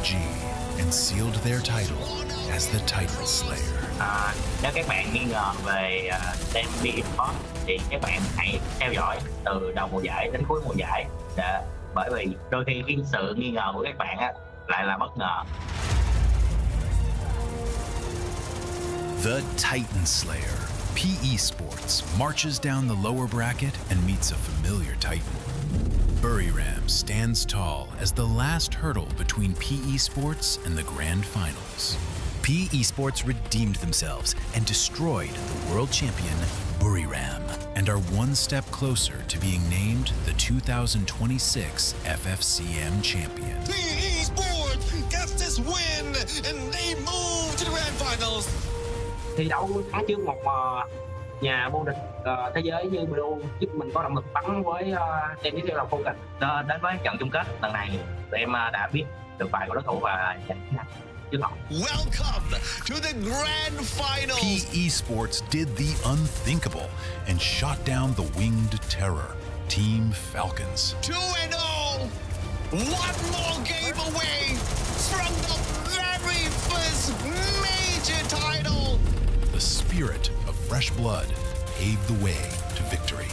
PUBG and sealed their title as the Titan Slayer. Nếu các bạn nghi ngờ về team Esports thì các bạn hãy theo dõi từ đầu mùa giải đến cuối mùa giải, bởi vì đôi khi cái sự nghi ngờ của các bạn lại là bất ngờ. The Titan Slayer, PE Sports, marches down the lower bracket and meets a familiar Titan. Buriram stands tall as the last hurdle between PE Sports and the grand finals. PE Sports redeemed themselves and destroyed the world champion Buriram, and are one step closer to being named the 2026 FFCM champion. PE Sports gets this win and they move to the grand finals. Thi đấu tháng trước một nhà vô địch thế giới như Blue giúp mình có động lực bắn với team tiếp theo là vô địch. Đến với trận chung kết lần này, tụi em đã biết được bài của đối thủ và giành chiến thắng trước họ. Welcome to the grand finals. PE Sports did the unthinkable and shot down the winged terror, Team Falcons. 2-0. One more game away from the very first major title. The spirit of fresh blood paved the way to victory.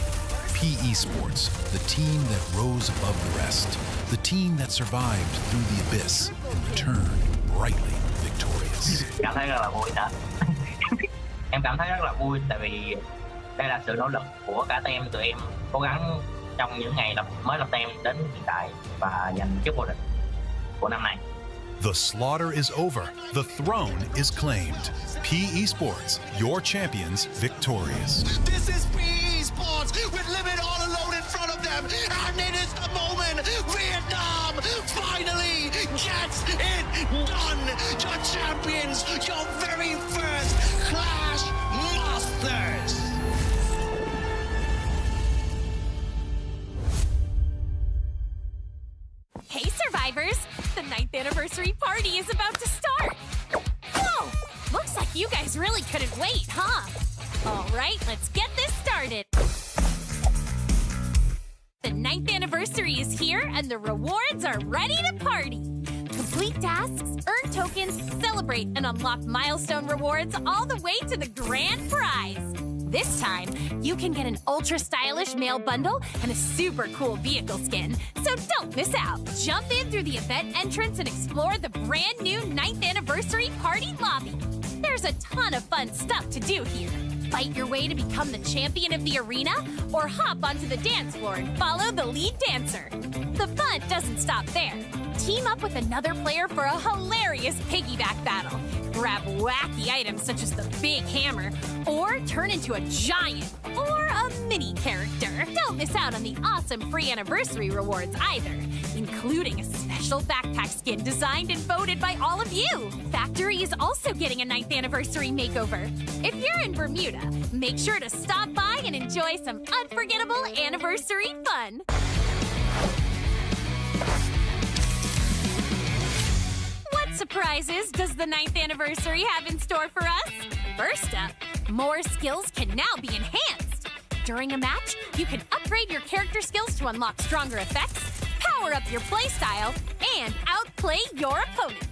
PE Sports, the team that rose above the rest, the team that survived through the abyss and returned brightly victorious. Cảm thấy rất là vui đó. Em cảm thấy rất là vui tại vì đây là sự nỗ lực của cả team tụi em cố gắng trong những ngày mới lập team đến hiện tại và giành chức vô địch của năm nay. The slaughter is over. The throne is claimed. PE Sports, your champions, victorious. This is PE Sports with Limit all alone in front of them, and it is the moment Vietnam finally gets it done. Your champions, your very first Clash Masters. Hey survivors, the 9th anniversary party is about to start. Whoa, looks like you guys really couldn't wait, huh? All right, let's get this started. The 9th anniversary is here and the rewards are ready to party. Complete tasks, earn tokens, celebrate, and unlock milestone rewards all the way to the grand prize. This time, you can get an ultra-stylish mail bundle and a super cool vehicle skin, so don't miss out. Jump in through the event entrance and explore the brand new 9th anniversary party lobby. There's a ton of fun stuff to do here. Fight your way to become the champion of the arena, or hop onto the dance floor and follow the lead dancer. The fun doesn't stop there. Team up with another player for a hilarious piggyback battle. Grab wacky items such as the big hammer, or turn into a giant or a mini character. Don't miss out on the awesome free anniversary rewards either, including a special backpack skin designed and voted by all of you. Factory is also getting a 9th anniversary makeover. If you're in Bermuda, make sure to stop by and enjoy some unforgettable anniversary fun. What surprises does the 9th anniversary have in store for us? First up, more skills can now be enhanced. During a match, you can upgrade your character skills to unlock stronger effects, power up your playstyle, and outplay your opponents.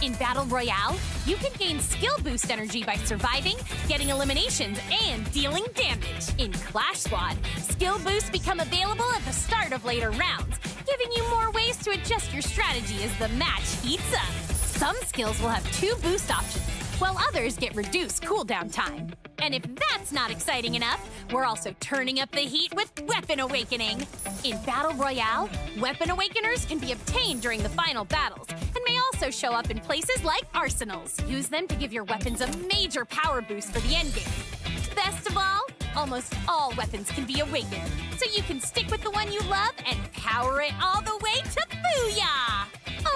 In Battle Royale, you can gain skill boost energy by surviving, getting eliminations, and dealing damage. In Clash Squad, skill boosts become available at the start of later rounds, giving you more ways to adjust your strategy as the match heats up. Some skills will have 2 boost options, while others get reduced cooldown time. And if that's not exciting enough, we're also turning up the heat with Weapon Awakening. In Battle Royale, Weapon Awakeners can be obtained during the final battles, and may also show up in places like arsenals. Use them to give your weapons a major power boost for the endgame. Best of all, almost all weapons can be awakened, so you can stick with the one you love and power it all the way to Booyah!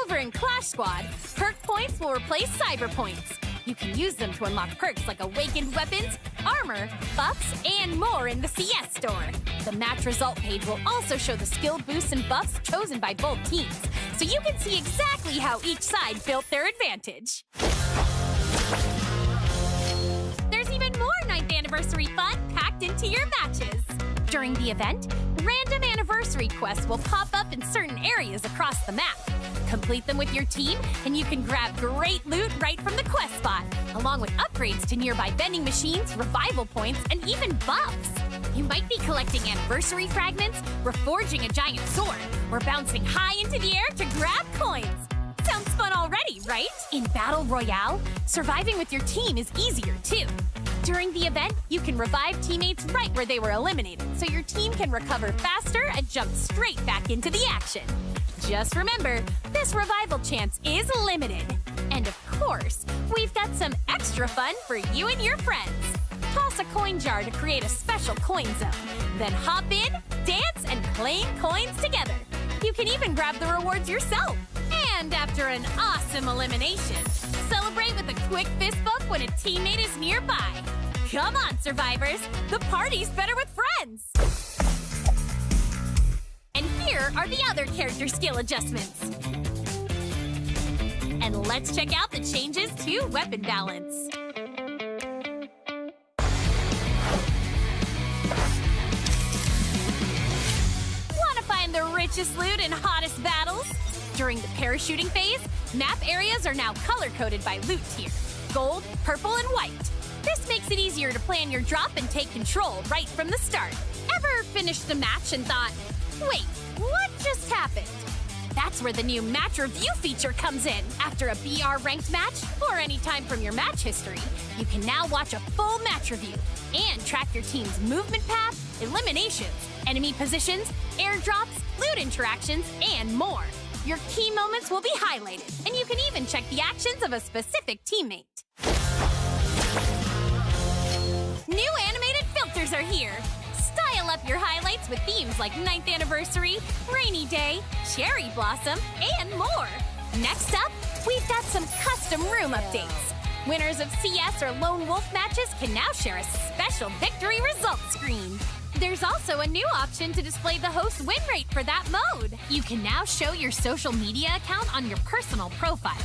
Over in Clash Squad, perk points will replace cyber points. You can use them to unlock perks like awakened weapons, armor, buffs, and more in the CS store. The match result page will also show the skill boosts and buffs chosen by both teams, so you can see exactly how each side built their advantage. There's even more 9th anniversary fun packed into your matches. During the event, random anniversary quests will pop up in certain areas across the map. Complete them with your team, and you can grab great loot right from the quest spot, along with upgrades to nearby vending machines, revival points, and even buffs. You might be collecting anniversary fragments, reforging a giant sword, or bouncing high into the air to grab coins. Sounds fun already, right? In Battle Royale, surviving with your team is easier too. During the event, you can revive teammates right where they were eliminated, so your team can recover faster and jump straight back into the action. Just remember, this revival chance is limited. And of course, we've got some extra fun for you and your friends. Toss a coin jar to create a special coin zone. Then hop in, dance, and claim coins together. You can even grab the rewards yourself. And after an awesome elimination, celebrate with a quick fist bump when a teammate is nearby. Come on, survivors! The party's better with friends! And here are the other character skill adjustments. And let's check out the changes to weapon balance. Want to find the richest loot and hottest battles? During the parachuting phase, map areas are now color-coded by loot tier: gold, purple, and white. This makes it easier to plan your drop and take control right from the start. Ever finished a match and thought, wait, what just happened? That's where the new match review feature comes in. After a BR ranked match, or any time from your match history, you can now watch a full match review and track your team's movement path, eliminations, enemy positions, airdrops, loot interactions, and more. Your key moments will be highlighted, and you can even check the actions of a specific teammate. New animated filters are here. Style up your highlights with themes like 9th anniversary, rainy day, cherry blossom, and more. Next up, we've got some custom room updates. Winners of CS or Lone Wolf matches can now share a special victory results screen. There's also a new option to display the host win rate for that mode. You can now show your social media account on your personal profile.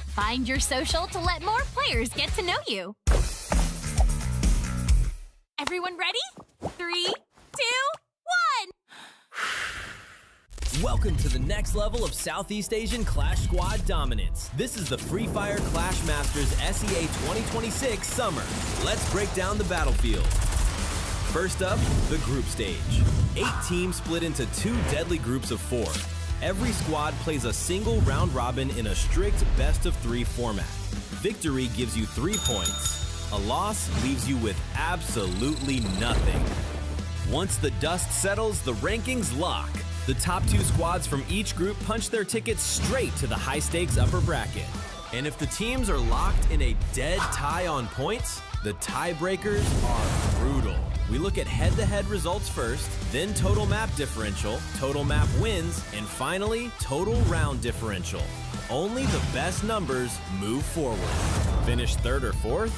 Find your social to let more players get to know you. Everyone ready? 3, 2, 1! Welcome to the next level of Southeast Asian Clash Squad dominance. This is the Free Fire Clash Masters SEA 2026 Summer. Let's break down the battlefield. First up, the group stage. 8 teams split into 2 deadly groups of 4. Every squad plays a single round robin in a strict best-of-3 format. Victory gives you 3 points. A loss leaves you with absolutely nothing. Once the dust settles, the rankings lock. The top 2 squads from each group punch their tickets straight to the high-stakes upper bracket. And if the teams are locked in a dead tie on points, the tiebreakers are brutal. We look at head-to-head results first, then total map differential, total map wins, and finally, total round differential. Only the best numbers move forward. Finish 3rd or 4th?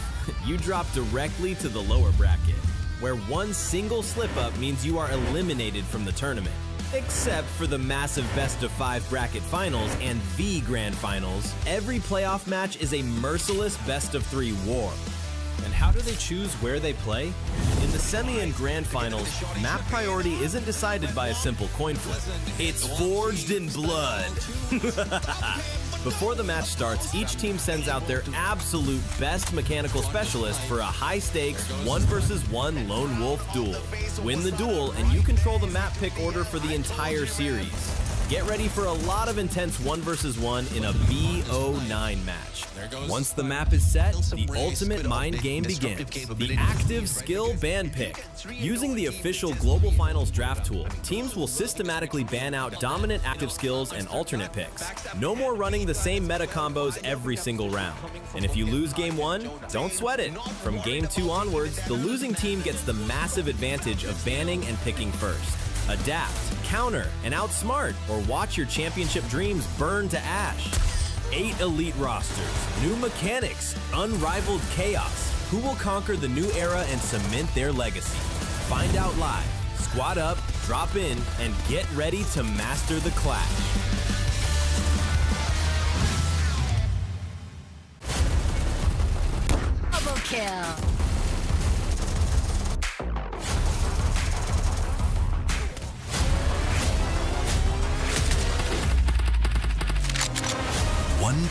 You drop directly to the lower bracket, where one single slip-up means you are eliminated from the tournament. Except for the massive best-of-5 bracket finals and the grand finals, every playoff match is a merciless best-of-3 war. And how do they choose where they play? In the semi and grand finals, map priority isn't decided by a simple coin flip. It's forged in blood. Before the match starts, each team sends out their absolute best mechanical specialist for a high-stakes 1 versus 1 lone wolf duel. Win the duel, and you control the map pick order for the entire series. Get ready for a lot of intense 1 versus 1 in a BO9 match. Once the map is set, the ultimate mind game begins. The active skill ban pick. Using the official Global Finals draft tool, teams will systematically ban out dominant active skills and alternate picks. No more running the same meta combos every single round. And if you lose game 1, don't sweat it. From game 2 onwards, the losing team gets the massive advantage of banning and picking first. Adapt, counter, and outsmart, or watch your championship dreams burn to ash. 8 elite rosters, new mechanics, unrivaled chaos. Who will conquer the new era and cement their legacy? Find out live. Squad up, drop in, and get ready to master the clash. Double kill.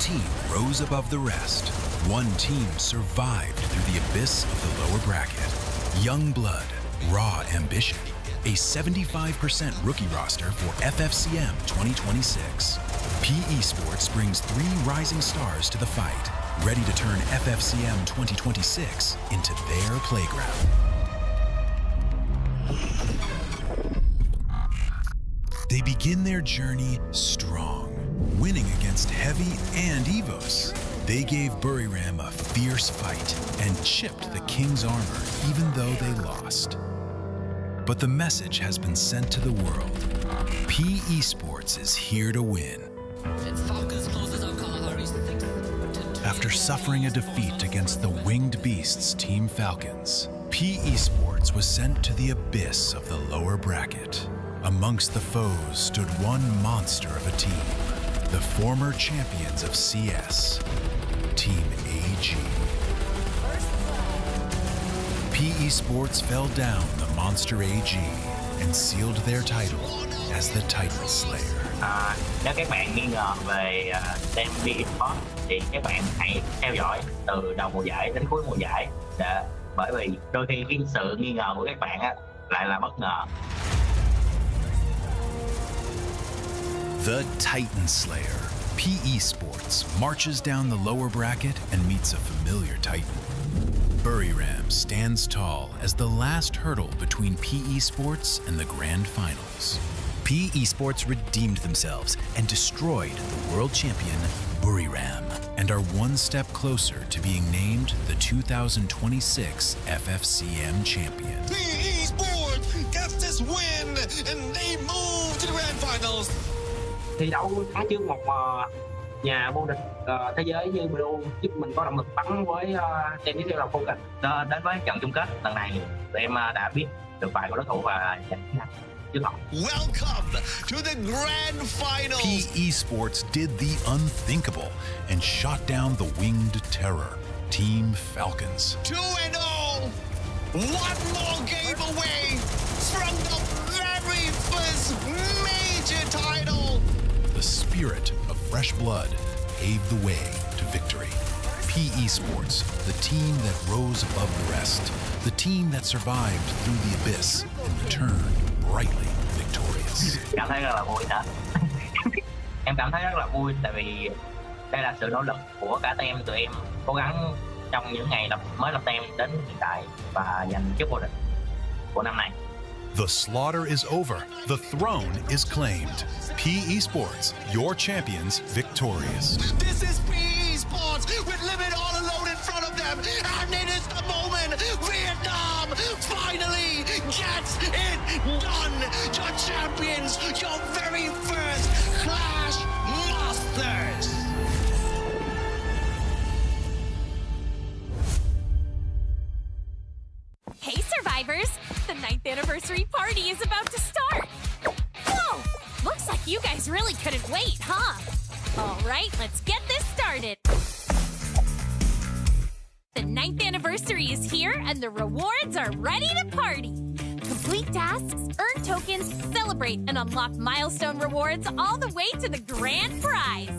team rose above the rest. One team survived through the abyss of the lower bracket. Young blood, raw ambition. A 75% rookie roster for FFCM 2026. PE Sports brings 3 rising stars to the fight, ready to turn FFCM 2026 into their playground. They begin their journey strong, winning against Heavy and EVOS. They gave Buriram a fierce fight and chipped the King's armor even though they lost. But the message has been sent to the world. PE Sports is here to win. After suffering a defeat against the winged beasts Team Falcons, PE Sports was sent to the abyss of the lower bracket. Amongst the foes stood one monster of a team, the former champions of CS, Team AG. PE Sports fell down the monster AG and sealed their title as the Titan Slayer. Nếu các bạn nghi ngờ về team Esports thì các bạn hãy theo dõi từ đầu mùa giải đến cuối mùa giải, bởi vì đôi khi cái sự nghi ngờ của các bạn lại là bất ngờ. The Titan Slayer, PE Sports, marches down the lower bracket and meets a familiar Titan. Buriram stands tall as the last hurdle between PE Sports and the grand finals. PE Sports redeemed themselves and destroyed the world champion Buriram, and are one step closer to being named the 2026 FFCM champion. PE Sports gets this win and they move to the grand finals. Thi đấu khá trước một nhà vô địch thế giới như Blue giúp mình có động lực bắn với team tiếp theo là Focus. Đến với trận chung kết lần này, tụi em đã biết được bài của đối thủ và giành chiến thắng trước họ. Welcome to the grand final. PE Sports did the unthinkable and shot down the winged terror, Team Falcons. 2-0. One more game away from the very first major title. The spirit of fresh blood paved the way to victory. PE Sports, the team that rose above the rest, the team that survived through the abyss and returned brightly victorious. Cảm thấy rất là vui đó. Em cảm thấy rất là vui tại vì đây là sự nỗ lực của cả team tụi em cố gắng trong những ngày mới lập team đến hiện tại và giành chức vô địch của năm nay. The slaughter is over. The throne is claimed. PE Sports, your champions victorious. This is PE Sports with Limit all alone in front of them, and it is the moment Vietnam finally gets it done. Your champions, your very first Clash Masters. Hey, survivors! The 9th anniversary party is about to start! Whoa! Looks like you guys really couldn't wait, huh? All right, let's get this started. The 9th anniversary is here, and the rewards are ready to party. Complete tasks, earn tokens, celebrate, and unlock milestone rewards all the way to the grand prize.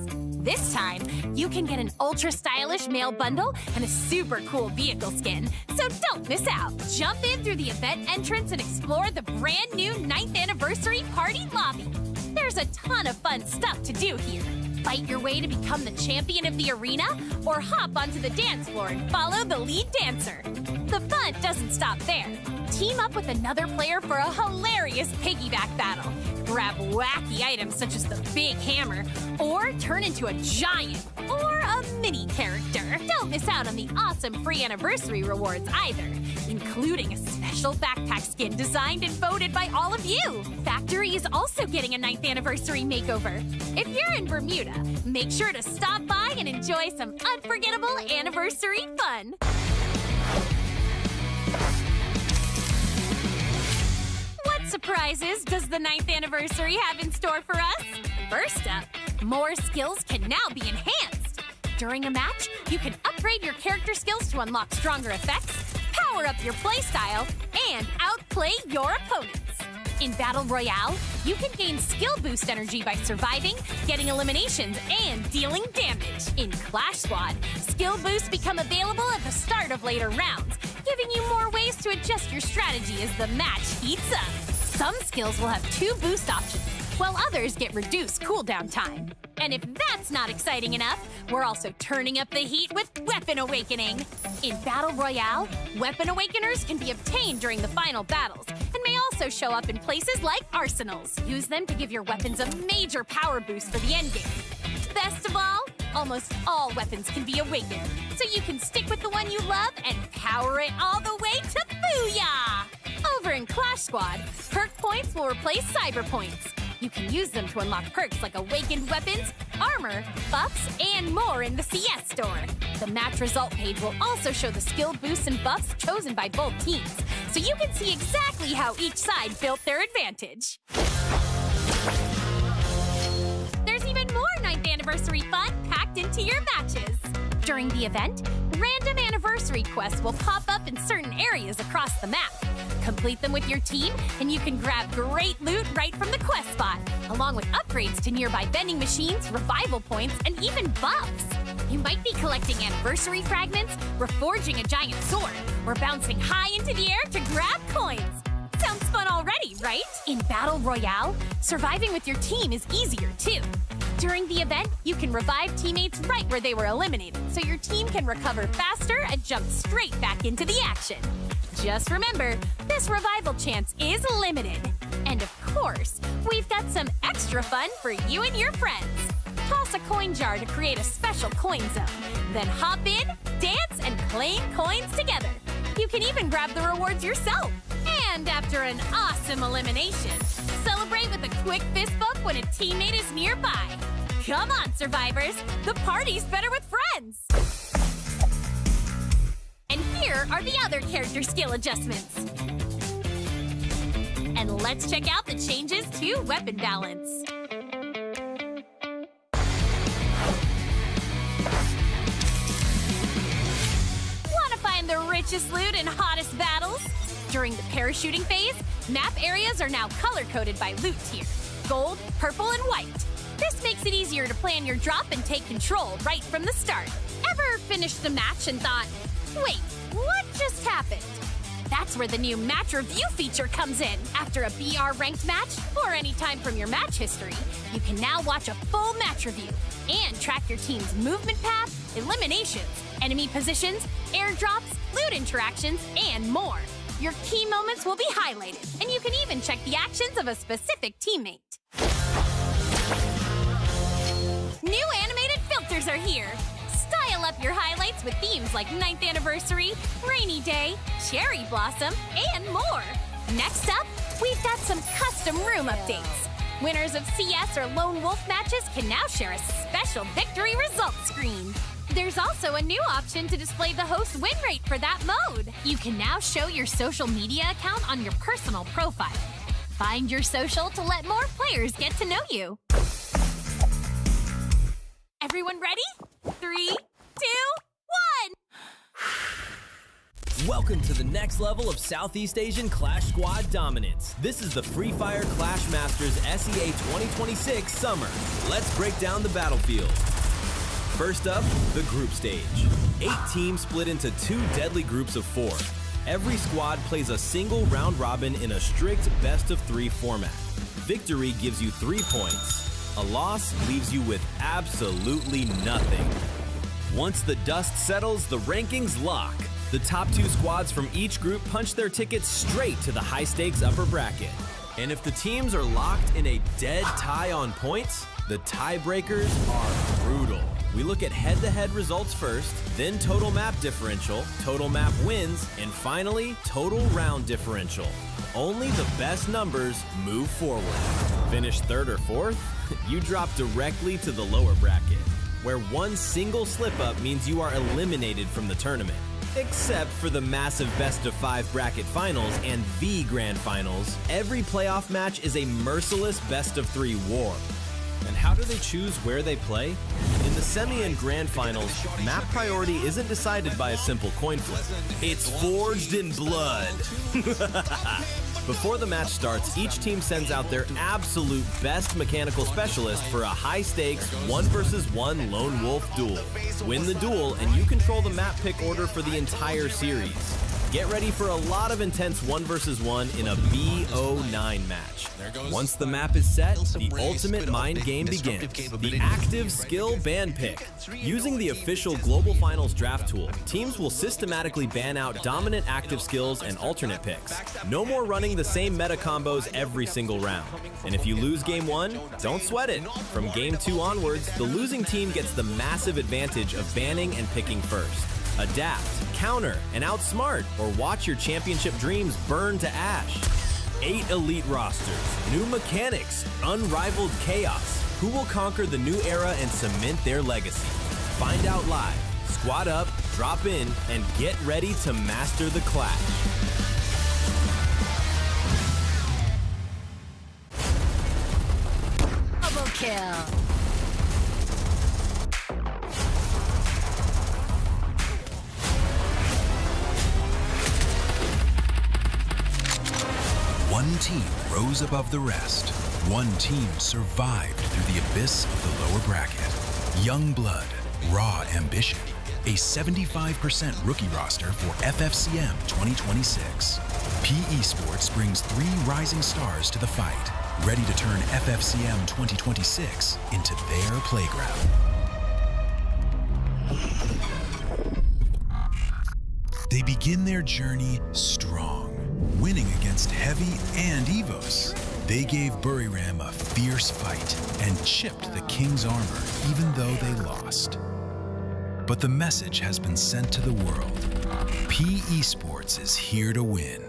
This time, you can get an ultra-stylish mail bundle and a super cool vehicle skin, so don't miss out. Jump in through the event entrance and explore the brand new 9th anniversary party lobby. There's a ton of fun stuff to do here. Fight your way to become the champion of the arena, or hop onto the dance floor and follow the lead dancer. The fun doesn't stop there. Team up with another player for a hilarious piggyback battle. Grab wacky items such as the big hammer, or turn into a giant or a mini character. Don't miss out on the awesome free anniversary rewards either, including a special backpack skin designed and voted by all of you. Factory is also getting a 9th anniversary makeover. If you're in Bermuda, make sure to stop by and enjoy some unforgettable anniversary fun. What surprises does the 9th anniversary have in store for us? First up, more skills can now be enhanced. During a match, you can upgrade your character skills to unlock stronger effects, power up your playstyle, and outplay your opponents. In Battle Royale, you can gain skill boost energy by surviving, getting eliminations, and dealing damage. In Clash Squad, skill boosts become available at the start of later rounds, giving you more ways to adjust your strategy as the match heats up. Some skills will have 2 boost options, while others get reduced cooldown time. And if that's not exciting enough, we're also turning up the heat with Weapon Awakening. In Battle Royale, Weapon Awakeners can be obtained during the final battles and may also show up in places like arsenals. Use them to give your weapons a major power boost for the endgame. Best of all, almost all weapons can be awakened, so you can stick with the one you love and power it all the way to Booyah! Over in Clash Squad, perk points will replace cyber points. You can use them to unlock perks like awakened weapons, armor, buffs, and more in the CS store. The match result page will also show the skill boosts and buffs chosen by both teams, so you can see exactly how each side built their advantage. There's even more 9th anniversary fun packed into your matches. During the event, random anniversary quests will pop up in certain areas across the map. Complete them with your team, and you can grab great loot right from the quest spot, along with upgrades to nearby vending machines, revival points, and even buffs. You might be collecting anniversary fragments, reforging a giant sword, or bouncing high into the air to grab coins. Sounds fun already, right? In Battle Royale, surviving with your team is easier too. During the event, you can revive teammates right where they were eliminated, so your team can recover faster and jump straight back into the action. Just remember, this revival chance is limited. And of course, we've got some extra fun for you and your friends. Toss a coin jar to create a special coin zone. Then hop in, dance, and claim coins together. You can even grab the rewards yourself. And after an awesome elimination, celebrate with a quick fist bump when a teammate is nearby. Come on, survivors! The party's better with friends! And here are the other character skill adjustments. And let's check out the changes to weapon balance. Want to find the richest loot and hottest battles? During the parachuting phase, map areas are now color-coded by loot tier: gold, purple, and white. This makes it easier to plan your drop and take control right from the start. Ever finished a match and thought, wait, what just happened? That's where the new match review feature comes in. After a BR ranked match, or any time from your match history, you can now watch a full match review and track your team's movement path, eliminations, enemy positions, airdrops, loot interactions, and more. Your key moments will be highlighted, and you can even check the actions of a specific teammate. New animated filters are here. Style up your highlights with themes like 9th anniversary, rainy day, cherry blossom, and more. Next up, we've got some custom room updates. Winners of CS or Lone Wolf matches can now share a special victory results screen. There's also a new option to display the host win rate for that mode. You can now show your social media account on your personal profile. Find your social to let more players get to know you. Everyone ready? 3, 2, 1! Welcome to the next level of Southeast Asian Clash Squad dominance. This is the Free Fire Clash Masters SEA 2026 Summer. Let's break down the battlefield. First up, the group stage. 8 teams split into 2 deadly groups of 4. Every squad plays a single round robin in a strict best-of-3 format. Victory gives you 3 points. A loss leaves you with absolutely nothing. Once the dust settles, the rankings lock. The top 2 squads from each group punch their tickets straight to the high-stakes upper bracket. And if the teams are locked in a dead tie on points, the tiebreakers are brutal. We look at head-to-head results first, then total map differential, total map wins, and finally, total round differential. Only the best numbers move forward. Finish 3rd or 4th? You drop directly to the lower bracket, where one single slip-up means you are eliminated from the tournament. Except for the massive best-of-5 bracket finals and the grand finals, every playoff match is a merciless best-of-3 war. And how do they choose where they play? In the semi and grand finals, map priority isn't decided by a simple coin flip. It's forged in blood. Before the match starts, each team sends out their absolute best mechanical specialist for a high-stakes 1-versus-1 lone wolf duel. Win the duel, and you control the map pick order for the entire series. Get ready for a lot of intense 1-versus-1 in a BO9 match. Once the map is set, the ultimate mind game begins. The active skill ban pick. Using the official Global Finals draft tool, teams will systematically ban out dominant active skills and alternate picks. No more running the same meta combos every single round. And if you lose game 1, don't sweat it. From game 2 onwards, the losing team gets the massive advantage of banning and picking first. Adapt, counter, and outsmart, or watch your championship dreams burn to ash. 8 elite rosters, new mechanics, unrivaled chaos. Who will conquer the new era and cement their legacy? Find out live. Squad up, drop in, and get ready to master the clash. Double kill. One team rose above the rest. One team survived through the abyss of the lower bracket. Young blood, raw ambition. A 75% rookie roster for FFCM 2026. PE Sports brings 3 rising stars to the fight, ready to turn FFCM 2026 into their playground. They begin their journey strong, winning against Heavy and EVOS. They gave Buriram a fierce fight and chipped the King's armor even though they lost. But the message has been sent to the world. PE Sports is here to win.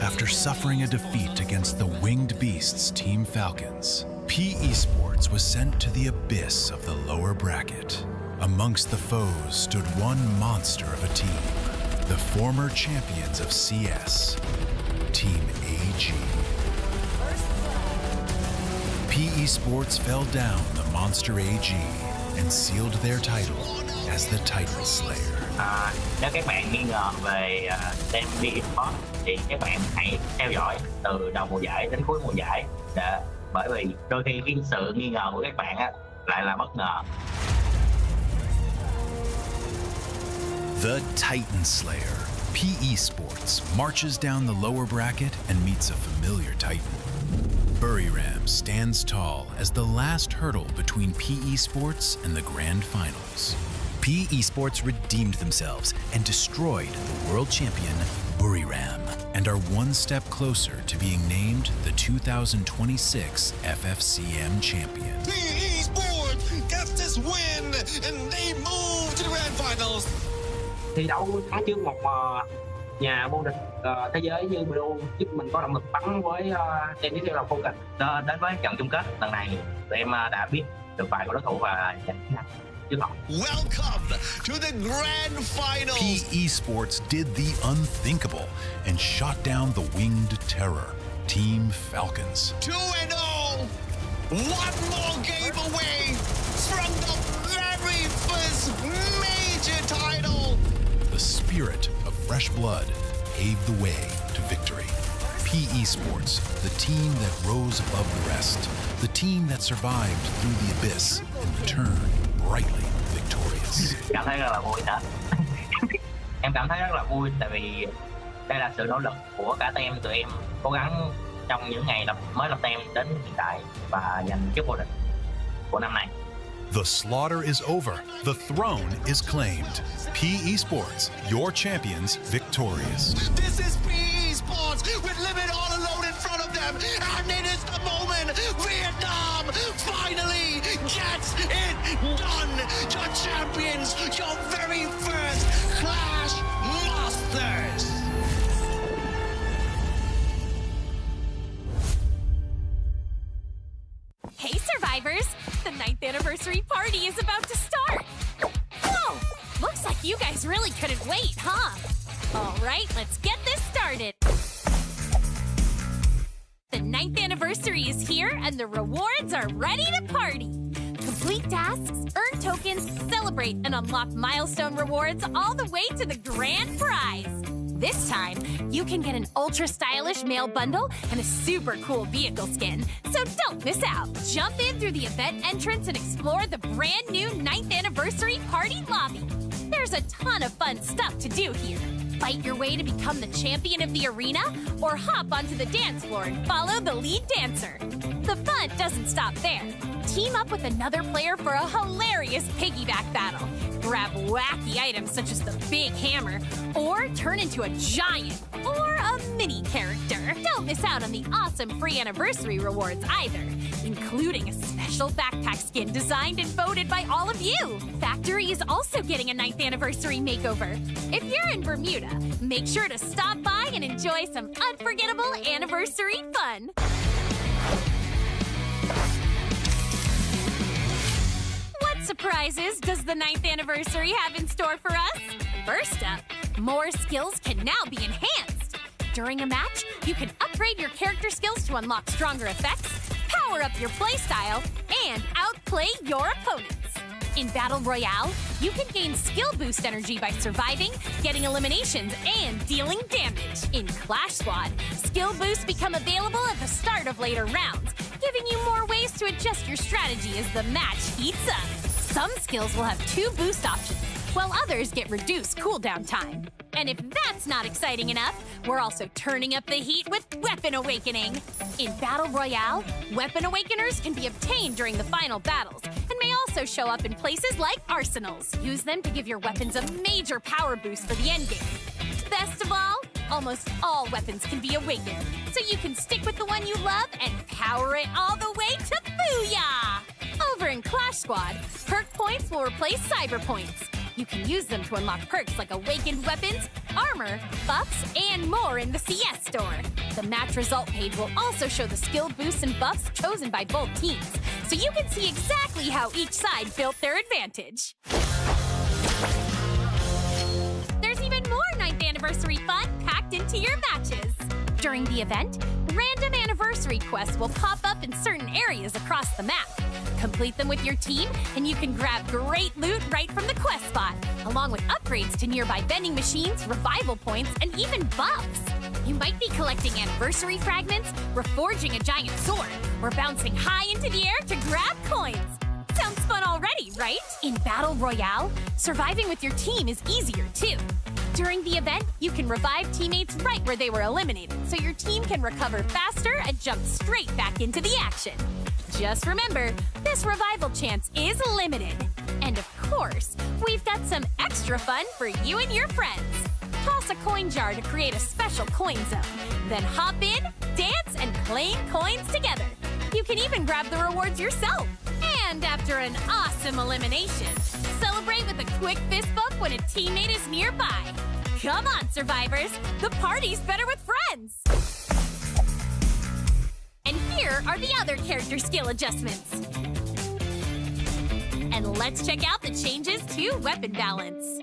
After suffering a defeat against the winged beasts Team Falcons, PE Sports was sent to the abyss of the lower bracket. Amongst the foes stood one monster of a team, the former champions of CS, Team AG. PE Sports fell down the monster AG and sealed their title as the Titan Slayer. Nếu các bạn nghi ngờ về team Esports thì các bạn hãy theo dõi từ đầu mùa giải đến cuối mùa giải, bởi vì đôi khi cái sự nghi ngờ của các bạn lại là bất ngờ. The Titan Slayer, PE Sports, marches down the lower bracket and meets a familiar Titan. Buriram stands tall as the last hurdle between PE Sports and the Grand Finals. PE Sports redeemed themselves and destroyed the world champion Buriram, and are one step closer to being named the 2026 FFCM champion. PE Sports gets this win and they move to the Grand Finals. Thi đấu khá trước một nhà vô địch thế giới như Blue giúp mình có động lực bắn với team tiếp theo là Focus. Đến với trận chung kết lần này, tụi em đã biết được bài của đối thủ và giành chiến thắng trước họ. Welcome to the Grand Finals. PE Sports did the unthinkable and shot down the winged terror, Team Falcons. 2-0. One more game away from the very first major title. The spirit of fresh blood paved the way to victory. PE Sports, the team that rose above the rest, the team that survived through the abyss and returned brightly victorious. Cảm thấy rất là vui đó. Em cảm thấy rất là vui tại vì đây là sự nỗ lực của cả team tụi em cố gắng trong những ngày mới lập team đến hiện tại và giành chức vô địch của năm nay. The slaughter is over. The throne is claimed. PE Sports, your champions victorious. This is PE Sports with Limit all alone in front of them, and it is the moment Vietnam finally gets it done. Your champions, your very first Clash Masters. Hey, survivors! The 9th anniversary party is about to start! Whoa! Looks like you guys really couldn't wait, huh? All right, let's get this started! The 9th anniversary is here, and the rewards are ready to party! Complete tasks, earn tokens, celebrate, and unlock milestone rewards all the way to the grand prize! This time, you can get an ultra-stylish male bundle and a super cool vehicle skin. So don't miss out. Jump in through the event entrance and explore the brand new 9th anniversary party lobby. There's a ton of fun stuff to do here. Fight your way to become the champion of the arena, or hop onto the dance floor and follow the lead dancer. The fun doesn't stop there. Team up with another player for a hilarious piggyback battle. Grab wacky items such as the big hammer, or turn into a giant or a mini character. Don't miss out on the awesome free anniversary rewards either, including a special backpack skin designed and voted by all of you. Factory is also getting a 9th anniversary makeover. If you're in Bermuda, make sure to stop by and enjoy some unforgettable anniversary fun. What surprises does the 9th anniversary have in store for us? First up, more skills can now be enhanced. During a match, you can upgrade your character skills to unlock stronger effects, power up your playstyle, and outplay your opponents. In Battle Royale, you can gain skill boost energy by surviving, getting eliminations, and dealing damage. In Clash Squad, skill boosts become available at the start of later rounds, giving you more ways to adjust your strategy as the match heats up. Some skills will have 2 boost options, while others get reduced cooldown time. And if that's not exciting enough, we're also turning up the heat with Weapon Awakening. In Battle Royale, Weapon Awakeners can be obtained during the final battles, and may also show up in places like arsenals. Use them to give your weapons a major power boost for the endgame. Best of all, almost all weapons can be awakened, so you can stick with the one you love and power it all the way to Booyah! Over in Clash Squad, perk points will replace cyber points. You can use them to unlock perks like awakened weapons, armor, buffs, and more in the CS store. The match result page will also show the skill boosts and buffs chosen by both teams, so you can see exactly how each side built their advantage. There's even more 9th anniversary fun packed into your matches. During the event, random anniversary quests will pop up in certain areas across the map. Complete them with your team, and you can grab great loot right from the quest spot, along with upgrades to nearby vending machines, revival points, and even buffs. You might be collecting anniversary fragments, reforging a giant sword, or bouncing high into the air to grab coins. Sounds fun already, right? In Battle Royale, surviving with your team is easier too. During the event, you can revive teammates right where they were eliminated, so your team can recover faster and jump straight back into the action. Just remember, this revival chance is limited. And of course, we've got some extra fun for you and your friends. Toss a coin jar to create a special coin zone. Then hop in, dance, and claim coins together. You can even grab the rewards yourself. And after an awesome elimination, celebrate with a quick fist bump when a teammate is nearby. Come on, survivors, the party's better with friends. And here are the other character skill adjustments. And let's check out the changes to weapon balance.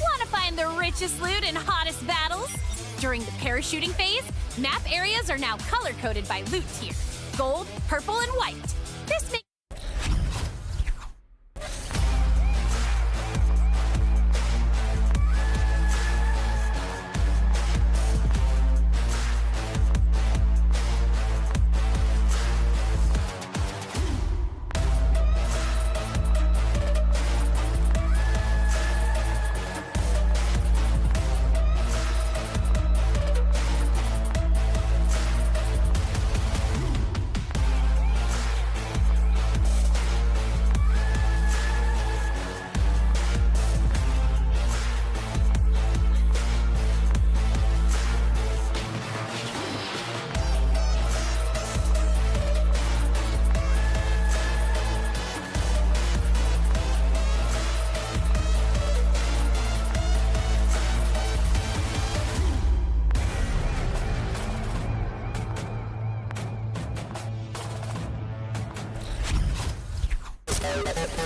Want to find the richest loot and hottest battles? During the parachuting phase, map areas are now color-coded by loot tier: gold, purple, and white. This makes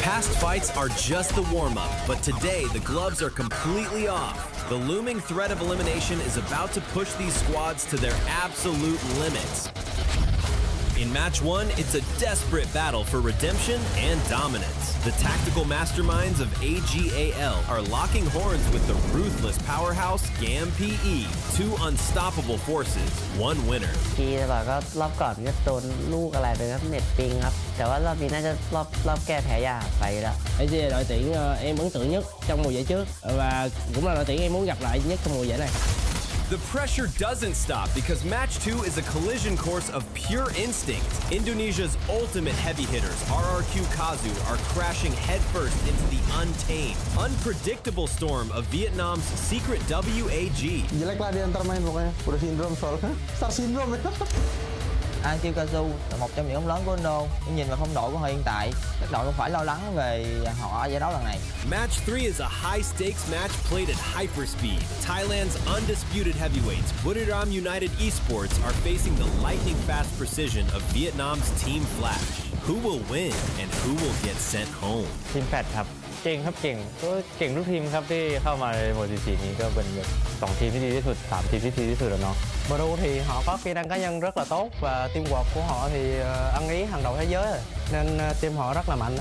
Past fights are just the warm-up, but today the gloves are completely off. The looming threat of elimination is about to push these squads to their absolute limits. In match 1, it's a desperate battle for redemption and dominance. The tactical masterminds of AGAL are locking horns with the ruthless powerhouse GamxPE. Two unstoppable forces, one winner. ทีแบบก็รอบก่อนก็โดนลูกอะไรไปครับเน็ตปิงครับแต่ว่ารอบนี้น่าจะรอบแก้แพ้ยากไปแล้ว AG là đội tuyển em ấn tượng nhất trong mùa giải trước và cũng là đội tuyển em muốn gặp lại nhất trong mùa giải này. The pressure doesn't stop because match 2 is a collision course of pure instinct. Indonesia's ultimate heavy hitters, RRQ Kazu, are crashing headfirst into the untamed, unpredictable storm of Vietnam's secret WAG. Jelek lah di antar main pokoknya. Udah sindrom soalnya. Star syndrome ya. AGAL Kazu là một trong những ông lớn của Indo. Nhưng nhìn vào phong độ của họ hiện tại, các đội không phải lo lắng về họ ở giải đấu lần này. Match 3 is a high-stakes match played at hyperspeed. Thailand's undisputed heavyweights, Buriram United Esports, are facing the lightning-fast precision of Vietnam's Team Flash. Who will win and who will get sent home? ทีมแฟดครับเก่งครับเก่งก็เก่งทุกทีมครับที่เข้ามาในโหมด 14 นี้ก็เป็น2ทีมที่ดีที่สุด3ทีมที่ดีที่สุดแล้วเนาะBru thì họ có kỹ năng cá nhân rất là tốt và teamwork của họ thì ăn ý hàng đầu thế giới rồi nên team họ rất là mạnh.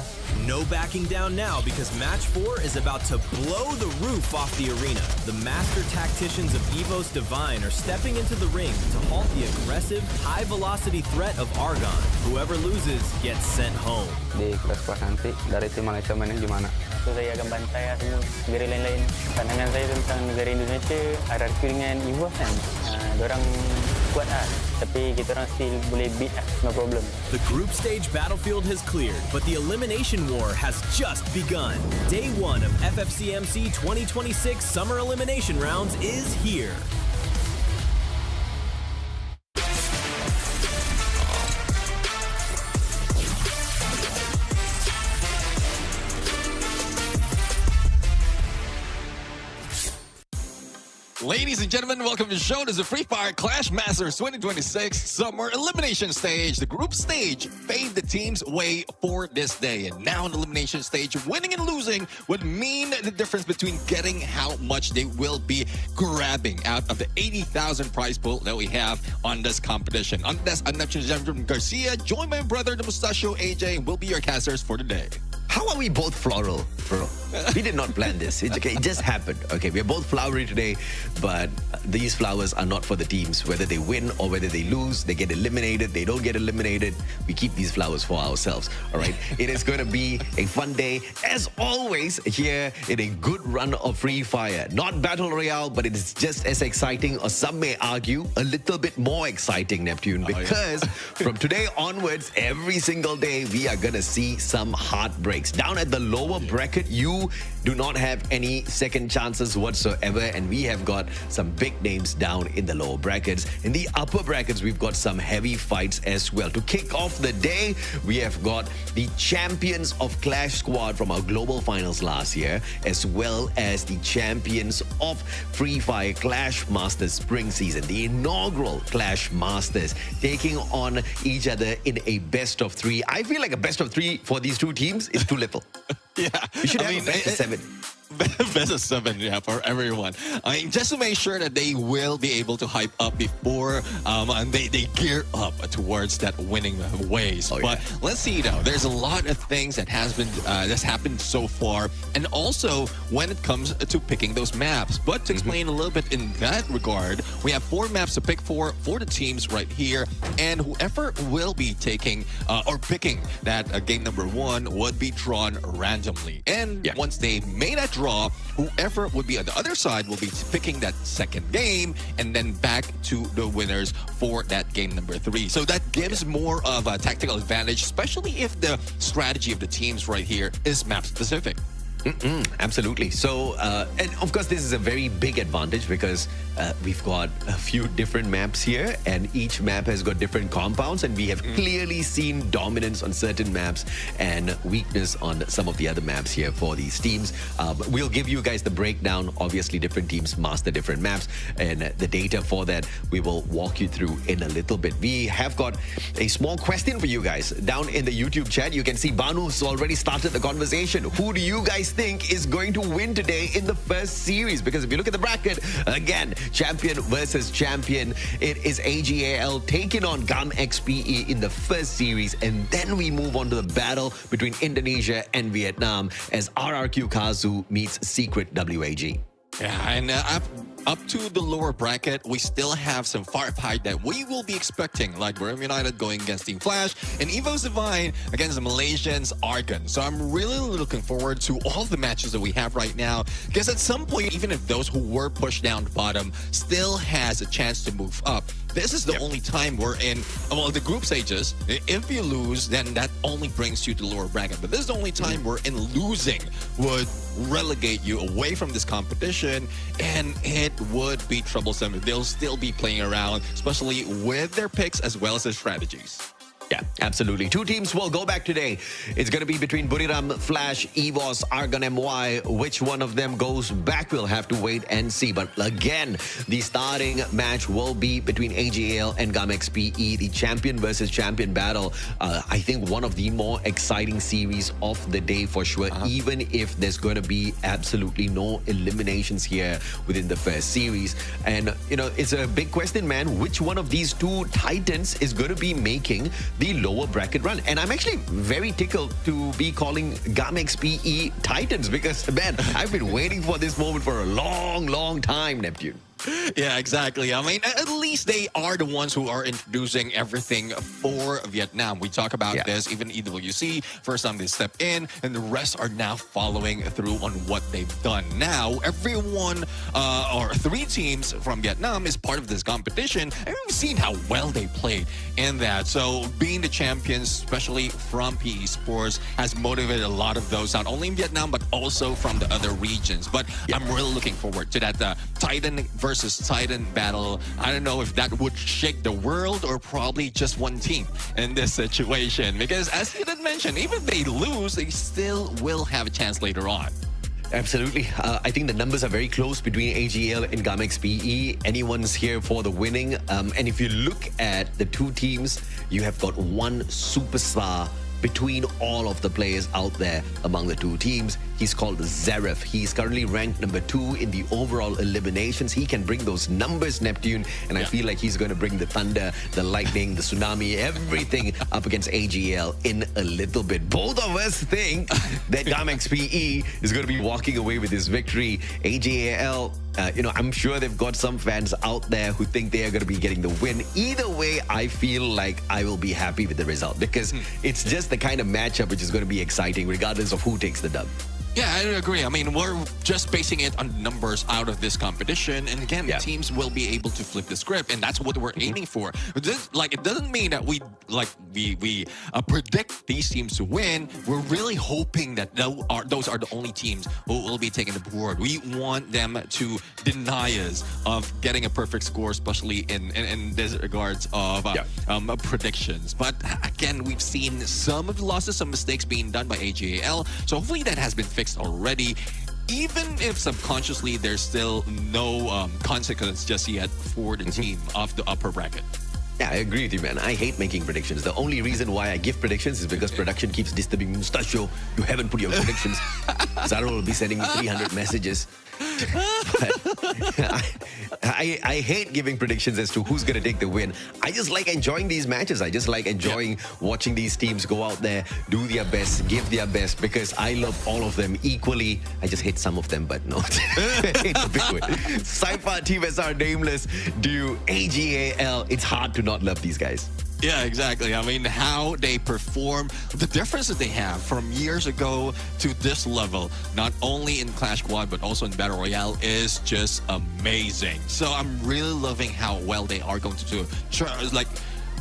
No backing down now because match 4 is about to blow the roof off the arena. The master tacticians of EVOS Divine are stepping into the ring to halt the aggressive, high-velocity threat of Argon. Whoever loses gets sent home. Di kelas nanti dari tim Malaysia mainnya gimana? Saya akan bantai semua negara lain-lain. Pandangan saya tentang negara Indonesia, hierarki dengan EVOS kan, dorang kuat lah. Tapi kita orang still boleh beat lah, no problem. The group stage battlefield has cleared, but the elimination war has just begun. Day 1 of FFCMC 2026 Summer Elimination Rounds is here. Ladies and gentlemen, welcome to the show. This is the Free Fire Clash Masters 2026 Summer Elimination Stage. The group stage paved the team's way for this day. And now in the elimination stage, winning and losing would mean the difference between getting how much they will be grabbing out of the 80,000 prize pool that we have on this competition. On this, I'm Neptune Garcia, joined by my brother, the Mustachio AJ, and we'll be your casters for today. How are we both floral, bro? We did not plan this. It's okay. It just happened. Okay, we're both flowery today, but these flowers are not for the teams. Whether they win or whether they lose, they get eliminated, they don't get eliminated, we keep these flowers for ourselves, all right? It is going to be a fun day, as always, here in a good run of Free Fire. Not Battle Royale, but it is just as exciting, or some may argue, a little bit more exciting, Neptune, because from today onwards, every single day, we are going to see some heartbreaks. Down at the lower bracket, you do not have any second chances whatsoever, and we have got some big names down in the lower brackets. In the upper brackets, we've got some heavy fights as well. To kick off the day, we have got the champions of Clash Squad from our global finals last year, as well as the champions of Free Fire Clash Masters Spring Season, the inaugural Clash Masters, taking on each other in a best of 3. I feel like a best of 3 for these two teams is too little. Yeah, we should have a best of 7. Best of 7, yeah, for everyone. I mean, just to make sure that they will be able to hype up before and they gear up towards that winning ways. But let's see, though. There's a lot of things that has been that's happened so far, and also when it comes to picking those maps. But to explain a little bit in that regard, we have 4 maps to pick for the teams right here, and whoever will be taking or picking that game number 1 would be drawn randomly. And once they made that draw, whoever would be on the other side will be picking that second game and then back to the winners for that game number 3. So that gives more of a tactical advantage, especially if the strategy of the teams right here is map specific. Absolutely. So, and of course, this is a very big advantage because we've got a few different maps here, and each map has got different compounds, and we have clearly seen dominance on certain maps and weakness on some of the other maps here for these teams. But we'll give you guys the breakdown. Obviously, different teams master different maps, and the data for that we will walk you through in a little bit. We have got a small question for you guys down in the YouTube chat. You can see Banu's already started the conversation. Who do you guys guys think is going to win today in the first series? Because if you look at the bracket, again, champion versus champion. It is AGAL taking on GamxPE in the first series. And then we move on to the battle between Indonesia and Vietnam as RRQ Kazu meets Secret WAG. Yeah, and up to the lower bracket, we still have some firefight that we will be expecting, like Buriram United going against Team Flash and EVOS Divine against the Malaysians AGAL. So I'm really looking forward to all the matches that we have right now, because at some point, even if those who were pushed down to bottom still has a chance to move up, this is the only time we're in, well, the group stages. If you lose, then that only brings you to the lower bracket. But this is the only time we're in losing would relegate you away from this competition, and it would be troublesome if they'll still be playing around, especially with their picks as well as their strategies. Yeah, absolutely. Two teams will go back today. It's going to be between Buriram, Flash, EVOS, AGAL, MY. Which one of them goes back, we'll have to wait and see. But again, the starting match will be between AGAL and GamxPE, the champion versus champion battle. I think one of the more exciting series of the day for sure, even if there's going to be absolutely no eliminations here within the first series. And, you know, it's a big question, man. Which one of these two titans is going to be making the lower bracket run? And I'm actually very tickled to be calling GamxPE Titans, because, man, I've been waiting for this moment for a long time, Neptune. Yeah, exactly. I mean, at least they are the ones who are introducing everything for Vietnam. We talk about this, even EWC, first time they step in, and the rest are now following through on what they've done. Now, everyone, or 3 teams from Vietnam is part of this competition, and we've seen how well they played in that. So being the champions, especially from PE Sports, has motivated a lot of those, not only in Vietnam, but also from the other regions. But I'm really looking forward to that Titan versus Titan battle. I don't know if that would shake the world or probably just one team in this situation, because as you did mention, even if they lose, they still will have a chance later on. Absolutely. I think the numbers are very close between AGL and GamxPE. Anyone's here for the winning. And if you look at the two teams, you have got one superstar between all of the players out there among the two teams. He's called Zaref. He's currently ranked number 2 in the overall eliminations. He can bring those numbers, Neptune, and I feel like he's going to bring the thunder, the lightning, the tsunami, everything up against AGL in a little bit. Both of us think that GamxPE is going to be walking away with this victory. AGL, you know, I'm sure they've got some fans out there who think they are going to be getting the win. Either way, I feel like I will be happy with the result, because it's just the kind of matchup which is going to be exciting regardless of who takes the dub. Yeah, I agree. I mean, we're just basing it on numbers out of this competition. And again, the teams will be able to flip the script, and that's what we're aiming for. But this, like, it doesn't mean that we predict these teams to win. We're really hoping that those are the only teams who will be taking the board. We want them to deny us of getting a perfect score, especially in this regards of predictions. But again, we've seen some of the losses, some mistakes being done by AGAL. So hopefully that has been fixed already, even if subconsciously there's still no consequence just yet for the team of the upper bracket. Yeah, I agree with you, man. I hate making predictions. The only reason why I give predictions is because production keeps disturbing me. Mustachio, you haven't put your predictions. Zaro will be sending me 300 messages. I hate giving predictions as to who's going to take the win. I just like enjoying these matches. I just like enjoying watching these teams go out there, do their best, give their best, because I love all of them equally. I just hate some of them, but no. It's a big win. Saifa, Team SR, Nameless, do AGAL. It's hard to not love these guys. Yeah, exactly. I mean, how they perform, the difference that they have from years ago to this level, not only in Clash Squad, but also in Battle Royale, is just amazing. So I'm really loving how well they are going to do. Like,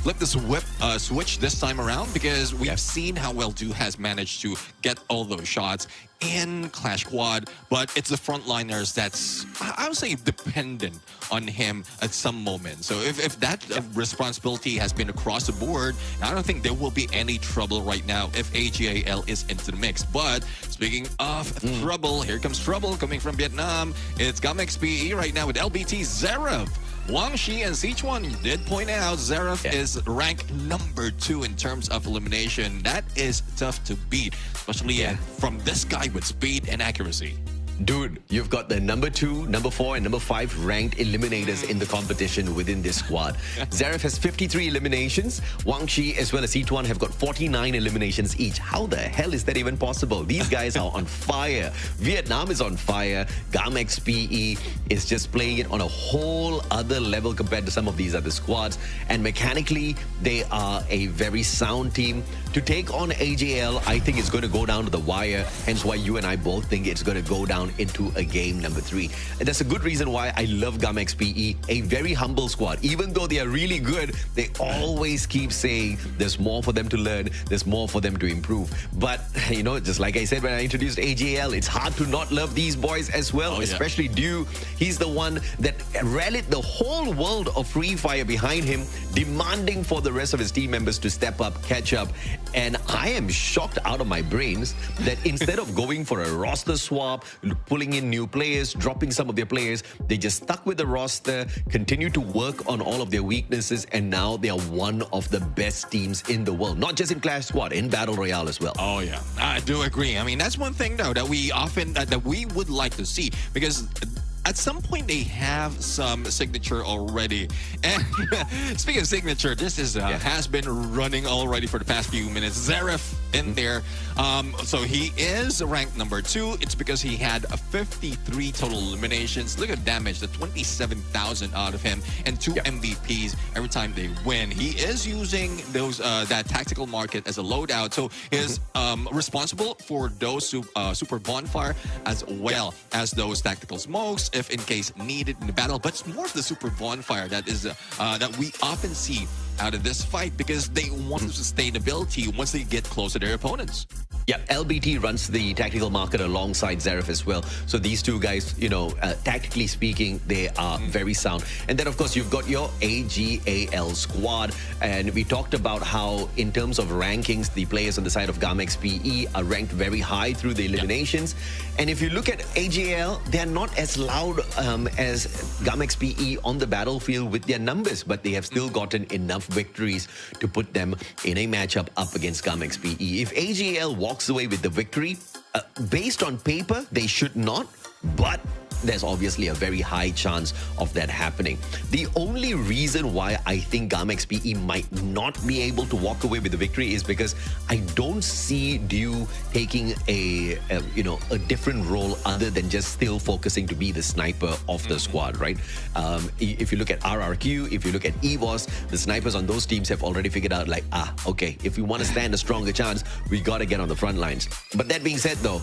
flip this switch this time around, because we've seen how well Du has managed to get all those shots in Clash Squad, but it's the frontliners that's, I would say, dependent on him at some moment. So if that responsibility has been across the board, I don't think there will be any trouble right now if AGAL is into the mix. But speaking of trouble, here comes trouble coming from Vietnam. It's GamxPE right now with LBT Zaref Wang Shi and Sichuan did point out Zverev is ranked number 2 in terms of elimination. That is tough to beat, especially from this guy with speed and accuracy. Dude, you've got the number 2, number 4, and number 5 ranked eliminators in the competition within this squad. Zverev has 53 eliminations. Wang Shi as well as Sichuan have got 49 eliminations each. How the hell is that even possible? These guys are on fire. Vietnam is on fire. GamxPE is just playing it on a whole other level compared to some of these other squads. And mechanically, they are a very sound team. To take on AGL, I think it's going to go down to the wire. Hence why you and I both think it's going to go down into a game number 3. And that's a good reason why I love GamxPE, a very humble squad. Even though they are really good, they always keep saying there's more for them to learn, there's more for them to improve. But, you know, just like I said when I introduced AGL, it's hard to not love these boys as well, especially Dew. He's the one that rallied the whole world of Free Fire behind him, demanding for the rest of his team members to step up, catch up. And I am shocked out of my brains that instead of going for a roster swap, pulling in new players, dropping some of their players, they just stuck with the roster, continue to work on all of their weaknesses, and now they are one of the best teams in the world. Not just in Clash Squad, in Battle Royale as well. Oh yeah, I do agree. I mean, that's one thing though that we often that we would like to see, because at some point they have some signature already. And speaking of signature, this is has been running already for the past few minutes. Zverev in there. So he is ranked number 2. It's because he had 53 total eliminations. Look at damage, the 27,000 out of him, and 2 MVPs every time they win. He is using those that tactical market as a loadout. So he is responsible for those super bonfire as well as those tactical smokes if in case needed in the battle. But it's more of the super bonfire that is that we often see out of this fight, because they want the sustainability once they get close to their opponents. Yeah, LBT runs the tactical market alongside Zverev as well. So these two guys, you know, tactically speaking, they are very sound. And then, of course, you've got your AGAL squad. And we talked about how, in terms of rankings, the players on the side of GamxPE are ranked very high through the eliminations. And if you look at AGAL, they're not as loud as GamxPE on the battlefield with their numbers, but they have still gotten enough victories to put them in a matchup up against GamxPE. If AGAL walks away with the victory, based on paper, they should not, but there's obviously a very high chance of that happening. The only reason why I think GamxPE might not be able to walk away with the victory is because I don't see Dew taking a different role other than just still focusing to be the sniper of the squad, right? If you look at RRQ, if you look at EVOS, the snipers on those teams have already figured out like, okay, if we want to stand a stronger chance, we got to get on the front lines. But that being said though,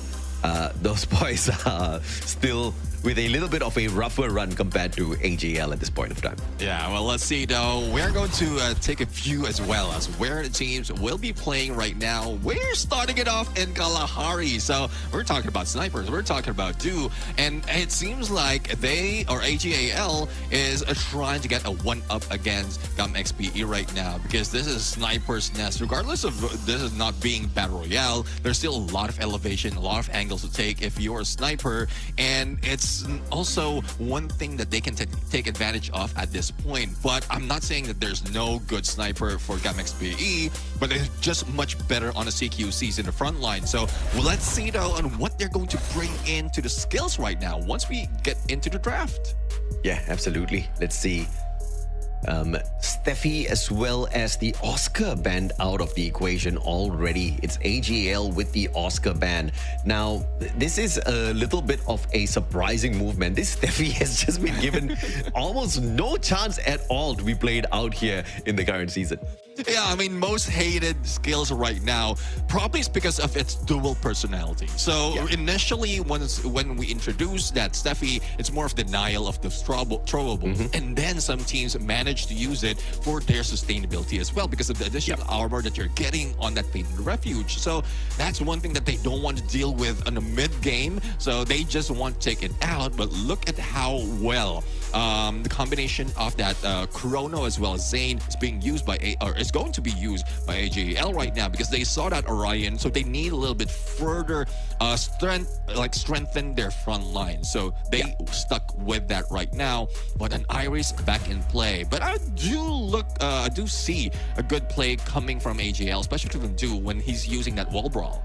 those boys are still with a little bit of a rougher run compared to AGL at this point of time. Yeah, well, let's see though. We're going to take a view as well as where the teams will be playing right now. We're starting it off in Kalahari. So we're talking about snipers, we're talking about Dew, and it seems like they, or AGAL, is trying to get a one-up against GamxPE right now, because this is Sniper's Nest. Regardless of this is not being Battle Royale, there's still a lot of elevation, a lot of angles to take if you're a sniper, and it's also one thing that they can take advantage of at this point. But I'm not saying that there's no good sniper for GamxPE, but they're just much better on the CQCs in the front line. So let's see though on what they're going to bring into the skills right now once we get into the draft. Yeah, absolutely. Let's see. Steffi as well as the Oscar band out of the equation already. It's AGL with the Oscar band. Now, this is a little bit of a surprising movement. This Steffi has just been given almost no chance at all to be played out here in the current season. Yeah, I mean, most hated skills right now probably is because of its dual personality. So initially, when we introduced that Steffi, it's more of denial of the throwable. And then some teams manage to use it for their sustainability as well, because of the additional armor that you're getting on that Fated Refuge. So that's one thing that they don't want to deal with in the mid game. So they just want to take it out. But look at how well the combination of that Chrono as well as Zane is being used by is going to be used by AGAL right now because they saw that Orion, so they need a little bit further strengthen their front line. So they stuck with that right now. But an Iris back in play. But I do see a good play coming from AGL, especially to do when he's using that wall brawl.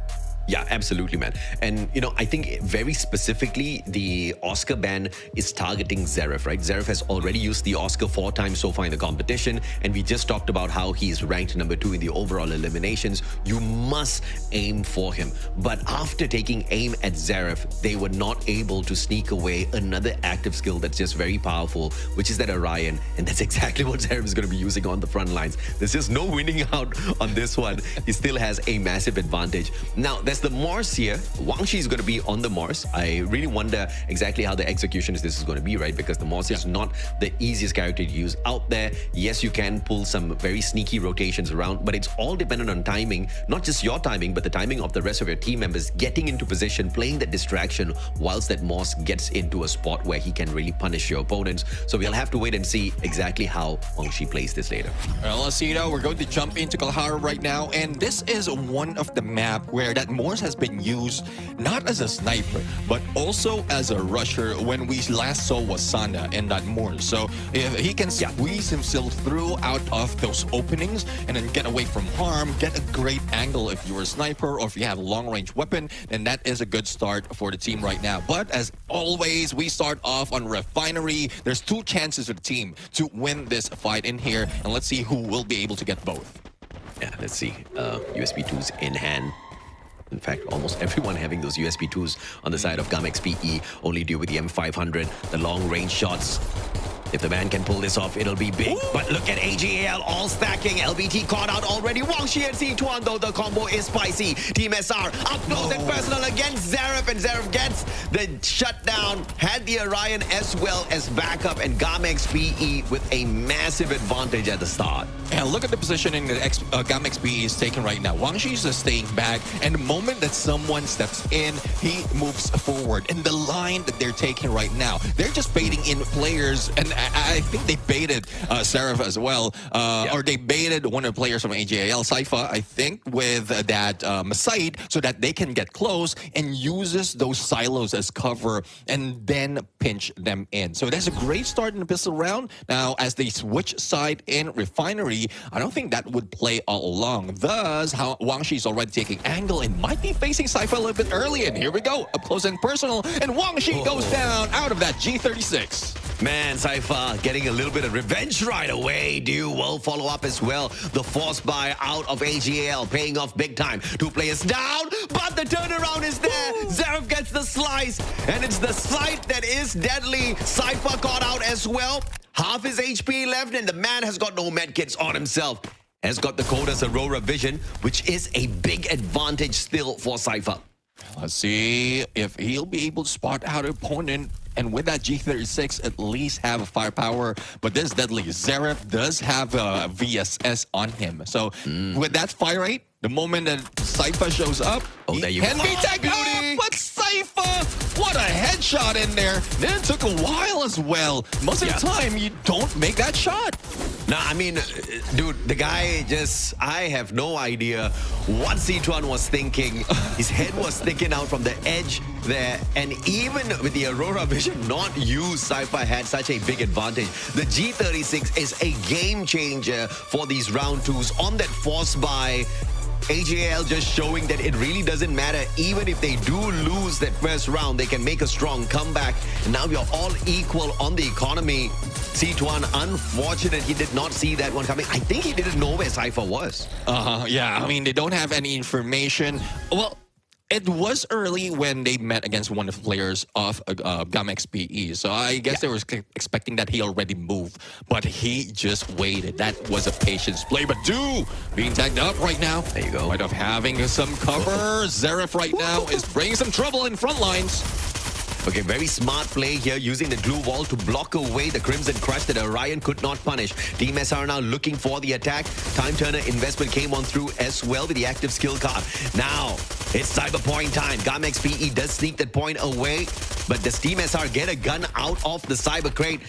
Yeah, absolutely, man. And, you know, I think very specifically, the Oscar ban is targeting Zeref, right? Zeref has already used the Oscar 4 times so far in the competition. And we just talked about how he's ranked number 2 in the overall eliminations. You must aim for him. But after taking aim at Zeref, they were not able to sneak away another active skill that's just very powerful, which is that Orion. And that's exactly what Zeref is going to be using on the front lines. There's just no winning out on this one. He still has a massive advantage. Now, there's the Morse here. Wang Shi is going to be on the Morse. I really wonder exactly how the execution of this is going to be, right? Because the Morse is not the easiest character to use out there. Yes, you can pull some very sneaky rotations around, but it's all dependent on timing. Not just your timing, but the timing of the rest of your team members getting into position, playing that distraction whilst that Morse gets into a spot where he can really punish your opponents. So we'll have to wait and see exactly how Wang Shi plays this later. Well, let's see now. We're going to jump into Kalahari right now, and this is one of the map where that Morse has been used not as a sniper, but also as a rusher when we last saw Wasanda in that Morse. So if he can squeeze himself through out of those openings and then get away from harm, get a great angle if you're a sniper or if you have a long-range weapon, then that is a good start for the team right now. But as always, we start off on Refinery. There's 2 chances for the team to win this fight in here, and let's see who will be able to get both. Yeah, let's see. USB 2s in hand. In fact, almost everyone having those USB 2s on the side of GamxPE, only deal with the M500, the long-range shots. If the man can pull this off, it'll be big. But look at AGAL all stacking. LBT caught out already. Wang Shi and C2, though the combo is spicy. Team SR up close and personal against Zeref, and Zeref gets the shutdown. Had the Orion as well as backup, and GamxPE with a massive advantage at the start. And look at the positioning that GamxPE is taking right now. Wang Shi is just staying back, and the moment that someone steps in, he moves forward. And the line that they're taking right now, they're just baiting in players, and I think they baited Seraph as well, or they baited one of the players from AGAL, Saifa, I think, with that Masaid, so that they can get close and uses those silos as cover and then pinch them in. So that's a great start in the pistol round. Now, as they switch side in Refinery, I don't think that would play all along. Thus, Wang Shi is already taking angle and might be facing Saifa a little bit early. And here we go, up close and personal, and Wang Shi goes down out of that G36. Man, Saifa getting a little bit of revenge right away. Do will follow up as well. The force buy out of AGAL paying off big time. 2 players down, but the turnaround is there. Zeref gets the slice, and it's the sight that is deadly. Saifa caught out as well. Half his HP left, and the man has got no medkits on himself. Has got the Koda's Aurora Vision, which is a big advantage still for Saifa. Let's see if he'll be able to spot out an opponent. And with that G36, at least have a firepower. But this deadly Zeref does have a VSS on him. So with that fire rate, the moment that Saifa shows up, he can be tagged out. But Saifa, what a headshot in there. Then it took a while as well. Most of the time, you don't make that shot. No, I mean, dude, the guy just, I have no idea what C2 was thinking. His head was sticking out from the edge there. And even with the Aurora Vision not used, Saifa had such a big advantage. The G36 is a game changer for these round 2s on that force buy. AGAL just showing that it really doesn't matter. Even if they do lose that first round, they can make a strong comeback. And now you're all equal on the economy. C2, unfortunate he did not see that one coming. I think he didn't know where Saifa was. Yeah, I mean, they don't have any information. Well, it was early when they met against one of the players of GamxPE. So I guess they were expecting that he already moved. But he just waited. That was a patience play. But being tagged up right now. There you go. Might have having some cover. Zeref right now is bringing some trouble in front lines. Okay, very smart play here, using the glue wall to block away the Crimson Crush that Orion could not punish. Team SR now looking for the attack. Time Turner investment came on through as well with the active skill card. Now, it's Cyber Point time. GamxPE does sneak that point away, but does Team SR get a gun out of the Cyber Crate?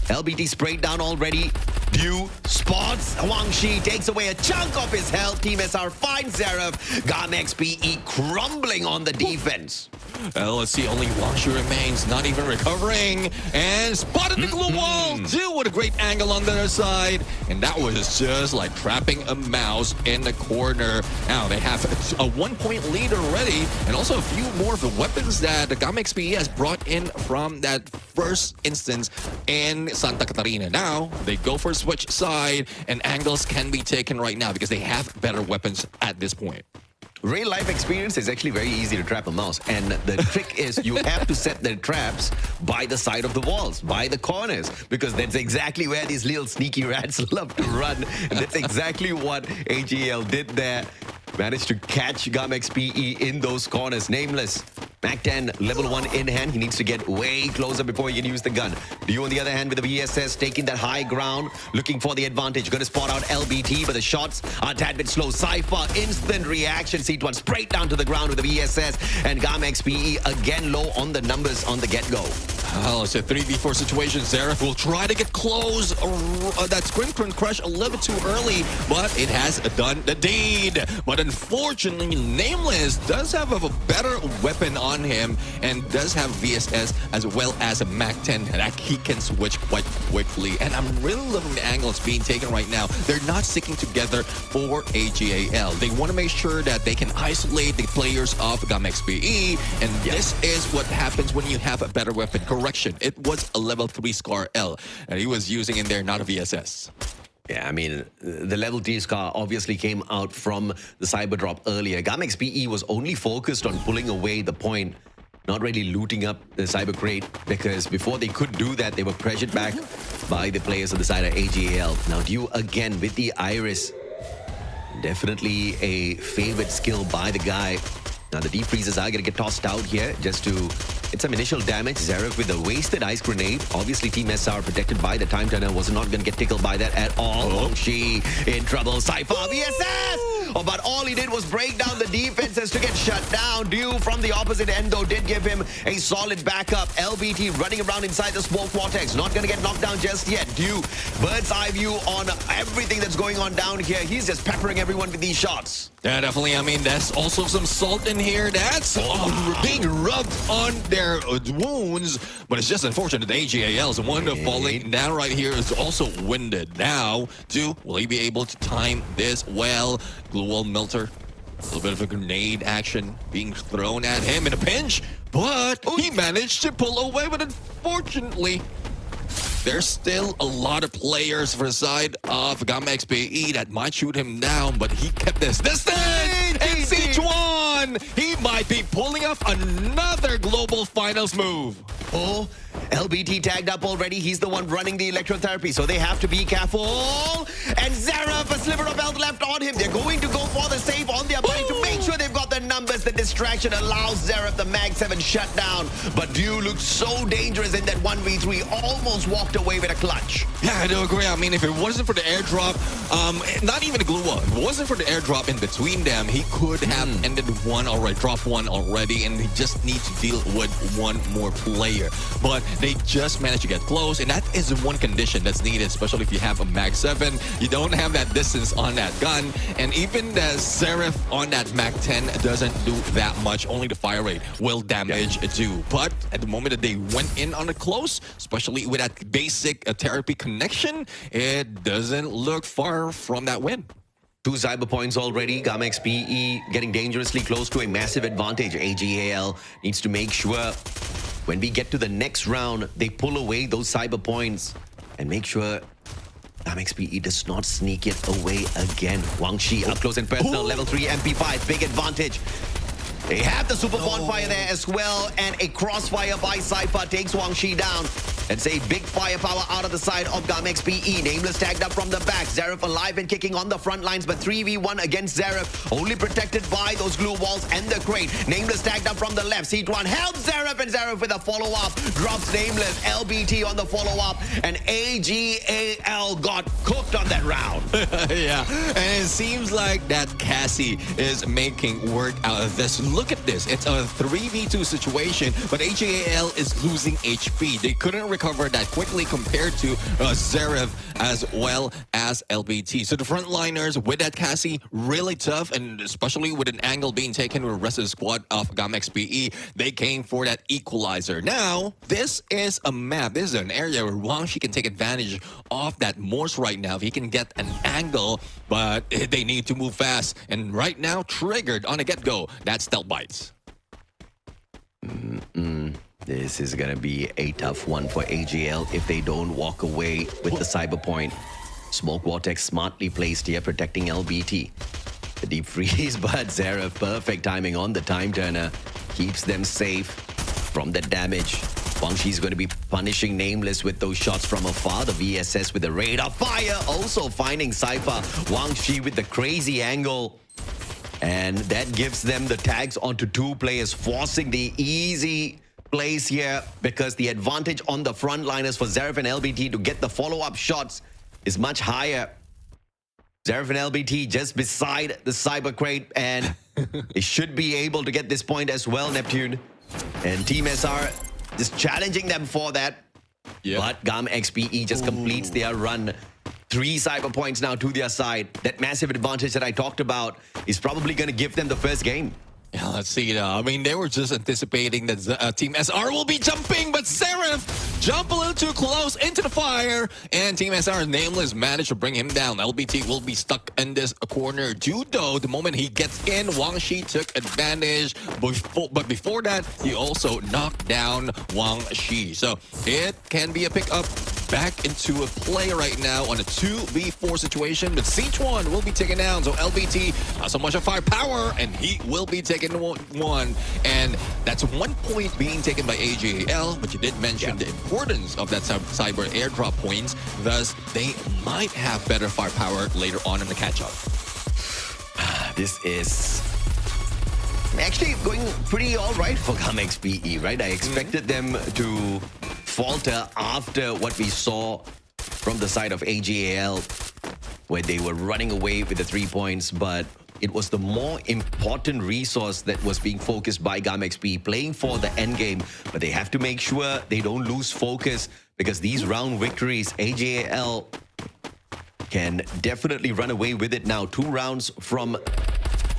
LBT sprayed down already. Dew spots Wang Shi, takes away a chunk of his health. Team SR finds Zaref. GamxPE crumbling on the defense. Let's see, only Wang Shi remains, not even recovering. And spotted the glue wall. Dew with a great angle on the other side. And that was just like trapping a mouse in the corner. Now they have a 1-point lead already. And also a few more of the weapons that the GamxPE has brought in from that first instance in Santa Catarina. Now they go for a switch side, and angles can be taken right now because they have better weapons at this point. Real life experience is actually very easy to trap a mouse, and the trick is you have to set the traps by the side of the walls, by the corners, because that's exactly where these little sneaky rats love to run. And that's exactly what AGAL did there. Managed to catch GamxPE in those corners. Nameless, Mac 10, level 1 in hand. He needs to get way closer before he can use the gun. Dew, on the other hand, with the VSS, taking that high ground, looking for the advantage. Going to spot out LBT, but the shots are a tad bit slow. Cypher, instant reaction. C1 straight down to the ground with the VSS. And GamxPE again low on the numbers on the get-go. Oh, it's a 3v4 situation. Zaref will try to get close. That Crimson Crush a little bit too early, but it has done the deed. But unfortunately, Nameless does have a better weapon on him and does have VSS as well as a Mac 10 that he can switch quite quickly. And I'm really loving the angles being taken right now. They're not sticking together for AGAL. They want to make sure that they can isolate the players of GamxPE, and this is what happens when you have a better weapon. Correction, it was a level 3 Scar L, and he was using in there, not a VSS. Yeah, I mean, the level 3 Scar obviously came out from the cyber drop earlier. GamxPE was only focused on pulling away the point, not really looting up the cyber crate, because before they could do that, they were pressured back by the players on the side of AGAL. Now, Dew again with the Iris. Definitely a favorite skill by the guy. Now, the deep freezers are going to get tossed out here just to get some initial damage. Zaref with a wasted ice grenade. Obviously, Team SR protected by the Time Turner was not going to get tickled by that at all. Wang Shi in trouble. Cypher, VSS! Oh, but all he did was break down the defenses to get shut down. Dew from the opposite end, though, did give him a solid backup. LBT running around inside the smoke vortex. Not going to get knocked down just yet. Dew, bird's eye view on everything that's going on down here. He's just peppering everyone with these shots. Yeah, definitely. I mean, that's also some salt in here. That's being rubbed on their wounds. But it's just unfortunate that AGAL is the one falling down right here. Is also winded. Now, Dew, will he be able to time this well? Glue wall melter. A little bit of a grenade action being thrown at him in a pinch. But he managed to pull away. But unfortunately, there's still a lot of players for the side of GamxPE that might shoot him down, but he kept this distance. And C1, he might be pulling off another global finals move. Oh, LBT tagged up already. He's the one running the electrotherapy, so they have to be careful. And Zaref, a sliver of health left on him. They're going to go for the save on their body to make sure they've got the numbers. The distraction allows Zaref the Mag 7 shut down. But Dew looked so dangerous in that 1v3, almost walked away with a clutch. Yeah, I do agree. I mean, if it wasn't for the airdrop, not even the glue wall, if it wasn't for the airdrop in between them, he could have ended one already, dropped one already, and he just needs to deal with one more player. But they just managed to get close, and that is the one condition that's needed, especially if you have a Mag 7. You don't have that distance on that gun, and even the Zaref on that Mag 10 doesn't do that much. Only the fire rate will damage Dew. But at the moment that they went in on it close, especially with that basic therapy connection, it doesn't look far from that win. 2 cyber points already. GamxPE getting dangerously close to a massive advantage. AGAL needs to make sure when we get to the next round, they pull away those cyber points and make sure GamxPE does not sneak it away again. Wang Shi up close and personal, level 3 MP5, big advantage. They have the super bonfire there as well, and a crossfire by Cypher takes Wang Shi down. It's a big firepower out of the side of GamxPE. Nameless tagged up from the back. Zaref alive and kicking on the front lines, but 3v1 against Zaref. Only protected by those glue walls and the crate. Nameless tagged up from the left. C1 helps Zaref, and Zaref with a follow-up. Drops Nameless. LBT on the follow-up, and AGAL got cooked on that round. Yeah, and it seems like that Cassie is making work out of this. Look at this. It's a 3v2 situation, but AGAL is losing HP. They couldn't recover that quickly compared to Zaref as well as LBT. So the frontliners with that Cassie, really tough, and especially with an angle being taken with the rest of the squad of GamxPE, they came for that equalizer. Now, this is a map. This is an area where Wang Shi can take advantage of that Morse right now. If he can get an angle, but they need to move fast. And right now, triggered on a get-go, that's Stealth Bites. This is going to be a tough one for AGL if they don't walk away with the cyber point. Smoke Vortex smartly placed here, protecting LBT. The deep freeze, but Zaref, perfect timing on the time turner. Keeps them safe from the damage. Wang Shi's going to be punishing Nameless with those shots from afar. The VSS with the radar fire. Also finding Cypher. Wang Shi with the crazy angle. And that gives them the tags onto two players, forcing the easy plays here, because the advantage on the frontliners for Zaref and LBT to get the follow-up shots is much higher. Zaref and LBT just beside the cyber crate, and they should be able to get this point as well, Neptune. And Team SR just challenging them for that. Yep. But GamxPE just completes their run. 3 cyber points now to their side. That massive advantage that I talked about is probably going to give them the first game. Yeah, let's see now. I mean, they were just anticipating that Team SR will be jumping, but Zaref jump a little too close into the fire, and Team SR Nameless managed to bring him down. LBT will be stuck in this corner. Judo, the moment he gets in, Wang Shi took advantage, but before that, he also knocked down Wang Shi. So it can be a pickup back into a play right now on a 2v4 situation, but C1 will be taken down. So LBT not so much of firepower, and he will be taken one. And that's 1 point being taken by AGAL, but you did mention the importance of that cyber airdrop points. Thus, they might have better firepower later on in the catch-up. This is actually going pretty all right for GamxPE, right? I expected them to falter after what we saw from the side of AGAL, where they were running away with the 3 points, but it was the more important resource that was being focused by GamxPE, playing for the end game. But they have to make sure they don't lose focus, because these round victories, AGAL can definitely run away with it now. 2 rounds from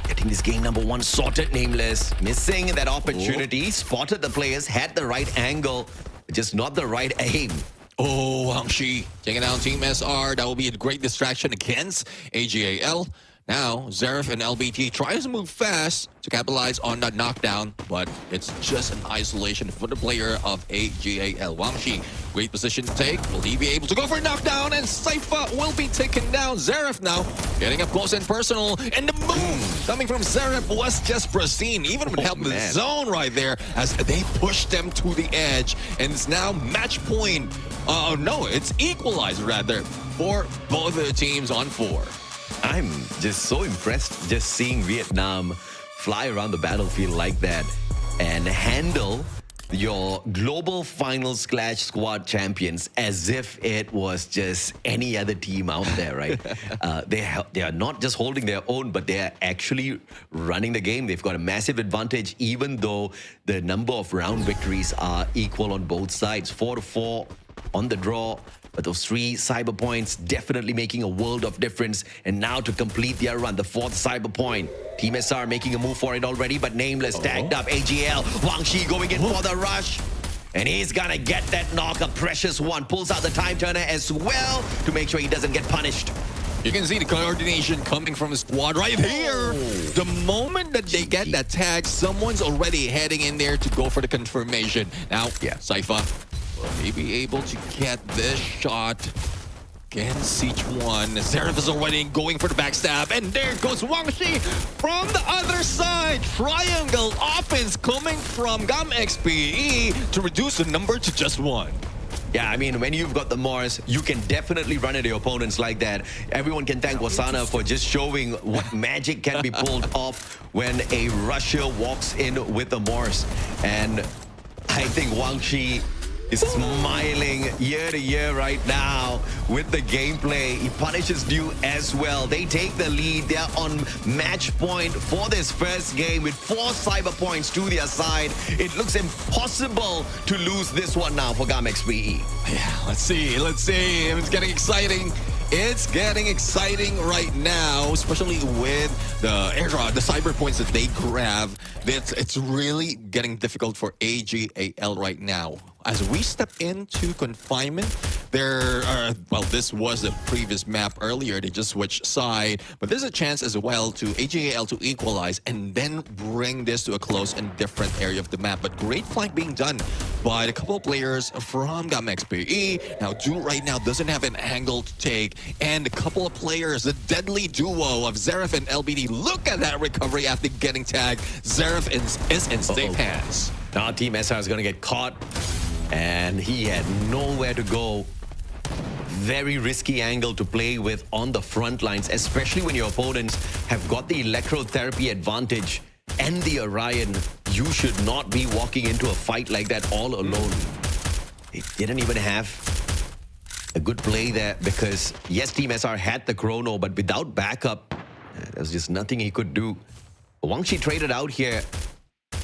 getting this game number 1 sorted. Nameless missing that opportunity. Spotted the players, had the right angle, just not the right aim. Oh, Wang Shi taking down Team SR. That will be a great distraction against AGAL. Now, Zaref and LBT tries to move fast to capitalize on that knockdown, but it's just an isolation for the player of AGAL. Wang Shi, great position to take. Will he be able to go for a knockdown? And Cypher will be taken down. Zaref now getting up close and personal. And the move coming from Zaref was just pristine, even with help of the zone right there, as they pushed them to the edge. And it's now match point. No, it's equalized rather for both of the teams on 4. I'm just so impressed just seeing Vietnam fly around the battlefield like that and handle your global finals Clash squad champions as if it was just any other team out there, right? They are not just holding their own, but they are actually running the game. They've got a massive advantage, even though the number of round victories are equal on both sides. 4-4 on the draw. But those 3 cyber points definitely making a world of difference. And now to complete their run, the 4th cyber point. Team SR making a move for it already, but Nameless tagged up. AGL, Wang Shi going in for the rush. And he's gonna get that knock, a precious one. Pulls out the time turner as well to make sure he doesn't get punished. You can see the coordination coming from the squad right here. The moment that they get that tag, someone's already heading in there to go for the confirmation. Now, Cypher will he be able to get this shot? in Siege 1. Zeref is already going for the backstab, and there goes Wang Shi from the other side. Triangle offense coming from GamxPE to reduce the number to just 1. Yeah, I mean, when you've got the Morse, you can definitely run at your opponents like that. Everyone can thank Wasana for just showing what magic can be pulled off when a rusher walks in with the Morse. And I think Wang Shi is smiling year to year right now with the gameplay. He punishes Dew as well. They take the lead. They're on match point for this first game with 4 cyber points to their side. It looks impossible to lose this one now for GamxPE. Yeah, let's see. It's getting exciting. It's getting exciting right now, especially with the airdrop, the cyber points that they grab. It's really getting difficult for AGAL right now. As we step into confinement, this was the previous map earlier. They just switched side, but there's a chance as well to AGAL to equalize and then bring this to a close and different area of the map. But great flank being done by a couple of players from GamxPE. Now, Dew right now doesn't have an angle to take, and a couple of players, the deadly duo of Zeref and LBD. Look at that recovery after getting tagged. Zeref is in safe hands. Now Team SR is going to get caught, and he had nowhere to go. Very risky angle to play with on the front lines, especially when your opponents have got the electrotherapy advantage and the Orion. You should not be walking into a fight like that all alone. They didn't even have a good play there because, yes, Team SR had the chrono, but without backup, there's just nothing he could do. Wang Shi traded out here.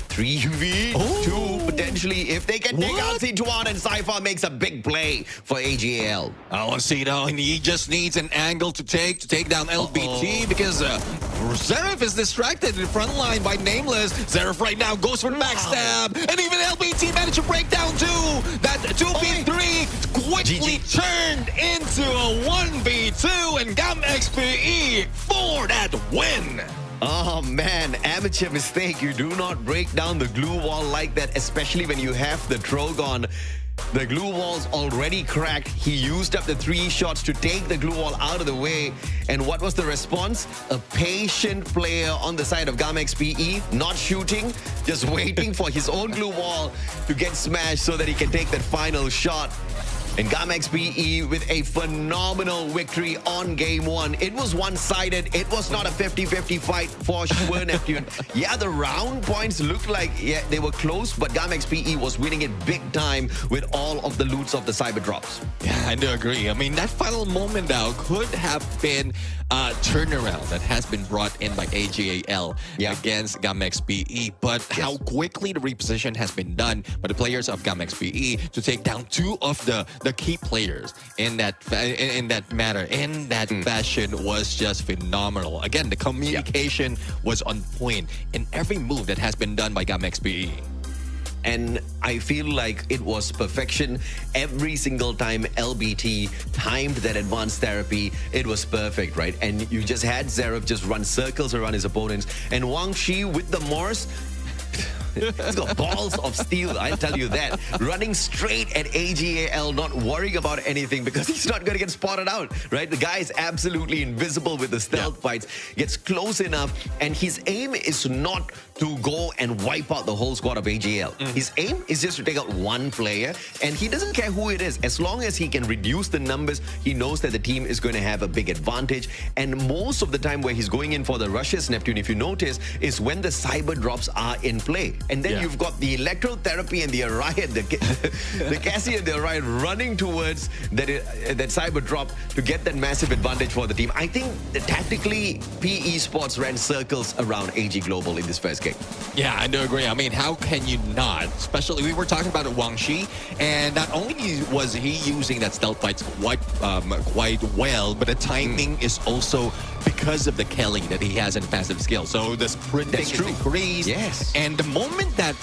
3v2 potentially if they can take out Sichuan, and Cypher makes a big play for AGAL. Oh, see, now he just needs an angle to take down LBT because Zeref is distracted in the front line by Nameless. Zeref right now goes for the backstab, and even LBT managed to break down too. That 2v3 quickly turned into a 1v2, and GamxPE for that win. Oh man, amateur mistake. You do not break down the glue wall like that, especially when you have the Trogon. The glue wall's already cracked. He used up the 3 shots to take the glue wall out of the way. And what was the response? A patient player on the side of GamxPE, not shooting, just waiting for his own glue wall to get smashed so that he can take that final shot. And GamxPE with a phenomenal victory on game 1. It was one-sided. It was not a 50-50 fight for sure, Neptune. Yeah, the round points looked like they were close, but GamxPE was winning it big time with all of the loots of the cyber drops. Yeah, I do agree. I mean, that final moment now could have been a turnaround that has been brought in by AGAL against GamxPE. But how quickly the reposition has been done by the players of GamxPE to take down 2 of the key players in that fashion was just phenomenal. Again, the communication was on point in every move that has been done by GamxPE. And I feel like it was perfection. Every single time LBT timed that advanced therapy, it was perfect, right? And you just had Zeref just run circles around his opponents. And Wang Shi with the Morse, he's got balls of steel, I'll tell you that. Running straight at AGAL, not worrying about anything because he's not going to get spotted out, right? The guy is absolutely invisible with the stealth fights. Gets close enough, and his aim is not to go and wipe out the whole squad of AGAL. His aim is just to take out one player, and he doesn't care who it is. As long as he can reduce the numbers, he knows that the team is going to have a big advantage. And most of the time where he's going in for the rushes, Neptune, if you notice, is when the cyber drops are in play. And then you've got the electrotherapy and the Orion, the Cassie and the Orion running towards that cyber drop to get that massive advantage for the team. I think that tactically, PE Sports ran circles around AG Global in this first game. Yeah, I do agree. I mean, how can you not? Especially, we were talking about Wang Shi, and not only was he using that stealth fights quite well, but the timing is also because of the Kelly that he has in passive skill. So the sprinting is increased. Yes. And the moment that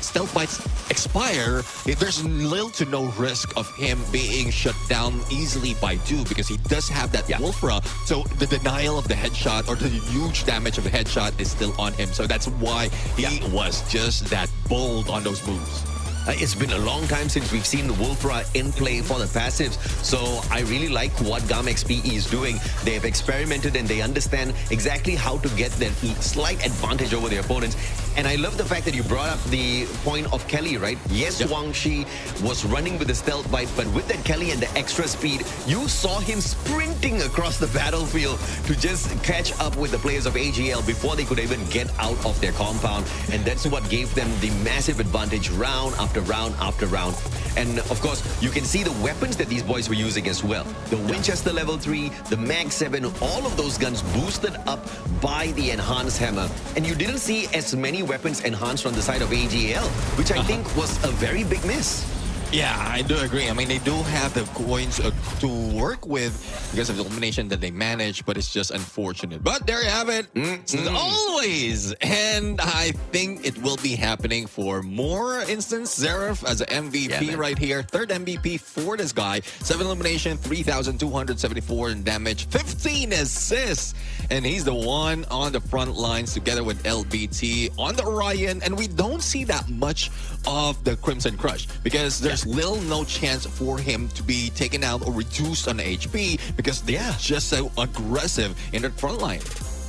stealth fights expire, there's little to no risk of him being shut down easily by Dew because he does have that Wolfra. So the denial of the headshot or the huge damage of the headshot is still on him. So that's why he was just that bold on those moves. It's been a long time since we've seen the Wolfra in play for the passives. So I really like what GamxPE is doing. They have experimented and they understand exactly how to get that slight advantage over the opponents. And I love the fact that you brought up the point of Kelly, right? Yes, Wang Shi was running with the stealth bite, but with that Kelly and the extra speed, you saw him sprinting across the battlefield to just catch up with the players of AGL before they could even get out of their compound. And that's what gave them the massive advantage round after round after round. And of course, you can see the weapons that these boys were using as well. The Winchester level 3, the Mag 7, all of those guns boosted up by the enhanced hammer. And you didn't see as many weapons enhanced on the side of AGL, which I think was a very big miss. Yeah, I do agree. I mean, they do have the coins to work with because of the elimination that they managed, but it's just unfortunate. But there you have it. Always. And I think it will be happening for more instance. Zeref as an MVP right here. Third MVP for this guy. 7 elimination, 3,274 in damage, 15 assists. And he's the one on the front lines together with LBT on the Orion. And we don't see that much of the Crimson Crush because there's little no chance for him to be taken out or reduced on HP because they're just so aggressive in the front line.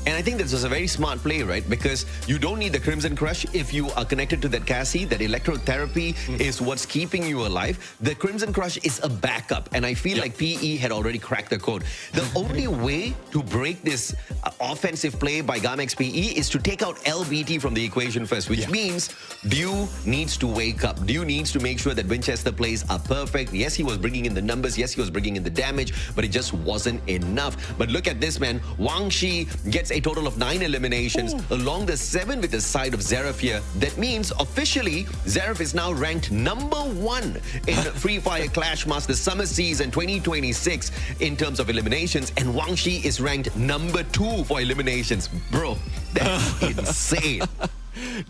And I think this was a very smart play, right? Because you don't need the Crimson Crush if you are connected to that Cassie. That electrotherapy is what's keeping you alive. The Crimson Crush is a backup. And I feel like PE had already cracked the code. The only way to break this offensive play by GamxPE is to take out LBT from the equation first, which means Dew needs to wake up. Dew needs to make sure that Winchester plays are perfect. Yes, he was bringing in the numbers. Yes, he was bringing in the damage, but it just wasn't enough. But look at this, man. Wang Shi gets a total of 9 eliminations along the 7 with the side of Zeref here. That means officially Zeref is now ranked number 1 in Free Fire Clash Master Summer Season 2026 in terms of eliminations, and Wang Shi is ranked number 2 for eliminations. Bro, that's insane.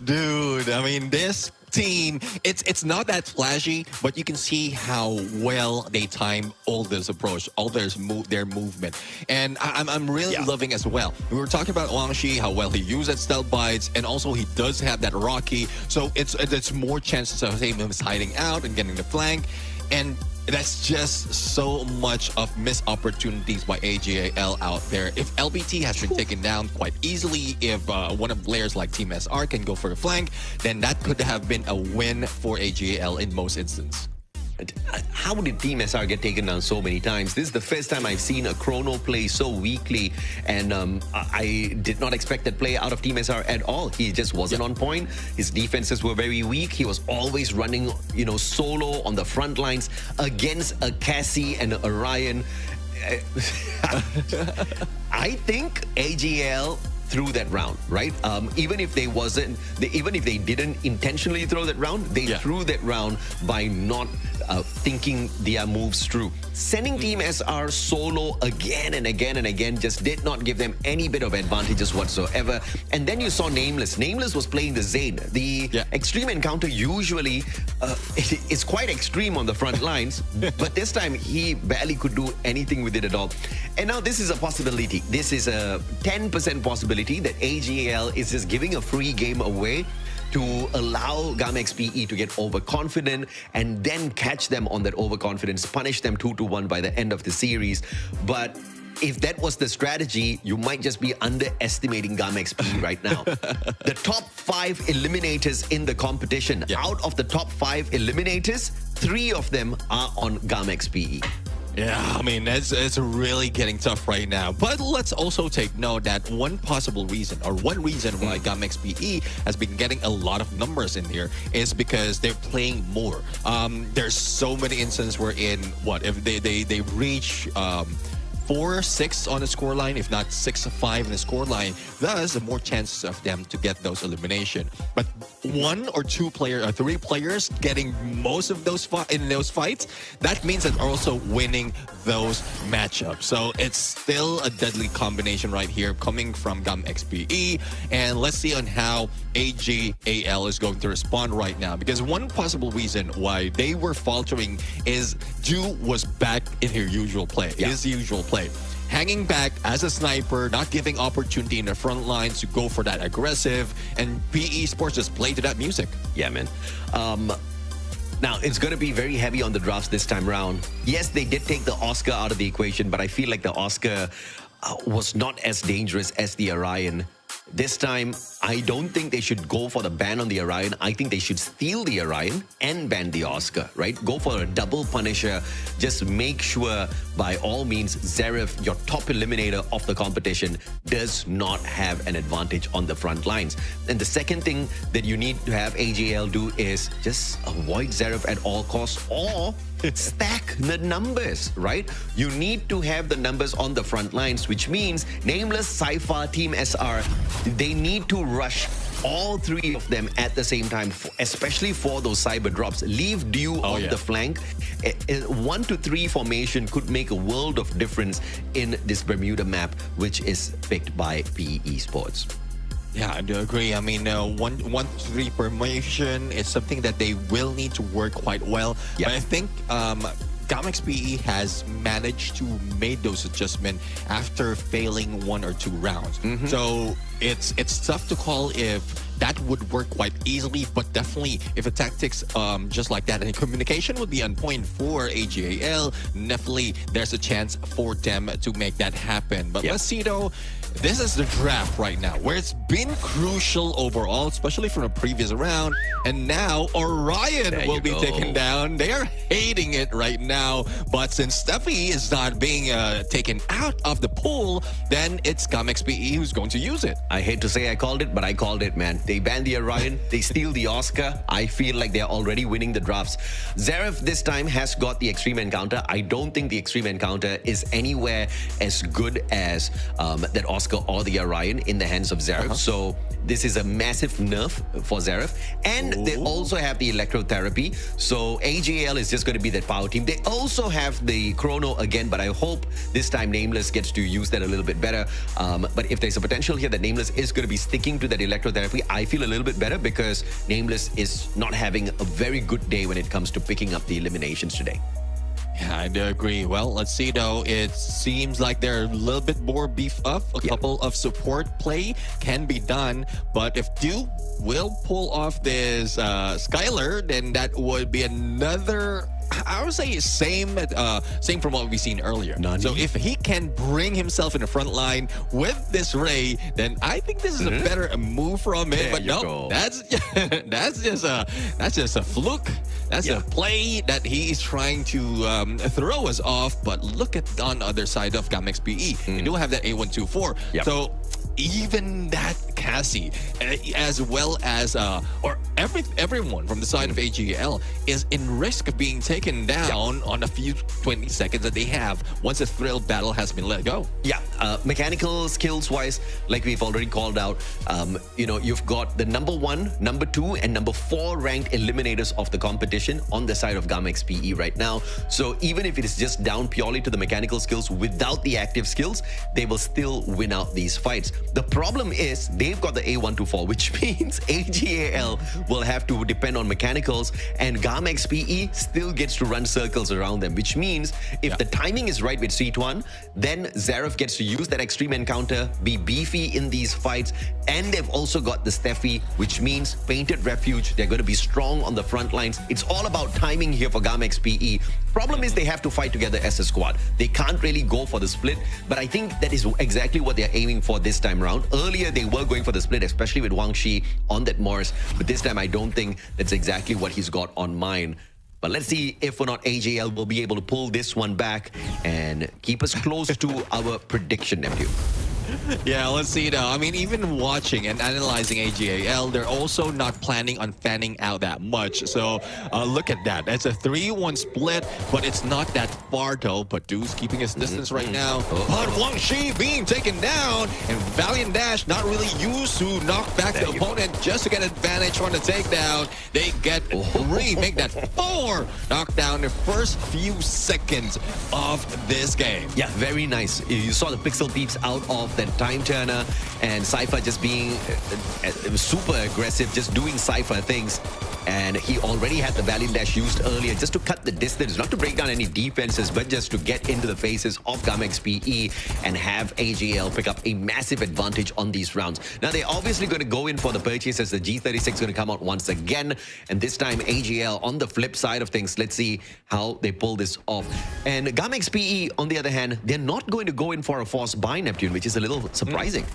Dude, I mean, this team, it's not that flashy, but you can see how well they time all this approach, all their movement. And I'm really loving as well. We were talking about Wang Shi, how well he used that stealth bites, and also he does have that Rocky, so it's more chances of him hiding out and getting the flank. And that's just so much of missed opportunities by AGAL out there. If LBT has been taken down quite easily, if one of the players like Team SR can go for a flank, then that could have been a win for AGAL in most instances. How did Team SR get taken down so many times? This is the first time I've seen a chrono play so weakly, and I did not expect that play out of Team SR at all. He just wasn't on point. His defenses were very weak. He was always running, solo on the front lines against a Cassie and an Orion. I think AGL threw that round, right? Even if they didn't intentionally throw that round, they threw that round by not thinking their moves through. Sending Team SR solo again and again and again just did not give them any bit of advantages whatsoever. And then you saw Nameless. Nameless was playing the Zane. The extreme encounter usually is quite extreme on the front lines, but this time he barely could do anything with it at all. And now this is a possibility. This is a 10% possibility that AGAL is just giving a free game away to allow GamxPE to get overconfident and then catch them on that overconfidence, punish them 2-1 by the end of the series. But if that was the strategy, you might just be underestimating GamxPE right now. The top 5 eliminators in the competition, out of the top 5 eliminators, 3 of them are on GamxPE. Yeah, I mean, it's really getting tough right now. But let's also take note that one possible reason, or one reason why GamxPE has been getting a lot of numbers in here is because they're playing more. There's so many instances where if they reach 4-6 on the scoreline, if not 6-5 in the scoreline, thus the more chances of them to get those elimination. But 1 or 2 players or 3 players getting most of those in those fights, that means that they're also winning those matchups. So it's still a deadly combination right here coming from GamxPE. And let's see on how AGAL is going to respond right now, because one possible reason why they were faltering is Dew was back in her usual play, his usual play. Hanging back as a sniper, not giving opportunity in the front lines to go for that aggressive, and PE Esports just play to that music. Yeah, man. Now, it's going to be very heavy on the drafts this time around. Yes, they did take the Oscar out of the equation, but I feel like the Oscar was not as dangerous as the Orion. This time, I don't think they should go for the ban on the Orion. I think they should steal the Orion and ban the Oscar, right? Go for a double punisher. Just make sure, by all means, Zaref, your top eliminator of the competition, does not have an advantage on the front lines. And the second thing that you need to have AGAL do is just avoid Zaref at all costs, or stack the numbers, right? You need to have the numbers on the front lines, which means Nameless, Cypher, Team SR, they need to rush all three of them at the same time, especially for those cyber drops. Leave Dew on the flank. 1 to 3 formation could make a world of difference in this Bermuda map, which is picked by PE Esports. Yeah, I do agree. I mean, 1-3 formation is something that they will need to work quite well. Yeah. But I think GamxPE has managed to make those adjustments after failing 1 or 2 rounds. So it's tough to call if that would work quite easily, but definitely if a tactics just like that and communication would be on point for AGAL, definitely there's a chance for them to make that happen. But let's see though, this is the draft right now where it's been crucial overall, especially from the previous round. And now Orion will be taken down. They are hating it right now. But since Steffi is not being taken out of the pool, then it's GamxPE who's going to use it. I hate to say I called it, but I called it, man. They ban the Orion, they steal the Oscar. I feel like they're already winning the drafts. Zaref this time has got the Extreme Encounter. I don't think the Extreme Encounter is anywhere as good as that Oscar or the Orion in the hands of Zaref. So this is a massive nerf for Zaref. And they also have the Electrotherapy. So AGAL is just going to be that power team. They also have the Chrono again, but I hope this time Nameless gets to use that a little bit better. But if there's a potential here that Nameless is going to be sticking to that Electrotherapy, I feel a little bit better because Nameless is not having a very good day when it comes to picking up the eliminations today. Yeah, I do agree. Well, let's see though. It seems like they're a little bit more beef up. A couple of support play can be done. But if Dew will pull off this Skylar, then that would be another, I would say same from what we've seen earlier. So if he can bring himself in the front line with this Ray, then I think this is a better move from him. But no, that's just a fluke. That's a play that he's trying to throw us off. But look at on the other side of GamxPE. They do have that A124. So even that Cassie, as well as everyone from the side of AGAL is in risk of being taken down on a few 20 seconds that they have once a thrill battle has been let go. Mechanical skills wise, like we've already called out, you know, you've got the number 1, number 2, and number 4 ranked eliminators of the competition on the side of GamxPE right now. So even if it is just down purely to the mechanical skills without the active skills, they will still win out these fights. The problem is they've got the A124, which means AGAL will have to depend on mechanicals, and GamxPE still gets to run circles around them, which means if the timing is right with Seatuan, then Zaref gets to use that Extreme Encounter, be beefy in these fights, and they've also got the Steffi, which means Painted Refuge. They're going to be strong on the front lines. It's all about timing here for GamxPE. Problem is they have to fight together as a squad. They can't really go for the split, but I think that is exactly what they're aiming for this time around. Earlier, they were going for the split, especially with Wang Shi on that Morris, but this time I don't think that's exactly what he's got on mind. But let's see if or not AGL will be able to pull this one back and keep us close to our prediction, Nephew. Yeah, let's see now. I mean, even watching and analyzing AGAL, they're also not planning on fanning out that much. So look at that. It's a 3-1 split, but it's not that far though. But Dew's keeping his distance right now. But Wang Shi being taken down, and Valiant Dash not really used to knock back the opponent just to get advantage from the takedown. They get 3, make that 4 knockdown in the first few seconds of this game. Yeah, very nice. You saw the Pixel Peeps out of that time turner. and Cypher just being super aggressive, just doing Cypher things. And he already had the Valiant Dash used earlier just to cut the distance, not to break down any defenses, but just to get into the faces of GamxPE and have AGL pick up a massive advantage on these rounds. Now, they're obviously going to go in for the purchase as the G36 is going to come out once again. And this time, AGL on the flip side of things. Let's see how they pull this off. And GamxPE, on the other hand, they're not going to go in for a force buy, Neptune, which is a little surprising.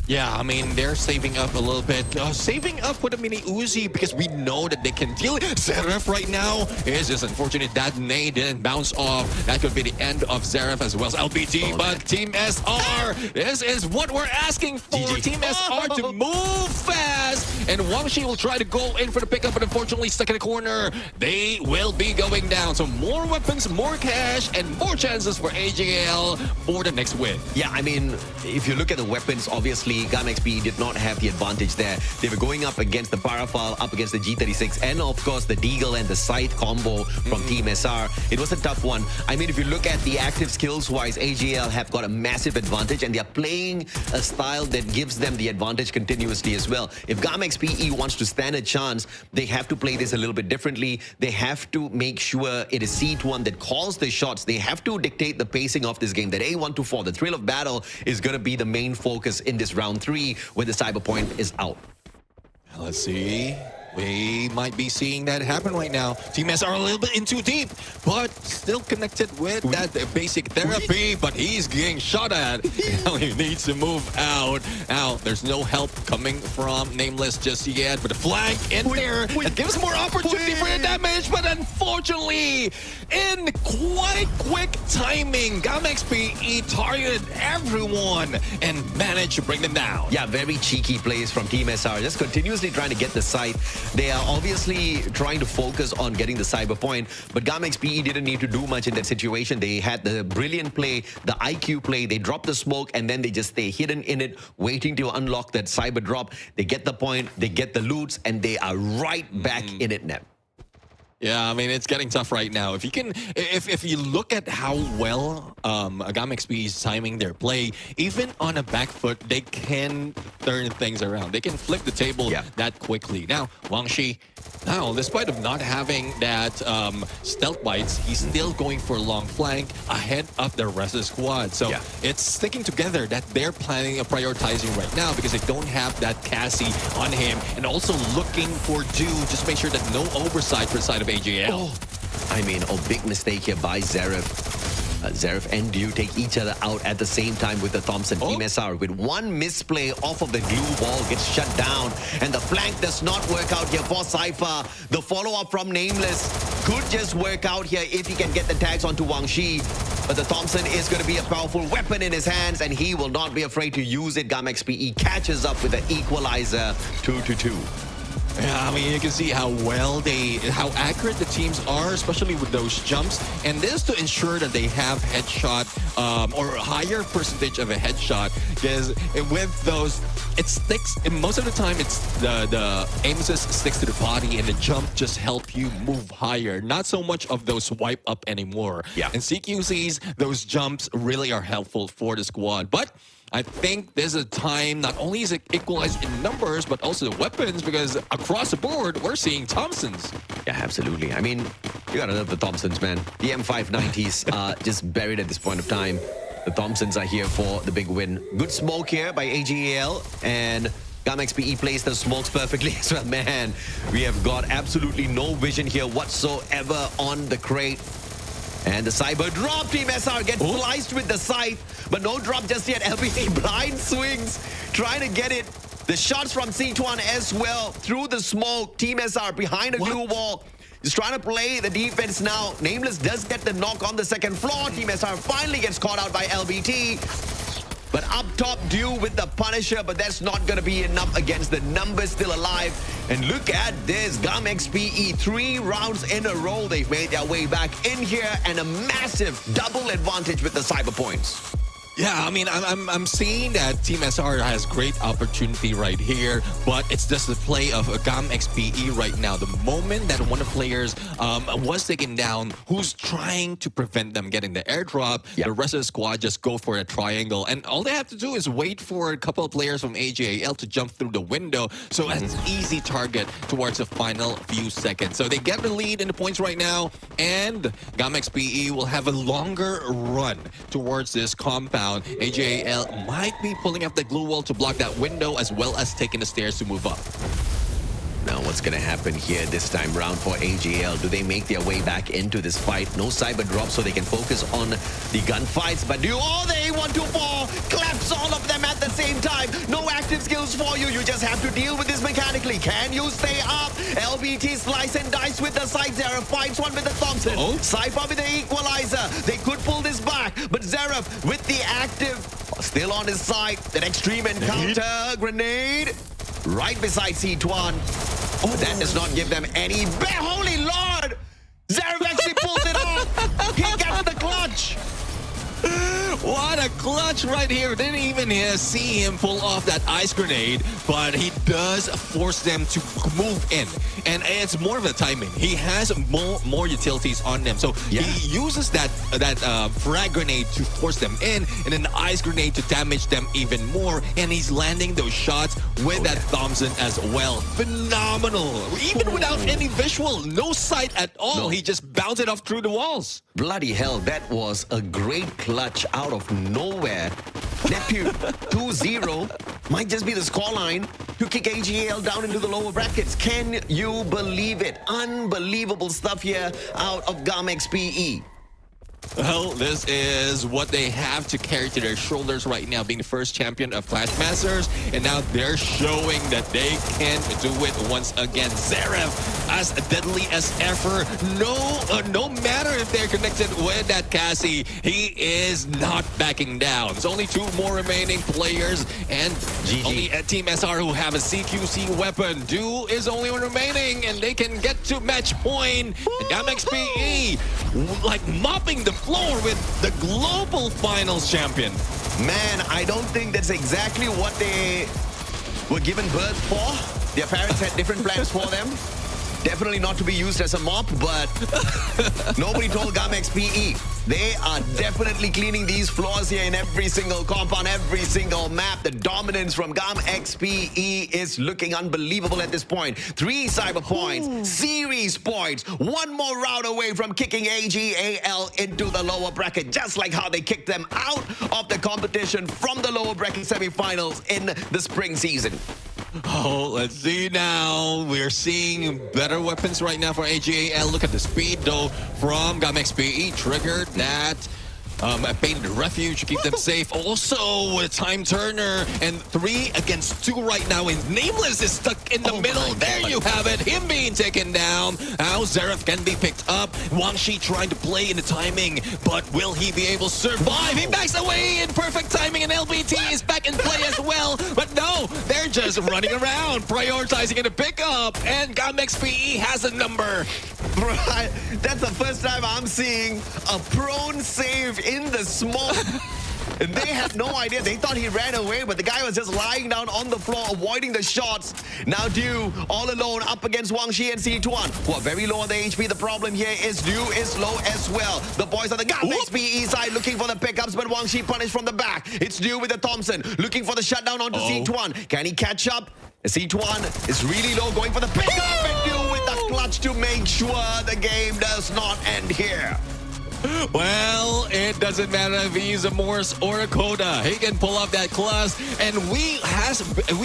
Yeah, I mean, they're saving up a little bit. Saving up with a mini Uzi because we know that they can deal. Zeref right now is just unfortunate that nade didn't bounce off. That could be the end of Zeref as well as LBT. But Team SR, this is what we're asking for. GG. Team SR to move fast. And Wang Shi will try to go in for the pickup, but unfortunately stuck in the corner. They will be going down. So more weapons, more cash, and more chances for AGL for the next win. Yeah, I mean, if you look at the weapons, obviously, GamxPE did not have the advantage there. They were going up against the Parafal, up against the G36, and of course the Deagle and the Scythe combo from Team SR. It was a tough one. I mean, if you look at the active skills-wise, AGL have got a massive advantage, and they're playing a style that gives them the advantage continuously as well. If GamxPE wants to stand a chance, they have to play this a little bit differently. They have to make sure it is C1 that calls the shots. They have to dictate the pacing of this game. That A124, the thrill of battle, is going to be the main focus in this round 3 when the Cyber Point is out. Let's see. We might be seeing that happen right now. Team SR are a little bit in too deep, but still connected with that basic therapy, but he's getting shot at. Now he needs to move out. Now, there's no help coming from Nameless just yet, but a flank in there that gives more opportunity for the damage, but unfortunately, in quite quick timing, GamxPE targeted everyone and managed to bring them down. Yeah, very cheeky plays from Team SR, just continuously trying to get the site. They are obviously trying to focus on getting the Cyber Point, but GamxPE didn't need to do much in that situation. They had the brilliant play, the IQ play. They dropped the smoke, and then they just stay hidden in it, waiting to unlock that Cyber drop. They get the point, they get the loots, and they are right back in it now. Yeah, I mean, it's getting tough right now. If you can, if you look at how well GamxPE is timing their play, even on a back foot, they can turn things around. They can flip the table that quickly. Now, Wang Shi, now, despite of not having that stealth bites, he's still going for a long flank ahead of the rest of the squad. So it's sticking together that they're planning and prioritizing right now because they don't have that Cassie on him, and also looking for Dew, just make sure that no oversight for the side of AGL. Oh, I mean, a big mistake here by Zeref. Zeref and Dew take each other out at the same time with the Thompson. Team SR with one misplay off of the glue ball gets shut down, and the flank does not work out here for Cypher. The follow-up from Nameless could just work out here if he can get the tags onto Wang Shi, but the Thompson is going to be a powerful weapon in his hands, and he will not be afraid to use it. GamxPE catches up with the equalizer 2-2. Yeah, I mean, you can see how accurate the teams are, especially with those jumps. And this to ensure that they have headshot or a higher percentage of a headshot, because with those, it sticks. And most of the time, it's the aim assist sticks to the body, and the jump just help you move higher. Not so much of those wipe up anymore. Yeah. And CQCs, those jumps really are helpful for the squad. But I think there's a time, not only is it equalized in numbers, but also the weapons, because across the board, we're seeing Thompsons. Yeah, absolutely. I mean, you gotta love the Thompsons, man. The M590s are just buried at this point of time. The Thompsons are here for the big win. Good smoke here by AGL, and GamxPE plays the smokes perfectly as well. Man, we have got absolutely no vision here whatsoever on the crate. And the Cyber drop. Team SR gets sliced with the Scythe, but no drop just yet. LBT blind swings, trying to get it. The shots from C1 as well through the smoke. Team SR behind a glue wall. Just trying to play the defense now. Nameless does get the knock on the second floor. Team SR finally gets caught out by LBT. But up top, Dew with the Punisher, but that's not going to be enough against the numbers still alive. And look at this, GamxPE, 3 rounds in a row. They've made their way back in here, and a massive double advantage with the Cyber points. Yeah, I mean, I'm seeing that Team SR has great opportunity right here, but it's just the play of GamxPE right now. The moment that one of the players was taken down, who's trying to prevent them getting the airdrop, the rest of the squad just go for a triangle, and all they have to do is wait for a couple of players from AGAL to jump through the window, so it's an easy target towards the final few seconds. So they get the lead in the points right now, and GamxPE will have a longer run towards this compound. AGAL might be pulling up the glue wall to block that window, as well as taking the stairs to move up. Now, what's going to happen here this time round for AGL? Do they make their way back into this fight? No cyber drop, so they can focus on the gunfights. But do all the A124 collapse all of them at the same time? No active skills for you. You just have to deal with this mechanically. Can you stay up? LBT slice and dice with the side. Zaref fights one with the Thompson. Cypher with the equalizer. They could pull this back, but Zaref with the active still on his side. That extreme encounter grenade right beside C1. That does not give them any... Holy Lord! Zaref actually pulls it off! He gets the clutch! What a clutch right here. Didn't even see him pull off that ice grenade, but he does force them to move in. And it's more of a timing. He has more utilities on them. So he uses that frag grenade to force them in, and then the ice grenade to damage them even more. And he's landing those shots with that Thompson as well. Phenomenal. Even without any visual, no sight at all. He just bounced it off through the walls. Bloody hell, that was a great clutch out of nowhere. Nephew, 2-0 might just be the scoreline to kick AGL down into the lower brackets. Can you believe it? Unbelievable stuff here out of GamxPE. Well, this is what they have to carry to their shoulders right now, being the first champion of Clash Masters, and now they're showing that they can do it once again. Zaref, as deadly as ever, no matter if they're connected with that Cassie, he is not backing down. There's only 2 more remaining players, and only a Team SR who have a CQC weapon. Do is only one remaining, and they can get to match point. GamxPE, like mopping the floor with the global finals champion. Man, I don't think that's exactly what they were given birth for. Their parents had different plans for them. Definitely not to be used as a mop, but nobody told GamxPE. They are definitely cleaning these floors here in every single compound, every single map. The dominance from GamxPE is looking unbelievable at this point. 3 cyber points, series points, 1 more round away from kicking AGAL into the lower bracket, just like how they kicked them out of the competition from the lower bracket semifinals in the spring season. Oh, let's see now. We're seeing better weapons right now for AGAL. Look at the speed, though, from GamxPE. Triggered that. Painted refuge to keep them safe. Also, a time turner, and 3 against 2 right now. And Nameless is stuck in the middle. There you have it. Him being taken down. Now Zaref can be picked up. Wang Shi trying to play in the timing, but will he be able to survive? He backs away in perfect timing, and LBT is back in play as well. But no, they're just running around, prioritizing in a pickup, and GamxPE has a number. Right, that's the first time I'm seeing a prone save in the smoke. And they had no idea. They thought he ran away, but the guy was just lying down on the floor, avoiding the shots. Now Du all alone up against Wang Shi and C1, who are very low on the HP. The problem here is Du is low as well. The boys on the GamxPE side looking for the pickups, but Wang Shi punished from the back. It's Du with the Thompson, looking for the shutdown onto C1. Can he catch up? C1 is really low, going for the pickup, and Du with the clutch to make sure the game does not end here. Well, it doesn't matter if he's a Morse or a Coda. He can pull off that class, and we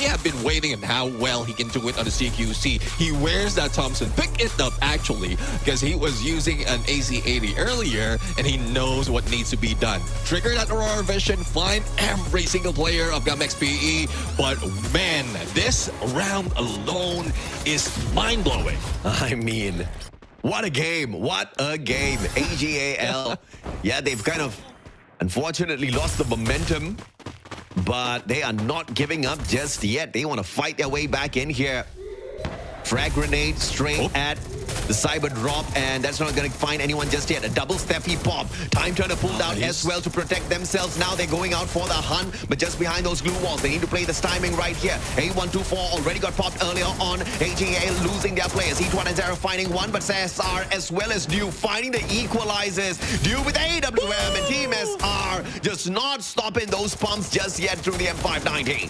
have been waiting on how well he can do it on the CQC. He wears that Thompson. Pick it up, actually, because he was using an AC-80 earlier, and he knows what needs to be done. Trigger that Aurora Vision, find every single player of GamxPE, but man, this round alone is mind-blowing. I mean, what a game. What a game. AGAL. Yeah, they've kind of unfortunately lost the momentum, but they are not giving up just yet. They want to fight their way back in here. Frag grenade straight at the cyber drop, and that's not going to find anyone just yet. A double Steffi pop. Time turner pulled out as well to protect themselves. Now they're going out for the hunt, but just behind those glue walls. They need to play this timing right here. A124 already got popped earlier on. AGAL losing their players. E1 and Zara finding one, but SR as well as Dew finding the equalizers. Dew with AWM and Team SR just not stopping those pumps just yet through the M519.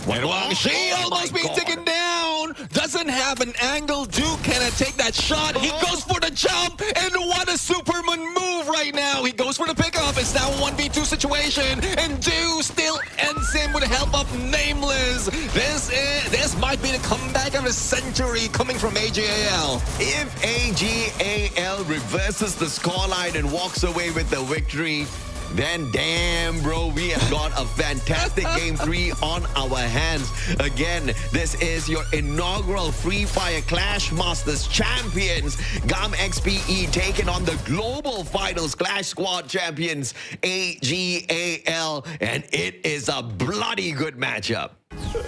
And Wangshi almost being taken down. Doesn't have an angle. Duke cannot take that shot. He goes for the jump. And what a Superman move right now. He goes for the pickup. It's now a 1v2 situation. And Dew still ends him with help of Nameless. This might be the comeback of the century coming from AGAL. If AGAL reverses the scoreline and walks away with the victory, then damn, bro, we have got a fantastic Game 3 on our hands. Again, this is your inaugural Free Fire Clash Masters champions. GamxPE taking on the Global Finals Clash Squad champions, AGAL. And it is a bloody good matchup.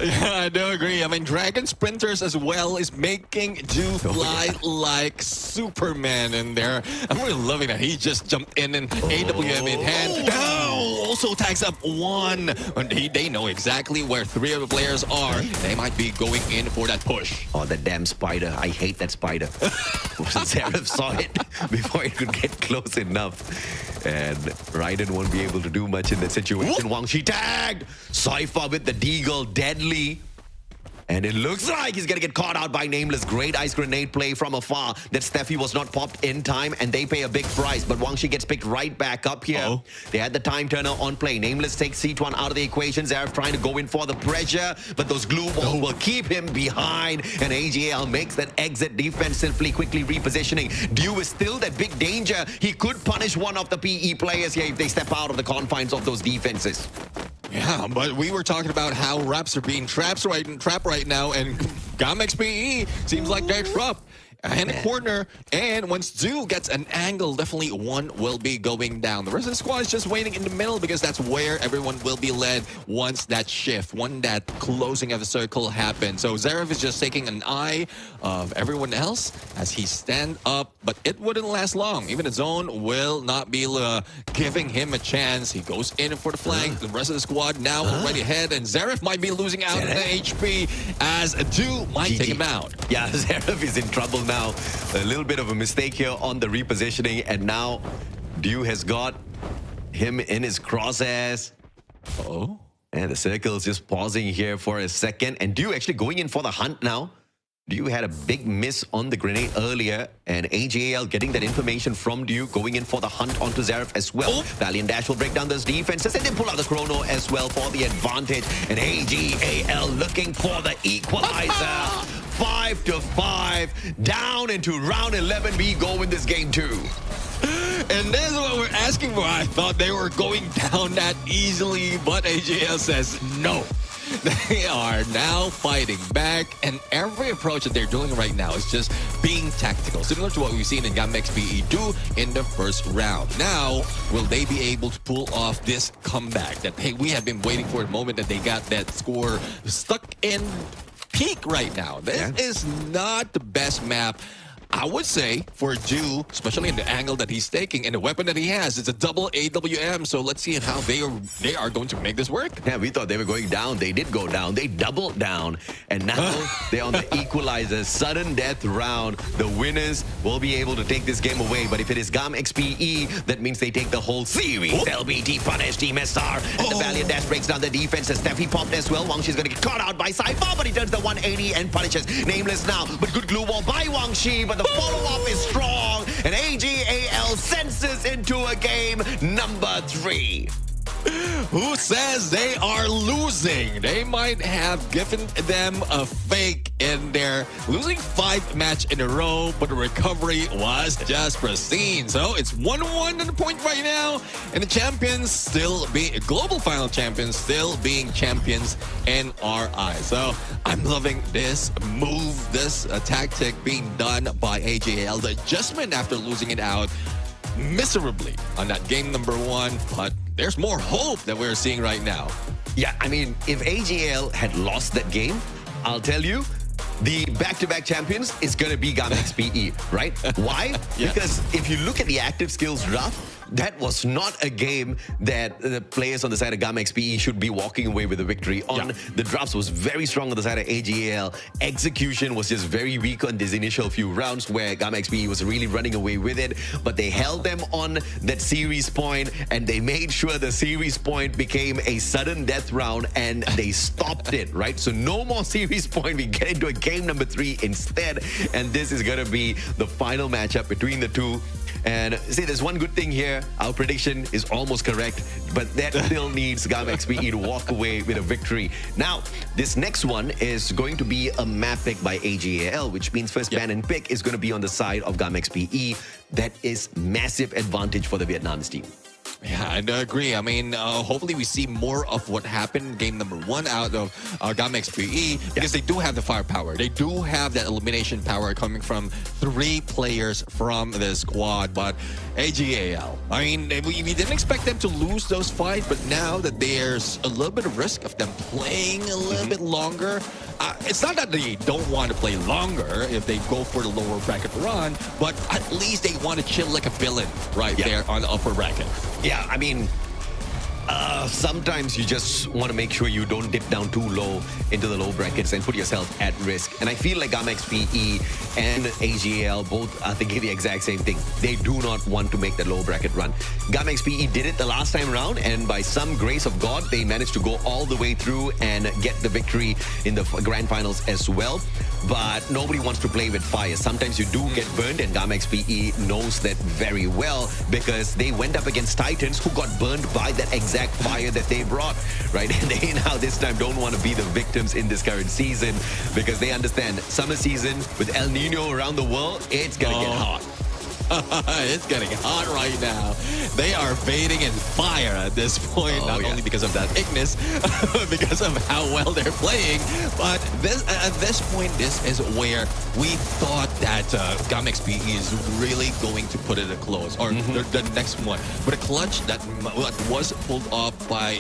Yeah, I do agree. I mean, Dragon Sprinters as well is making Dew fly like Superman in there. I'm really loving that. He just jumped in and AWM in hand. Now also tags up one. And they know exactly where three of the players are. They might be going in for that push. Oh, that damn spider. I hate that spider. Zarif saw it before it could get close enough. And Raiden won't be able to do much in that situation. Wangshi tagged! Cypher with the Deagle, deadly. And it looks like he's going to get caught out by Nameless. Great ice grenade play from afar. That Steffi was not popped in time, and they pay a big price. But Wangshi gets picked right back up here. They had the time turner on play. Nameless takes C1 out of the equation. Zarif trying to go in for the pressure, but those glue balls will keep him behind. And AGAL makes that exit defensively, quickly repositioning. Dew is still that big danger. He could punish one of the PE players here if they step out of the confines of those defenses. Yeah, but we were talking about how reps are being trapped right now, and GamxPE seems like they're trapped. In the corner, and once Dew gets an angle, definitely one will be going down. The rest of the squad is just waiting in the middle because that's where everyone will be led once that shift, when that closing of the circle happens. So Zarif is just taking an eye of everyone else as he stand up, but it wouldn't last long. Even the zone will not be giving him a chance. He goes in for the flank. The rest of the squad now already ahead, and Zarif might be losing out on the HP as Dew might take him out. Yeah, Zarif is in trouble now. A little bit of a mistake here on the repositioning, and now Dew has got him in his crosshairs. And the circle's just pausing here for a second, and Dew actually going in for the hunt now. Dew had a big miss on the grenade earlier, and AGAL getting that information from Dew, going in for the hunt onto Zarif as well. Valiant Dash will break down those defenses, and then pull out the chrono as well for the advantage. And AGAL looking for the equalizer. 5-5, down into round 11 we go in this game 2. And this is what we're asking for. I thought they were going down that easily, but AGAL says no. They are now fighting back, and every approach that they're doing right now is just being tactical, similar to what we've seen in GamxPE do in the first round. Now, will they be able to pull off this comeback that, hey, we have been waiting for the moment that they got that score stuck in peak right now? This is not the best map, I would say, for Dew, especially in the angle that he's taking and the weapon that he has. It's a double AWM, so let's see how they are going to make this work. Yeah, we thought they were going down. They did go down. They doubled down. And now they're on the equalizer. Sudden death round. The winners will be able to take this game away. But if it is GamxPE, that means they take the whole series. LBT punish Team SR. And the Valiant Dash breaks down the defense. Steffi popped as well. Wangxi's going to get caught out by Cypher, but he turns the 180 and punishes Nameless now. But good glue wall by Wangshi. But the follow-up is strong, and AGAL senses into a game number 3. Who says they are losing? They might have given them a fake in there. Losing 5 matches in a row, but the recovery was just pristine. So it's 1-1 on the point right now. And the champions still being global final champions, still being champions in our eyes. So I'm loving this move, this tactic being done by AGAL. The adjustment after losing it out miserably on that game number 1, but there's more hope that we're seeing right now. Yeah, I mean, if AGAL had lost that game, I'll tell you, the back-to-back champions is going to be GamxPE, right? Why? Yeah. Because if you look at the active skills draft, that was not a game that the players on the side of GamxPE should be walking away with a victory on. The drafts was very strong on the side of AGAL. Execution was just very weak on these initial few rounds where GamxPE was really running away with it. But they held them on that series point and they made sure the series point became a sudden death round and they stopped it, right? So no more series point. We get into a game number 3 instead. And this is going to be the final matchup between the two. And see, there's one good thing here. Our prediction is almost correct, but that still needs GamxPE to walk away with a victory. Now, this next one is going to be a map pick by AGAL, which means first ban and pick is going to be on the side of GamxPE. That is massive advantage for the Vietnamese team. Yeah, I agree. I mean, hopefully we see more of what happened in game number 1 out of GamxPE because they do have the firepower. They do have that elimination power coming from 3 players from the squad. But AGAL, I mean, we didn't expect them to lose those fights, but now that there's a little bit of risk of them playing a little bit longer, it's not that they don't want to play longer if they go for the lower bracket run, but at least they want to chill like a villain there on the upper bracket. Yeah, I mean, sometimes you just want to make sure you don't dip down too low into the low brackets and put yourself at risk. And I feel like GamxPE and AGAL both are thinking the exact same thing. They do not want to make the low bracket run. GamxPE did it the last time around, and by some grace of God, they managed to go all the way through and get the victory in the grand finals as well. But nobody wants to play with fire. Sometimes you do get burned, and GamxPE knows that very well because they went up against Titans who got burned by that exact fire that they brought, right? And they now this time don't want to be the victims in this current season because they understand summer season with El Nino around the world, it's gonna get hot. It's getting hot right now. They are bathing in fire at this point, not only because of that Ignis, because of how well they're playing, but at this point, this is where we thought that GamxPE is really going to put it a close, or the next one. But a clutch that was pulled off by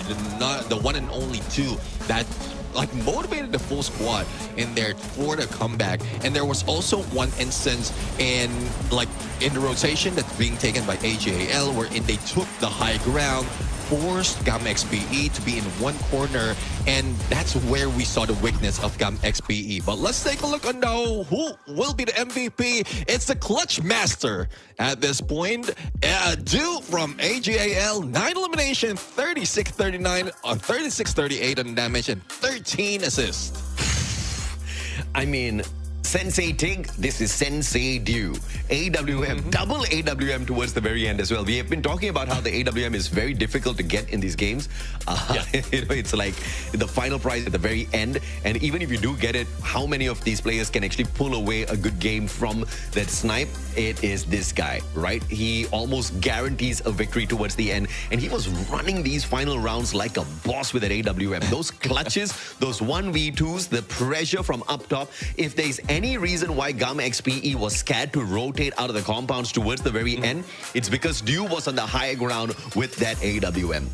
the one and only 2 that like motivated the full squad in there for the comeback. And there was also one instance in the rotation that's being taken by AGAL wherein they took the high ground, forced GamxPE to be in one corner, and that's where we saw the weakness of GamxPE. But let's take a look on now who will be the MVP. It's the Clutch Master at this point. Due from AGAL, 9 elimination, 36-39, 36-38 on damage, and 13 assists. I mean, Sensei Tig, this is Sensei Dew. AWM, double AWM towards the very end as well. We have been talking about how the AWM is very difficult to get in these games. You know, it's like the final prize at the very end. And even if you do get it, how many of these players can actually pull away a good game from that snipe? It is this guy, right? He almost guarantees a victory towards the end. And he was running these final rounds like a boss with that AWM. Those clutches, those 1v2s, the pressure from up top. If there's any reason why GamxPE was scared to rotate out of the compounds towards the very end, it's because Dew was on the higher ground with that AWM.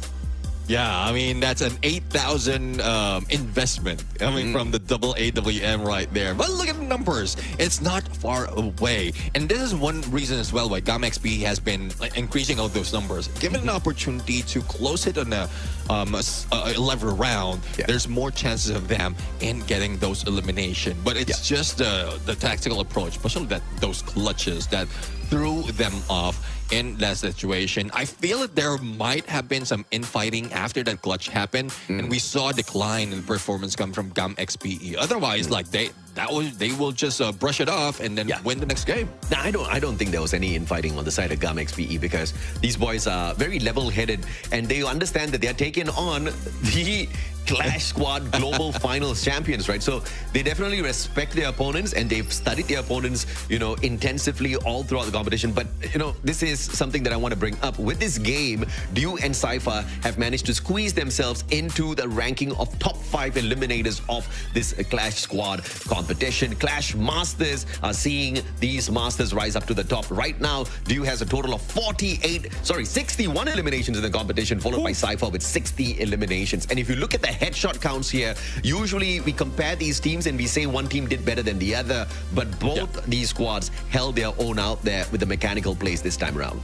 Yeah, I mean, that's an 8,000 investment coming from the double AWM right there. But look at the numbers. It's not far away. And this is one reason as well why GamxPE has been increasing all those numbers. Given an opportunity to close it on a 11 round, there's more chances of them in getting those elimination. But it's just the tactical approach, especially those clutches that threw them off in that situation. I feel that there might have been some infighting after that clutch happened, and we saw a decline in performance come from GamxPE. Otherwise, like they will just brush it off and then win the next game. Now, I don't think there was any infighting on the side of GamxPE because these boys are very level-headed and they understand that they're taking on the Clash Squad Global Finals champions, right? So they definitely respect their opponents and they've studied their opponents, you know, intensively all throughout the competition. But, you know, this is something that I want to bring up. With this game, Dew and Cypher have managed to squeeze themselves into the ranking of top 5 eliminators of this Clash Squad competition. competition. Clash Masters are seeing these Masters rise up to the top. Right now, Dew has a total of 61 eliminations in the competition, followed by Cypher with 60 eliminations. And if you look at the headshot counts here, usually we compare these teams and we say one team did better than the other, but both these squads held their own out there with the mechanical plays this time around.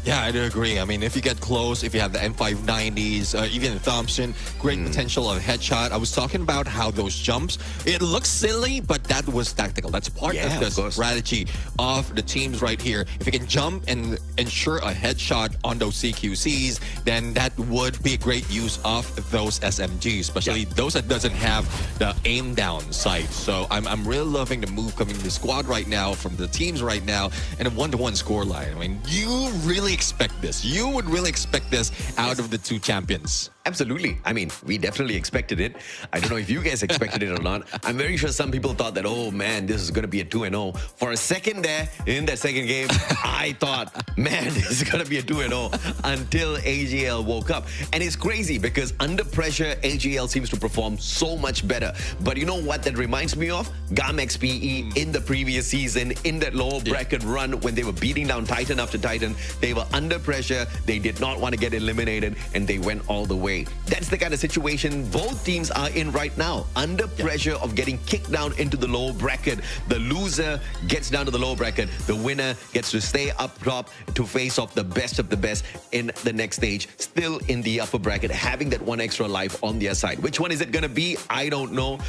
Yeah, I do agree. I mean, if you get close, if you have the M590s, even the Thompson, great potential of headshot. I was talking about how those jumps, it looks silly, but that was tactical. That's part of the strategy of the teams right here. If you can jump and ensure a headshot on those CQCs, then that would be a great use of those SMGs, especially those that doesn't have the aim down sight. So I'm really loving the move coming to the squad right now, from the teams right now, and a 1-to-1 scoreline. I mean, you really expect this. You would really expect this out of the two champions. Absolutely. I mean, we definitely expected it. I don't know if you guys expected it or not. I'm very sure some people thought that, oh man, this is going to be a 2-0. For a second there, in that second game, I thought, man, this is going to be a 2-0 until AGL woke up. And it's crazy because under pressure, AGL seems to perform so much better. But you know what that reminds me of? GamxPE in the previous season, in that lower bracket run when they were beating down Titan after Titan. They were under pressure. They did not want to get eliminated and they went all the way. That's the kind of situation both teams are in right now. Under pressure of getting kicked down into the lower bracket. The loser gets down to the lower bracket. The winner gets to stay up top to face off the best of the best in the next stage. Still in the upper bracket, having that one extra life on their side. Which one is it going to be? I don't know.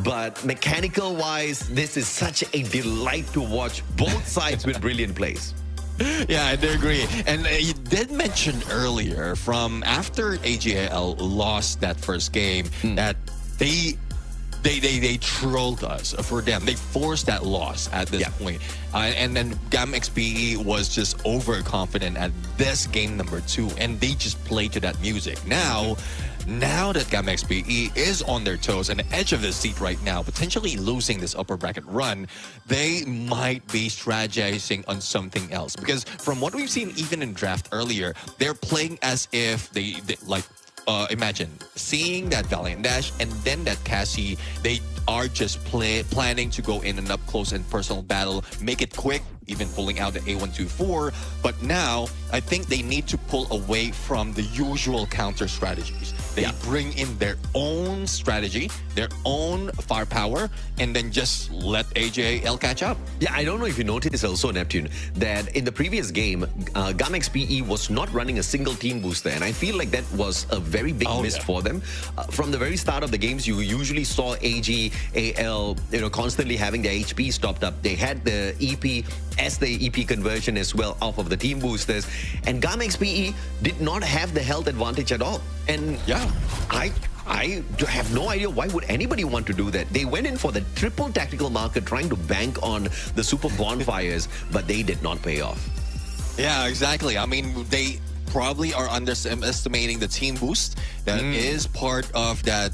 But mechanical wise, this is such a delight to watch. Both sides with brilliant plays. Yeah, I do agree. And you did mention earlier, from after AGL lost that first game, that they trolled us for them. They forced that loss at this point. And then GamxPE was just overconfident at this game number 2, and they just played to that music. Now that GamxPE is on their toes and the edge of the seat right now, potentially losing this upper bracket run, they might be strategizing on something else. Because from what we've seen even in draft earlier, they're playing as if they like, imagine seeing that Valiant Dash and then that Cassie, they are just planning to go in an up close and personal battle, make it quick, even pulling out the A124. But now, I think they need to pull away from the usual counter strategies. They bring in their own strategy, their own firepower, and then just let AJL catch up. Yeah, I don't know if you noticed also, Neptune, that in the previous game, GamxPE was not running a single team booster. And I feel like that was a very big miss for them. From the very start of the games, you usually saw AGAL, constantly having their HP stopped up. They had the EP as the EP conversion as well off of the team boosters. And GamxPE did not have the health advantage at all. And I have no idea why would anybody want to do that. They went in for the triple tactical marker trying to bank on the super bonfires, but they did not pay off. Yeah, exactly. I mean, they probably are underestimating the team boost that is part of that,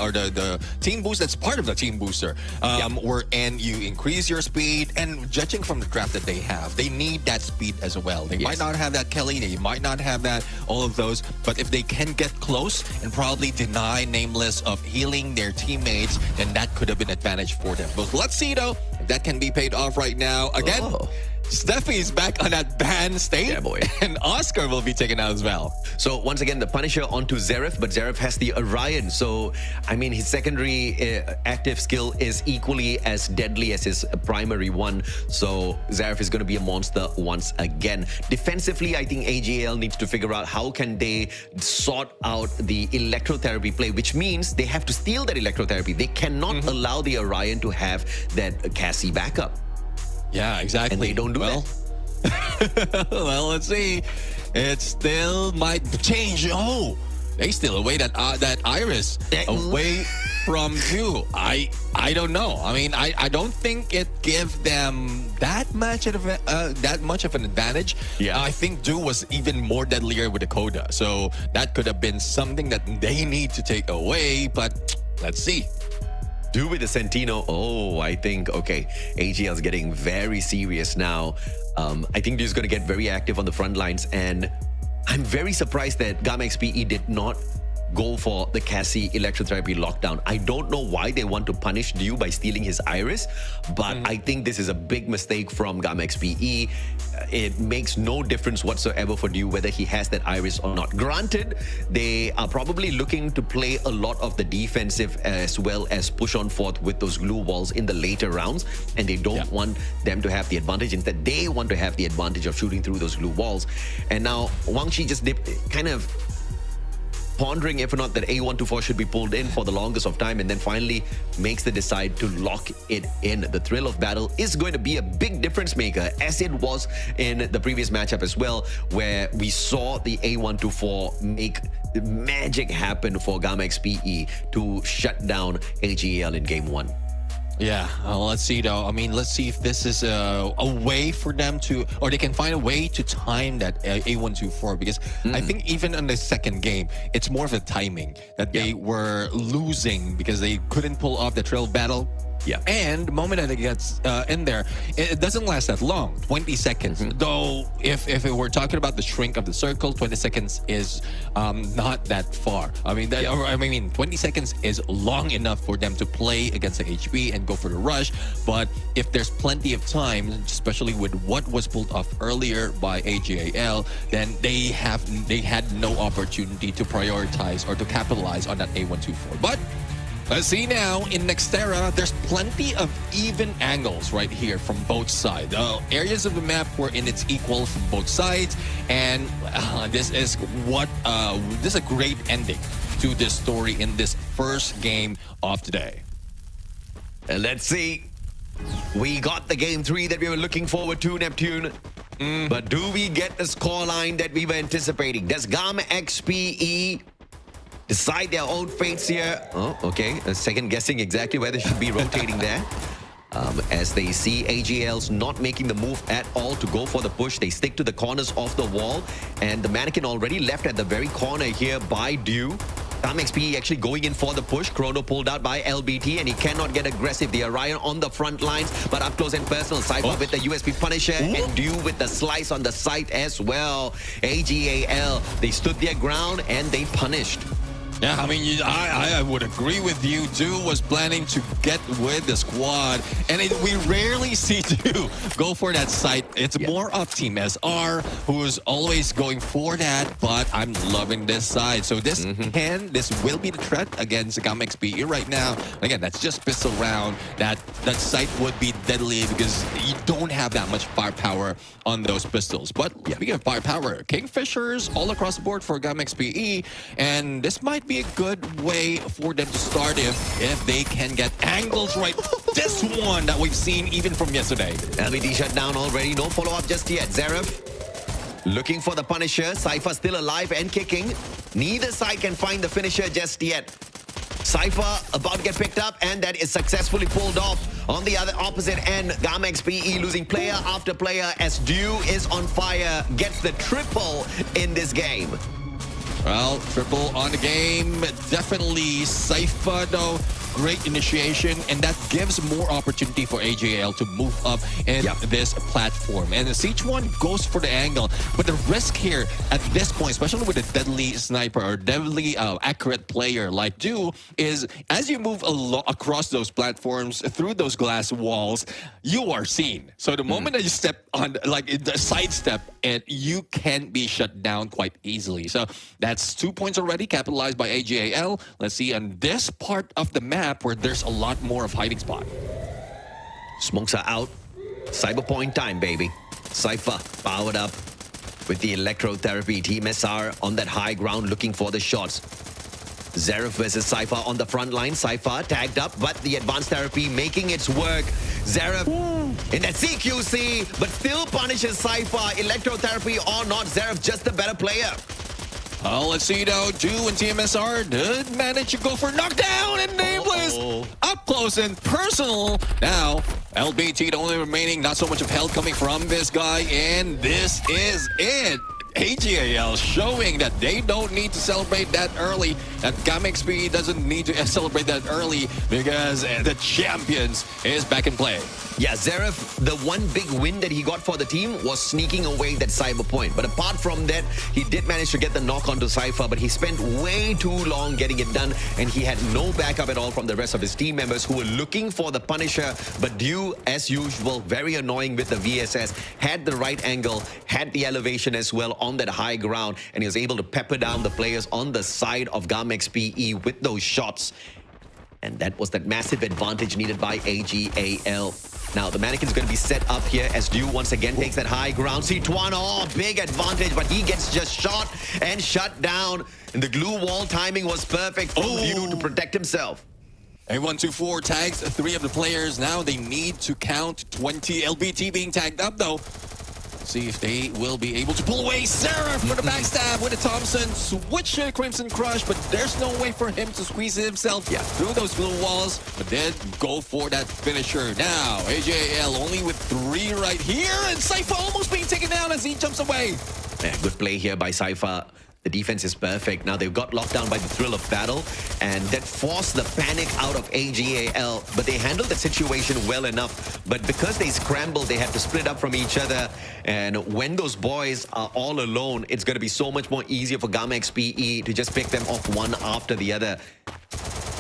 or the team boost that's part of the team booster, and you increase your speed. And judging from the draft that they have, they need that speed as well. They might not have that Kelly, they might not have that, all of those, but if they can get close and probably deny Nameless of healing their teammates, then that could have been an advantage for them. But let's see though, if that can be paid off right now. Again, Steffi is back on that ban state. Yeah, boy. And Oscar will be taken out as well. So once again, the Punisher onto Zeref, but Zeref has the Orion. So, I mean, his secondary active skill is equally as deadly as his primary one. So Zeref is going to be a monster once again. Defensively, I think AGL needs to figure out how can they sort out the electrotherapy play, which means they have to steal that electrotherapy. They cannot allow the Orion to have that Cassie backup. Yeah, exactly. And they don't do that. Well, let's see. It still might change. Oh, they still away that Iris away from you. I don't know. I mean, I don't think it gives them that much of an advantage. Yeah, I think Du was even more deadlier with the Coda, so that could have been something that they need to take away. But let's see. Do with the Sentino. Oh, I think, okay, AGL is getting very serious now. I think he's going to get very active on the front lines. And I'm very surprised that GamxPE did not go for the Cassie electrotherapy lockdown. I don't know why they want to punish Dew by stealing his iris, but I think this is a big mistake from GamxPE. It makes no difference whatsoever for Dew whether he has that iris or not. Granted, they are probably looking to play a lot of the defensive as well as push on forth with those glue walls in the later rounds, and they don't want them to have the advantage. Instead, they want to have the advantage of shooting through those glue walls. And now Wang Chi just kind of pondering if or not that A124 should be pulled in for the longest of time, and then finally makes the decide to lock it in. The thrill of battle is going to be a big difference maker, as it was in the previous matchup as well, where we saw the A124 make magic happen for GamxPE to shut down AGAL in game 1. Yeah, let's see though. I mean, let's see if this is a way for them to, or they can find a way to time that A124, because I think even in the second game, it's more of a timing that they were losing because they couldn't pull off the trail battle. Yeah. And the moment that it gets in there, it doesn't last that long, 20 seconds. Though, if we're talking about the shrink of the circle, 20 seconds is not that far. I mean, 20 seconds is long enough for them to play against the HP and go for the rush. But if there's plenty of time, especially with what was pulled off earlier by AGAL, then they had no opportunity to prioritize or to capitalize on that A124. But let's see now, in Nextera, there's plenty of even angles right here from both sides. Areas of the map were in its equal from both sides, and this is a great ending to this story in this first game of today. Let's see. We got the game 3 that we were looking forward to, Neptune. But do we get the scoreline that we were anticipating? Does GamxPE decide their own fates here? Oh, okay. Second guessing exactly where they should be rotating there. As they see AGL's not making the move at all to go for the push. They stick to the corners of the wall. And the mannequin already left at the very corner here by Dew. GamxPE actually going in for the push. Chrono pulled out by LBT, and he cannot get aggressive. The Orion on the front lines, but up close and personal. Cypher with the USP Punisher, and Dew with the slice on the side as well. AGAL, they stood their ground and they punished. Yeah, I mean, I would agree with you. Dew was planning to get with the squad, and we rarely see Dew go for that site. It's more of Team SR, who's always going for that, but I'm loving this side. So this will be the threat against GamxPE right now. Again, that's just pistol round. That site would be deadly because you don't have that much firepower on those pistols. But speaking of firepower, Kingfishers all across the board for GamxPE, and this might be a good way for them to start if they can get angles right. This one that we've seen even from yesterday. LBT shut down already. No follow-up just yet. Zaref looking for the Punisher. Cypher still alive and kicking. Neither side can find the finisher just yet. Cypher about to get picked up, and that is successfully pulled off. On the opposite end, GamxPE losing player after player as Dew is on fire. Gets the triple in this game. Well, triple on the game. Definitely Cypher, though. Great initiation, and that gives more opportunity for AGAL to move up in this platform. And the Siege1 goes for the angle, but the risk here at this point, especially with a deadly sniper or deadly accurate player like Dew, is as you move across those platforms, through those glass walls, you are seen. So the moment that you step on, like the sidestep, and you can be shut down quite easily. So that's 2 points already capitalized by AGAL. Let's see on this part of the map where there's a lot more of hiding spot. Smokes are out. Cyberpoint time, baby. Cypher powered up with the electrotherapy. Team SR on that high ground looking for the shots. Zaref versus Cypher on the front line. Cypher tagged up, but the advanced therapy making its work. Zaref in that CQC, but still punishes Cypher. Electrotherapy or not, Zaref just a better player. Oh, let's see though. Dew and TMSR did manage to go for knockdown and nameless up close and personal. Now, LBT the only remaining, not so much of health coming from this guy, and this is it. AGAL showing that they don't need to celebrate that early, that GamxPE doesn't need to celebrate that early because the champions is back in play. Yeah, Zaref, the one big win that he got for the team was sneaking away that Cyber point. But apart from that, he did manage to get the knock onto Cypher, but he spent way too long getting it done, and he had no backup at all from the rest of his team members who were looking for the Punisher. But Dew, as usual, very annoying with the VSS, had the right angle, had the elevation as well on that high ground, and he was able to pepper down the players on the side of GamxPE with those shots. And that was that massive advantage needed by AGAL. Now, the mannequin's going to be set up here as Dew once again takes that high ground. C1, oh, big advantage, but he gets just shot and shut down. And the glue wall timing was perfect for Dew to protect himself. A124 tags 3 of the players. Now they need to count 20. LBT being tagged up, though. See if they will be able to pull away. Sarah for the backstab with a Thompson. Switch Crimson Crush, but there's no way for him to squeeze himself through those blue walls. But then go for that finisher. Now, AGAL only with 3 right here. And Cypher almost being taken down as he jumps away. Yeah, good play here by Cypher. The defense is perfect. Now they've got locked down by the thrill of battle, and that forced the panic out of AGAL. But they handled the situation well enough. But because they scrambled, they had to split up from each other. And when those boys are all alone, it's going to be so much more easier for GamxPE to just pick them off one after the other.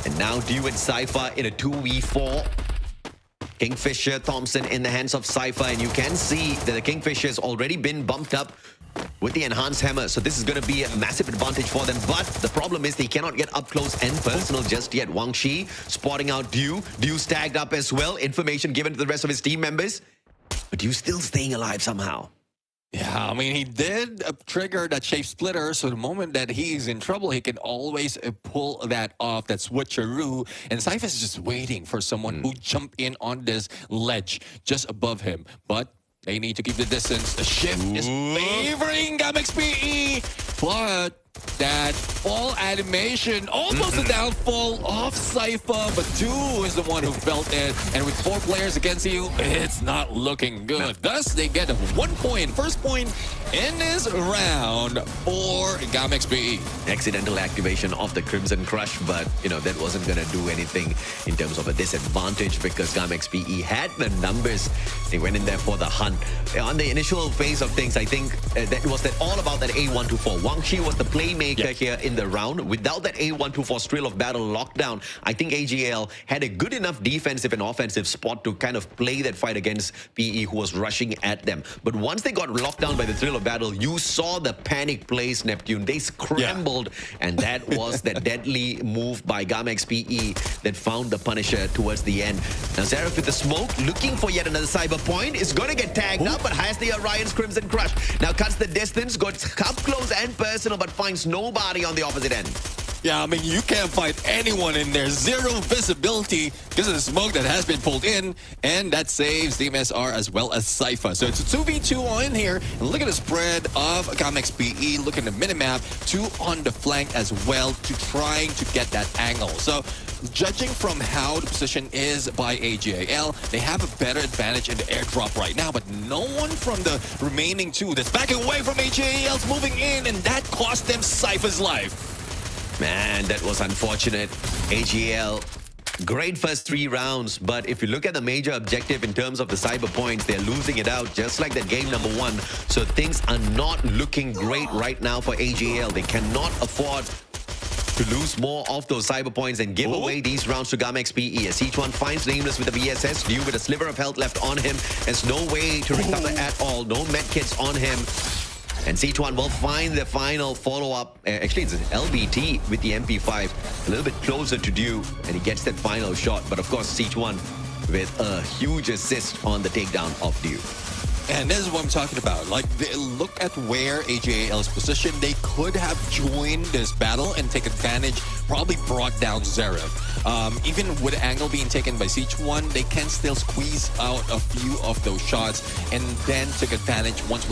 And now Dew and Cypher in a 2v4. Kingfisher, Thompson in the hands of Cypher, and you can see that the Kingfisher has already been bumped up with the enhanced hammer, so this is going to be a massive advantage for them. But the problem is they cannot get up close and personal just yet. Wang Shi spotting out Dew. Dew's tagged up as well. Information given to the rest of his team members. But Dew's still staying alive somehow. Yeah, I mean, he did trigger that shape splitter, so the moment that he's in trouble, he can always pull that off, that switcheroo. And Cypher is just waiting for someone who jump in on this ledge just above him. But they need to keep the distance. The shift is favoring GamxPE, but that fall animation, almost a downfall of Cypher, but Dew is the one who felt it. And with 4 players against you, it's not looking good. Thus, they get a 1 point, first point in this round for GamxPE. Accidental activation of the Crimson Crush, but, you know, that wasn't going to do anything in terms of a disadvantage because GamxPE had the numbers. They went in there for the hunt. On the initial phase of things, I think that was all about that A124. Wang Shi was the playmaker here in the round. Without that A124 Thrill of Battle lockdown, I think AGAL had a good enough defensive and offensive spot to kind of play that fight against PE, who was rushing at them. But once they got locked down by the Thrill of Battle, you saw the panic plays, Neptune. They scrambled, and that was the deadly move by GamxPE that found the Punisher towards the end. Now Zaref with the smoke, looking for yet another cyber point, is going to get tagged up, but has the Orion's Crimson Crush. Now cuts the distance, got up close and personal, but finds nobody on the opposite end. Yeah, I mean, you can't find anyone in there. 0 visibility because of the smoke that has been pulled in, and that saves the MSR as well as Cypher. So it's a 2v2 in here. And look at the spread of GamxPE. Look at the minimap. 2 on the flank as well to trying to get that angle. So judging from how the position is by AGAL, they have a better advantage in the airdrop right now, but no one from the remaining 2 that's backing away from AGAL's moving in, and that cost them Cypher's life. Man, that was unfortunate. AGAL, great first 3 rounds, but if you look at the major objective in terms of the cyber points, they're losing it out just like that game number 1. So things are not looking great right now for AGAL. They cannot afford to lose more of those cyber points and give away these rounds to GamxPE. As each one finds Nameless with the VSS, Dew with a sliver of health left on him. There's no way to recover at all. No medkits on him. And C1 will find the final follow-up. Actually, it's an LBT with the MP5. A little bit closer to Dew, and he gets that final shot. But of course, C1 with a huge assist on the takedown of Dew. And this is what I'm talking about. Like, look at where AGAL is positioned. They could have joined this battle and take advantage, probably brought down Zaref. Even with the angle being taken by C1, they can still squeeze out a few of those shots and then take advantage once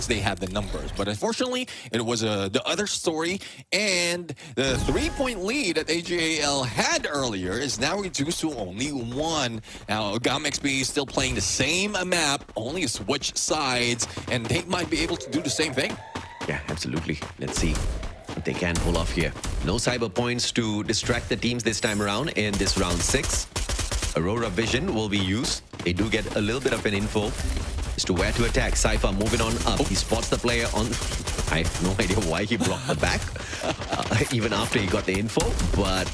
they have the numbers. But unfortunately, it was the other story, and the 3-point lead that AGAL had earlier is now reduced to only 1. Now, GamxPE is still playing the same map, only switch sides, and they might be able to do the same thing. Yeah, absolutely. Let's see what they can pull off here. No cyber points to distract the teams this time around in this round 6. Aurora Vision will be used. They do get a little bit of an info as to where to attack. Cypher moving on up. He spots the player on... I have no idea why he blocked the back, even after he got the info, but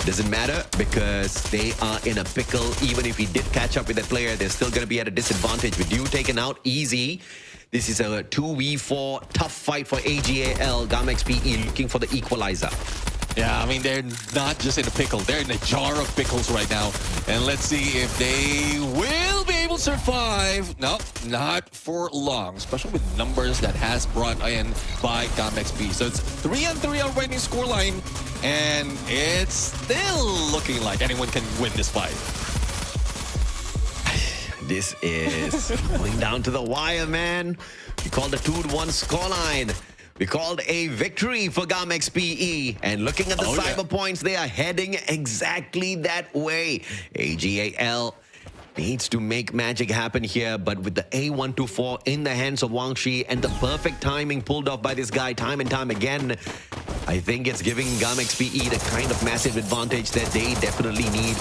doesn't matter because they are in a pickle. Even if he did catch up with that player, they're still going to be at a disadvantage. With you taken out easy, this is a 2v4 tough fight for AGAL. GamxPE looking for the equalizer. Yeah, I mean, they're not just in a pickle. They're in a jar of pickles right now. And let's see if they will be able to survive. No, not for long, especially with numbers that has brought in by GamxPE. So it's 3-3 already scoreline, and it's still looking like anyone can win this fight. This is going down to the wire, man. We called a 2-1 scoreline. We called a victory for GamxPE. And looking at the cyber points, they are heading exactly that way. AGAL needs to make magic happen here, but with the A124 in the hands of Wang Shi and the perfect timing pulled off by this guy time and time again, I think it's giving GamxPE the kind of massive advantage that they definitely need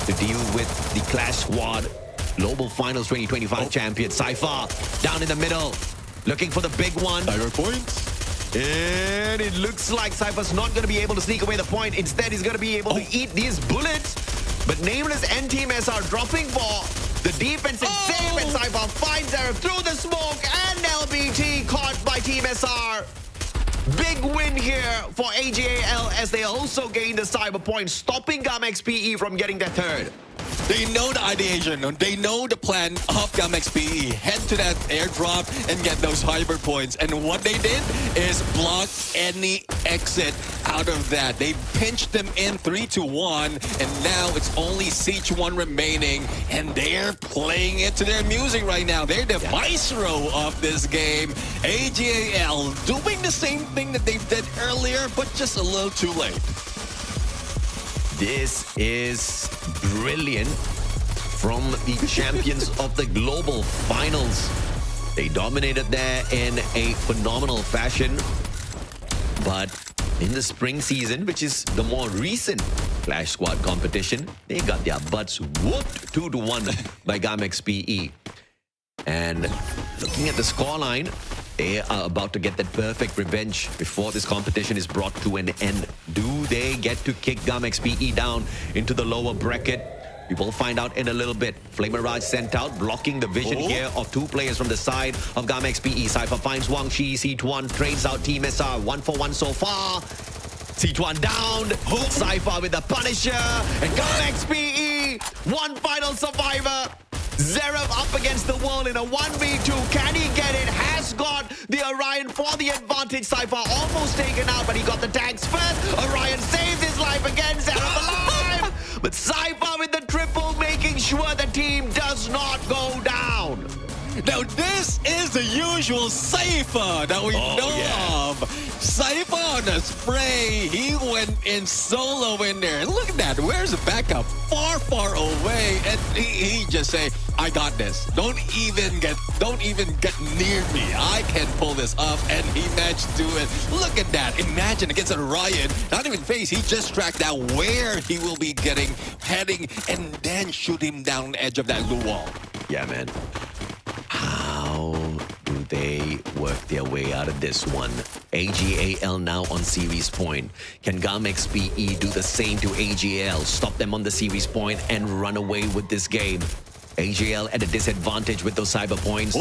to deal with the Clash Squad Global Finals 2025 champion. Cypher down in the middle, looking for the big one. Cyber points. And it looks like Cypher's not going to be able to sneak away the point. Instead, he's going to be able to eat these bullets. But Nameless and Team S are dropping for the defensive save, and Cypher finds her through the smoke, and LBT caught by Team SR. Big win here for AGAL as they also gain the cyber point, stopping GamxPE from getting the third. They know the ideation, they know the plan of GamxPE. Head to that airdrop and get those hyper points. And what they did is block any exit out of that. They pinched them in 3-1, and now it's only Siege 1 remaining, and they're playing it to their music right now. They're the maestro of this game. AGAL doing the same thing that they did earlier, but just a little too late. This is brilliant from the champions of the global finals. They dominated there in a phenomenal fashion. But in the spring season, which is the more recent Clash Squad competition, they got their butts whooped 2-1 by GamxPE. And looking at the scoreline, they are about to get that perfect revenge before this competition is brought to an end. Do they get to kick GamxPE down into the lower bracket? We will find out in a little bit. Flame Mirage sent out, blocking the vision here of two players from the side of GamxPE. Cypher finds Wang Shi. Sichuan trades out Team SR. 1-for-1 so far. Sichuan down. Cypher with the Punisher. And GamxPE, one final survivor. Zerov up against the wall in a 1v2. Can he get it? Has got the Orion for the advantage. Cypher almost taken out, but he got the tags first. Orion saves his life again. Zerov alive. But Cypher with the triple, making sure the team does not go down. Now this is the usual Cypher that we know of. Cypher on a spray. He went in solo in there. And look at that. Where's the backup? Far, far away. And he just say, I got this. Don't even get near me. I can pull this off. And he managed to do it. Look at that. Imagine against Orion. Not even face. He just tracked out where he will be heading, and then shoot him down the edge of that blue wall. Yeah, man. How do they work their way out of this one? AGAL now on series point. Can GamxPE do the same to AGAL? Stop them on the series point and run away with this game. AGAL at a disadvantage with those cyber points.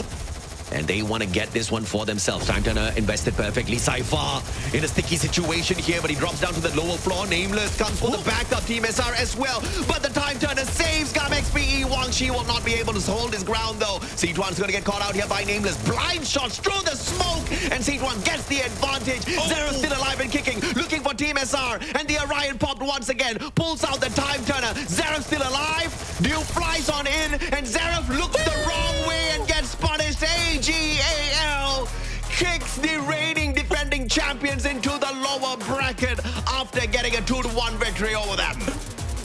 And they want to get this one for themselves. Time Turner invested perfectly. Cypher in a sticky situation here, but he drops down to the lower floor. Nameless comes for the backup. Team SR as well. But the Time Turner saves GamxPE. Wang Shi will not be able to hold his ground though. Sichuan's going to get caught out here by Nameless. Blind shots through the smoke. And Sichuan gets the advantage. Zero's still alive and kicking. Looking for Team SR. And the Orion popped once again. Pulls out the Time Turner. Zero's still alive. Dew flies on in. And Zero looks the wrong way and gets punished. AGAL kicks the reigning defending champions into the lower bracket after getting a 2-1 victory over them.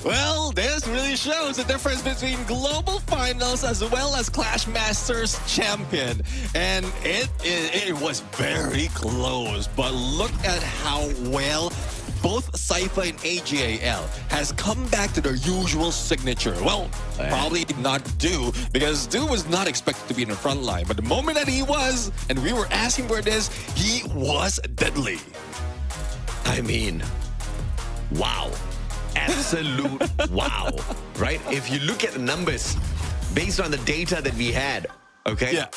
Well, this this really shows the difference between global finals as well as Clash Masters champion. And it was very close, but look at how well both Cypher and AGAL has come back to their usual signature. Well, probably not Do, because Do was not expected to be in the front line. But the moment that he was, and we were asking for this, he was deadly. I mean, wow. Absolute wow. Right? If you look at the numbers, based on the data that we had, okay? Yeah.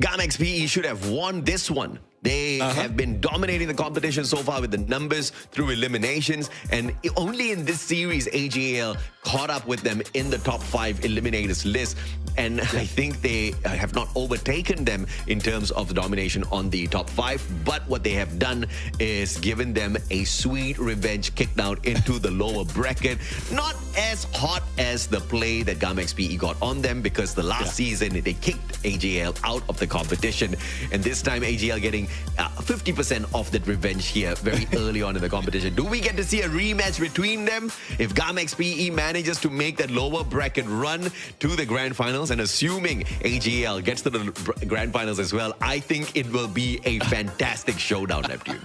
GamxPE should have won this one. They have been dominating the competition so far with the numbers through eliminations, and only in this series, AGAL caught up with them in the top 5 eliminators list. And I think they have not overtaken them in terms of the domination on the top 5. But what they have done is given them a sweet revenge kicked out into the lower bracket. Not as hot as the play that GamxPE got on them, because the last season they kicked AGAL out of the competition. And this time AGAL getting 50% of that revenge here very early on in the competition. Do we get to see a rematch between them? If GamxPE manages to make that lower bracket run to the grand finals, and assuming AGAL gets to the grand finals as well, I think it will be a fantastic showdown, Neptune.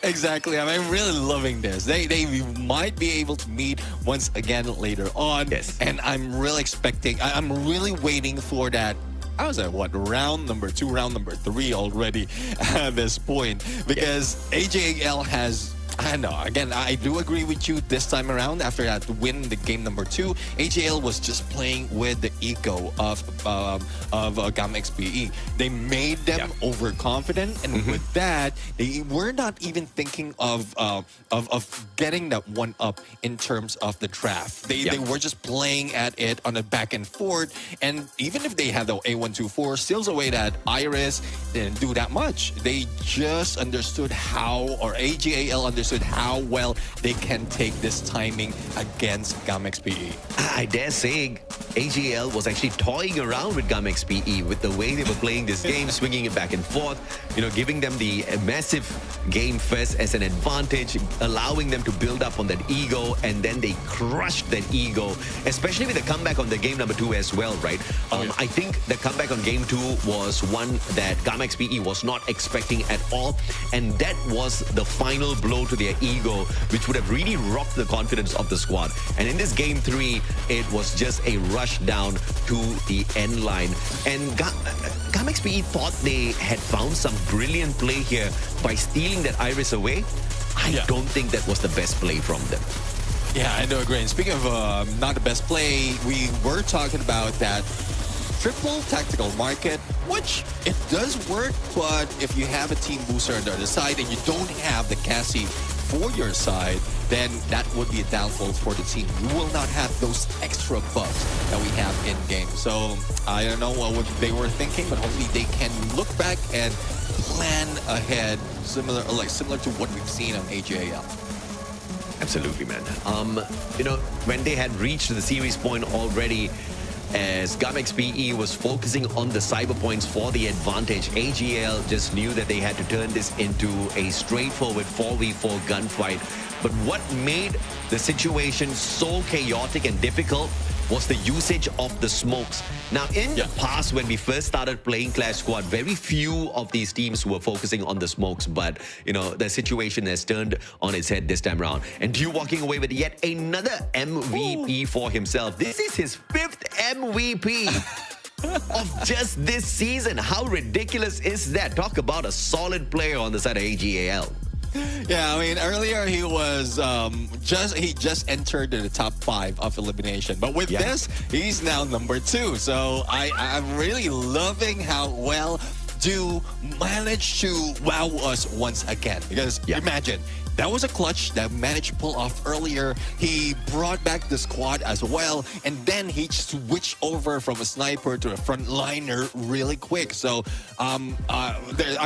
Exactly. I'm really loving this. They might be able to meet once again later on. Yes. And I'm really expecting, I'm really waiting for that. I was at round number 2, round number 3 already at this point, because AGAL has, I know, again, I do agree with you this time around. After that win the game number 2, AGAL was just playing with the ego of GamxPE. They made them overconfident, and with that, they were not even thinking of getting that one up in terms of the draft. They were just playing at it on a back and forth, and even if they had the A124 steals away that Iris didn't do that much. They just understood how, or AGAL understood how well they can take this timing against GamxPE. I dare say AGAL was actually toying around with GamxPE with the way they were playing this game, swinging it back and forth, you know, giving them the massive game first as an advantage, allowing them to build up on that ego, and then they crushed that ego, especially with the comeback on the game number 2 as well, right? I think the comeback on game 2 was one that GamxPE was not expecting at all, and that was the final blow to their ego, which would have really rocked the confidence of the squad. And in this game 3, it was just a rush down to the end line. And GamxPE thought they had found some brilliant play here by stealing that Iris away. I don't think that was the best play from them. Yeah, I do agree. And speaking of not the best play, we were talking about that triple tactical market, which it does work, but if you have a team booster on the other side and you don't have the Cassie for your side, then that would be a downfall for the team. You will not have those extra buffs that we have in game. So I don't know what they were thinking, but hopefully they can look back and plan ahead, similar to what we've seen on AGAL. Absolutely, man. You know, when they had reached the series point already, as GamxPE was focusing on the cyber points for the advantage, AGAL just knew that they had to turn this into a straightforward 4v4 gunfight. But what made the situation so chaotic and difficult was the usage of the smokes. Now, in the past, when we first started playing Clash Squad, very few of these teams were focusing on the smokes, but, you know, the situation has turned on its head this time around. And Dew walking away with yet another MVP for himself. This is his 5th MVP of just this season. How ridiculous is that? Talk about a solid player on the side of AGAL. Yeah, I mean, earlier he was he just entered the top 5 of elimination, but with this, he's now number 2. So I'm really loving how well Dew managed to wow us once again, because imagine. That was a clutch that managed to pull off earlier. He brought back the squad as well, and then he switched over from a sniper to a frontliner really quick. So I'm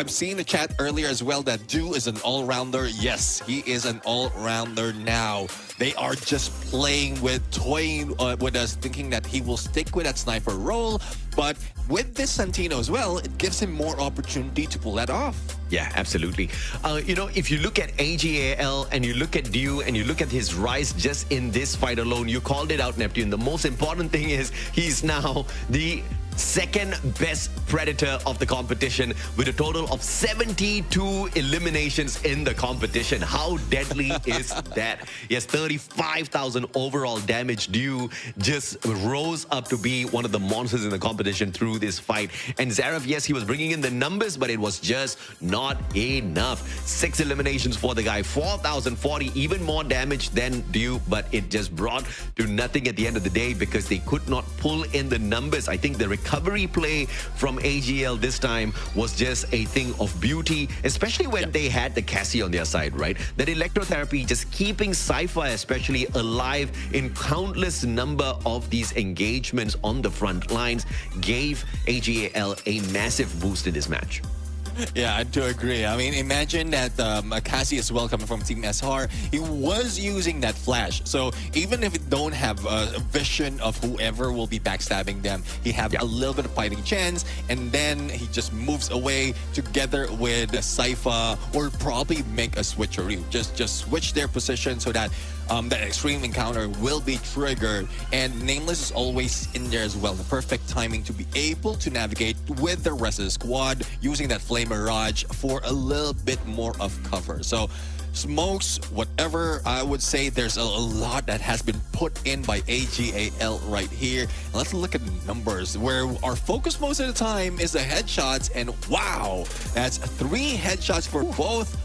seeing the chat earlier as well that Dew is an all-rounder. Yes, he is an all-rounder now. They are just playing with, toying with us, thinking that he will stick with that sniper role. But with this Santino as well, it gives him more opportunity to pull that off. Yeah, absolutely. If you look at AGAL and you look at Dew and you look at his rise just in this fight alone, you called it out, Neptune. The most important thing is he's now the second best Predator of the competition with a total of 72 eliminations in the competition. How deadly is that? Yes, 35,000 overall damage. Dew just rose up to be one of the monsters in the competition through this fight. And Zaref, yes, he was bringing in the numbers, but it was just not enough. 6 eliminations for the guy, 4,040, even more damage than Dew, but it just brought to nothing at the end of the day because they could not pull in the numbers. I think the recovery play from AGL this time was just a thing of beauty, especially when they had the Cassie on their side, right? That electrotherapy just keeping Cypher especially alive in countless number of these engagements on the front lines gave AGL a massive boost in this match. Yeah, I do agree. I mean, imagine that Cassie as well coming from Team SR, he was using that flash. So even if you don't have a vision of whoever will be backstabbing them, he have a little bit of fighting chance, and then he just moves away together with Cypher, or probably make a switcheroo. Just switch their position so that that extreme encounter will be triggered. And Nameless is always in there as well. The perfect timing to be able to navigate with the rest of the squad using that Flame Mirage for a little bit more of cover. So smokes, whatever, I would say there's a lot that has been put in by AGAL right here. And let's look at the numbers, where our focus most of the time is the headshots. And wow, that's 3 headshots for both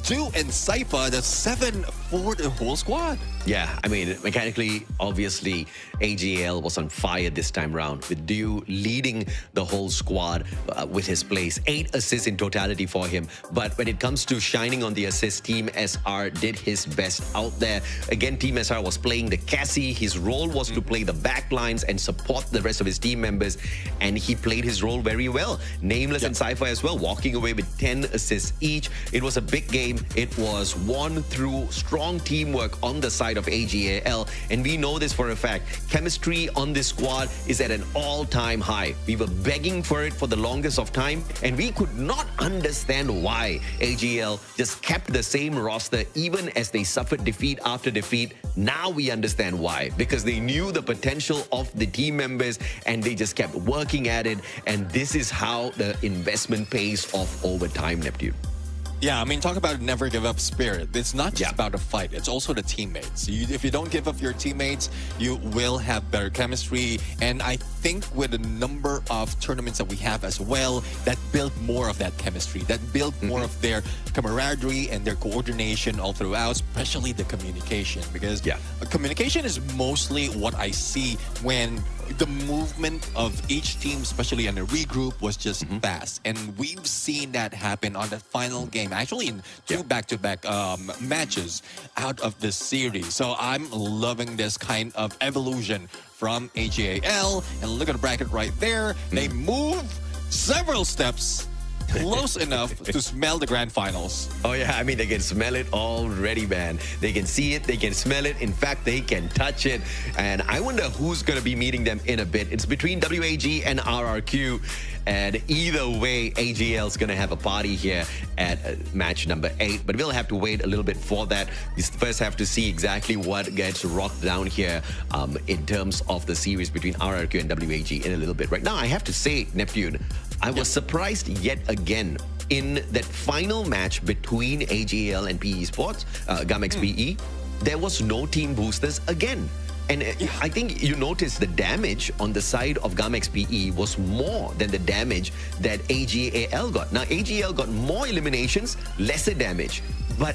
Dew and Cypher. That's 7 for the whole squad. Yeah, I mean, mechanically, obviously, AGL was on fire this time round, with Dew leading the whole squad with his plays. 8 assists in totality for him. But when it comes to shining on the assist, Team SR did his best out there. Again, Team SR was playing the Cassie. His role was to play the back lines and support the rest of his team members. And he played his role very well. Nameless and Cypher as well, walking away with 10 assists each. It was a big game. It was won through strong teamwork on the side of AGAL, and we know this for a fact. Chemistry on this squad is at an all-time high. We were begging for it for the longest of time, and we could not understand why AGL just kept the same roster even as they suffered defeat after defeat. Now we understand why, because they knew the potential of the team members and they just kept working at it, and this is how the investment pays off over time, Neptune. Yeah, I mean, talk about never give up spirit. It's not just about a fight. It's also the teammates. If you don't give up your teammates, you will have better chemistry. And I think with the number of tournaments that we have as well, that build more of that chemistry, that build more of their camaraderie and their coordination all throughout, especially the communication. Because communication is mostly what I see when the movement of each team, especially in a regroup, was just fast. And we've seen that happen on the final game, actually in 2 back-to-back matches out of this series. So I'm loving this kind of evolution from AGAL. And look at the bracket right there. They move several steps close enough to smell the grand finals. Oh yeah, I mean, they can smell it already, man. They can see it, they can smell it. In fact, they can touch it. And I wonder who's going to be meeting them in a bit. It's between WAG and RRQ. And either way, AGL is going to have a party here at match number 8. But we'll have to wait a little bit for that. We first have to see exactly what gets rocked down here in terms of the series between RRQ and WAG in a little bit. Right now, I have to say, Neptune, I was surprised yet again in that final match between AGL and PE Esports, GamxPE. There was no team boosters again. And I think you noticed the damage on the side of GamxPE was more than the damage that AGAL got. Now, AGL got more eliminations, lesser damage. But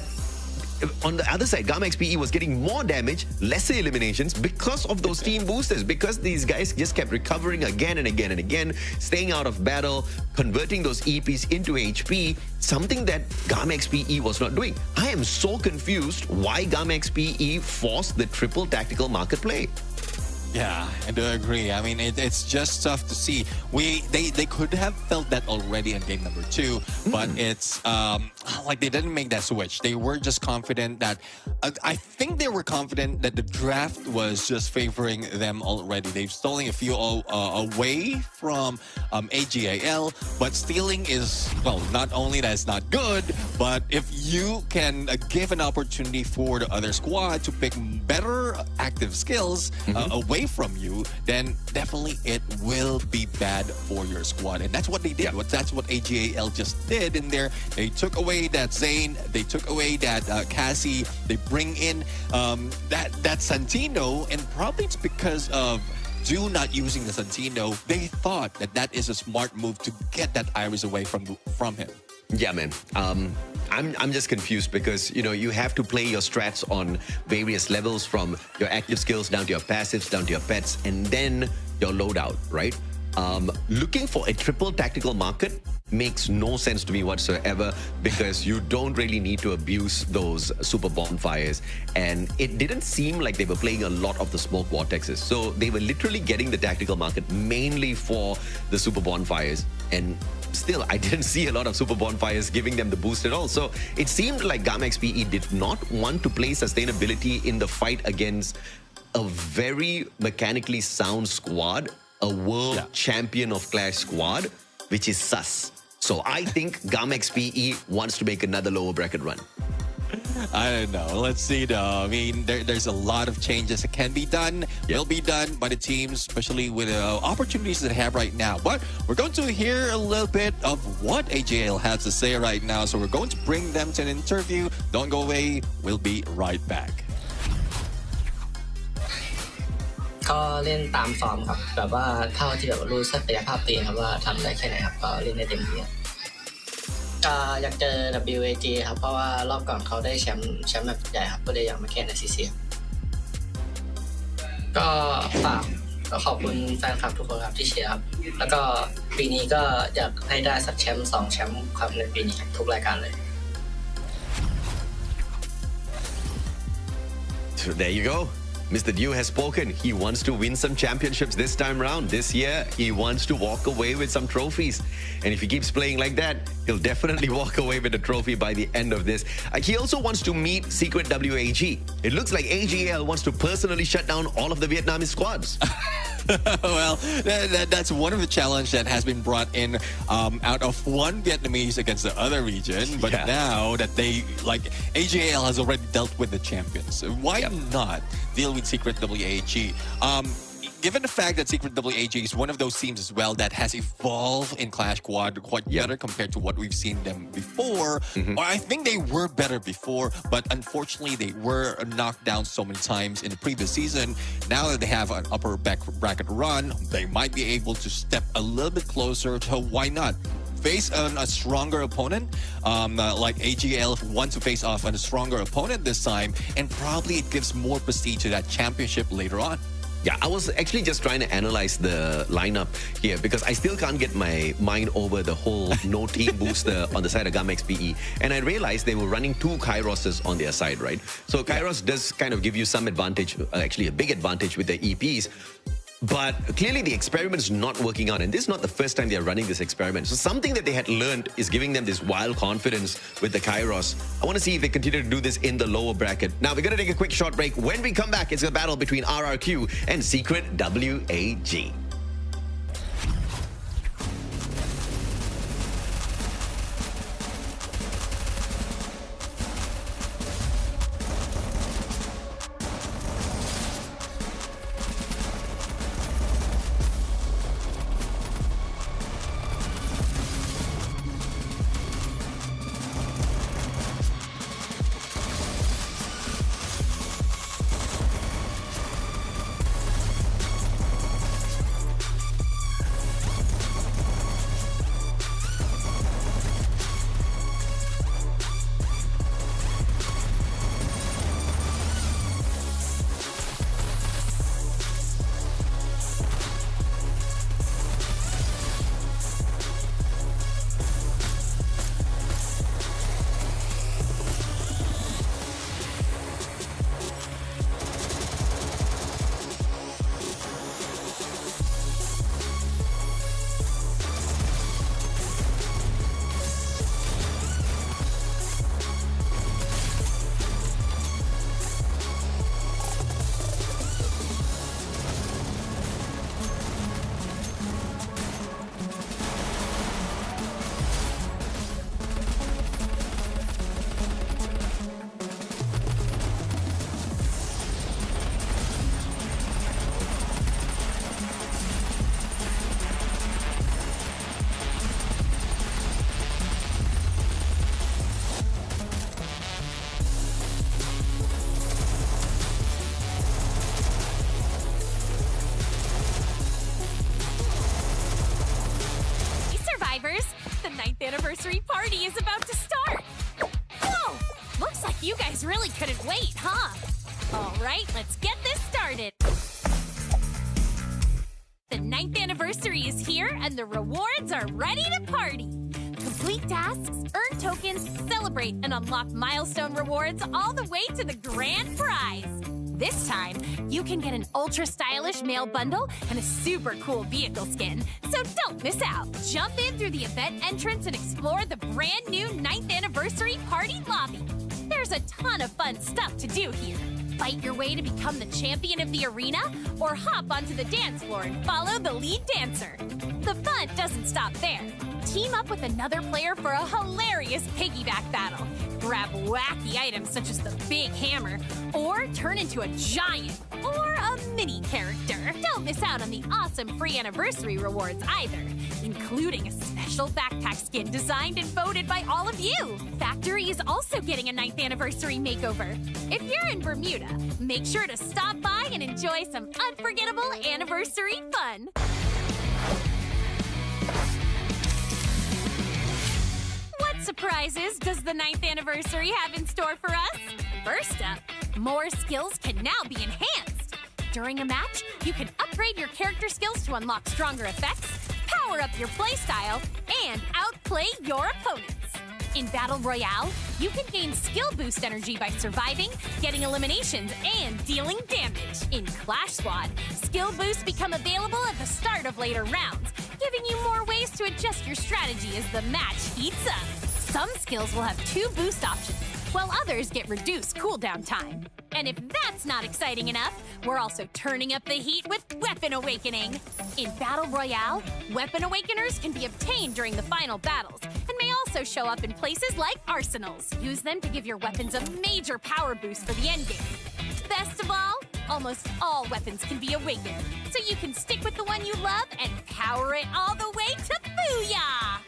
on the other side, GamxPE was getting more damage, lesser eliminations because of those team boosters, because these guys just kept recovering again and again and again, staying out of battle, converting those EPs into HP, something that GamxPE was not doing. I am so confused why GamxPE forced the triple tactical market play. Yeah, I do agree. I mean, it's just tough to see. They could have felt that already in game number 2, but it's like they didn't make that switch. They were just confident that I think they were confident that the draft was just favoring them already. They've stolen a few away from AGAL, but stealing is, well, not only that it's not good, but if you can give an opportunity for the other squad to pick better active skills away from you, then definitely it will be bad for your squad. And that's what they did. That's what AGAL just did in there. They took away that Zane. They took away that Cassie. They bring in that Santino, and probably it's because of Do not using the Santino. They thought that is a smart move to get that Iris away from him. Yeah, man. I'm just confused because, you have to play your strats on various levels, from your active skills down to your passives, down to your pets, and then your loadout, right? Looking for a triple tactical market makes no sense to me whatsoever, because you don't really need to abuse those super bonfires. And it didn't seem like they were playing a lot of the smoke vortexes. So they were literally getting the tactical market mainly for the super bonfires. And still, I didn't see a lot of super bonfires giving them the boost at all. So it seemed like GamxPE did not want to play sustainability in the fight against a very mechanically sound squad, a world champion of Clash squad, which is sus. So I think GamxPE wants to make another lower bracket run. I don't know. Let's see, though. I mean, there's a lot of changes that can be done, will be done by the teams, especially with opportunities that they have right now. But we're going to hear a little bit of what AGAL has to say right now. So we're going to bring them to an interview. Don't go away. We'll be right back. ก็เล่นตามซ้อมครับแบบว่าเท่าที่แบบรู้ศักยภาพตัวเองครับว่าทำได้แค่ไหนครับก็เล่นได้เต็มที่อยากเจอ WAG ครับเพราะว่ารอบก่อนเขาได้แชมป์แบบใหญ่ครับก็เลยอยากมาแข่งในCCก็ฝากก็ขอบคุณแฟนคลับทุกคนครับที่เชียร์ครับแล้วก็ปีนี้ก็อยากให้ได้สักแชมป์2แชมป์ครับในปีนี้ทุกรายการเลย There you go. Mr. Dew has spoken. He wants to win some championships this time round. This year, he wants to walk away with some trophies. And if he keeps playing like that, he'll definitely walk away with a trophy by the end of this. He also wants to meet Secret WAG. It looks like AGAL wants to personally shut down all of the Vietnamese squads. Well, that's one of the challenge that has been brought in out of one Vietnamese against the other region. But now that AGAL has already dealt with the champions, why not deal with Secret WAG? Given the fact that Secret WAG is one of those teams as well that has evolved in Clash Squad quite better compared to what we've seen them before. Or I think they were better before, but unfortunately they were knocked down so many times in the previous season. Now that they have an upper bracket run, they might be able to step a little bit closer to why not face a stronger opponent, like AGAL want to face off on a stronger opponent this time, and probably it gives more prestige to that championship later on. Yeah, I was actually just trying to analyze the lineup here because I still can't get my mind over the whole no team booster on the side of GamxPE. And I realized they were running 2 Kairoses on their side, right? So Kairos does kind of give you some advantage, actually a big advantage with the EPs. But clearly the experiment is not working out. And this is not the first time they're running this experiment. So something that they had learned is giving them this wild confidence with the Kairos. I want to see if they continue to do this in the lower bracket. Now, we're going to take a quick short break. When we come back, it's a battle between RRQ and Secret WAG. anniversary party is about to start. Whoa! Looks like you guys really couldn't wait, huh? All right, let's get this started. The 9th anniversary is here, and the rewards are ready to party. Complete tasks, earn tokens, celebrate, and unlock milestone rewards all the way to the grand prize. This time, you can get an ultra-stylish mail bundle and a super cool vehicle skin, so don't miss out. Jump in through the event entrance and explore the brand new 9th anniversary party lobby. There's a ton of fun stuff to do here. Fight your way to become the champion of the arena, or hop onto the dance floor and follow the lead dancer. The fun doesn't stop there. Team up with another player for a hilarious piggyback battle. Grab wacky items such as the big hammer, or turn into a giant or a mini character. Don't miss out on the awesome free anniversary rewards either, including a special backpack skin designed and voted by all of you. Factory is also getting a 9th anniversary makeover. If you're in Bermuda, make sure to stop by and enjoy some unforgettable anniversary fun. What surprises does the 9th anniversary have in store for us? First up, more skills can now be enhanced. During a match, you can upgrade your character skills to unlock stronger effects, power up your playstyle, and outplay your opponents. In Battle Royale, you can gain skill boost energy by surviving, getting eliminations, and dealing damage. In Clash Squad, skill boosts become available at the start of later rounds, giving you more ways to adjust your strategy as the match heats up. Some skills will have 2 boost options, while others get reduced cooldown time. And if that's not exciting enough, we're also turning up the heat with Weapon Awakening. In Battle Royale, Weapon Awakeners can be obtained during the final battles, and may also show up in places like arsenals. Use them to give your weapons a major power boost for the endgame. Best of all, almost all weapons can be awakened, so you can stick with the one you love and power it all the way to Booyah!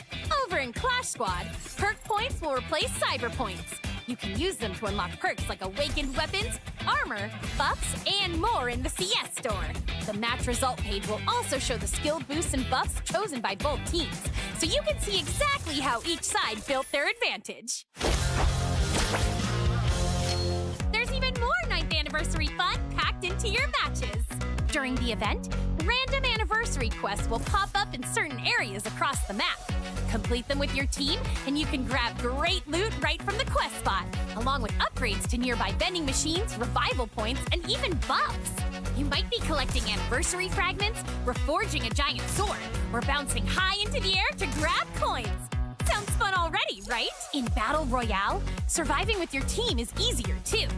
Over in Clash Squad, perk points will replace cyber points. You can use them to unlock perks like awakened weapons, armor, buffs, and more in the CS store. The match result page will also show the skill boosts and buffs chosen by both teams, so you can see exactly how each side built their advantage. There's even more 9th anniversary fun packed into your matches. During the event, random anniversary quests will pop up in certain areas across the map. Complete them with your team, and you can grab great loot right from the quest spot, along with upgrades to nearby vending machines, revival points, and even buffs. You might be collecting anniversary fragments, reforging a giant sword, or bouncing high into the air to grab coins. Sounds fun already, right? In Battle Royale, surviving with your team is easier too.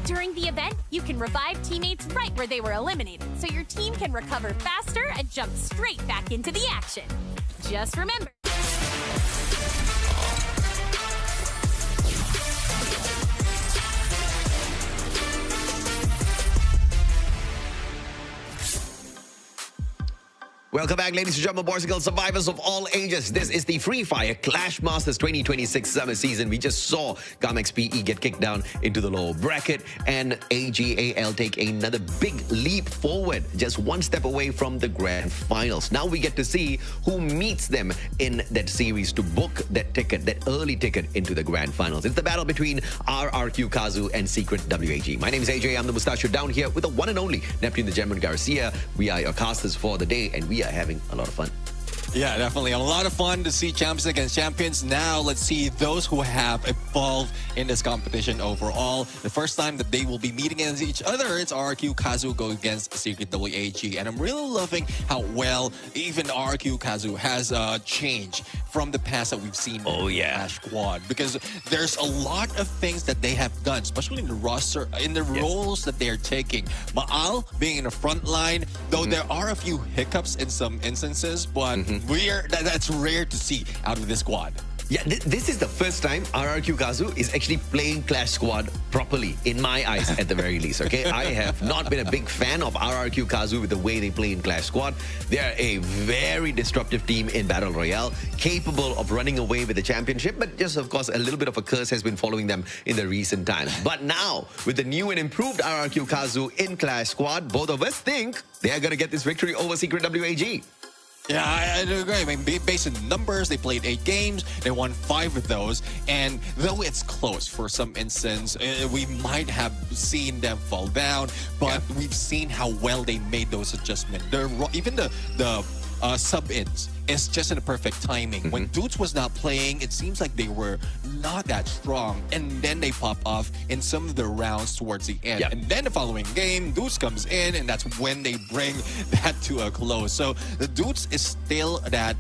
During the event, you can revive teammates right where they were eliminated, so your team can recover faster and jump straight back into the action. Just remember, Welcome back, ladies and gentlemen, boys and girls, survivors of all ages. This is the Free Fire Clash Masters 2026 summer season. We just saw GamxPE get kicked down into the lower bracket, and AGAL take another big leap forward, just one step away from the grand finals. Now we get to see who meets them in that series to book that ticket, that early ticket into the grand finals. It's the battle between RRQ Kazu and Secret WAG. My name is AJ. I'm the Mustachio down here with the one and only Neptune the German Garcia. We are your casters for the day, and we are having a lot of fun. Yeah, definitely. A lot of fun to see champions against champions. Now, let's see those who have evolved in this competition overall. The first time that they will be meeting against each other, it's RRQ Kazu go against Secret WAG. And I'm really loving how well even RRQ Kazu has changed from the past that we've seen in the Clash Squad. Because there's a lot of things that they have done, especially in the roster, in the roles that they're taking. Maal being in the front line, though there are a few hiccups in some instances, but that's rare to see out of this squad. Yeah, this is the first time RRQ Kazu is actually playing Clash Squad properly, in my eyes at the very least, okay? I have not been a big fan of RRQ Kazu with the way they play in Clash Squad. They are a very disruptive team in Battle Royale, capable of running away with the championship, but just, of course, a little bit of a curse has been following them in the recent times. But now, with the new and improved RRQ Kazu in Clash Squad, both of us think they are going to get this victory over Secret WAG. Yeah, I agree. I mean, based on numbers, they played 8 games. They won 5 of those. And though it's close for some instance, we might have seen them fall down. But we've seen how well they made those adjustments. Even the sub-ins is just in the perfect timing. When Dudes was not playing, it seems like they were not that strong. And then they pop off in some of the rounds towards the end. And then the following game, Dudes comes in, and that's when they bring that to a close. So the Dudes is still that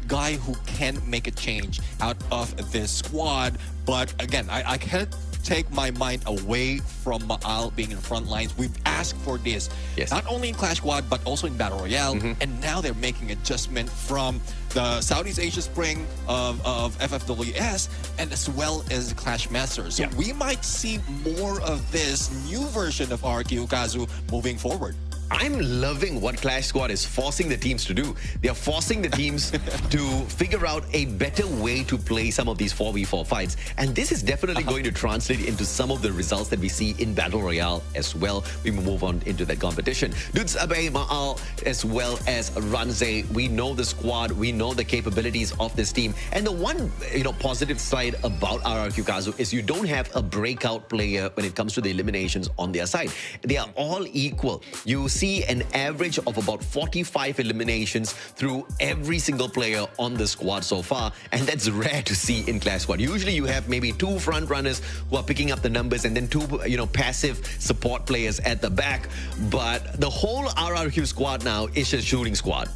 guy who can make a change out of this squad. But again, I can't take my mind away from Maal being in the front lines. We've asked for this, not only in Clash Squad, but also in Battle Royale. And now they're making adjustment from the Southeast Asia Spring of FFWS and as well as the Clash Masters. So we might see more of this new version of RQ Kazu moving forward. I'm loving what Clash Squad is forcing the teams to do. They're forcing the teams to figure out a better way to play some of these 4v4 fights. And this is definitely going to translate into some of the results that we see in Battle Royale as well. We will move on into that competition. Dudes Abe, Maal, as well as Ranze. We know the squad. We know the capabilities of this team. And the one positive side about RRQ Kazu is you don't have a breakout player when it comes to the eliminations on their side. They are all equal. You see an average of about 45 eliminations through every single player on the squad so far, and that's rare to see in Clash Squad. Usually you have maybe 2 front runners who are picking up the numbers and then 2 passive support players at the back, but the whole RRQ squad now is a shooting squad.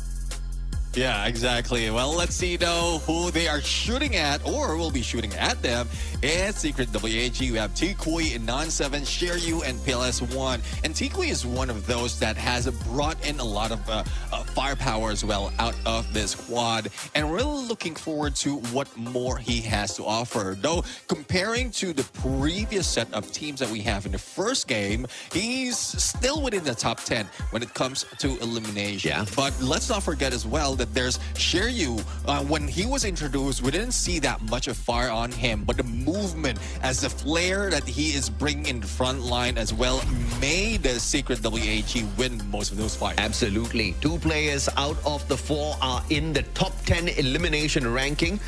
Yeah, exactly. Well, let's see, though, who they are shooting at or will be shooting at them. It's Secret WAG. We have Tikui in Non-7, Shiryu, and PLS1. And Tikui is one of those that has brought in a lot of firepower as well out of this squad. And we're really looking forward to what more he has to offer. Though, comparing to the previous set of teams that we have in the first game, he's still within the top 10 when it comes to elimination. Yeah. But let's not forget as well that there's Shiryu. When he was introduced, we didn't see that much of fire on him, but the movement as the flair that he is bringing in the front line as well made the Secret WAG win most of those fights. Absolutely. 2 players out of the 4 are in the top 10 elimination ranking.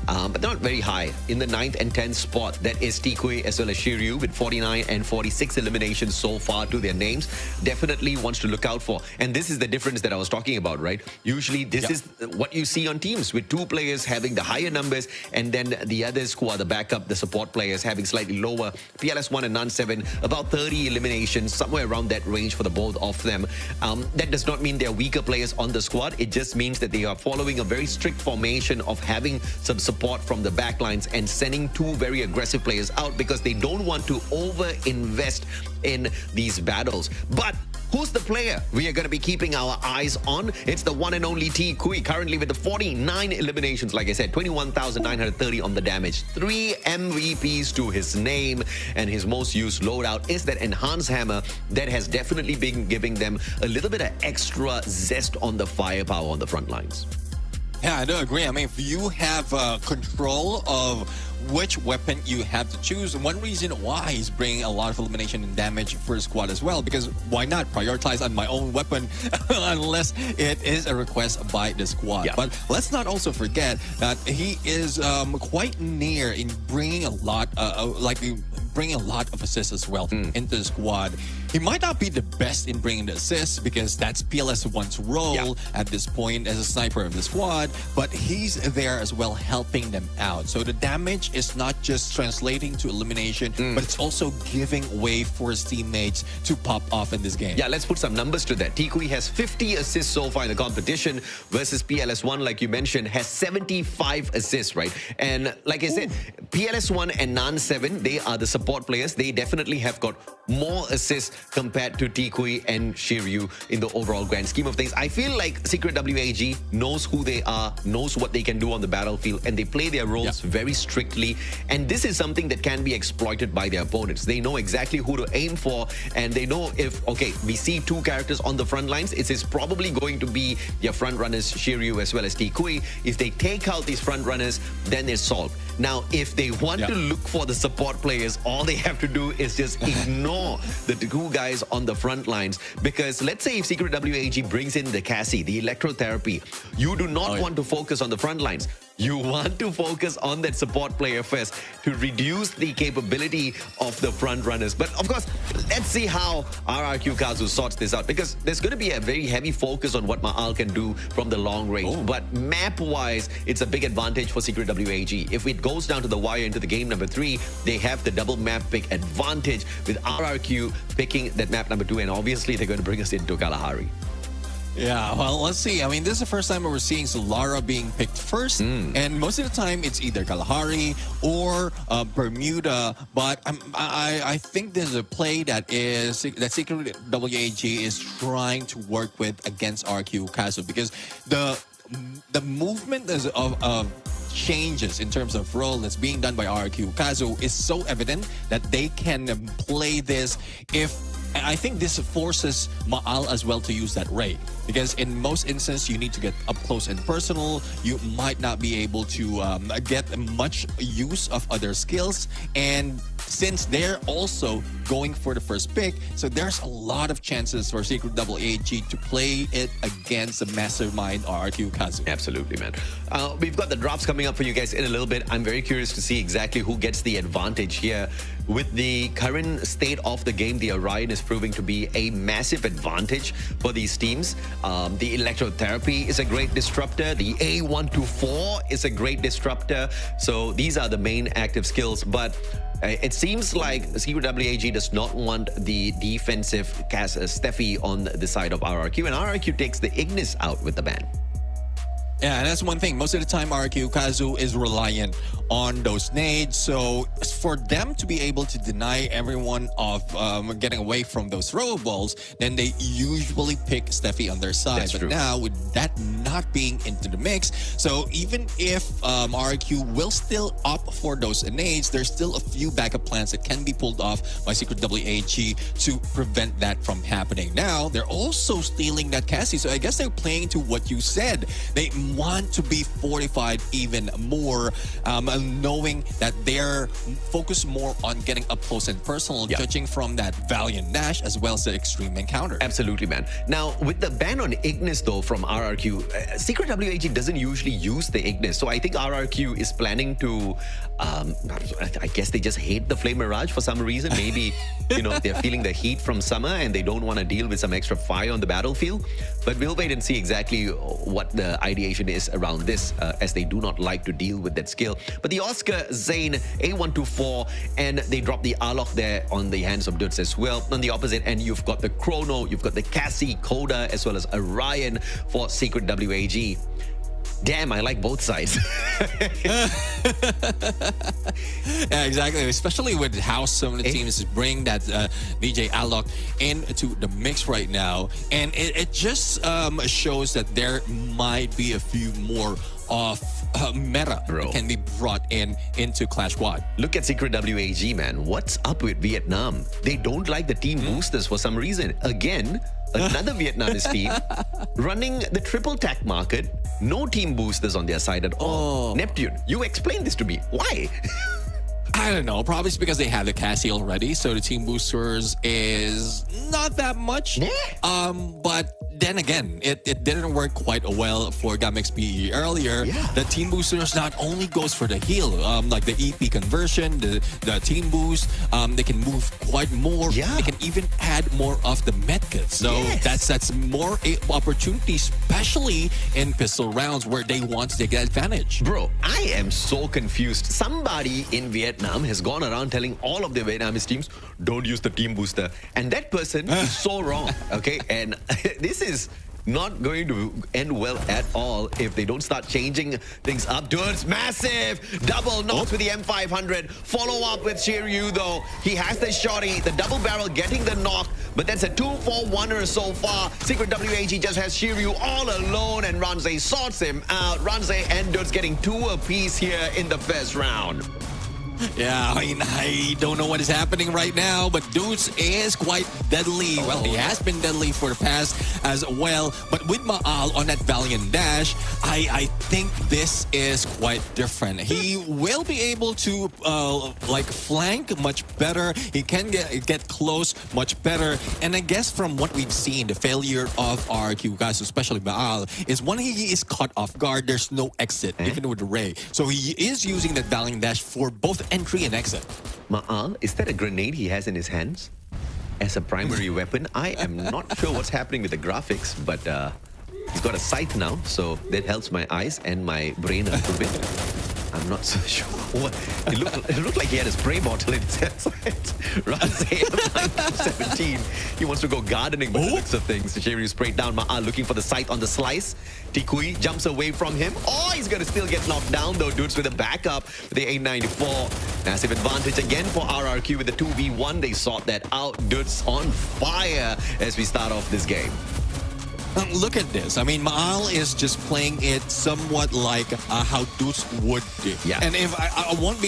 But not very high. In the 9th and 10th spot, that is Tikui as well as Shiryu with 49 and 46 eliminations so far to their names. Definitely wants to look out for. And this is the difference that I was talking about, right? Usually this is what you see on teams with 2 players having the higher numbers and then the others who are the backup, the support players having slightly lower. PLS1 and Non-7, about 30 eliminations, somewhere around that range for the both of them. That does not mean they're weaker players on the squad. It just means that they are following a very strict formation of having some support from the backlines and sending 2 very aggressive players out because they don't want to over-invest in these battles. But who's the player we are going to be keeping our eyes on? It's the one and only Tikui, currently with the 49 eliminations, like I said, 21,930 on the damage, 3 MVPs to his name, and his most used loadout is that Enhanced Hammer that has definitely been giving them a little bit of extra zest on the firepower on the front lines. Yeah, I do agree. I mean, if you have control of which weapon you have to choose, one reason why he's bringing a lot of elimination and damage for his squad as well, because why not prioritize on my own weapon unless it is a request by the squad. But let's not also forget that he is quite near in bringing a lot bringing a lot of assists as well into the squad. He might not be the best in bringing the assists because that's PLS1's role at this point as a sniper of the squad, but he's there as well helping them out. So the damage is not just translating to elimination, but it's also giving way for his teammates to pop off in this game. Yeah, let's put some numbers to that. Tikui has 50 assists so far in the competition versus PLS1, like you mentioned, has 75 assists, right? And like I said, PLS1 and Non-7, they are the support players. They definitely have got more assists compared to Tikui and Shiryu in the overall grand scheme of things. I feel like Secret WAG knows who they are, knows what they can do on the battlefield, and they play their roles very strictly. And this is something that can be exploited by their opponents. They know exactly who to aim for, and they know if, okay, we see 2 characters on the front lines, it is probably going to be their front runners, Shiryu as well as Tikui. If they take out these front runners, then it's solved. Now, if they want to look for the support players, all they have to do is just ignore the two guys on the front lines. Because let's say if Secret WAG brings in the Cassie, the electrotherapy, you do not want to focus on the front lines. You want to focus on that support player first to reduce the capability of the front runners. But of course, let's see how RRQ Kazu sorts this out, because there's going to be a very heavy focus on what Ma'al can do from the long range. But map-wise, it's a big advantage for Secret WAG. If it goes down to the wire into the game number 3, they have the double map pick advantage with RRQ picking that map number 2, and obviously they're going to bring us into Kalahari. Yeah, well, let's see. I mean, this is the first time we're seeing Solara being picked first. And most of the time, it's either Kalahari or Bermuda. But I think there's a play that Secret WAG is trying to work with against RQ Kazu, because the movement of changes in terms of role that's being done by RQ Kazu is so evident that they can play this and I think this forces Ma'al as well to use that Ray. Because in most instances, you need to get up close and personal. You might not be able to get much use of other skills. And since they're also going for the first pick, so there's a lot of chances for Secret WAG to play it against the mastermind RQ Kazu. Absolutely, man. We've got the drops coming up for you guys in a little bit. I'm very curious to see exactly who gets the advantage here. With the current state of the game, the Orion is proving to be a massive advantage for these teams. The electrotherapy is a great disruptor. The A124 is a great disruptor. So these are the main active skills. But it seems like Secret WAG does not want the defensive Steffi on the side of RRQ. And RRQ takes the Ignis out with the ban. Yeah, and that's one thing. Most of the time, RQ Kazu is reliant on those nades. So for them to be able to deny everyone of getting away from those throw balls, then they usually pick Steffi on their side. That's but true. now with that not being into the mix, so even if RQ will still opt for those nades, there's still a few backup plans that can be pulled off by Secret WAG to prevent that from happening. Now, they're also stealing that Cassie. So I guess they're playing to what you said. They want to be fortified even more, knowing that they're focused more on getting up close and personal, judging from that Valiant Dash as well as the extreme encounter. Absolutely, man. Now, with the ban on Ignis, though, from RRQ, Secret WAG doesn't usually use the Ignis. So I think RRQ is planning to, I guess they just hate the Flame Mirage for some reason. Maybe, you know, they're feeling the heat from summer and they don't want to deal with some extra fire on the battlefield. But we'll wait and see exactly what the ideation is around this, as they do not like to deal with that skill. But the Oscar, Zane, A124, and they drop the Alok there on the hands of Dudes as well. On the opposite end, you've got the Chrono, you've got the Cassie, Coda, as well as Orion for Secret WAG. Damn, I like both sides. Yeah, exactly. Especially with how some of the teams bring that DJ Alok into the mix right now. And it just shows that there might be a few more of meta that can be brought into Clash Squad. Look at Secret WAG, man. What's up with Vietnam? They don't like the team boosters for some reason. Again, another Vietnamese team running the triple tack market. No team boosters on their side at all. Neptune, you explain this to me. Why? I don't know. Probably it's because they have the Cassie already, so the team boosters is not that much. But then again, it didn't work quite well for GamxPE earlier. The team boosters not only goes for the heal, like the EP conversion, the team boost, they can move quite more. They can even add more of the medkits. So that's more opportunity, especially in pistol rounds where they want to take advantage. Bro, I am so confused. Somebody in Vietnam has gone around telling all of the Vietnamese teams, don't use the team booster. And that person is so wrong, okay? And this is not going to end well at all if they don't start changing things up. Dudes, massive double knocks with the M500. Follow up with Shiryu, though. He has the shotty, the double barrel getting the knock, but that's a 2-for-1er so far. Secret WAG just has Shiryu all alone, and Ranze sorts him out. Ranze and Dudes getting 2 apiece here in the first round. Yeah, I mean, I don't know what is happening right now, but Dudes is quite deadly. Well, he has been deadly for the past as well. But with Maal on that Valiant Dash, I think this is quite different. He will be able to flank much better. He can get close much better. And I guess from what we've seen, the failure of RRQ guys, especially Maal, is when he is caught off guard, there's no exit, even with Ray. So he is using that Valiant Dash for both entry and exit. Maal, is that a grenade he has in his hands as a primary weapon? I am not sure what's happening with the graphics, but he's got a scythe now, so that helps my eyes and my brain a little bit. I'm not so sure. It looked like he had a spray bottle in his hands. Runs 17. He wants to go gardening by the looks of things. Shiryu sprayed down. Maal looking for the scythe on the slice. Tikui jumps away from him. Oh, he's going to still get knocked down though. Dudes with a backup. The 894. Massive advantage again for RRQ with the 2v1. They sort that out. Dudes on fire as we start off this game. Look at this. I mean, Maal is just playing it somewhat like how Dudes would do. Yeah. And if I won't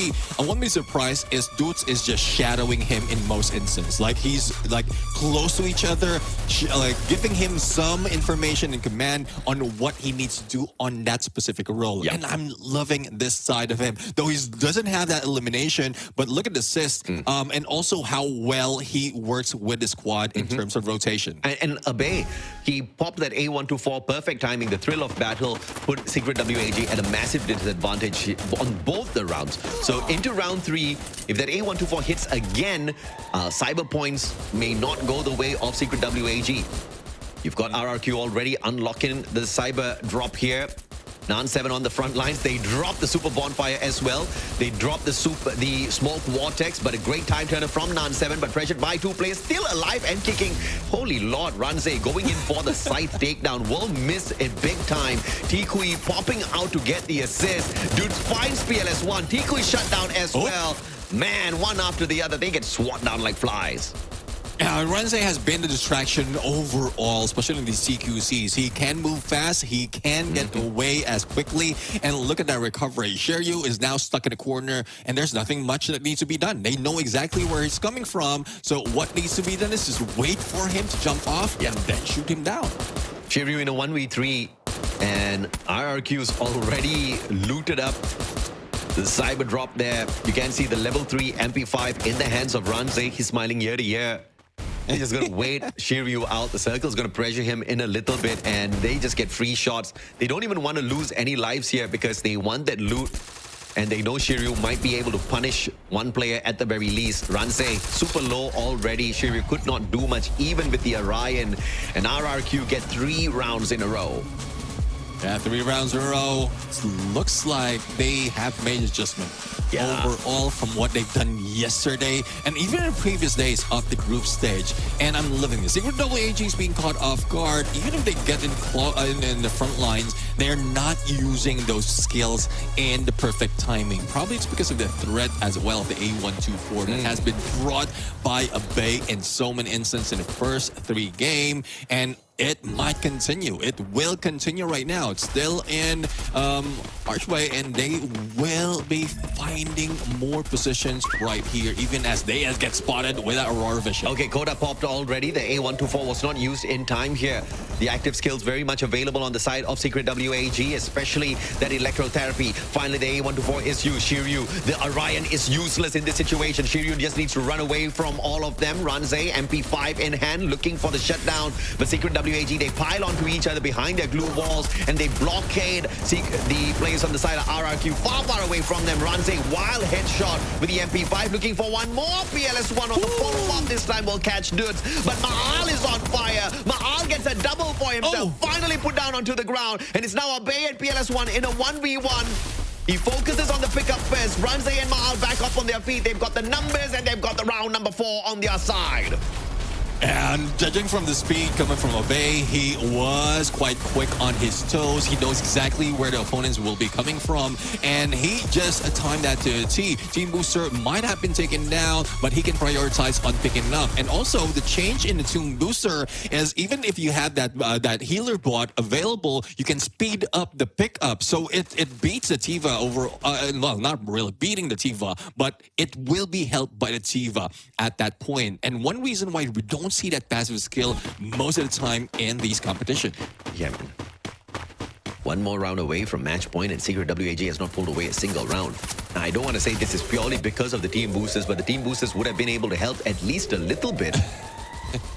be surprised if Dudes is just shadowing him in most instances. Like he's like close to each other, like giving him some information and command on what he needs to do on that specific role. Yeah. And I'm loving this side of him. Though he doesn't have that elimination, but look at the assist and also how well he works with the squad in terms of rotation. And Abe, he popped that A124, perfect timing. The thrill of battle put Secret WAG at a massive disadvantage on both the rounds. So into round 3, if that A124 hits again, cyber points may not go the way of Secret WAG. You've got RRQ already unlocking the cyber drop here. Nan7 on the front lines. They drop the super bonfire as well. They drop the smoke vortex, but a great time turner from Nan7, but pressured by 2 players, still alive and kicking. Holy Lord, Ranze going in for the scythe takedown. Will miss it big time. Tikui popping out to get the assist. Dudes finds PLS1. Tikui shut down as well. Man, one after the other, they get swat down like flies. Ranze has been the distraction overall, especially in these CQCs. He can move fast. He can get away as quickly. And look at that recovery. Shiryu is now stuck in a corner, and there's nothing much that needs to be done. They know exactly where he's coming from. So what needs to be done is just wait for him to jump off and then shoot him down. Shiryu in a 1v3, and RRQ's already looted up the cyber drop there. You can see the level 3 MP5 in the hands of Ranze. He's smiling year to year. He's just going to wait Shiryu out. The circle's going to pressure him in a little bit, and they just get free shots. They don't even want to lose any lives here because they want that loot, and they know Shiryu might be able to punish one player at the very least. Ranze super low already. Shiryu could not do much even with the Orion, and RRQ get 3 rounds in a row. Yeah, 3 rounds in a row. Looks like they have made adjustment overall from what they've done yesterday and even in previous days of the group stage. And I'm loving this. Secret WAG is being caught off guard. Even if they get in the front lines, they're not using those skills in the perfect timing. Probably it's because of the threat as well of the A124 that has been brought by Abe in so many instances in the first 3 games. And it might continue. It will continue right now. It's still in Archway, and they will be finding more positions right here, even as they get spotted with that Aurora Vision. Okay, Coda popped already. The A124 was not used in time here. The active skills very much available on the side of Secret WAG, especially that electrotherapy. Finally, the A124 is used. Shiryu, the Orion is useless in this situation. Shiryu just needs to run away from all of them. Ranze, MP5 in hand, looking for the shutdown. But Secret WAG, they pile onto each other behind their glue walls, and they blockade the players on the side of RRQ far away from them. Ranze, wild headshot with the MP5, looking for one more. PLS1 on the follow-up. This time will catch Dudes. But Maal is on fire. Maal gets a double for himself. Finally put down onto the ground, and it's now Abe and PLS1 in a 1v1. He focuses on the pickup first. Ranze and Maal back up on their feet. They've got the numbers, and they've got the round number 4 on their side. And judging from the speed coming from Obey, he was quite quick on his toes. He knows exactly where the opponents will be coming from, and he just timed that to a T. Team Booster might have been taken down, but he can prioritize on picking up. And also, the change in the Team Booster is even if you have that healer bot available, you can speed up the pickup. So it beats the Tiva over, well, not really beating the Tiva, but it will be helped by the Tiva at that point. And one reason why we don't see that passive skill most of the time in these competitions. Yeah, man. One more round away from match point, and Secret WAG has not pulled away a single round. Now, I don't want to say this is purely because of the team boosters, but the team boosters would have been able to help at least a little bit.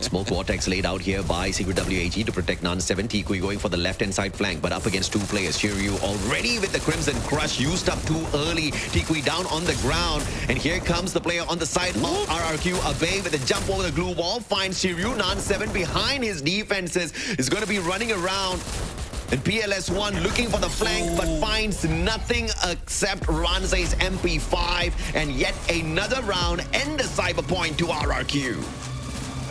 Smoke Vortex laid out here by Secret WAG to protect Nan7. Tikui going for the left-hand side flank, but up against two players. Shiryu already with the Crimson Crush, used up too early. Tikui down on the ground, and here comes the player on the side of RRQ. Abey with a jump over the glue wall, finds Shiryu. Nan7 behind his defenses is going to be running around. And PLS1 looking for the flank, but finds nothing except Ranzei's MP5. And yet another round and the cyber point to RRQ.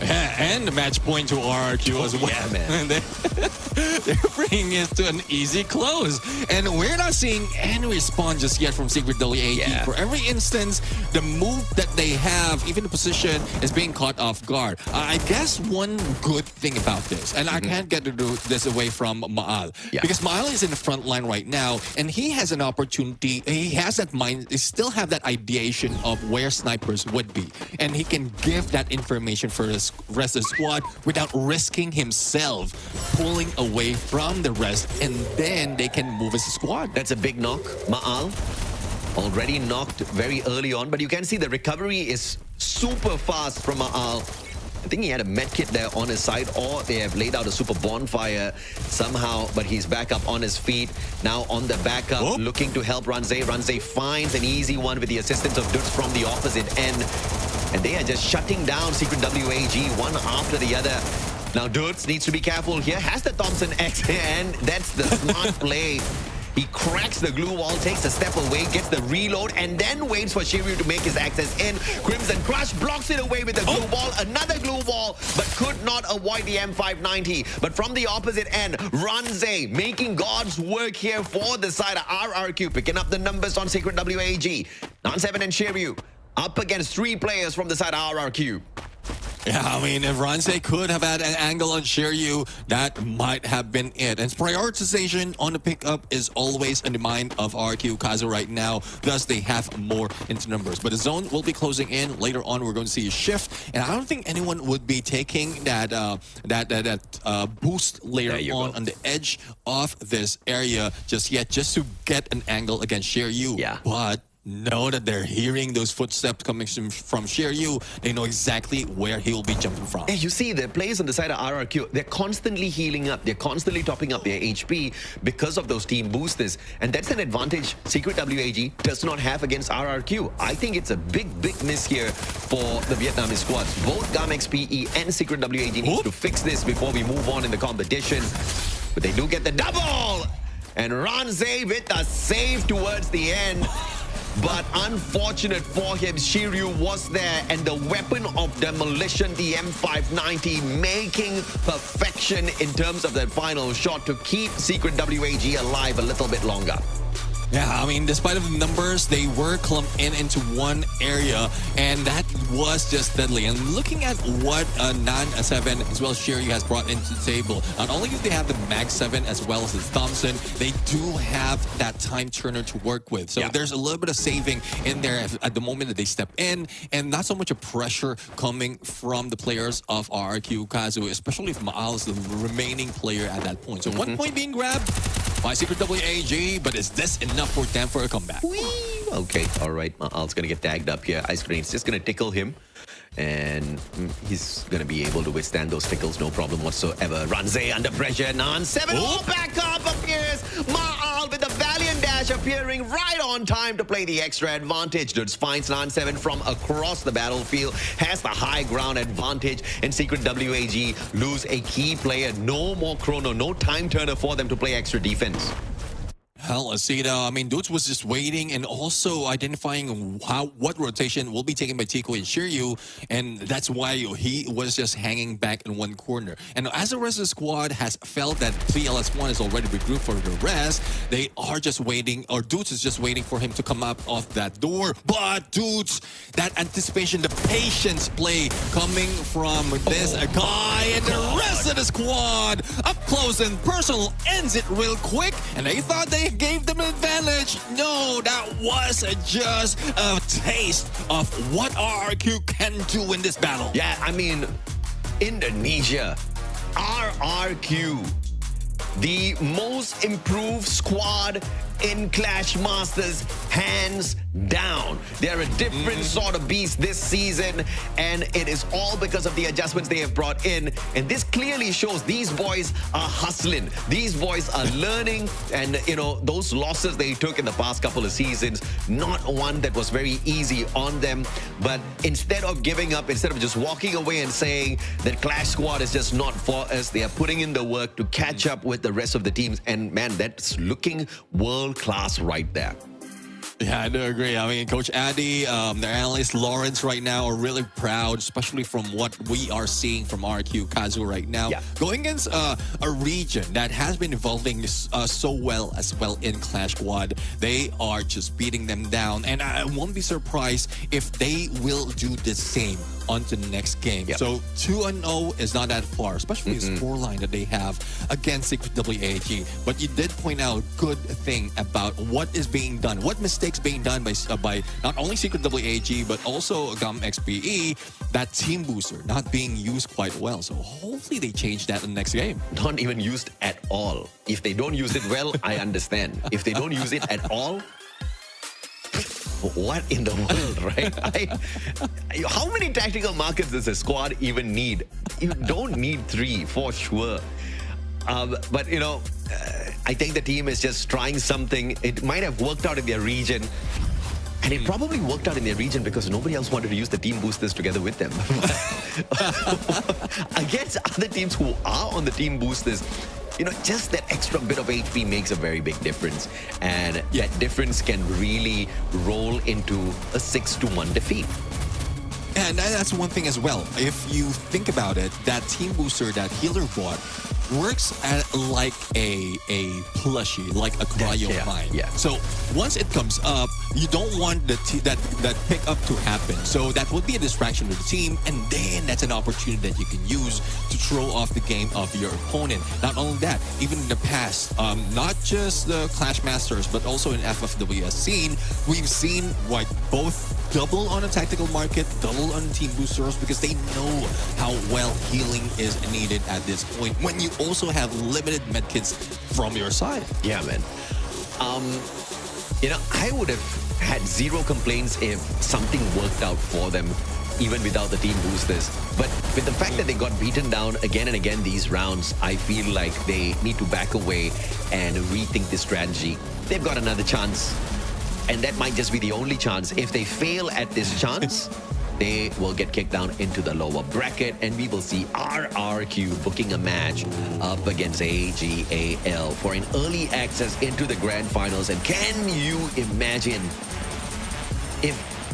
And the match point to RRQ as well. Yeah, man. They're bringing it to an easy close. And we're not seeing any response just yet from Secret WAG. Yeah. For every instance, the move that they have, even the position, is being caught off guard. I guess one good thing about this, and I can't get to do this away from Maal, because Maal is in the front line right now, and he has an opportunity, he has that mind, he still have that ideation of where snipers would be. And he can give that information for the rest of the squad without risking himself pulling away from the rest, and then they can move as a squad. That's a big knock. Maal already knocked very early on, but you can see the recovery is super fast from Maal. I think he had a medkit there on his side, or they have laid out a super bonfire somehow, but he's back up on his feet. Now on the backup, looking to help Ranzei. Ranzei finds an easy one with the assistance of Dudes from the opposite end. And they are just shutting down Secret WAG one after the other. Now Dudes needs to be careful here. Has the Thompson X, and that's the smart play. He cracks the glue wall, takes a step away, gets the reload, and then waits for Shiryu to make his access in. Crimson Crush blocks it away with the glue wall. Another glue wall, but could not avoid the M590. But from the opposite end, Ranzei making God's work here for the side of RRQ, picking up the numbers on Secret WAG. Nan7 and Shiryu up against three players from the side of RRQ. Yeah, I mean, if Ranzei could have had an angle on Shiryu, that might have been it. And prioritization on the pickup is always in the mind of RRQ Kazu right now. Thus, they have more into numbers. But the zone will be closing in. Later on, we're going to see a shift. And I don't think anyone would be taking that boost later on the edge of this area just yet, just to get an angle against Shiryu. Yeah. But know that they're hearing those footsteps coming from Shiryu. They know exactly where he will be jumping from. Yeah, you see, the players on the side of RRQ, they're constantly healing up. They're constantly topping up their HP because of those team boosters. And that's an advantage Secret WAG does not have against RRQ. I think it's a big, big miss here for the Vietnamese squads. Both GamxPE and Secret WAG needs to fix this before we move on in the competition. But they do get the double! And Ranzei with the save towards the end. But unfortunate for him, Shiryu was there, and the weapon of demolition, the M590, making perfection in terms of that final shot to keep Secret WAG alive a little bit longer. Yeah, I mean, despite of the numbers, they were clumped into one area, and that was just deadly. And looking at what Nan7 as well as Shiryu has brought into the table, not only do they have the Mag 7 as well as the Thompson, they do have that time turner to work with. So there's a little bit of saving in there at the moment that they step in, and not so much a pressure coming from the players of RRQ Kazu, especially if Maal is the remaining player at that point. So 1 point being grabbed by Secret WAG, but is this enough for them for a comeback? Okay, all right. Maal's going to get tagged up here. Ice Grain's just going to tickle him. And he's going to be able to withstand those tickles, no problem whatsoever. Ranzei under pressure. Nan7 all back up appears. Maal with the valiant dash appearing right on time to play the extra advantage. Dudes finds Nan7 from across the battlefield. Has the high ground advantage. And Secret WAG lose a key player. No more chrono, no time turner for them to play extra defense. Well, Asita, I mean, Dudes was just waiting and also identifying what rotation will be taken by Tico and Shiryu, and that's why he was just hanging back in one corner. And as the rest of the squad has felt that PLS1 is already regrouped for the rest, they are just waiting, or Dudes is just waiting for him to come up off that door. But Dudes, that anticipation, the patience play coming from this guy and the rest of the squad, up close and personal, ends it real quick, and they thought they gave them an advantage. No, that was just a taste of what RRQ can do in this battle. Yeah, I mean, Indonesia, RRQ, the most improved squad in Clash Masters, hands down. They're a different sort of beast this season, and it is all because of the adjustments they have brought in. And this clearly shows these boys are hustling. These boys are learning, and you know, those losses they took in the past couple of seasons, not one that was very easy on them. But instead of giving up, instead of just walking away and saying that Clash Squad is just not for us, they are putting in the work to catch up with the rest of the teams. And man, that's looking world-class right there. Yeah, I do agree. I mean, Coach Addy, their analyst Lawrence right now are really proud, especially from what we are seeing from RQ Kazu right now. Yeah. Going against a region that has been evolving so well as well in Clash Squad, they are just beating them down. And I won't be surprised if they will do the same on to the next game. Yep. So 2-0 is not that far, especially the scoreline that they have against Secret WAG. But you did point out a good thing about what is being done, what mistakes being done by not only Secret WAG, but also GamxPE, that team booster not being used quite well. So hopefully they change that in the next game. Not even used at all. If they don't use it well, I understand. If they don't use it at all, what in the world, right? How many tactical markets does a squad even need? You don't need 3 for sure. But, you know, I think the team is just trying something. It might have worked out in their region. And it probably worked out in their region because nobody else wanted to use the team boosters together with them. Against other teams who are on the team boosters, you know, just that extra bit of HP makes a very big difference. And that difference can really roll into a 6-1 defeat. And that's one thing as well. If you think about it, that team booster that Healer bought works like a plushie, like a cryo mine. Yeah. So once it comes up, you don't want that pick up to happen. So that would be a distraction to the team, and then that's an opportunity that you can use to throw off the game of your opponent. Not only that, even in the past, not just the Clash Masters, but also in FFWS scene, we've seen like both double on a tactical market, double on team boosters, because they know how well healing is needed at this point when you also have limited medkits from your side. Yeah, man. You know, I would have had zero complaints if something worked out for them, even without the team boosters. But with the fact that they got beaten down again and again these rounds, I feel like they need to back away and rethink this strategy. They've got another chance, and that might just be the only chance. If they fail at this chance, they will get kicked down into the lower bracket, and we will see RRQ booking a match up against AGAL for an early access into the grand finals. And can you imagine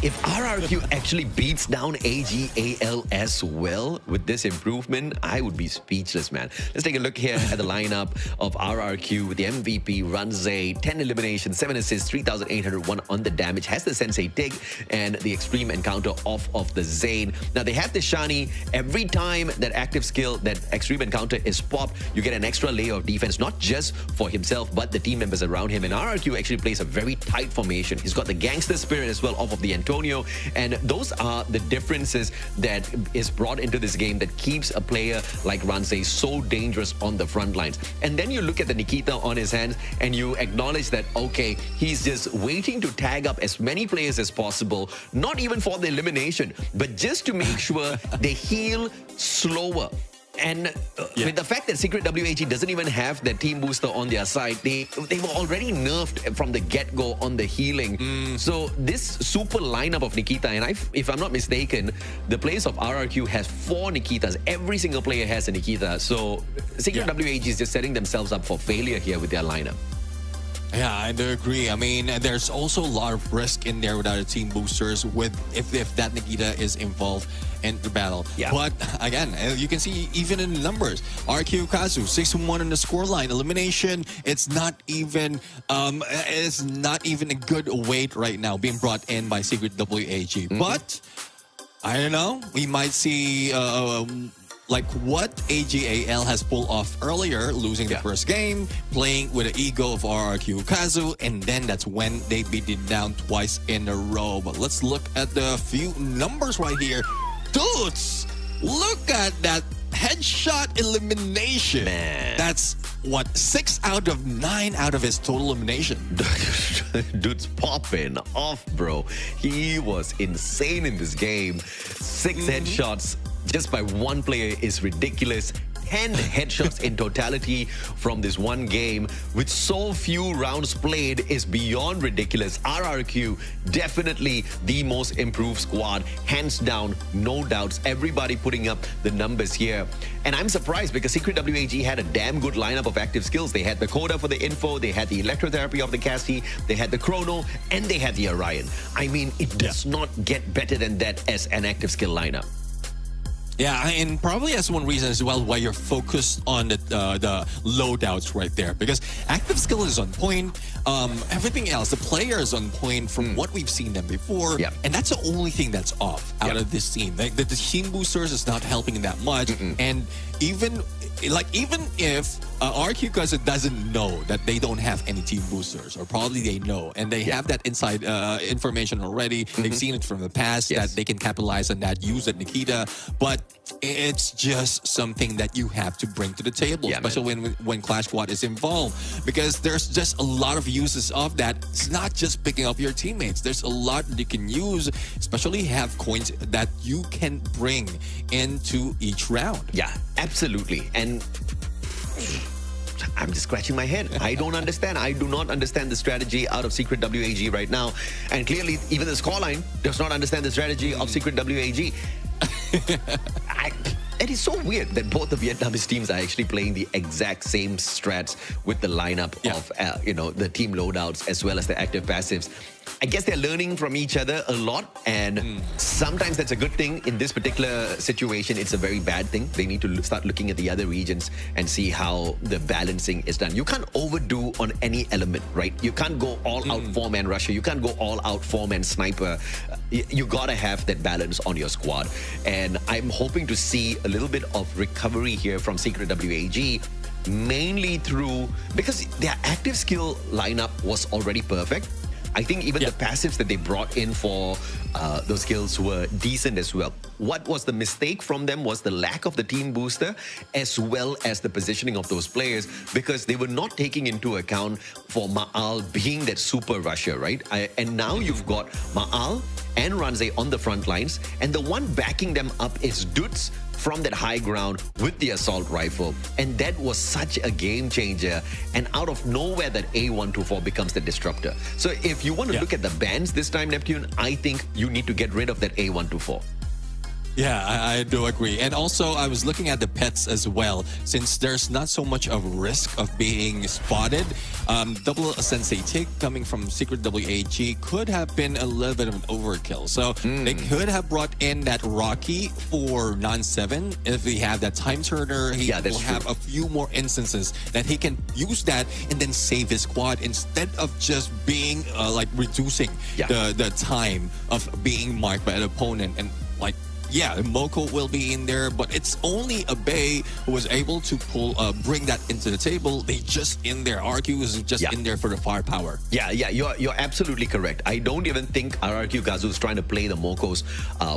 if RRQ actually beats down AGAL as well with this improvement? I would be speechless, man. Let's take a look here at the lineup of RRQ with the MVP, Ranze, 10 eliminations, 7 assists, 3,801 on the damage, has the Sensei Dig and the Extreme Encounter off of the Zane. Now, they have the Shani. Every time that active skill, that Extreme Encounter is popped, you get an extra layer of defense, not just for himself, but the team members around him. And RRQ actually plays a very tight formation. He's got the Gangster Spirit as well off of the Antonio, and those are the differences that is brought into this game that keeps a player like Ranze so dangerous on the front lines. And then you look at the Nikita on his hands and you acknowledge that, okay, he's just waiting to tag up as many players as possible, not even for the elimination, but just to make sure they heal slower. And with the fact that Secret WAG doesn't even have their team booster on their side, they were already nerfed from the get-go on the healing. So this super lineup of Nikita, and if I'm not mistaken, the players of RRQ has 4 Nikitas. Every single player has a Nikita. So Secret WAG is just setting themselves up for failure here with their lineup. Yeah, I do agree. I mean, there's also a lot of risk in there without a team boosters with if that Nikita is involved in the battle. Yeah. But again, you can see even in the numbers, RQ Kazu 6-1 in the scoreline. Elimination, it's not even a good weight right now being brought in by Secret WAG. But I don't know, we might see like what AGAL has pulled off earlier, losing the first game, playing with the ego of RRQ Kazu, and then that's when they beat it down twice in a row. But let's look at the few numbers right here. Dudes, look at that headshot elimination. Man. That's what, 6 out of 9 out of his total elimination. Dude's popping off, bro. He was insane in this game. 6 headshots just by one player is ridiculous. 10 headshots in totality from this one game with so few rounds played is beyond ridiculous. RRQ, definitely the most improved squad, hands down, no doubts. Everybody putting up the numbers here. And I'm surprised because Secret WAG had a damn good lineup of active skills. They had the Coda for the info, they had the electrotherapy of the Cassie, they had the Chrono, and they had the Orion. I mean, it does not get better than that as an active skill lineup. Yeah, and probably that's one reason as well why you're focused on the loadouts right there, because active skill is on point. Everything else, the player is on point from what we've seen them before, and that's the only thing that's off out of this team. Like, the team boosters is not helping that much, and even if RQ Kazu doesn't know that they don't have any team boosters, or probably they know, and they have that inside information already. They've seen it from the past that they can capitalize on that, use it, Nikita. But it's just something that you have to bring to the table, especially when Clash Squad is involved, because there's just a lot of uses of that. It's not just picking up your teammates. There's a lot that you can use, especially have coins that you can bring into each round. Yeah, absolutely. And I'm just scratching my head. I don't understand. I do not understand the strategy out of Secret WAG right now. And clearly, even the scoreline does not understand the strategy of Secret WAG. It is so weird that both the Vietnamese teams are actually playing the exact same strats with the lineup of the team loadouts as well as the active passives. I guess they're learning from each other a lot, and sometimes that's a good thing. In this particular situation, it's a very bad thing. They need to start looking at the other regions and see how the balancing is done. You can't overdo on any element, right? You can't go all out 4-man rusher. You can't go all out 4-man sniper. You gotta have that balance on your squad. And I'm hoping to see a little bit of recovery here from Secret WAG, mainly through, because their active skill lineup was already perfect. I think even the passives that they brought in for those skills were decent as well. What was the mistake from them was the lack of the team booster as well as the positioning of those players, because they were not taking into account for Ma'al being that super rusher, right? And now you've got Ma'al and Ranze on the front lines, and the one backing them up is Dudes from that high ground with the assault rifle. And that was such a game changer. And out of nowhere, that A124 becomes the disruptor. So if you want to look at the bans this time, Neptune, I think you need to get rid of that A124. Yeah, I do agree. And also, I was looking at the pets as well, since there's not so much of risk of being spotted. Double Sensei Tick coming from Secret WAG could have been a little bit of an overkill. So they could have brought in that Rocky for non-7. If we have that time turner, he will have a few more instances that he can use that and then save his squad, instead of just being reducing the time of being marked by an opponent. And Moko will be in there, but it's only Abe who was able to bring that into the table. They just in there. RQ is just in there for the firepower. Yeah, you're absolutely correct. I don't even think RRQ Kazu is trying to play the Mokos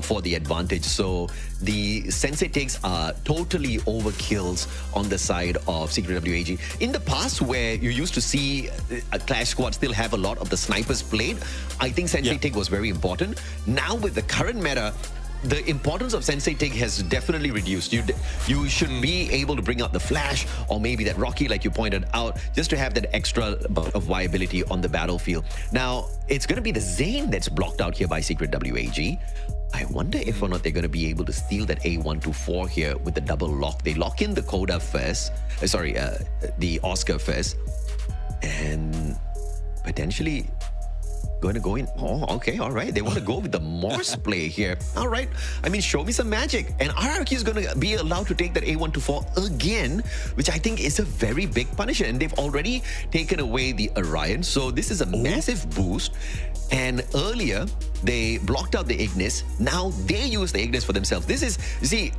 for the advantage. So the Sensei takes are totally overkills on the side of Secret WAG. In the past, where you used to see a Clash Squad still have a lot of the snipers played, I think Sensei take was very important. Now with the current meta, the importance of Sensei Take has definitely reduced. You should be able to bring out the Flash, or maybe that Rocky, like you pointed out, just to have that extra bit of viability on the battlefield. Now, it's going to be the Zane that's blocked out here by Secret WAG. I wonder if or not they're going to be able to steal that A124 here with the double lock. They lock in the Coda first, the Oscar first, and potentially going to go in. Oh, okay, all right. They want to go with the Morse play here. All right. I mean, show me some magic. And RRQ is going to be allowed to take that A124 again, which I think is a very big punishment. And they've already taken away the Orion. So this is a massive boost. And earlier, they blocked out the Ignis. Now they use the Ignis for themselves. This is, see,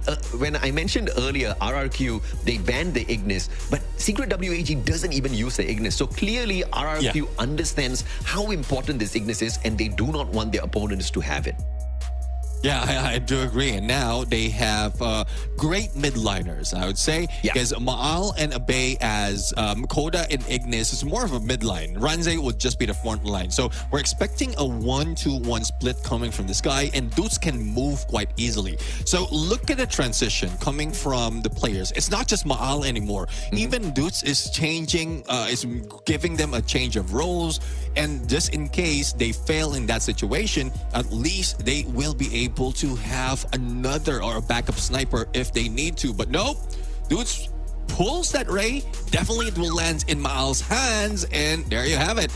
when I mentioned earlier, RRQ, they banned the Ignis, but Secret WAG doesn't even use the Ignis. So clearly, RRQ understands how important this Ignis is, and they do not want their opponents to have it. Yeah, I do agree. And now they have great midliners, I would say. Because Maal and Abe as Koda and Ignis is more of a midline. Ranze would just be the front line. So we're expecting a 1-2-1 split coming from this guy, and Dutes can move quite easily. So look at the transition coming from the players. It's not just Maal anymore. Even Dutes is changing, is giving them a change of roles. And just in case they fail in that situation, at least they will be able to have another or a backup sniper if they need to. But no, Dudes pulls that ray. Definitely it will land in Maal's hands, and there you have it.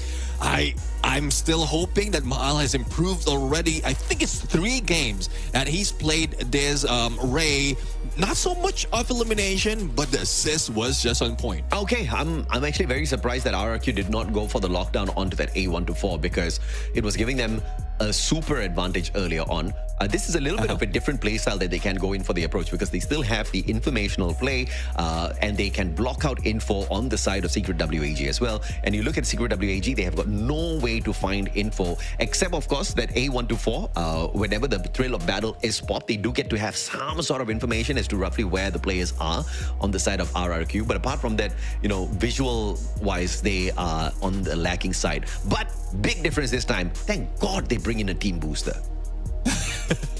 I'm still hoping that Maal has improved already. I think it's 3 games that he's played this Ray. Not so much of elimination, but the assist was just on point. Okay, I'm actually very surprised that RRQ did not go for the lockdown onto that A124, because it was giving them a super advantage earlier on. This is a little bit of a different play style that they can go in for the approach, because they still have the informational play and they can block out info on the side of Secret WAG as well. And you look at Secret WAG, they have got no way to find info, except of course that A124, whenever the thrill of battle is popped, they do get to have some sort of information as to roughly where the players are on the side of RRQ. But apart from that, you know, visual wise, they are on the lacking side. But big difference this time. Thank God they bring in a team booster.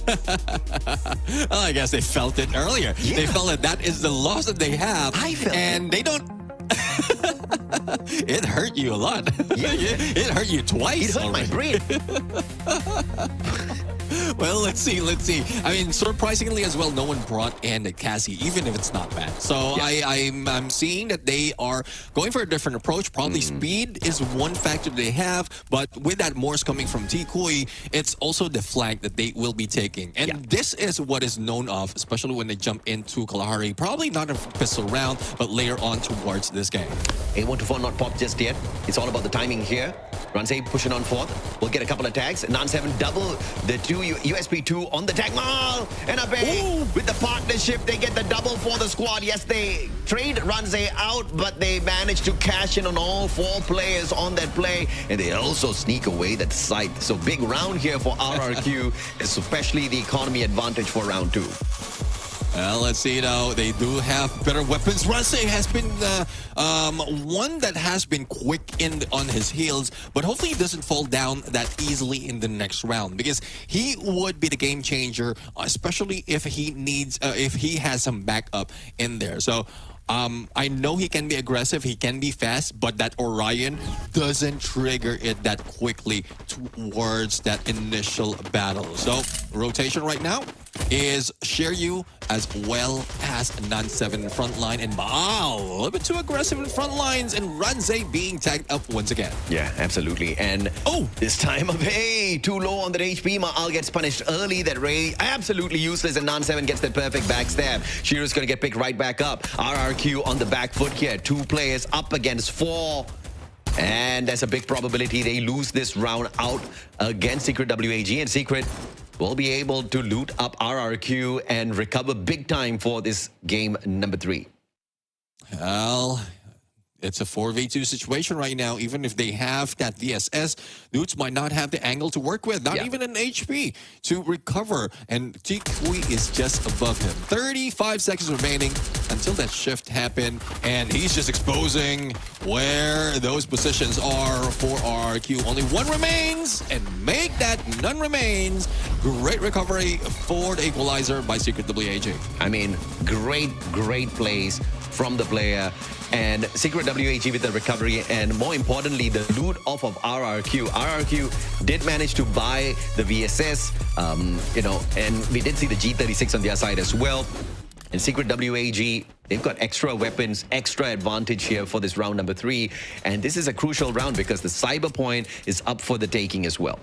Well, I guess they felt it earlier. They felt that that is the loss that they have. I felt and they don't. It hurt you a lot. It hurt you twice. It hurt my brain. Well, let's see. I mean, surprisingly as well, no one brought in the Cassie, even if it's not bad. So I'm seeing that they are going for a different approach. Probably speed is one factor they have, but with that Morse coming from Tikui, it's also the flank that they will be taking. And this is what is known of, especially when they jump into Kalahari. Probably not a pistol round, but later on towards this game. A124 not popped just yet. It's all about the timing here. Ranze pushing on forth. We'll get a couple of tags. Nan7 double the 2 USP2 on the tag. Maal and Abe with the partnership. They get the double for the squad. Yes, they trade Ranze out, but they managed to cash in on all 4 players on that play. And they also sneak away that site. So big round here for RRQ, especially the economy advantage for round 2. Well, let's see now. They do have better weapons. Ranze has been one that has been quick on his heels, but hopefully he doesn't fall down that easily in the next round, because he would be the game changer, especially if he needs, if he has some backup in there. So I know he can be aggressive, he can be fast, but that Orion doesn't trigger it that quickly towards that initial battle. So rotation right now is Sheryu as well as Nan7 in front line, and Maal a little bit too aggressive in front lines, and Ranze being tagged up once again. Yeah, absolutely. And this time of too low on that HP. Maal gets punished early. That Ray absolutely useless, and Nan7 gets the perfect backstab. Shiro's gonna get picked right back up. RRQ on the back foot here. 2 players up against 4. And there's a big probability they lose this round out against Secret WAG, and Secret will be able to loot up RRQ and recover big time for this game number 3. Well, it's a 4v2 situation right now. Even if they have that VSS, Dudes might not have the angle to work with. Not even an HP to recover. And Tikui is just above him. 35 seconds remaining until that shift happened. And he's just exposing where those positions are for RRQ. Only 1 remains. And make that none remains. Great recovery for the equalizer by Secret WAG. I mean, great plays from the player. And Secret WAG with the recovery, and more importantly, the loot off of RRQ. RRQ did manage to buy the VSS, you know, and we did see the G36 on their side as well. And Secret WAG, they've got extra weapons, extra advantage here for this round number 3. And this is a crucial round because the cyber point is up for the taking as well.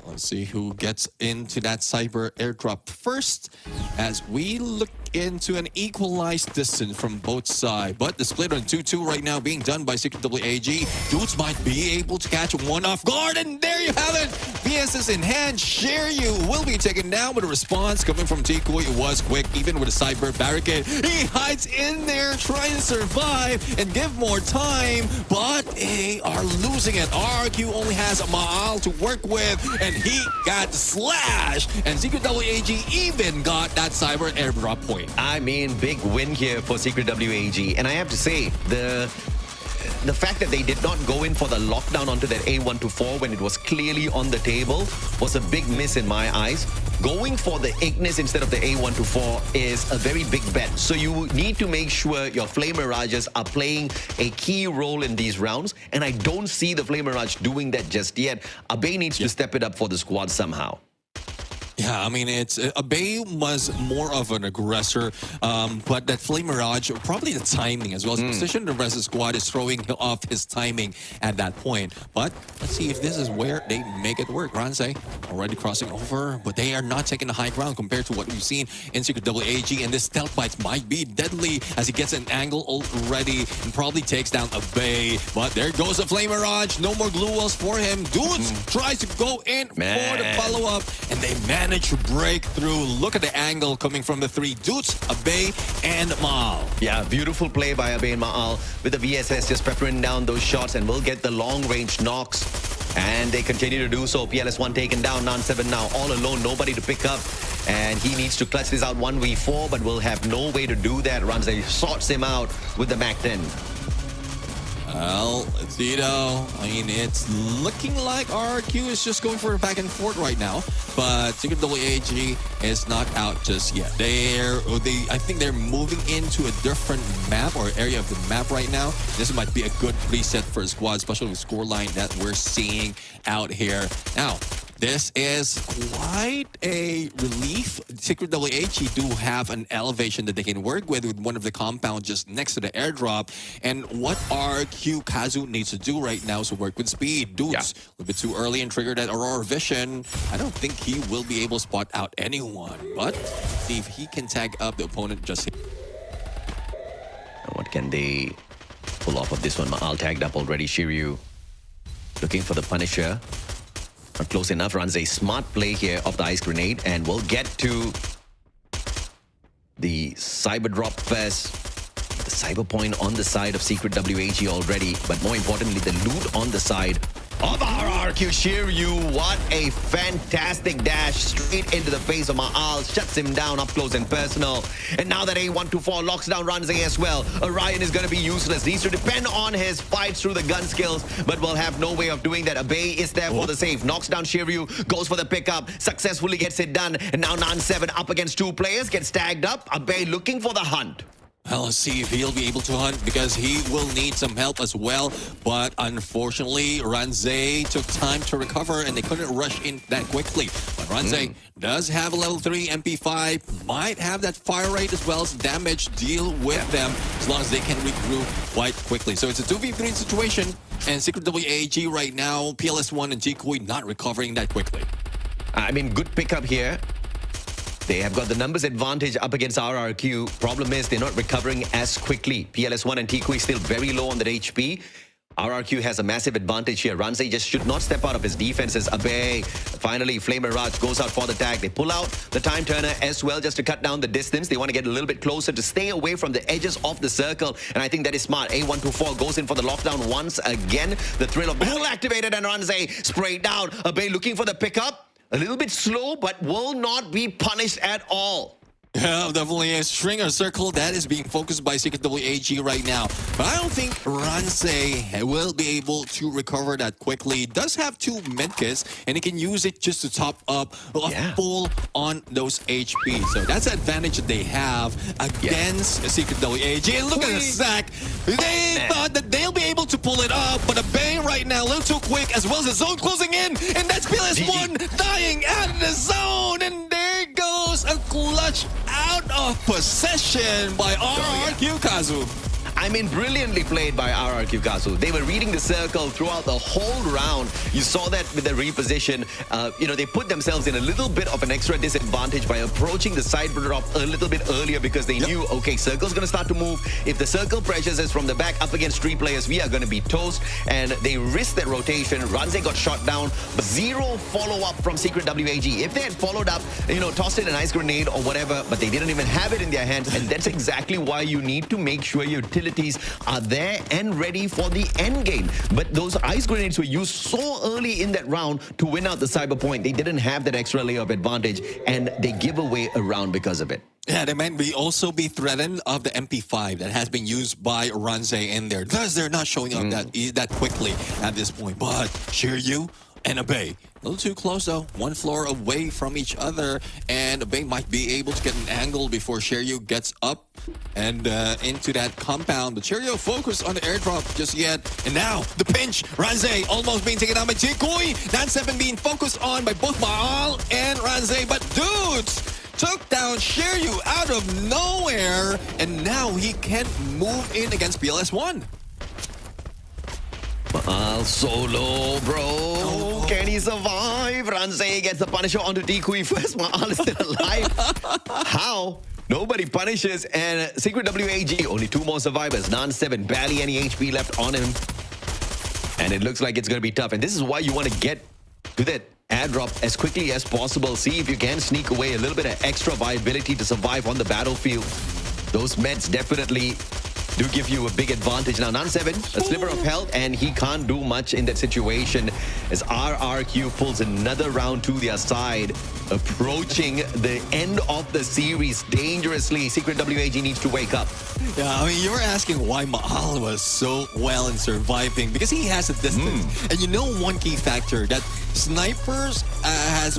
Let's see who gets into that cyber airdrop first as we look into an equalized distance from both sides. But the split on 2-2 right now being done by Secret WAG. Dudes might be able to catch one off guard, and there you have it. VSS in hand, Shiryu will be taken down with a response coming from Tikui. It was quick, even with a cyber barricade. He hides in there, trying to survive and give more time, but they are losing it. RRQ only has a Maal to work with, and he got slashed. And Secret WAG even got that cyber airdrop point. I mean, big win here for Secret WAG. And I have to say, the fact that they did not go in for the lockdown onto that A124 when it was clearly on the table was a big miss in my eyes. Going for the Ignis instead of the A124 is a very big bet. So you need to make sure your Flame Mirages are playing a key role in these rounds. And I don't see the Flame Mirage doing that just yet. Abe needs to step it up for the squad somehow. Yeah, I mean, Abe was more of an aggressor, but that Flame Mirage, probably the timing as well. His position, the rest of the squad is throwing off his timing at that point. But let's see if this is where they make it work. Ranze already crossing over, but they are not taking the high ground compared to what we've seen in Secret WAG. And this stealth bite might be deadly as he gets an angle already and probably takes down Abe. But there goes the Flame Mirage. No more glue walls for him. Dudes tries to go in for the follow-up, and they manage to break through. Look at the angle coming from the 3 dudes, Abe and Maal. Yeah, beautiful play by Abe and Maal with the VSS just peppering down those shots, and we'll get the long-range knocks. And they continue to do so. PLS1 taken down, Nan7 now all alone, nobody to pick up. And he needs to clutch this out 1v4, but will have no way to do that. Ranze sorts him out with the MAC-10. Well, let's see though. I mean, it's looking like RRQ is just going for a back and forth right now, but Secret WAG is not out just yet. I think they're moving into a different map or area of the map right now. This might be a good reset for a squad, especially with scoreline that we're seeing out here now. This is quite a relief. Secret WAG do have an elevation that they can work with one of the compounds just next to the airdrop. And what RQ Kazu needs to do right now is to work with speed. Dudes, a little bit too early and trigger that Aurora Vision. I don't think he will be able to spot out anyone. But see if he can tag up the opponent just here. What can they pull off of this one? Maal tagged up already. Shiryu looking for the Punisher. Not close enough. Runs a smart play here of the ice grenade, and we'll get to the cyber drop fest. The cyber point on the side of Secret WAG already, but more importantly, the loot on the side of RRQ. Shiryu, what a fantastic dash straight into the face of Maal, shuts him down up close and personal. And now that A124 locks down Ranze as well, Orion is going to be useless. Needs to depend on his fights through the gun skills, but will have no way of doing that. Abe is there for the save, knocks down Shiryu, goes for the pickup, successfully gets it done. And now Nan7 up against 2 players, gets tagged up. Abe looking for the hunt. Well, let's see if he'll be able to hunt because he will need some help as well. But unfortunately, Ranze took time to recover and they couldn't rush in that quickly. But Ranze does have a level 3 MP5, might have that fire rate as well as damage deal with them as long as they can regroup quite quickly. So it's a 2v3 situation, and Secret WAG right now, PLS1 and Jikui not recovering that quickly. I mean, good pickup here. They have got the numbers advantage up against RRQ. Problem is they're not recovering as quickly. PLS1 and Tikui still very low on that HP. RRQ has a massive advantage here. Ranze just should not step out of his defenses. Abe, finally, Flame Mirage goes out for the tag. They pull out the Time Turner as well just to cut down the distance. They want to get a little bit closer to stay away from the edges of the circle. And I think that is smart. A124 goes in for the lockdown once again. The thrill of battle activated and Ranze sprayed down. Abe looking for the pickup. A little bit slow, but will not be punished at all. Yeah, definitely a string or circle that is being focused by Secret WAG right now. But I don't think Ranze will be able to recover that quickly. Does have 2 medkits, and he can use it just to top up full on those HP. So that's the advantage that they have against Secret WAG. And look at the sack. They thought that they'll be able to pull it up, but Abe right now a little too quick, as well as the zone closing in. And that's PLS1 dying at the zone. And there goes a clutch much out of possession by RRQ Kazu. I mean, brilliantly played by RRQ Kazu. They were reading the circle throughout the whole round. You saw that with the reposition. They put themselves in a little bit of an extra disadvantage by approaching the side drop a little bit earlier because they knew, okay, circle's going to start to move. If the circle pressures us from the back up against 3 players, we are going to be toast. And they risked that rotation. Ranze got shot down, but 0 follow-up from Secret WAG. If they had followed up, tossed in an ice grenade or whatever, but they didn't even have it in their hands. And that's exactly why you need to make sure your utilities are there and ready for the end game. But those ice grenades were used so early in that round to win out the cyber point. They didn't have that extra layer of advantage, and they give away a round because of it. Yeah, they might also be threatened of the MP5 that has been used by Ranze in there. Thus, they're not showing up that quickly at this point. But Shiryu and Abe, a little too close though. 1 floor away from each other, and Abe might be able to get an angle before Shiryu gets up and into that compound. But Shiryu focused on the airdrop just yet. And now the pinch. Ranze almost being taken down by Jikui. Nan7 being focused on by both Maal and Ranze. But dudes took down Shiryu out of nowhere, and now he can move in against PLS1. Maal solo, bro. Can he survive? Ranze gets the Punisher onto Tikui first. Maal is still alive. How? Nobody punishes, and Secret WAG, only 2 more survivors. Nan7, barely any HP left on him. And it looks like it's going to be tough. And this is why you want to get to that airdrop as quickly as possible. See if you can sneak away a little bit of extra viability to survive on the battlefield. Those meds definitely do give you a big advantage. Now, Nan7, a sliver of health, and he can't do much in that situation as RRQ pulls another round to their side, approaching the end of the series dangerously. Secret WAG needs to wake up. Yeah, I mean, you're asking why Maal was so well in surviving, because he has a distance. And you know one key factor that snipers has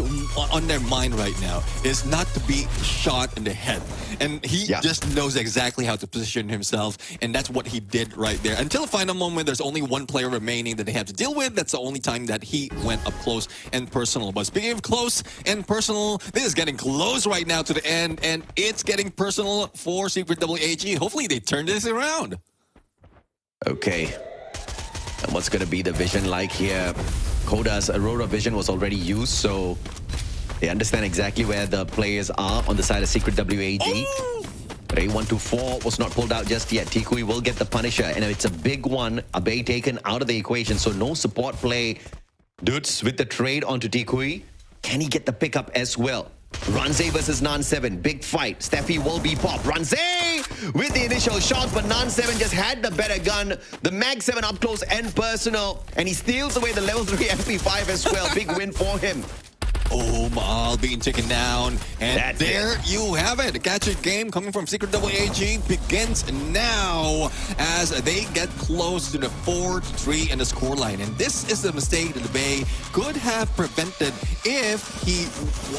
on their mind right now is not to be shot in the head. And he just knows exactly how to position himself, and that's what he did right there. Until the final moment, there's only 1 player remaining that they have to deal with. That's the only time that he went up close and personal. But speaking of close and personal, this is getting close right now to the end, and it's getting personal for Secret WAG. Hopefully they turn this around. Okay. And what's going to be the vision like here? Koda's Aurora vision was already used, so they understand exactly where the players are on the side of Secret WAG. Ray 124 was not pulled out just yet. Tikui will get the Punisher, and it's a big one. Abe taken out of the equation, so no support play. Dudes with the trade onto Tikui. Can he get the pickup as well? Ranze versus Nan7. Big fight. Steffi will be popped. Ranze with the initial shot, but Nan7 just had the better gun. The Mag 7 up close and personal, and he steals away the level 3 MP5 as well. Big win for him. Oh, Maal being taken down. And there you have it. The catch-it game coming from Secret WAG begins now as they get close to the 4-3 in the scoreline. And this is the mistake that the Bay could have prevented if he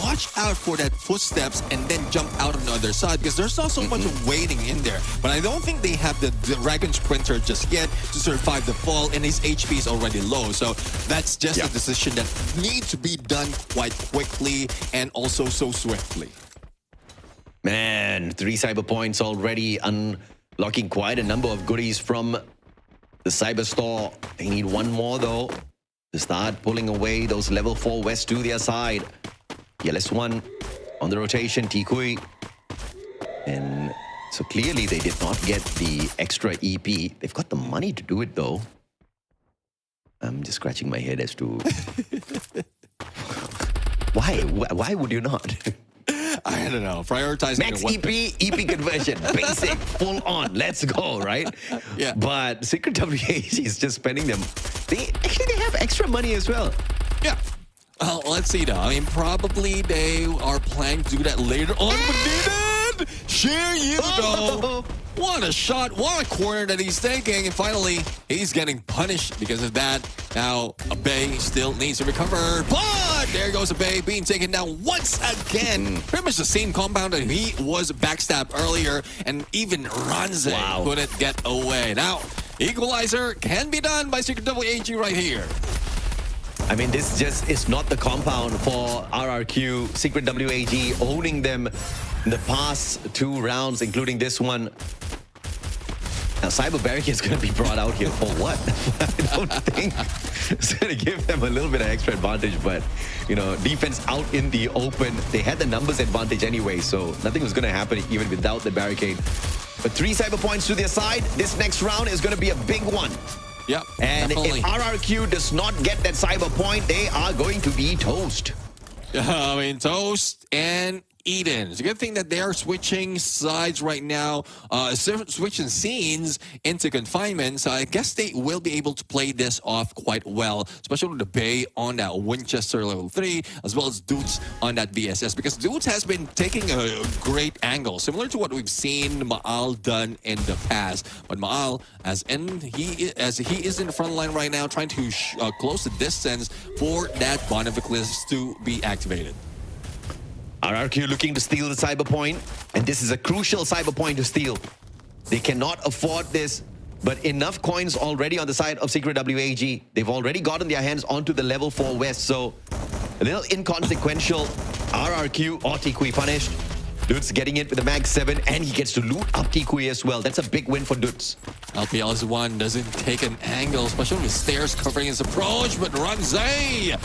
watched out for that footsteps and then jump out on the other side, because there's not so much waiting in there. But I don't think they have the Dragon Sprinter just yet to survive the fall, and his HP is already low. So that's just a decision that needs to be done quite quickly and also so swiftly. Man, 3 cyber points already, unlocking quite a number of goodies from the cyber store. They need 1 more though to start pulling away those level 4 west to their side. LS1 on the rotation, Tikui. And so clearly they did not get the extra EP. They've got the money to do it though. I'm just scratching my head as to why would you not? I don't know. Prioritizing Max EP conversion, basic, full on. Let's go, right? Yeah. But Secret WAG is just spending them. They have extra money as well. Yeah. Well, let's see though. I mean, probably they are planning to do that later on. But here you go. What a shot. What a corner that he's taking. And finally, he's getting punished because of that. Now, Abe still needs to recover. But there goes Abe being taken down once again. Pretty much the same compound that he was backstabbed earlier. And even Ranze couldn't get away. Now, equalizer can be done by Secret WAG right here. I mean, this just is not the compound for RRQ. Secret WAG owning them in the past 2 rounds, including this one. Now, Cyber Barricade is going to be brought out here for what? I don't think it's going to give them a little bit of extra advantage, but, you know, defense out in the open. They had the numbers advantage anyway, so nothing was going to happen even without the barricade. But 3 cyber points to their side. This next round is going to be a big one. Yep, and definitely. if RRQ does not get that cyber point, they are going to be toast. I mean, toast and Eden. It's a good thing that they are switching sides right now, switching scenes into confinement. So I guess they will be able to play this off quite well, especially with the Bay on that Winchester level 3, as well as Doots on that VSS, because Doots has been taking a great angle, similar to what we've seen Maal done in the past. But Maal, he is in the front line right now, trying to close the distance for that Bonificlus to be activated. RRQ looking to steal the cyber point, and this is a crucial cyber point to steal. They cannot afford this, but enough coins already on the side of Secret WAG. They've already gotten their hands onto the level 4 West, so a little inconsequential. RRQ or Tikui punished. Dutz getting it with the Mag 7, and he gets to loot up Tikui as well. That's a big win for Dutz. LPLS1 doesn't take an angle, especially with stairs covering his approach, but Ranzai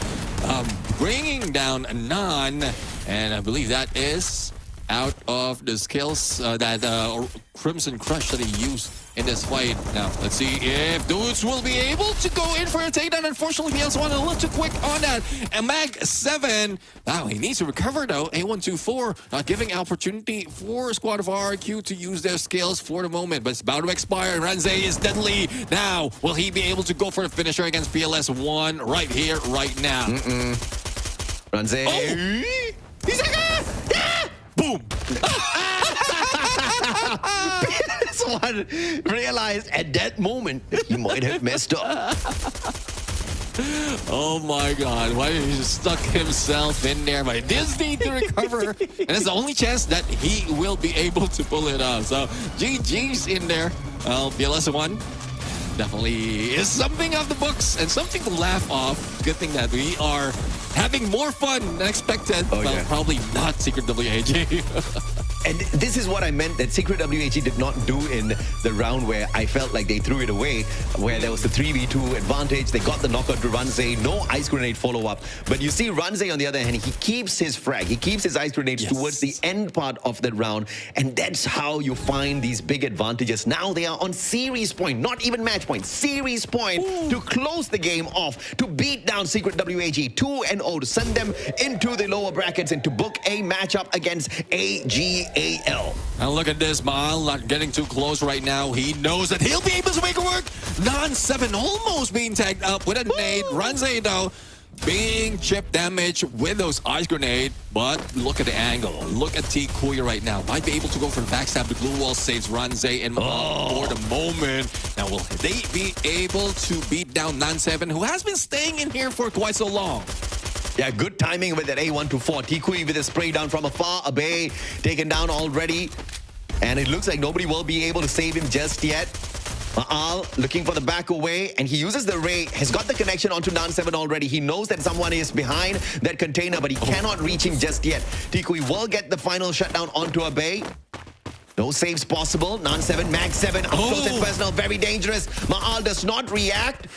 bringing down Nan, and I believe that is out of the skills that Crimson Crush that he used in this fight. Now, let's see if Dudes will be able to go in for a takedown. Unfortunately, PLS1 a little too quick on that. And Mag 7, wow, he needs to recover though. A124 not giving opportunity for Squad of RRQ to use their skills for the moment, but it's about to expire. Ranzai is deadly. Now, will he be able to go for the finisher against PLS1 right here, right now? Ranzai. Oh! He's like, ah! Boom! Someone realized at that moment that he might have messed up. Oh my God, why did he just stuck himself in there? But he does need to recover, and it's the only chance that he will be able to pull it off. So GG's in there. Well, PLS1 definitely is something of the books and something to laugh off. Good thing that we are having more fun than expected. Oh, well, yeah. probably not Secret WAG. And this is what I meant that Secret WAG did not do in the round where I felt like they threw it away, where there was the 3v2 advantage. They got the knockout to Ranzai, no ice grenade follow-up. But you see Ranzai on the other hand, he keeps his frag, he keeps his ice grenades towards the end part of that round. And that's how you find these big advantages. Now they are on series point, not even match point, series point to close the game off, to beat down Secret WAG 2-0, to send them into the lower brackets and to book a matchup against AGAL. Now look at this, Maal not getting too close right now. He knows that he'll be able to make it work. Non-7 almost being tagged up with a nade. Ranzai though being chip damage with those ice grenade. But look at the angle. Look at Tikui right now. Might be able to go for the backstab. The glue wall saves Ranzai and Maal for the moment. Now will they be able to beat down Non-7, who has been staying in here for quite so long? Yeah, good timing with that A124. Tikui with a spray down from afar. Abe taken down already. And it looks like nobody will be able to save him just yet. Maal looking for the back away. And he uses the ray. Has got the connection onto Non-7 already. He knows that someone is behind that container, but he cannot reach him just yet. Tikui will get the final shutdown onto Abe. No saves possible. Non-7, Mag 7, up close and personal, very dangerous. Maal does not react,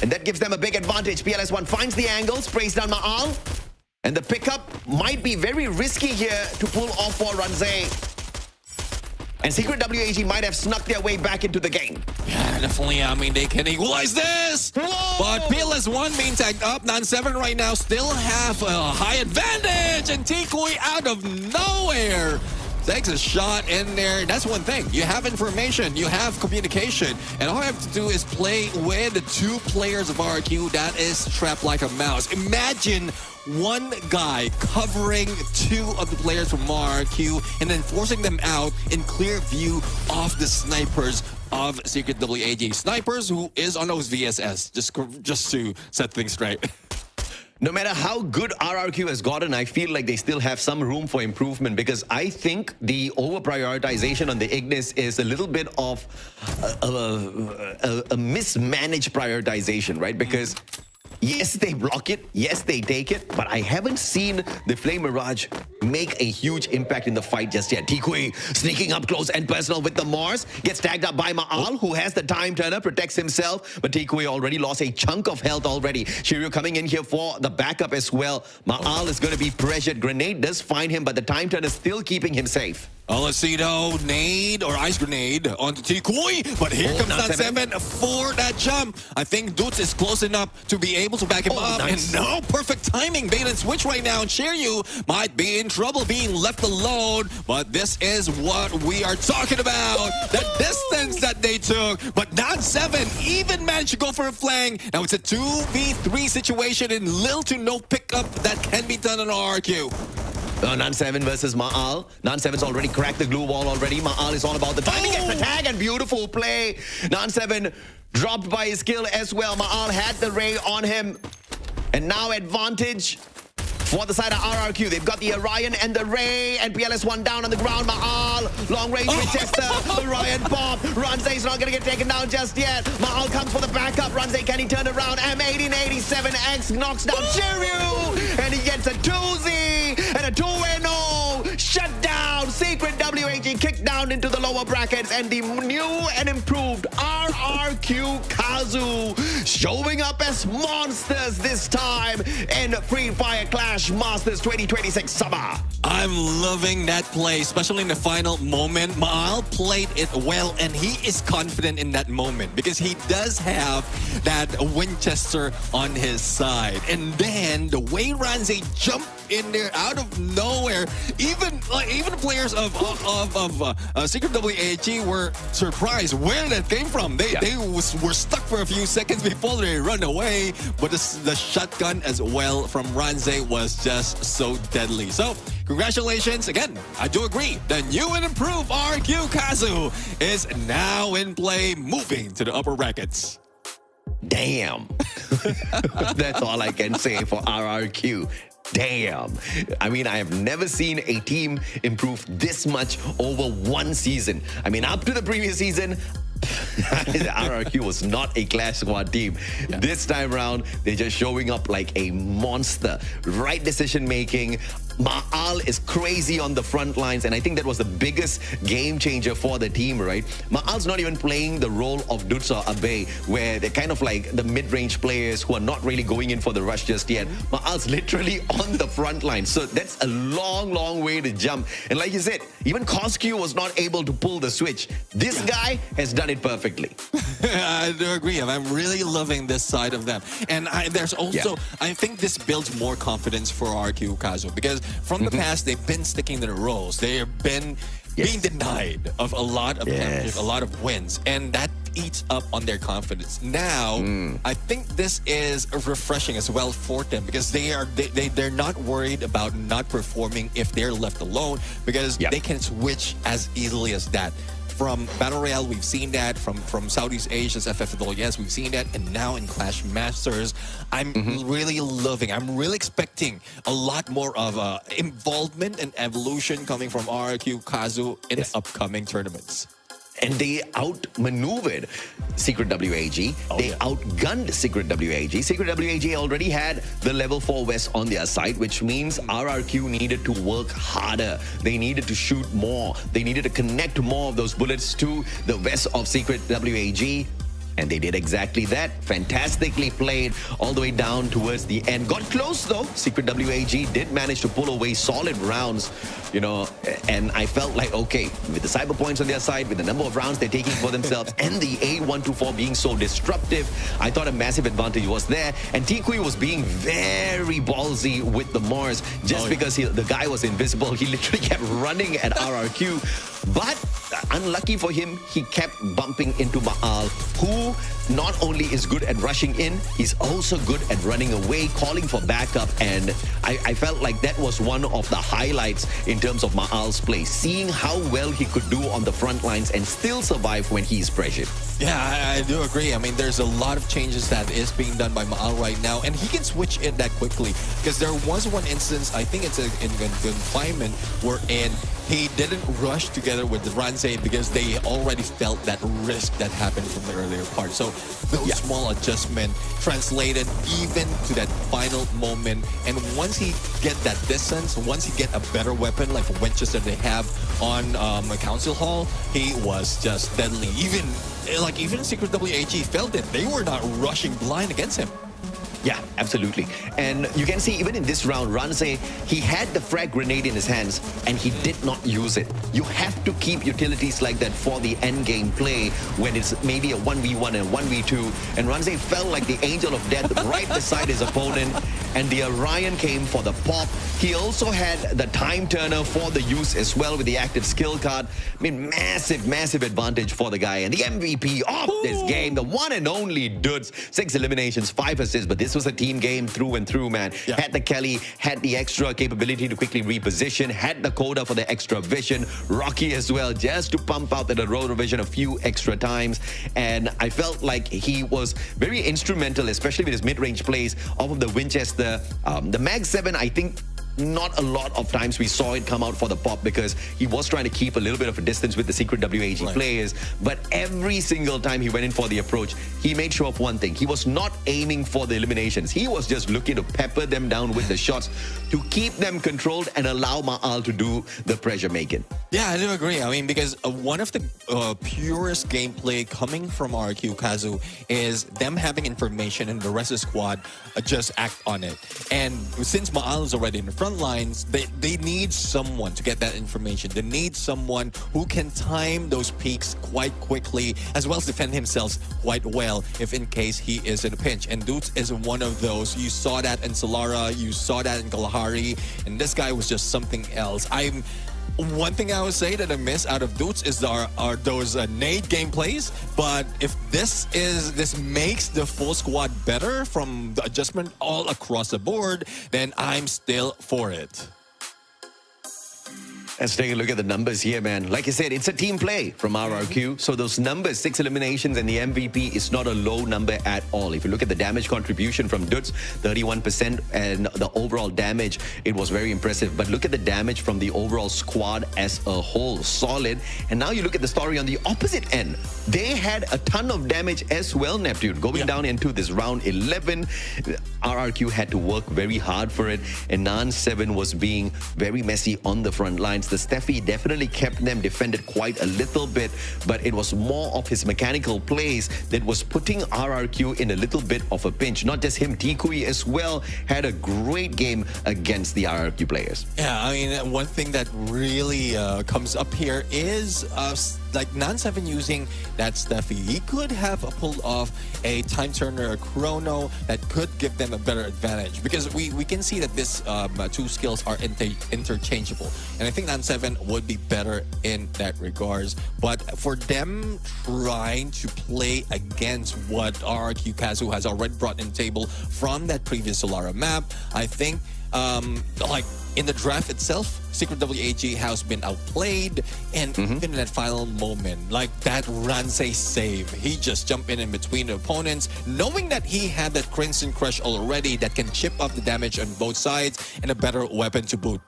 and that gives them a big advantage. PLS1 finds the angle, sprays down Maal, and the pickup might be very risky here to pull off for Ranzai. And Secret WAG might have snuck their way back into the game. Yeah, definitely. I mean, they can equalize this. Whoa! But PLS1 being tagged up. Non-7 right now still have a high advantage. And Tikui out of nowhere takes a shot in there. That's one thing. You have information, you have communication, and all you have to do is play with the 2 players of RQ that is trapped like a mouse. Imagine one guy covering 2 of the players from RQ and then forcing them out in clear view of the snipers of Secret WAG. Snipers who is on those VSS, just to set things straight. No matter how good RRQ has gotten, I feel like they still have some room for improvement, because I think the over-prioritization on the Ignis is a little bit of a mismanaged prioritization, right? Because yes, they block it, yes, they take it, but I haven't seen the Flame Mirage make a huge impact in the fight just yet. Tikui sneaking up close and personal with the Mars. Gets tagged up by Ma'al, who has the time turner, protects himself. But Tikui already lost a chunk of health already. Shiryu coming in here for the backup as well. Ma'al is going to be pressured. Grenade does find him, but the time turner is still keeping him safe. Alessito, nade or ice grenade onto Tikui, but here comes that 7 for that jump. I think Dutz is close enough to be able to back him up. Nice. And no, perfect timing. Bait and switch right now. And Shiryu might be in trouble being left alone, but this is what we are talking about. The distance that they took, but not 7 even managed to go for a flank. Now it's a 2v3 situation and little to no pickup that can be done on RRQ. Nan7 versus Ma'al. Nan7's already cracked the glue wall already. Ma'al is all about the timing. Gets the tag and beautiful play. Nan7 dropped by his skill as well. Ma'al had the ray on him. And now advantage for the side of RRQ. They've got the Orion and the Ray, and PLS1 down on the ground. Ma'al, long range Winchester. Orion pop. Ranze's not going to get taken down just yet. Ma'al comes for the backup. Ranze, can he turn around? M1887X knocks down Shiryu, and he gets a 2Z and a 2-0. Shut down. Secret WAG kicked down into the lower brackets, and the new and improved RRQ Kazu showing up as monsters this time in Free Fire Clash Masters 2026 summer. I'm loving that play, especially in the final moment. Ma'al played it well, and he is confident in that moment because he does have that Winchester on his side. And then the way Ranze jumped in there out of nowhere, even players of Secret WAG were surprised where that came from. They were stuck for a few seconds before they run away, but the shotgun as well from Ranze was just so deadly. So congratulations again. I do agree. The new and improved RQ Kazu is now in play, moving to the upper brackets. Damn. That's all I can say for RRQ. Damn. I mean, I have never seen a team improve this much over one season. I mean, up to the previous season, RRQ was not a Clash Squad team. Yeah. This time around, they're just showing up like a monster. Right decision making. Ma'al is crazy on the front lines, and I think that was the biggest game changer for the team, right? Ma'al's not even playing the role of Dutz or Abe, where they're kind of like the mid-range players who are not really going in for the rush just yet. Ma'al's literally on the front line, so that's a long, long way to jump. And like you said, even Cosq was not able to pull the switch. This guy has done it perfectly. I do agree. I'm really loving this side of them. And there's also, I think this builds more confidence for RQ Kazu, because from the past, they've been sticking to the roles. They've been being denied of a lot of challenges, a lot of wins, and that eats up on their confidence. Now, I think this is refreshing as well for them, because they're not worried about not performing if they're left alone, because they can switch as easily as that. From Battle Royale, we've seen that. From Southeast Asia's FFCM, we've seen that. And now in Clash Masters, I'm really loving. I'm really expecting a lot more of involvement and evolution coming from RRQ Kazu in the upcoming tournaments. And they outmaneuvered Secret WAG. They outgunned Secret WAG. Secret WAG already had the level 4 West on their side, which means RRQ needed to work harder. They needed to shoot more. They needed to connect more of those bullets to the West of Secret WAG. And they did exactly that. Fantastically played all the way down towards the end. Got close though. Secret WAG did manage to pull away solid rounds, you know, and I felt like, okay, with the cyber points on their side, with the number of rounds they're taking for themselves, and the A124 being so disruptive, I thought a massive advantage was there. And Tikui was being very ballsy with the Mars just because the guy was invisible. He literally kept running at RRQ. But unlucky for him, he kept bumping into Ma'al, who not only is good at rushing in, he's also good at running away, calling for backup. And I felt like that was one of the highlights in terms of Ma'al's play, seeing how well he could do on the front lines and still survive when he's pressured. Yeah, I do agree. I mean, there's a lot of changes that is being done by Ma'al right now, and he can switch it that quickly, because there was one instance, I think it's in confinement, wherein he didn't rush together with Ranze because they already felt that risk that happened from the earlier part. So those small adjustments translated even to that final moment. And once he get that distance, once he get a better weapon like for Winchester they have on Council Hall, he was just deadly. Even Secret WAG felt it. They were not rushing blind against him. Yeah, absolutely. And you can see even in this round, Ranze, he had the frag grenade in his hands and he did not use it. You have to keep utilities like that for the end game play when it's maybe a 1v1 and 1v2. And Ranze felt like the angel of death right beside his opponent. And the Orion came for the pop. He also had the time turner for the use as well with the active skill card. I mean, massive advantage for the guy. And the MVP of this game, the one and only Dudes, 6 eliminations, 5 assists. But this was a team game through and through, man. Yeah. Had the Kelly, had the extra capability to quickly reposition, had the Coda for the extra vision, Rocky as well, just to pump out the rotor vision a few extra times. And I felt like he was very instrumental, especially with his mid-range plays off of the Winchester. The Mag 7, I think, not a lot of times we saw it come out for the pop because he was trying to keep a little bit of a distance with the Secret WAG players. But every single time he went in for the approach, he made sure of one thing. He was not aiming for the eliminations. He was just looking to pepper them down with the shots to keep them controlled and allow Ma'al to do the pressure making. Yeah, I do agree. I mean, because one of the purest gameplay coming from RRQ Kazu is them having information and the rest of the squad just act on it. And since Ma'al is already in the front lines, they need someone to get that information. They need someone who can time those peaks quite quickly as well as defend himself quite well if in case he is in a pinch. And Dudes is one of those. You saw that in Solara, you saw that in Kalahari, and this guy was just something else. One thing I would say that I miss out of Dudes is are those nade gameplays. But if this makes the full squad better from the adjustment all across the board, then I'm still for it. Let's take a look at the numbers here, man. Like I said, it's a team play from RRQ. So those numbers, 6 eliminations and the MVP is not a low number at all. If you look at the damage contribution from Dudes, 31%, and the overall damage, it was very impressive. But look at the damage from the overall squad as a whole, solid. And now you look at the story on the opposite end. They had a ton of damage as well, Neptune. Going down into this round 11, RRQ had to work very hard for it. And Nan 7 was being very messy on the front lines. The Steffi definitely kept them defended quite a little bit, but it was more of his mechanical plays that was putting RRQ in a little bit of a pinch. Not just him, Tikui as well had a great game against the RRQ players. Yeah, I mean, one thing that really comes up here is like Nan 7 using that Steffi. He could have pulled off a time turner, a chrono that could give them a better advantage because we can see that this two skills are interchangeable, and I think Nan 7 would be better in that regards. But for them trying to play against what RRQ Kazu has already brought in table from that previous Solara map, I think like in the draft itself, Secret WAG has been outplayed, and even in that final moment, like that Ranze save, he just jumped in between the opponents, knowing that he had that Crimson Crush already that can chip up the damage on both sides and a better weapon to boot.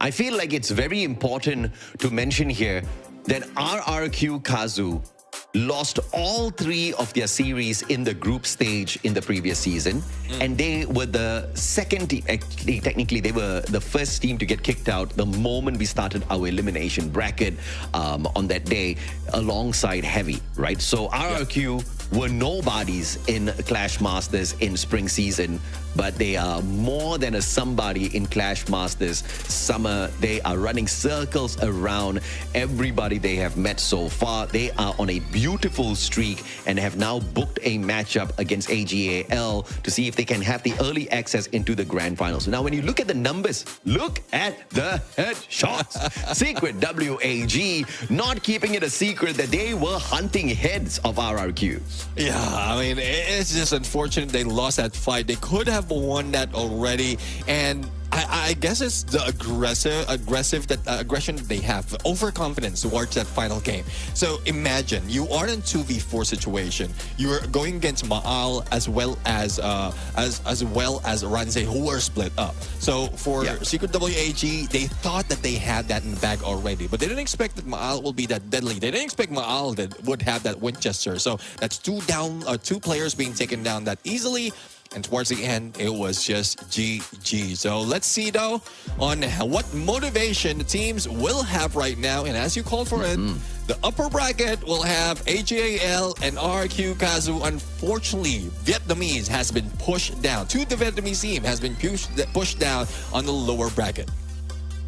I feel like it's very important to mention here that RRQ Kazu lost all 3 of their series in the group stage in the previous season, and they were the second team. Actually, technically, they were the first team to get kicked out the moment we started our elimination bracket on that day alongside Heavy, right? So RRQ were nobodies in Clash Masters in spring season, but they are more than a somebody in Clash Masters summer. They are running circles around everybody they have met so far. They are on a beautiful streak and have now booked a matchup against AGAL to see if they can have the early access into the grand finals. Now, when you look at the numbers, look at the headshots. Secret WAG not keeping it a secret that they were hunting heads of RRQ. Yeah, I mean, it's just unfortunate they lost that fight. They could have won that already, and I guess it's the aggression that they have, overconfidence towards that final game. So imagine you are in 2v4 situation. You are going against Maal as well as Ranze, who are split up. So for Secret WAG, they thought that they had that in the bag already, but they didn't expect that Maal will be that deadly. They didn't expect Maal that would have that Winchester. So that's two players being taken down that easily. And towards the end, it was just GG. So let's see, though, on what motivation the teams will have right now. And as you called for it, the upper bracket will have AGAL and RQ Kazu. Unfortunately, Vietnamese has been pushed down. The Vietnamese team has been pushed down on the lower bracket.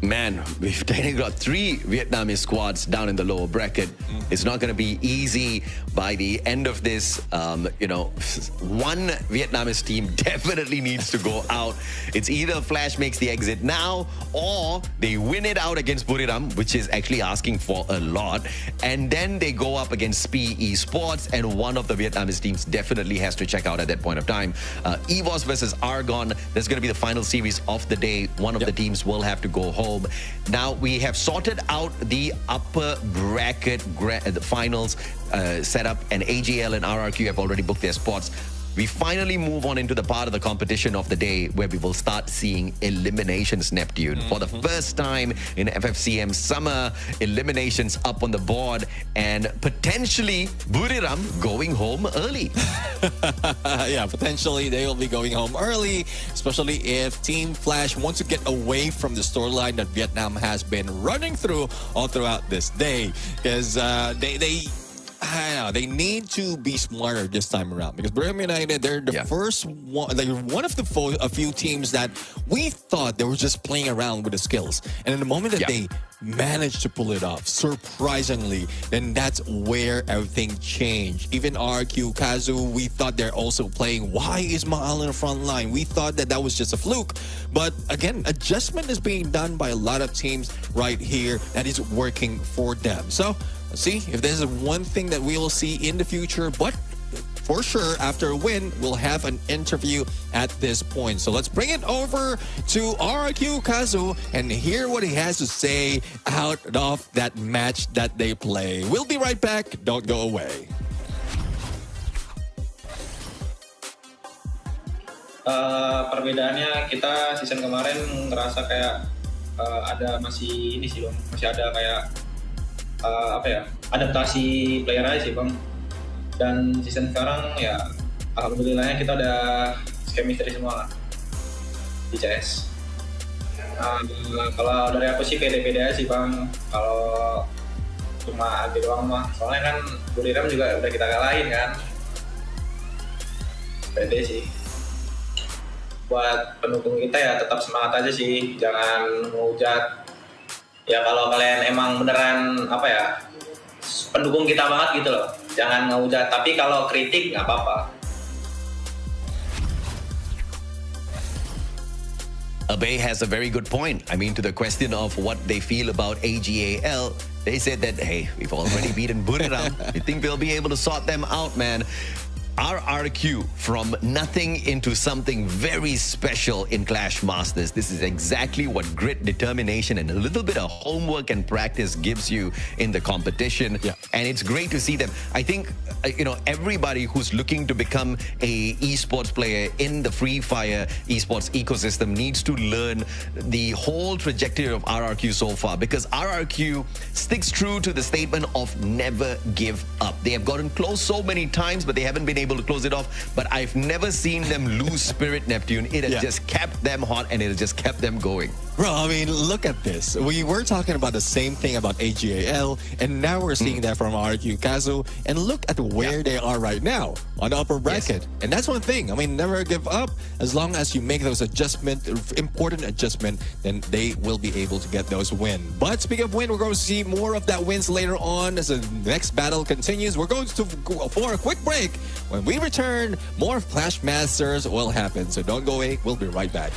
Man, we've technically got 3 Vietnamese squads down in the lower bracket. It's not going to be easy by the end of this. One Vietnamese team definitely needs to go out. It's either Flash makes the exit now or they win it out against Buriram, which is actually asking for a lot. And then they go up against SPE Esports, and one of the Vietnamese teams definitely has to check out at that point of time. EVOS versus Argon, that's going to be the final series of the day. One of the teams will have to go home. Now we have sorted out the upper bracket the finals setup, and AGL and RRQ have already booked their spots. We finally move on into the part of the competition of the day where we will start seeing eliminations, Neptune. For the first time in FFCM summer, eliminations up on the board, and potentially Buriram going home early. Yeah, potentially they will be going home early, especially if Team Flash wants to get away from the storyline that Vietnam has been running through all throughout this day. Because they need to be smarter this time around, because Buriram United, they're the first one, they're one of a few teams that we thought they were just playing around with the skills. And in the moment that they managed to pull it off, surprisingly, then that's where everything changed. Even RQ Kazu, we thought they're also playing, why is Maal in the front line? We thought that was just a fluke. But again, adjustment is being done by a lot of teams right here that is working for them. So let's see if there's one thing that we will see in the future. But for sure, after a win, we'll have an interview at this point. So let's bring it over to RQ Kazu and hear what he has to say out of that match that they play. We'll be right back. Don't go away. Perbedaannya, kita season kemarin ngerasa kayak ada masih ada kayak adaptasi player aja sih bang. Dan season sekarang ya alhamdulillahnya kita udah chemistry semua lah di CS. Kalau dari aku sih pede-pede aja sih bang. Kalau cuma AG doang mah, soalnya kan Buriram juga udah kita kalahin kan. Pede sih. Buat pendukung kita ya tetap semangat aja sih, jangan ngehujat. Ya kalau kalian emang beneran pendukung kita banget gitu loh, jangan ngehujat. Tapi kalau kritik nggak apa-apa. Abe has a very good point. I mean, to the question of what they feel about AGAL, they said that, hey, we've already beaten Buriram. We think we'll be able to sort them out, man. RRQ from nothing into something very special in Clash Masters. This is exactly what grit, determination, and a little bit of homework and practice gives you in the competition. And it's great to see them. I think, everybody who's looking to become a esports player in the Free Fire esports ecosystem needs to learn the whole trajectory of RRQ so far, because RRQ sticks true to the statement of never give up. They have gotten close so many times, but they haven't been able to close it off. But I've never seen them lose spirit, Neptune. It has just kept them hot, and it has just kept them going. Bro, I mean, look at this. We were talking about the same thing about AGAL, and now we're seeing that from RQ Kazu. And look at where they are right now, on the upper bracket. And that's one thing. I mean, never give up. As long as you make those important adjustment, then they will be able to get those wins. But speaking of win, we're going to see more of that wins later on as the next battle continues. We're going to go for a quick break. When we return, more Clash Masters will happen. So don't go away. We'll be right back.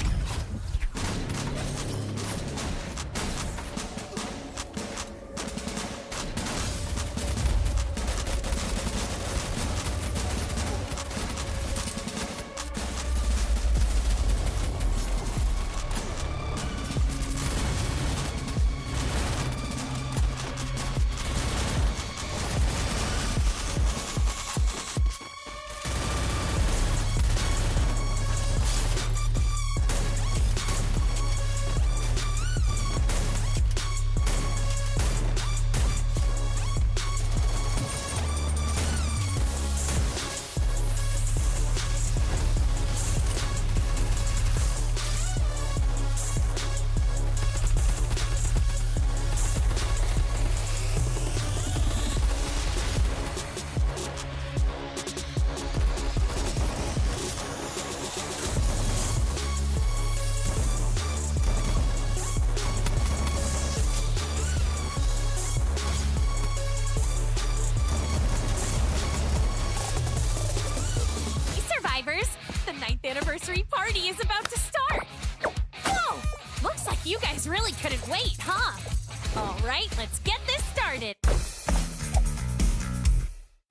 survivors! The 9th anniversary party is about to start! Whoa! Looks like you guys really couldn't wait, huh? Alright, let's get this started!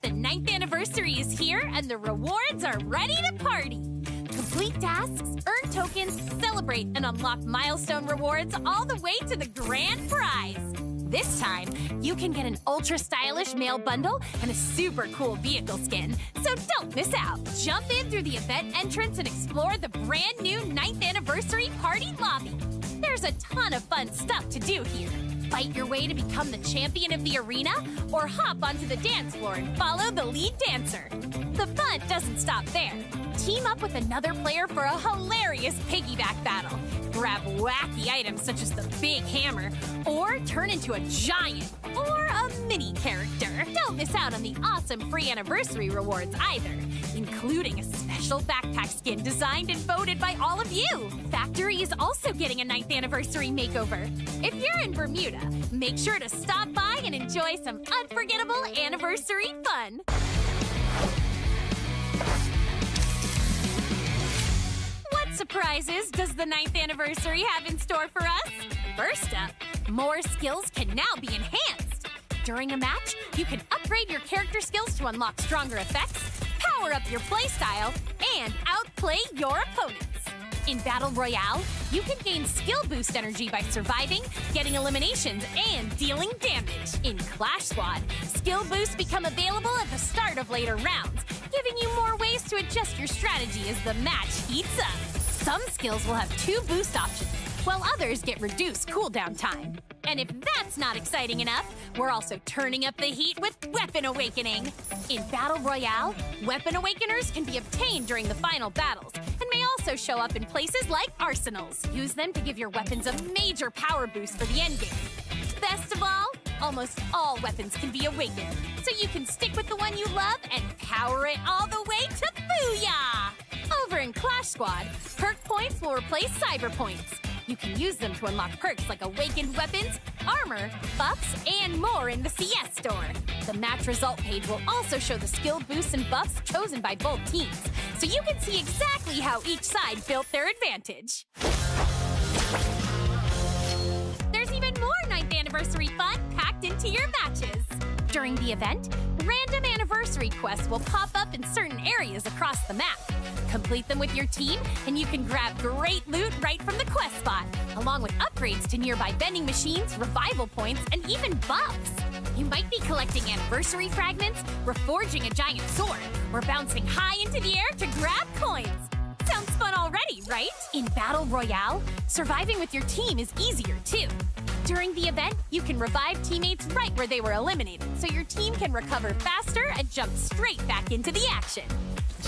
The 9th anniversary is here and the rewards are ready to party! Complete tasks, earn tokens, celebrate, and unlock milestone rewards all the way to the grand prize! This time, you can get an ultra-stylish male bundle and a super cool vehicle skin, so don't miss out! Jump in through the event entrance and explore the brand new 9th anniversary party lobby! There's a ton of fun stuff to do here. Fight your way to become the champion of the arena, or hop onto the dance floor and follow the lead dancer. The fun doesn't stop there. Team up with another player for a hilarious piggyback battle. Grab wacky items such as the big hammer, or turn into a giant or a mini character. Don't miss out on the awesome free anniversary rewards either, including a special backpack skin designed and voted by all of you. Factory is also getting a 9th anniversary makeover. If you're in Bermuda, make sure to stop by and enjoy some unforgettable anniversary fun. What surprises does the 9th anniversary have in store for us? First up, more skills can now be enhanced. During a match, you can upgrade your character skills to unlock stronger effects, power up your playstyle, and outplay your opponents. In Battle Royale, you can gain skill boost energy by surviving, getting eliminations, and dealing damage. In Clash Squad, skill boosts become available at the start of later rounds, giving you more ways to adjust your strategy as the match heats up. Some skills will have 2 boost options, while others get reduced cooldown time. And if that's not exciting enough, we're also turning up the heat with Weapon Awakening. In Battle Royale, Weapon Awakeners can be obtained during the final battles, and may also show up in places like arsenals. Use them to give your weapons a major power boost for the endgame. Best of all, almost all weapons can be awakened, so you can stick with the one you love and power it all the way to Booyah! Over in Clash Squad, perk points will replace cyber points. You can use them to unlock perks like awakened weapons, armor, buffs, and more in the CS store. The match result page will also show the skill boosts and buffs chosen by both teams, so you can see exactly how each side built their advantage. There's even more 9th anniversary fun packed into your matches. During the event, random anniversary quests will pop up in certain areas across the map. Complete them with your team, and you can grab great loot right from the quest spot, along with upgrades to nearby vending machines, revival points, and even buffs. You might be collecting anniversary fragments, reforging a giant sword, or bouncing high into the air to grab coins. Sounds fun already, right? In Battle Royale, surviving with your team is easier too. During the event, you can revive teammates right where they were eliminated, so your team can recover faster and jump straight back into the action.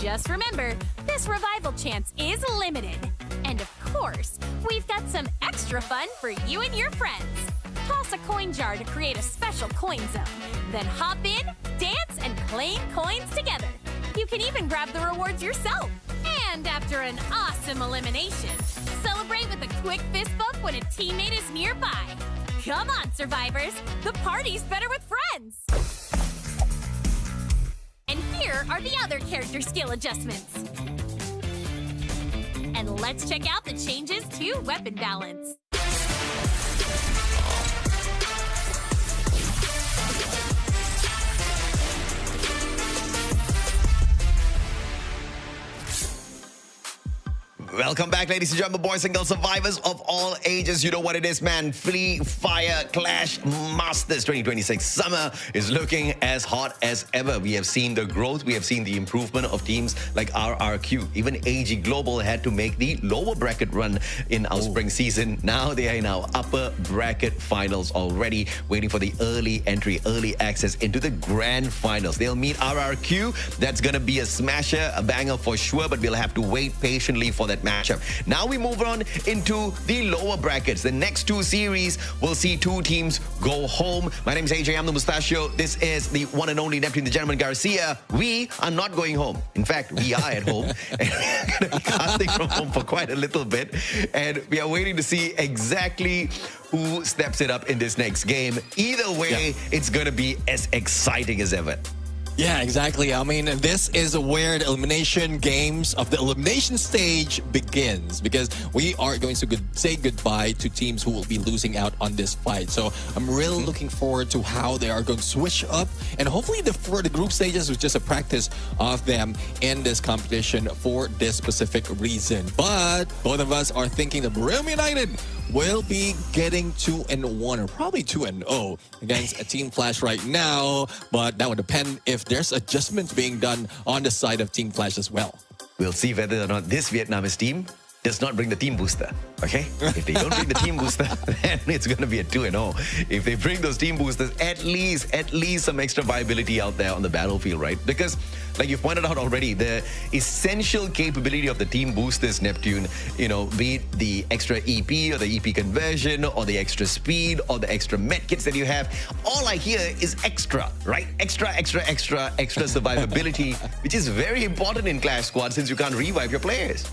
Just remember, this revival chance is limited. And of course, we've got some extra fun for you and your friends. Toss a coin jar to create a special coin zone. Then hop in, dance, and claim coins together. You can even grab the rewards yourself. And after an awesome elimination, celebrate with a quick fist bump when a teammate is nearby. Come on, survivors! The party's better with friends! And here are the other character skill adjustments. And let's check out the changes to weapon balance. Welcome back, ladies and gentlemen, boys and girls, survivors of all ages. You know what it is, man. Free Fire Clash Masters 2026 summer is looking as hot as ever. We have seen the growth. We have seen the improvement of teams like RRQ. Even AG Global had to make the lower bracket run in our spring season. Now they are in our upper bracket finals already, waiting for the early entry, early access into the grand finals. They'll meet RRQ. That's going to be a smasher, a banger for sure, but we'll have to wait patiently for that matchup. Now we move on into the lower brackets. The next 2 series will see 2 teams go home. My name is AJ, I'm the Mustachio. This is the one and only Neptune the Gentleman Garcia. We are not going home. In fact, we are at home. And we're going to be casting from home for quite a little bit. And we are waiting to see exactly who steps it up in this next game. Either way, it's going to be as exciting as ever. Yeah, exactly. I mean, this is where the elimination games of the elimination stage begins, because we are going to say goodbye to teams who will be losing out on this fight. So I'm really looking forward to how they are going to switch up, and hopefully for the group stages was just a practice of them in this competition for this specific reason. But both of us are thinking that Buriram United will be getting 2-1 or probably 2-0 against a Team Flash right now, but that would depend if there's adjustments being done on the side of Team Flash as well. We'll see whether or not this Vietnamese team does not bring the team booster, okay? If they don't bring the team booster, then it's going to be a 2-0. If they bring those team boosters, at least some extra viability out there on the battlefield, right? Because, like you've pointed out already, the essential capability of the team boosters, Neptune, you know, be it the extra EP or the EP conversion or the extra speed or the extra med kits that you have, all I hear is extra, right? Extra survivability, which is very important in Clash Squad since you can't revive your players.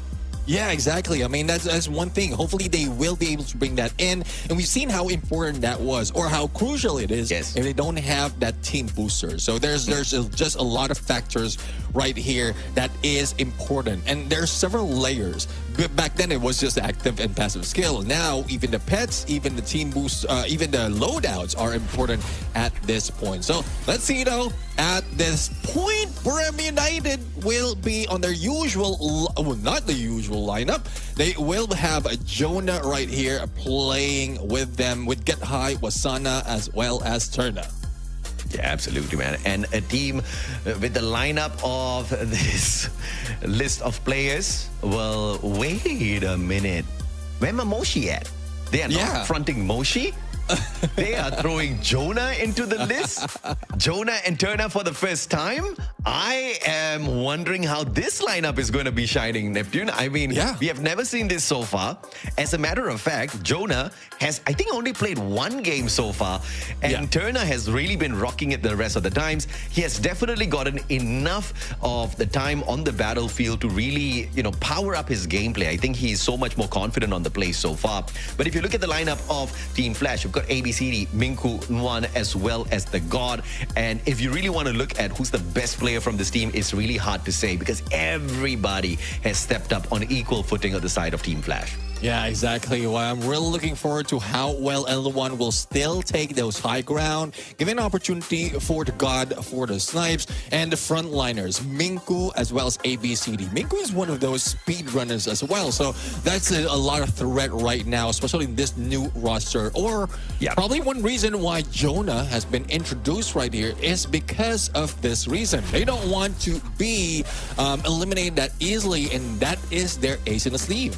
Yeah, exactly. I mean, that's one thing. Hopefully, they will be able to bring that in. And we've seen how important that was, or how crucial it is if they don't have that team booster. So there's just a lot of factors right here that is important. And there's several layers. But back then, it was just active and passive skill. Now, even the pets, even the team boost, even the loadouts are important at this point. So let's see, though. At this point, Buriram United will be on their usual, well, not the usual lineup. They will have a Jonah right here playing with them with Get High, Wasana, as well as Turna. Yeah, absolutely, man. And a team with the lineup of this list of players. Well, wait a minute. Where Moshi at? They are not fronting Moshi. They are throwing Jonah into the list. Jonah and Turner for the first time. I am wondering how this lineup is going to be shining, Neptune. I mean, we have never seen this so far. As a matter of fact, Jonah has, I think, only played one game so far. And Turner has really been rocking it the rest of the times. He has definitely gotten enough of the time on the battlefield to really, you know, power up his gameplay. I think he's so much more confident on the play so far. But if you look at the lineup of Team Flash, you've got ABCD, Minku, Nguyen, as well as the God. And if you really want to look at who's the best player from this team, it's really hard to say because everybody has stepped up on equal footing on the side of Team Flash. Yeah, exactly. Well, I'm really looking forward to how well L1 will still take those high ground, giving an opportunity for the God, for the snipes, and the frontliners, Minku as well as ABCD. Minku is one of those speed runners as well, so that's a lot of threat right now, especially in this new roster. Or probably one reason why Jonah has been introduced right here is because of this reason. They don't want to be eliminated that easily, and that is their ace in the sleeve.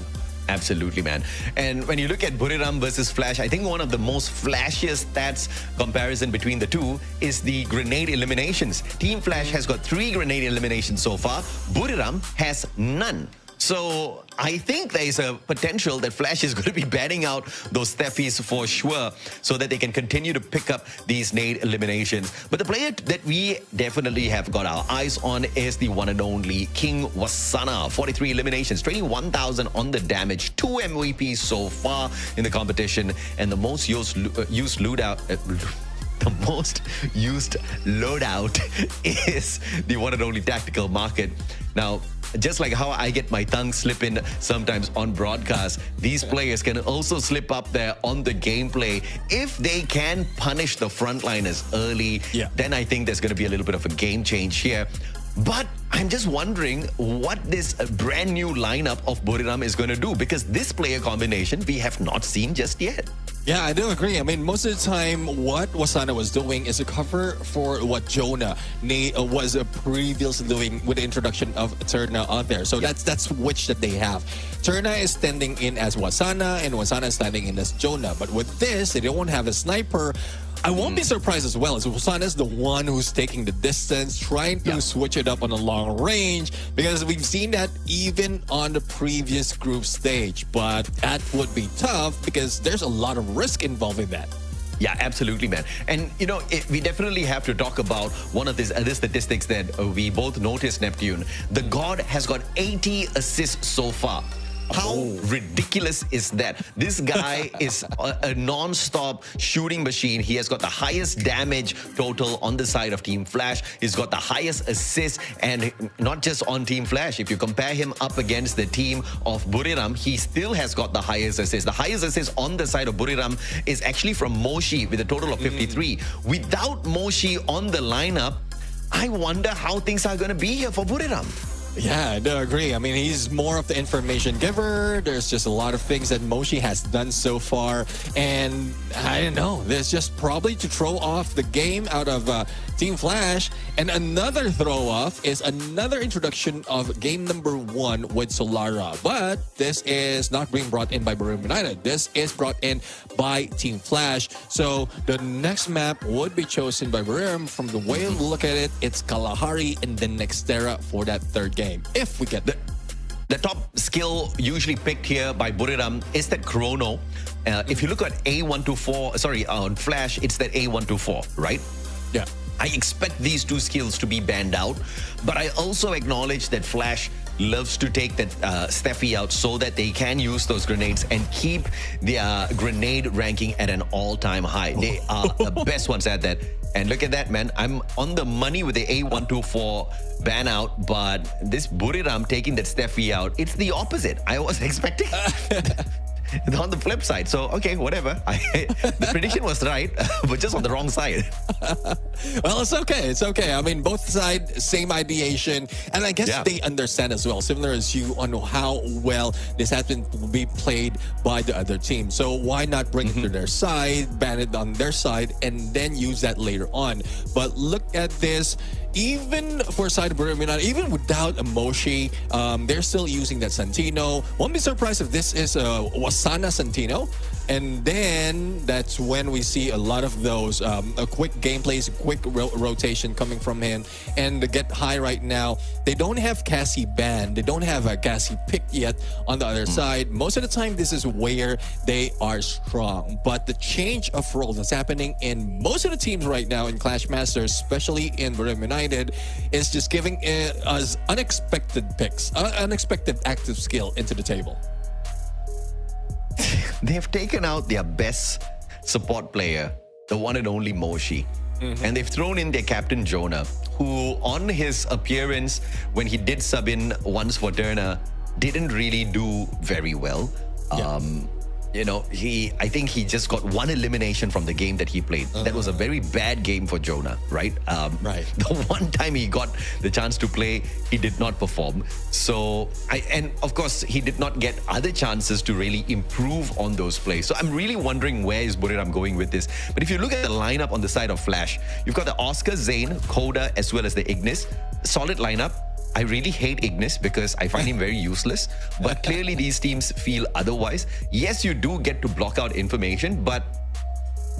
Absolutely, man. And when you look at Buriram versus Flash, I think one of the most flashiest stats comparison between the two is the grenade eliminations. Team Flash has got 3 grenade eliminations so far. Buriram has none. So I think there is a potential that Flash is going to be batting out those Steffies for sure so that they can continue to pick up these nade eliminations. But the player that we definitely have got our eyes on is the one and only King Wasana. 43 eliminations, 21,000 on the damage, 2 MVPs so far in the competition, and the most used loadout. The most used loadout is the one and only tactical market. Now, just like how I get my tongue slipping sometimes on broadcast, these players can also slip up there on the gameplay. If they can punish the frontliners early, then I think there's going to be a little bit of a game change here. But I'm just wondering what this brand new lineup of Buriram is going to do, because this player combination we have not seen just yet. Yeah, I do agree. I mean, most of the time, what Wasana was doing is a cover for what Jonah was previously doing with the introduction of Turna out there. So that's which that they have. Turna is standing in as Wasana, and Wasana is standing in as Jonah. But with this, they don't have a sniper. I won't be surprised as well, as Wasana is the one who's taking the distance, trying to switch it up on a long range, because we've seen that even on the previous group stage. But that would be tough because there's a lot of risk involved in that. Yeah, absolutely, man. And, you know, we definitely have to talk about one of these statistics that we both noticed, Neptune. The God has got 80 assists so far. How ridiculous is that? This guy is a non-stop shooting machine. He has got the highest damage total on the side of Team Flash. He's got the highest assists, and not just on Team Flash. If you compare him up against the team of Buriram, he still has got the highest assists. The highest assist on the side of Buriram is actually from Moshi with a total of 53. Without Moshi on the lineup, I wonder how things are going to be here for Buriram. Yeah, I do agree. I mean, he's more of the information giver. There's just a lot of things that Moshi has done so far. And I don't know, there's just probably to throw off the game out of Team Flash. And another throw off is another introduction of game number 1 with Solara. But this is not being brought in by Buriram United. This is brought in by Team Flash. So the next map would be chosen by Buriram. From the way I look at it, it's Kalahari and then Nextera for that third game, if we get the top skill usually picked here by Buriram is that Chrono. If you look at A124, sorry, on Flash, it's that A124, right? Yeah. I expect these two skills to be banned out, but I also acknowledge that Flash loves to take that Steffi out so that they can use those grenades and keep their grenade ranking at an all-time high. They are the best ones at that. And look at that, man. I'm on the money with the A124 ban out, but this Buriram taking that Steffi out, it's the opposite. I was expecting on the flip side. So, okay, whatever. The prediction was right, but just on the wrong side. Well, it's okay. It's okay. I mean, both sides, same ideation. And I guess they understand as well, similar as you, on how well this has been be played by the other team. So why not bring it to their side, ban it on their side, and then use that later on. But look at this. Even for side of Buriram United, even without a Moshi, they're still using that Santino. Won't be surprised if this is a Wasana Santino. And then that's when we see a lot of those quick gameplays, quick rotation coming from him. And to get high right now, they don't have Cassie banned. They don't have a Cassie picked yet on the other side. Most of the time, this is where they are strong. But the change of role that's happening in most of the teams right now in Clash Masters, especially in Buriram United, is just giving us unexpected picks, unexpected active skill into the table. They've taken out their best support player, the one and only Moshi. And they've thrown in their captain, Jonah, who on his appearance, when he did sub in once for Turner, didn't really do very well. You know, I think he just got one elimination from the game that he played. That was a very bad game for Jonah, right? Right. The one time he got the chance to play, he did not perform. So, and of course, he did not get other chances to really improve on those plays. So I'm really wondering where is Buriram going with this. But if you look at the lineup on the side of Flash, you've got the Oscar, Zane, Koda, as well as the Ignis. Solid lineup. I really hate Ignis because I find him very useless, but clearly these teams feel otherwise. Yes, you do get to block out information, but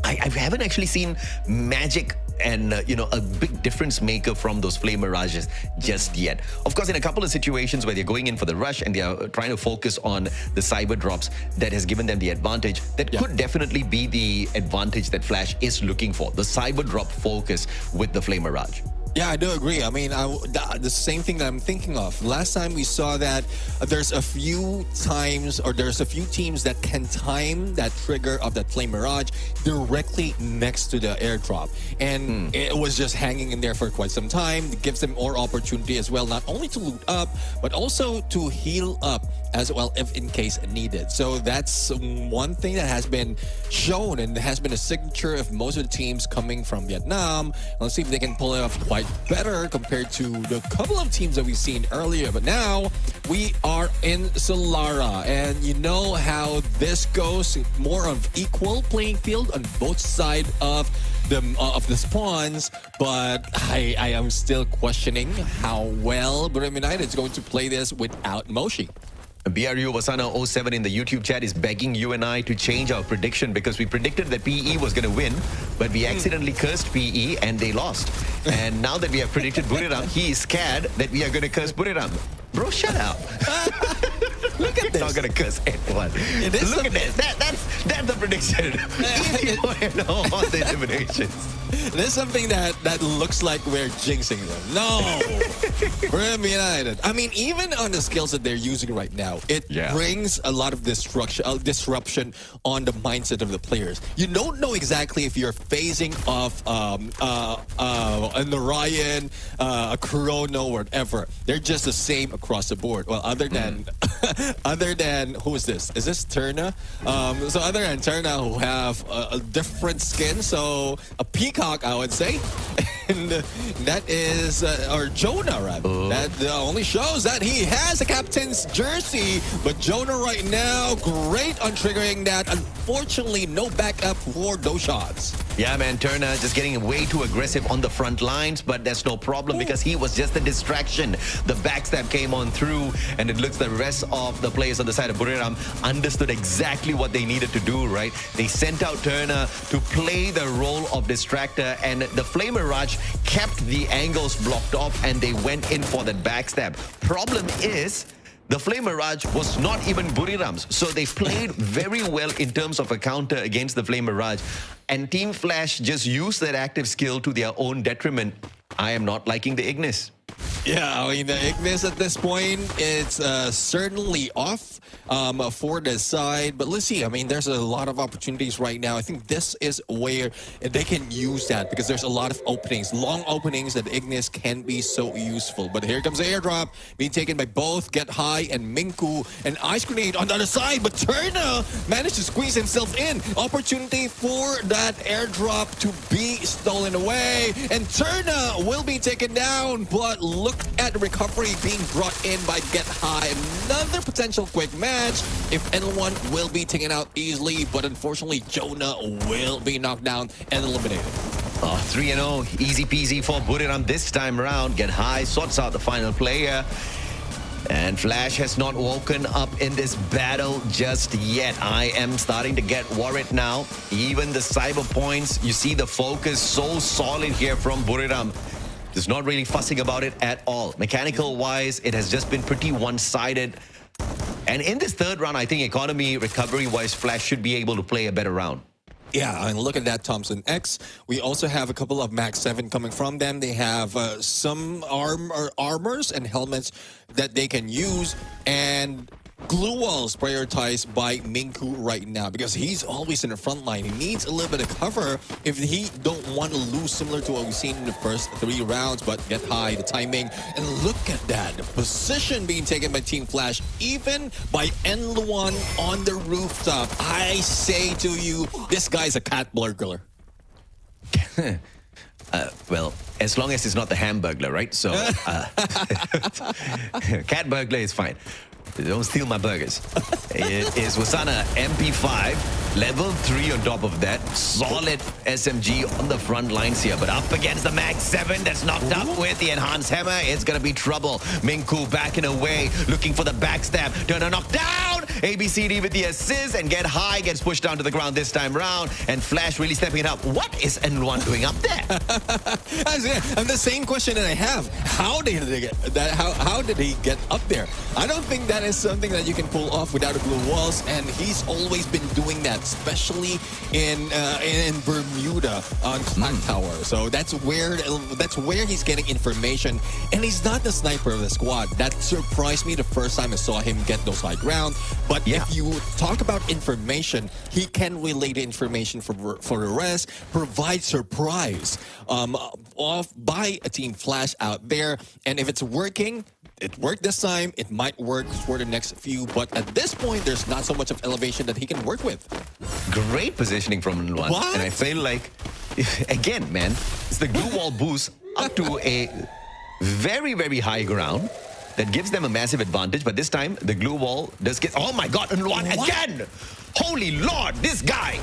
I haven't actually seen magic and, you know, a big difference maker from those Flame Mirages just yet. Of course, in a couple of situations where they're going in for the rush and they are trying to focus on the cyber drops, that has given them the advantage. That could definitely be the advantage that Flash is looking for, the cyber drop focus with the Flame Mirage. Yeah, I do agree. I mean, the same thing that I'm thinking of. Last time we saw that there's a few times, or there's a few teams that can time that trigger of that Flame Mirage directly next to the airdrop. And it was just hanging in there for quite some time. It gives them more opportunity as well, not only to loot up, but also to heal up as well if in case needed. So that's one thing that has been shown and has been a signature of most of the teams coming from Vietnam. Let's see if they can pull it off quite better compared to the couple of teams that we've seen earlier. But now we are in Solara, and you know how this goes. More of equal playing field on both sides of the spawns, but I am still questioning how well Buriram United is going to play this without Moshi. BRU Wasana 07 in the YouTube chat is begging you and I to change our prediction because we predicted that PE was going to win, but we accidentally cursed PE and they lost. And now that we have predicted Buriram, he is scared that we are going to curse Buriram. Bro, shut up. Look at this. Not going to curse anyone. Look at this. That's the prediction. Easy on the eliminations. There's something that looks like we're jinxing them. No, Brim United. I mean, even on the skills that they're using right now, it brings a lot of disruption on the mindset of the players. You don't know exactly if you're phasing off a Narayan, a Chrono, or whatever. They're just the same across the board. Well, other than who is this? Is this Turna? So other than Turna, who have a different skin, so a peacock, I would say, and that is or Jonah, rather. That only shows that he has a captain's jersey, but Jonah right now great on triggering that. Unfortunately, no backup for those shots. Yeah, man, Turner just getting way too aggressive on the front lines, but that's no problem because he was just a distraction. The backstab came on through, and it looks the rest of the players on the side of Buriram understood exactly what they needed to do, right? They sent out Turner to play the role of distractor, and the Flame Mirage kept the angles blocked off, and they went in for that backstab. Problem is, the Flame Mirage was not even Buriram's, so they played very well in terms of a counter against the Flame Mirage. And Team Flash just used that active skill to their own detriment. I am not liking the Ignis. Yeah, I mean, the Ignis at this point, it's certainly off for the side. But let's see. I mean, there's a lot of opportunities right now. I think this is where they can use that because there's a lot of openings, long openings that Ignis can be so useful. But here comes the airdrop being taken by both Get High and Minku. And Ice Grenade on the other side. But Turna managed to squeeze himself in. Opportunity for that airdrop to be stolen away. And Turna will be taken down. But look at the recovery being brought in by Get High. Another potential quick match if N1 will be taken out easily, but unfortunately Jonah will be knocked down and eliminated. 3-0, easy peasy for Buriram this time around. Get High sorts out the final player. And Flash has not woken up in this battle just yet. I am starting to get worried now. Even the cyber points, you see the focus so solid here from Buriram. Just not really fussing about it at all. Mechanical-wise, it has just been pretty one-sided. And in this third round, I think economy, recovery-wise, Flash should be able to play a better round. Yeah, and look at that Thompson X. We also have a couple of Max 7 coming from them. They have some armors and helmets that they can use. And glue walls prioritized by Minku right now because he's always in the front line. He needs a little bit of cover if he don't want to lose, similar to what we've seen in the first 3 rounds. But Get High, the timing, and look at that. The position being taken by Team Flash, even by N1 on the rooftop. I say to you, this guy's a cat burglar. Well, as long as it's not the Hamburglar, right? So, cat burglar is fine. Don't steal my burgers. It is Wasana MP5, level 3 on top of that. Solid SMG on the front lines here, but up against the Max 7 that's knocked up with the Enhanced Hammer. It's going to be trouble. Minku backing away, looking for the backstab. Turner knocked down. ABCD with the assist, and Get High gets pushed down to the ground this time round. And Flash really stepping it up. What is N1 doing up there? And the same question that I have. How did they get that? How did he get up there? I don't think that is something that you can pull off without a glue walls, and he's always been doing that, especially in Bermuda on Clock Tower. So that's where he's getting information, and he's not the sniper of the squad. That surprised me the first time I saw him get those high ground. But if you talk about information, he can relay the information for the rest, provide surprise off by a Team Flash out there, and if it's working. It worked this time. It might work for the next few, but at this point, there's not so much of elevation that he can work with. Great positioning from N1. And I feel like, again, man, it's the glue wall boost up to a very, very high ground that gives them a massive advantage. But this time, the glue wall does get... Oh my God, N1 again! Holy Lord, this guy!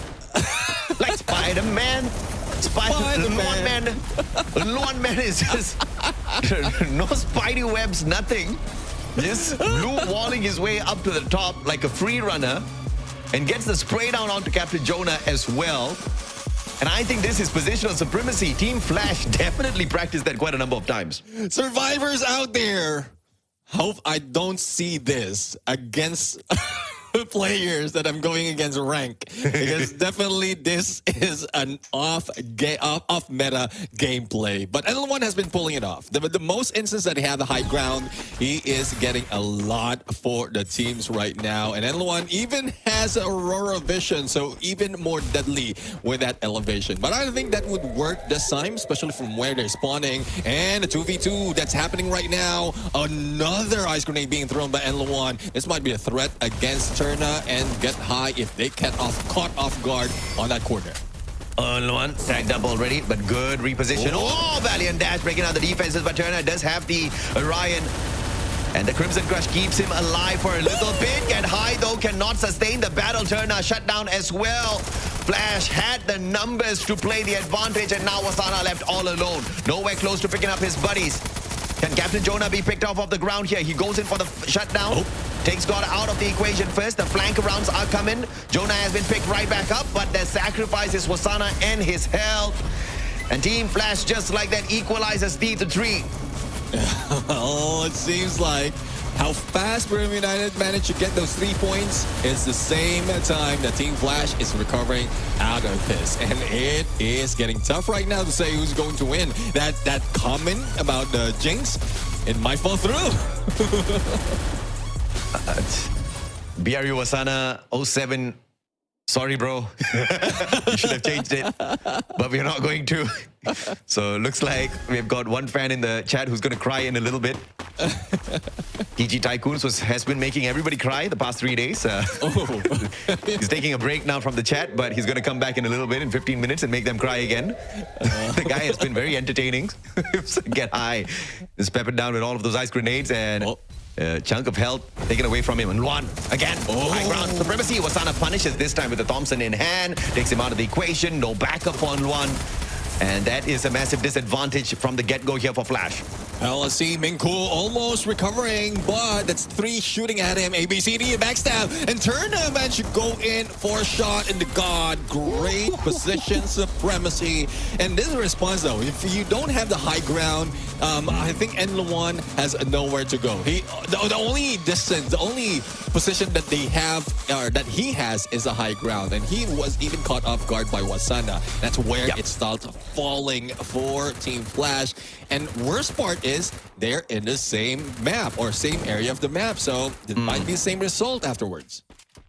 Like Spider-Man. Luan Man is just no spidey webs, nothing. Just blue walling his way up to the top like a free runner and gets the spray down onto Captain Jonah as well. And I think this is positional supremacy. Team Flash definitely practiced that quite a number of times. Survivors out there, hope I don't see this against players that I'm going against rank, because definitely this is an off meta gameplay. But N1 has been pulling it off. The most instance that he had the high ground, he is getting a lot for the teams right now. And N1 even has Aurora Vision, so even more deadly with that elevation. But I don't think that would work this time, especially from where they're spawning. And a 2v2 that's happening right now. Another ice grenade being thrown by N1. This might be a threat against Turna and Get High if they get caught off guard on that corner. N1 tagged up already, but good reposition. Oh, valiant dash breaking out the defenses, but Turna does have the Orion. And the Crimson Crush keeps him alive for a little bit. Get High, though, cannot sustain the battle. Turna shut down as well. Flash had the numbers to play the advantage, and now Wasana left all alone. Nowhere close to picking up his buddies. Can Captain Jonah be picked off the ground here? He goes in for the shutdown. Takes God out of the equation first. The flank rounds are coming. Jonah has been picked right back up, but the sacrifice is Wasana and his health. And Team Flash, just like that, equalizes 3-3. Oh, it seems like how fast Buriram United managed to get those 3 points is the same time that Team Flash is recovering out of this. And it is getting tough right now to say who's going to win. That comment about the Jinx, it might fall through. BRU Wasana 07. Sorry, bro. You should have changed it. But we're not going to. So it looks like we've got one fan in the chat who's going to cry in a little bit. TG Tycoons has been making everybody cry the past 3 days. He's taking a break now from the chat, but he's going to come back in a little bit in 15 minutes and make them cry again. The guy has been very entertaining. Get High is peppered down with all of those ice grenades, and a chunk of health taken away from him. And one again, high ground supremacy. Wasana punishes this time with the Thompson in hand, takes him out of the equation. No backup for N1. And that is a massive disadvantage from the get-go here for Flash. LSC Minku almost recovering, but that's 3 shooting at him. ABCD backstab, and Turna managed to go in for a shot in the God. Great position supremacy. And this is a response though. If you don't have the high ground, I think N1 has nowhere to go. The only distance, the only position that they have, or that he has, is a high ground. And he was even caught off guard by Wasana. That's where it starts falling for Team Flash. And worst part is they're in the same map or same area of the map. So it might be the same result afterwards.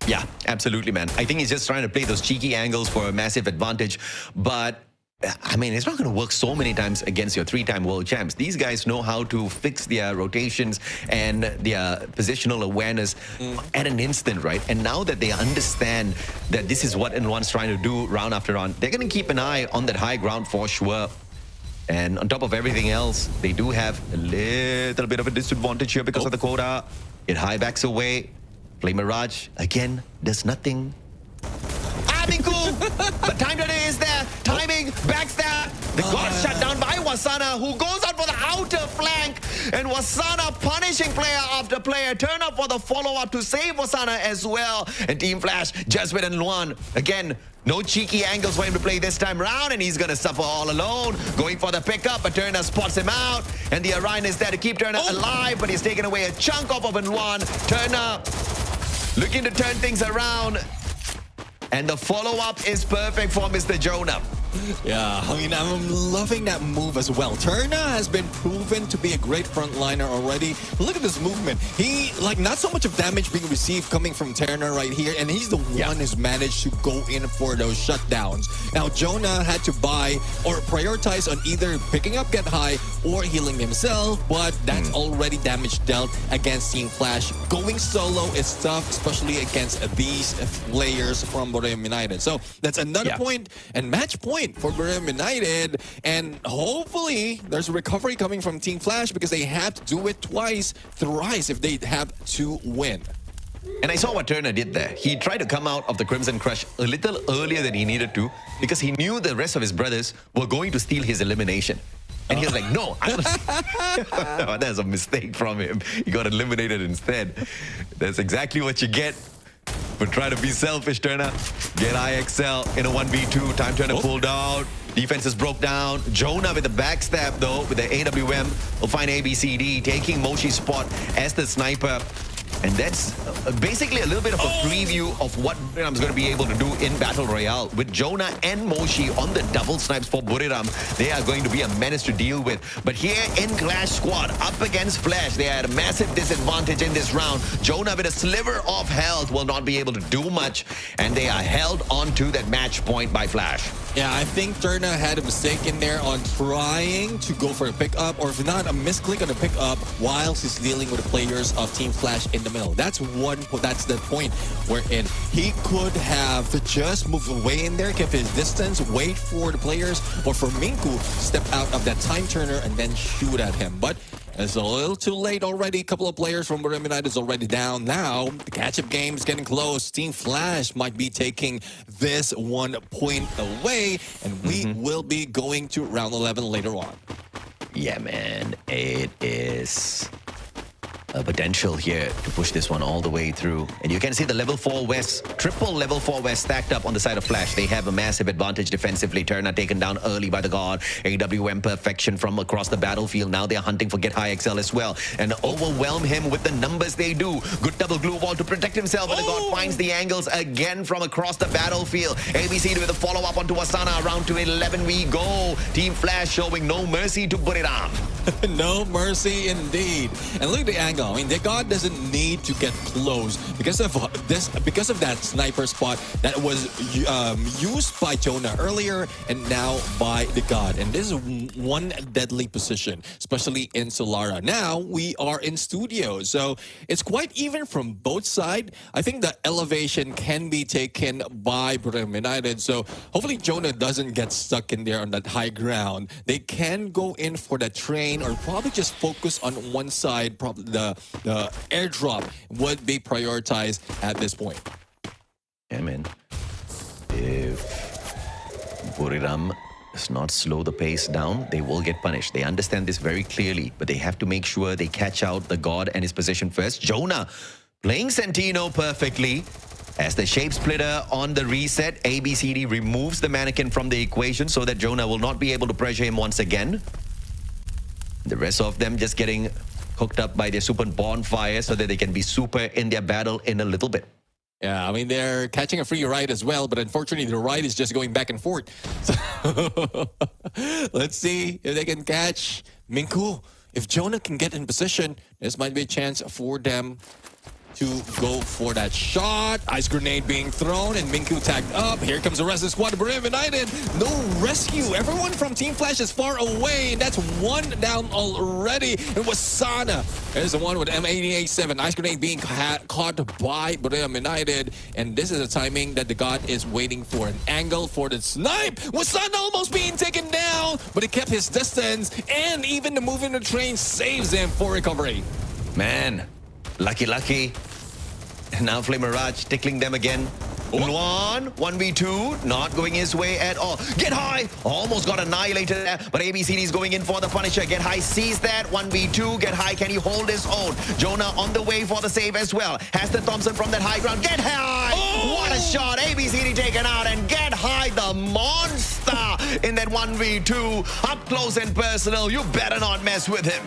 Yeah, absolutely, man. I think he's just trying to play those cheeky angles for a massive advantage. But I mean, it's not going to work so many times against your 3-time world champs. These guys know how to fix their rotations and their positional awareness at an instant, right? And now that they understand that this is what N1's trying to do round after round, they're going to keep an eye on that high ground for sure. And on top of everything else, they do have a little bit of a disadvantage here because of the quota. It high backs away. Flame Mirage, again, does nothing. Minku! But time today is there. Timing, backstab. The God shut down by Wasana, who goes out for the outer flank. And Wasana punishing player after player. Turn up for the follow-up to save Wasana as well. And Team Flash just with N1. Again, no cheeky angles for him to play this time around, and he's going to suffer all alone. Going for the pickup, but Turner spots him out. And the Orion is there to keep Turner alive, but he's taken away a chunk off of N1. Turner looking to turn things around. And the follow-up is perfect for Mr. Jonah. Yeah, I mean, I'm loving that move as well. Turna has been proven to be a great frontliner already. Look at this movement. He, like, not so much of damage being received coming from Turna right here, and he's the one who's managed to go in for those shutdowns. Now, Jonah had to buy or prioritize on either picking up Get High or healing himself, but that's already damage dealt against Team Flash. Going solo is tough, especially against these players from Buriram United. So that's another point and match point for Buriram United, and hopefully there's a recovery coming from Team Flash because they have to do it twice, thrice if they have to win. And I saw what Turner did there. He tried to come out of the Crimson Crush a little earlier than he needed to because he knew the rest of his brothers were going to steal his elimination. And he was like, no, that's a mistake from him. He got eliminated instead. That's exactly what you get. But try to be selfish, Turner. Get IXL in a 1v2. Time Turner pulled out. Defenses broke down. Jonah with the backstab, though, with the AWM will find ABCD, taking Moshi's spot as the sniper. And that's basically a little bit of a preview of what Buriram's going to be able to do in Battle Royale. With Jonah and Moshi on the double snipes for Buriram, they are going to be a menace to deal with. But here in Clash Squad, up against Flash, they are at a massive disadvantage in this round. Jonah with a sliver of health will not be able to do much, and they are held onto that match point by Flash. Yeah, I think Turner had a mistake in there on trying to go for a pickup, or if not, a misclick on a pickup whilst he's dealing with the players of Team Flash in the middle. That's the point wherein he could have just moved away in there, kept his distance, wait for the players, or for Minku step out of that time turner and then shoot at him. But it's a little too late already. A couple of players from Buriram United is already down. Now, the catch-up game is getting close. Team Flash might be taking this 1 point away, and we will be going to round 11 later on. Yeah, man. It is a potential here to push this one all the way through. And you can see the level 4 West, triple level 4 West stacked up on the side of Flash. They have a massive advantage defensively. Turner taken down early by the God. AWM perfection from across the battlefield. Now they're hunting for Get High XL as well. And overwhelm him with the numbers they do. Good double glue wall to protect himself. And the God finds the angles again from across the battlefield. ABC with a follow-up onto Asana. Round to 11 we go. Team Flash showing no mercy to Buriram. No mercy indeed. And look at the angle. I mean, the God doesn't need to get close because of this, because of that sniper spot that was used by Jonah earlier and now by the God. And this is one deadly position, especially in Solara. Now we are in studio, so it's quite even from both sides. I think the elevation can be taken by Buriram United. So hopefully Jonah doesn't get stuck in there on that high ground. They can go in for the train or probably just focus on one side. Probably the airdrop would be prioritized at this point. Yeah, man. If Buriram does not slow the pace down, they will get punished. They understand this very clearly, but they have to make sure they catch out the God and his position first. Jonah playing Sentino perfectly. As the shape splitter on the reset, ABCD removes the mannequin from the equation so that Jonah will not be able to pressure him once again. The rest of them just getting hooked up by their super bonfire so that they can be super in their battle in a little bit. Yeah, I mean, they're catching a free ride as well, but unfortunately, the ride is just going back and forth. So let's see if they can catch Minku. If Jonah can get in position, this might be a chance for them to go for that shot. Ice grenade being thrown and Minku tagged up. Here comes the rest of the squad. Buriram United, no rescue. Everyone from Team Flash is far away, and that's one down already. It was Sana. There's the one with M88-7. Ice grenade being caught by Buriram United, and this is the timing that the God is waiting for. An angle for the snipe. Wasana almost being taken down, but he kept his distance, and even the moving the train saves him for recovery. Man, lucky. Now Flame Mirage tickling them again. Luan, 1v2, not going his way at all. Get High, almost got annihilated there, but ABCD is going in for the Punisher. Get High sees that, 1v2, Get High, can he hold his own? Jonah on the way for the save as well. Has the Thompson from that high ground. Get High, what a shot, ABCD taken out, and Get High, the monster in that 1v2. Up close and personal, you better not mess with him.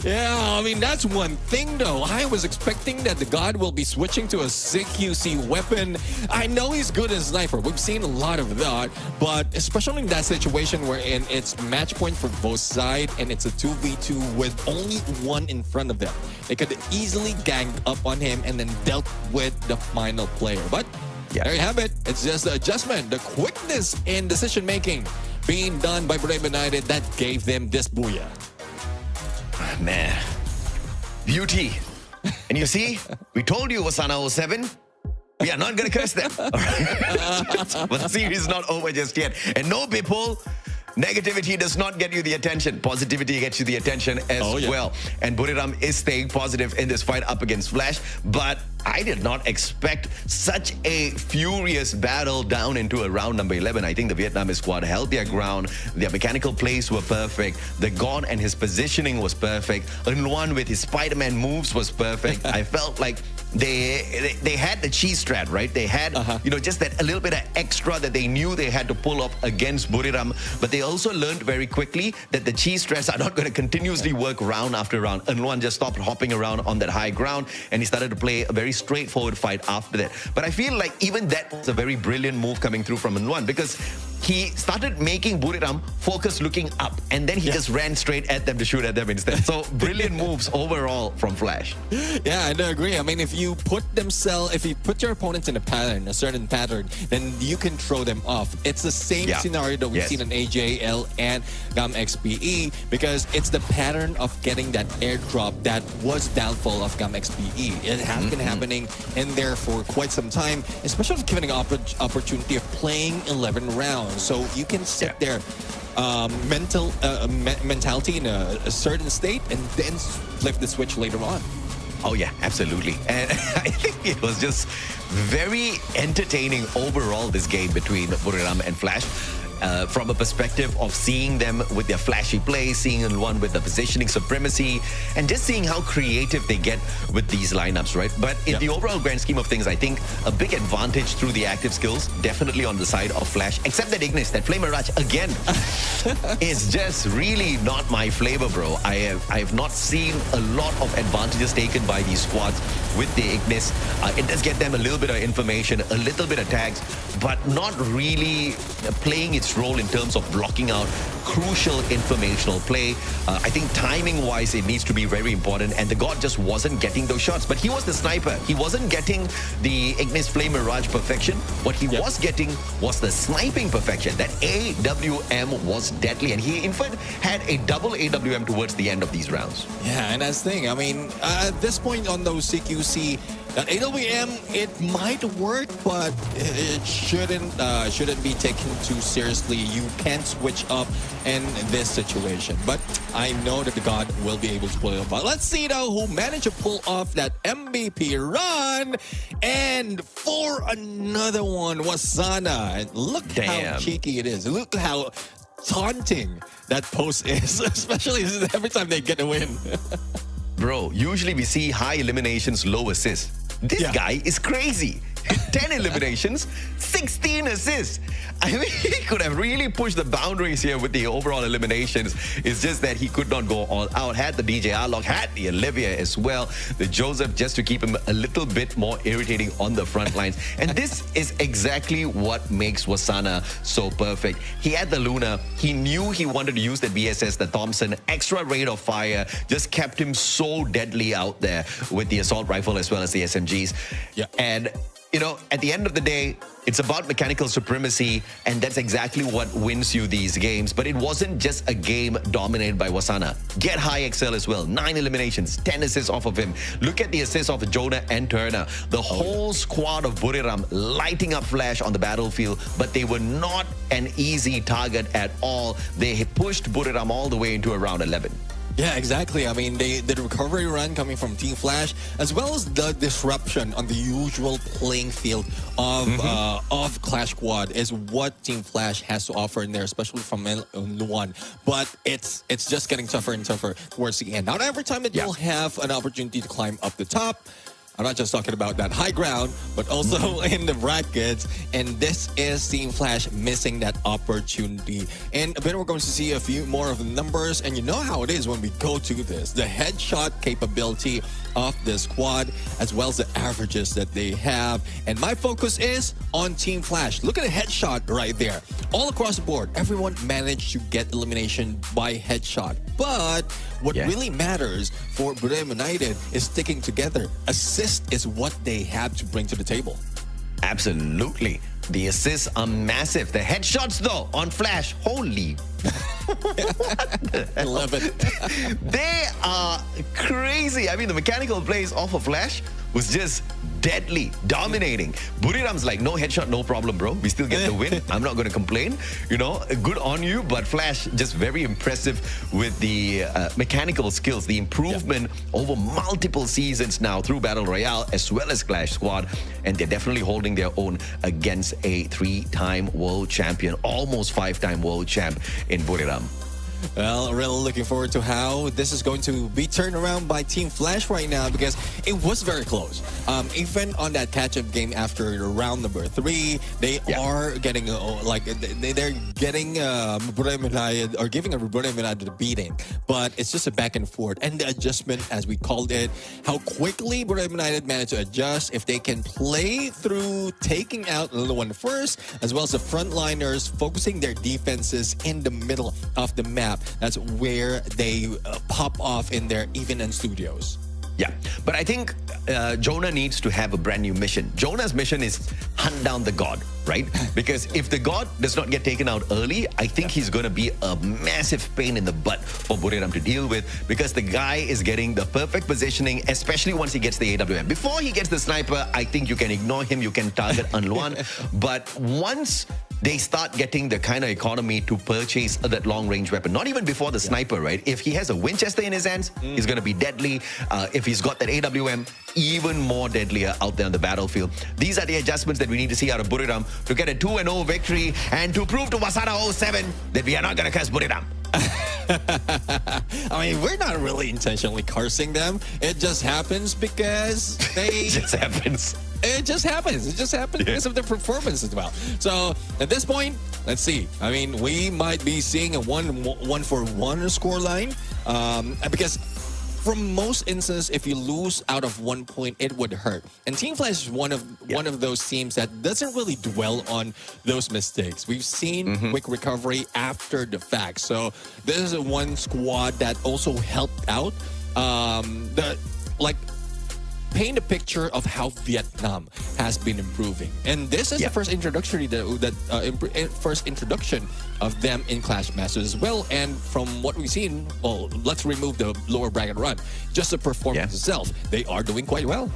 Yeah, I mean, that's one thing though. I was expecting that the God will be switching to a CQC weapon. I know he's good as sniper. We've seen a lot of that, but especially in that situation wherein it's match point for both sides and it's a 2v2 with only one in front of them. They could easily gang up on him and then dealt with the final player. But there you have it. It's just the adjustment, the quickness in decision making being done by Buriram United that gave them this booyah. Man, beauty. And you see, we told you Wasana 07. We are not going to curse them. All right? But the series is not over just yet. And no, people, negativity does not get you the attention. Positivity gets you the attention as well. And Buriram is staying positive in this fight up against Flash. But I did not expect such a furious battle down into a round number 11. I think the Vietnamese squad held their ground. Their mechanical plays were perfect. The God and his positioning was perfect. Luan with his Spider-Man moves was perfect. I felt like they had the cheese strat, right? They had, just that a little bit of extra that they knew they had to pull up against Buriram. But they also learned very quickly that the cheese strats are not going to continuously work round after round. Eunwon just stopped hopping around on that high ground and he started to play a very straightforward fight after that. But I feel like even that was a very brilliant move coming through from Eunwon, because he started making Buriram focus looking up, and then he just ran straight at them to shoot at them instead. So brilliant moves overall from Flash. Yeah, I do agree. I mean, if you put your opponents in a certain pattern, then you can throw them off. It's the same scenario that we've seen in AGAL and GamxPE, because it's the pattern of getting that airdrop that was downfall of GamxPE. It has been happening in there for quite some time, especially given an opportunity of playing 11 rounds. So you can sit there, mentality in a certain state, and then flip the switch later on. Oh yeah, absolutely. And I think it was just very entertaining overall, this game between Buriram and Flash. From a perspective of seeing them with their flashy play, seeing Eunwon with the positioning supremacy, and just seeing how creative they get with these lineups, right? But in the overall grand scheme of things, I think a big advantage through the active skills, definitely on the side of Flash, except that Ignis, that Flame Mirage, again, is just really not my flavor, bro. I have not seen a lot of advantages taken by these squads with the Ignis. It does get them a little bit of information, a little bit of tags, but not really playing its role in terms of blocking out crucial informational play. I think timing-wise, it needs to be very important, and the God just wasn't getting those shots. But he was the sniper. He wasn't getting the Ignis Flame Mirage perfection. What he was getting was the sniping perfection. That AWM was deadly, and he, in fact, had a double AWM towards the end of these rounds. Yeah, and that's the thing. I mean, at this point on those CQC, that AWM, it might work, but it shouldn't be taken too seriously. You can't switch up in this situation. But I know that the God will be able to pull it off. But let's see, though, who managed to pull off that MVP run. And for another one, Wasana. And look how cheeky it is. Look how taunting that post is, especially every time they get a win. Bro, usually we see high eliminations, low assists. This guy is crazy. 10 eliminations, 16 assists. I mean, he could have really pushed the boundaries here with the overall eliminations. It's just that he could not go all out. Had the DJ Arlock, had the Olivia as well. The Joseph, just to keep him a little bit more irritating on the front lines. And this is exactly what makes Wasana so perfect. He had the Luna. He knew he wanted to use the BSS, the Thompson. Extra rate of fire just kept him so deadly out there with the assault rifle as well as the SMGs. Yeah. And you know, at the end of the day, it's about mechanical supremacy, and that's exactly what wins you these games. But it wasn't just a game dominated by Wasana. Get high XL as well. 9 eliminations, 10 assists off of him. Look at the assists of Jonah and Turner. The whole squad of Buriram lighting up Flash on the battlefield, but they were not an easy target at all. They pushed Buriram all the way into around 11. Yeah, exactly. I mean, the recovery run coming from Team Flash, as well as the disruption on the usual playing field of Clash Squad, is what Team Flash has to offer in there, especially from Eunwon. But it's just getting tougher and tougher towards the end. Not every time that you'll have an opportunity to climb up the top. I'm not just talking about that high ground, but also in the brackets. And this is Team Flash missing that opportunity. And a bit we're going to see a few more of the numbers. And you know how it is when we go to this. The headshot capability of the squad, as well as the averages that they have. And my focus is on Team Flash. Look at the headshot right there. All across the board, everyone managed to get elimination by headshot. But what really matters for Buriram United is sticking together. Assist is what they have to bring to the table. Absolutely. The assists are massive. The headshots, though, on Flash, holy... I love it. They are crazy. I mean, the mechanical plays off of Flash was just deadly, dominating. Buriram's like, no headshot, no problem, bro. We still get the win. I'm not going to complain. You know, good on you. But Flash, just very impressive with the mechanical skills, the improvement over multiple seasons now through Battle Royale as well as Clash Squad. And they're definitely holding their own against a 3-time world champion, almost 5-time world champ in Buriram. Well, really looking forward to how this is going to be turned around by Team Flash right now, because it was very close. Even on that catch-up game after round number 3, they are getting they're getting or giving Brunei United the beating, but it's just a back and forth, and the adjustment, as we called it, how quickly Brunei United managed to adjust. If they can play through taking out the one first, as well as the frontliners focusing their defenses in the middle of the map, that's where they pop off in their even in studios. Yeah, but I think Jonah needs to have a brand new mission. Jonah's mission is hunt down the god, right? Because if the god does not get taken out early, I think he's going to be a massive pain in the butt for Buriram to deal with, because the guy is getting the perfect positioning, especially once he gets the AWM. Before he gets the sniper, I think you can ignore him, you can target Anluan. But once they start getting the kind of economy to purchase that long-range weapon, not even before the sniper, right? If he has a Winchester in his hands, he's going to be deadly. If he's got that AWM, even more deadlier out there on the battlefield. These are the adjustments that we need to see out of Buriram to get a 2-0 victory and to prove to Wasana 07 that we are not going to curse Buriram. I mean, we're not really intentionally cursing them. It just happens because they... It just happens. It just happens. It just happens because of their performance as well. So at this point, let's see. I mean, we might be seeing a 1-for-1 scoreline, because from most instances, if you lose out of 1 point, it would hurt. And Team Flash is one of those teams that doesn't really dwell on those mistakes. We've seen quick recovery after the fact. So this is one squad that also helped out. Paint a picture of how Vietnam has been improving, and this is the first introduction of them in Clash Masters as well. And from what we've seen, well, let's remove the lower bracket run, just the performance itself, they are doing quite well.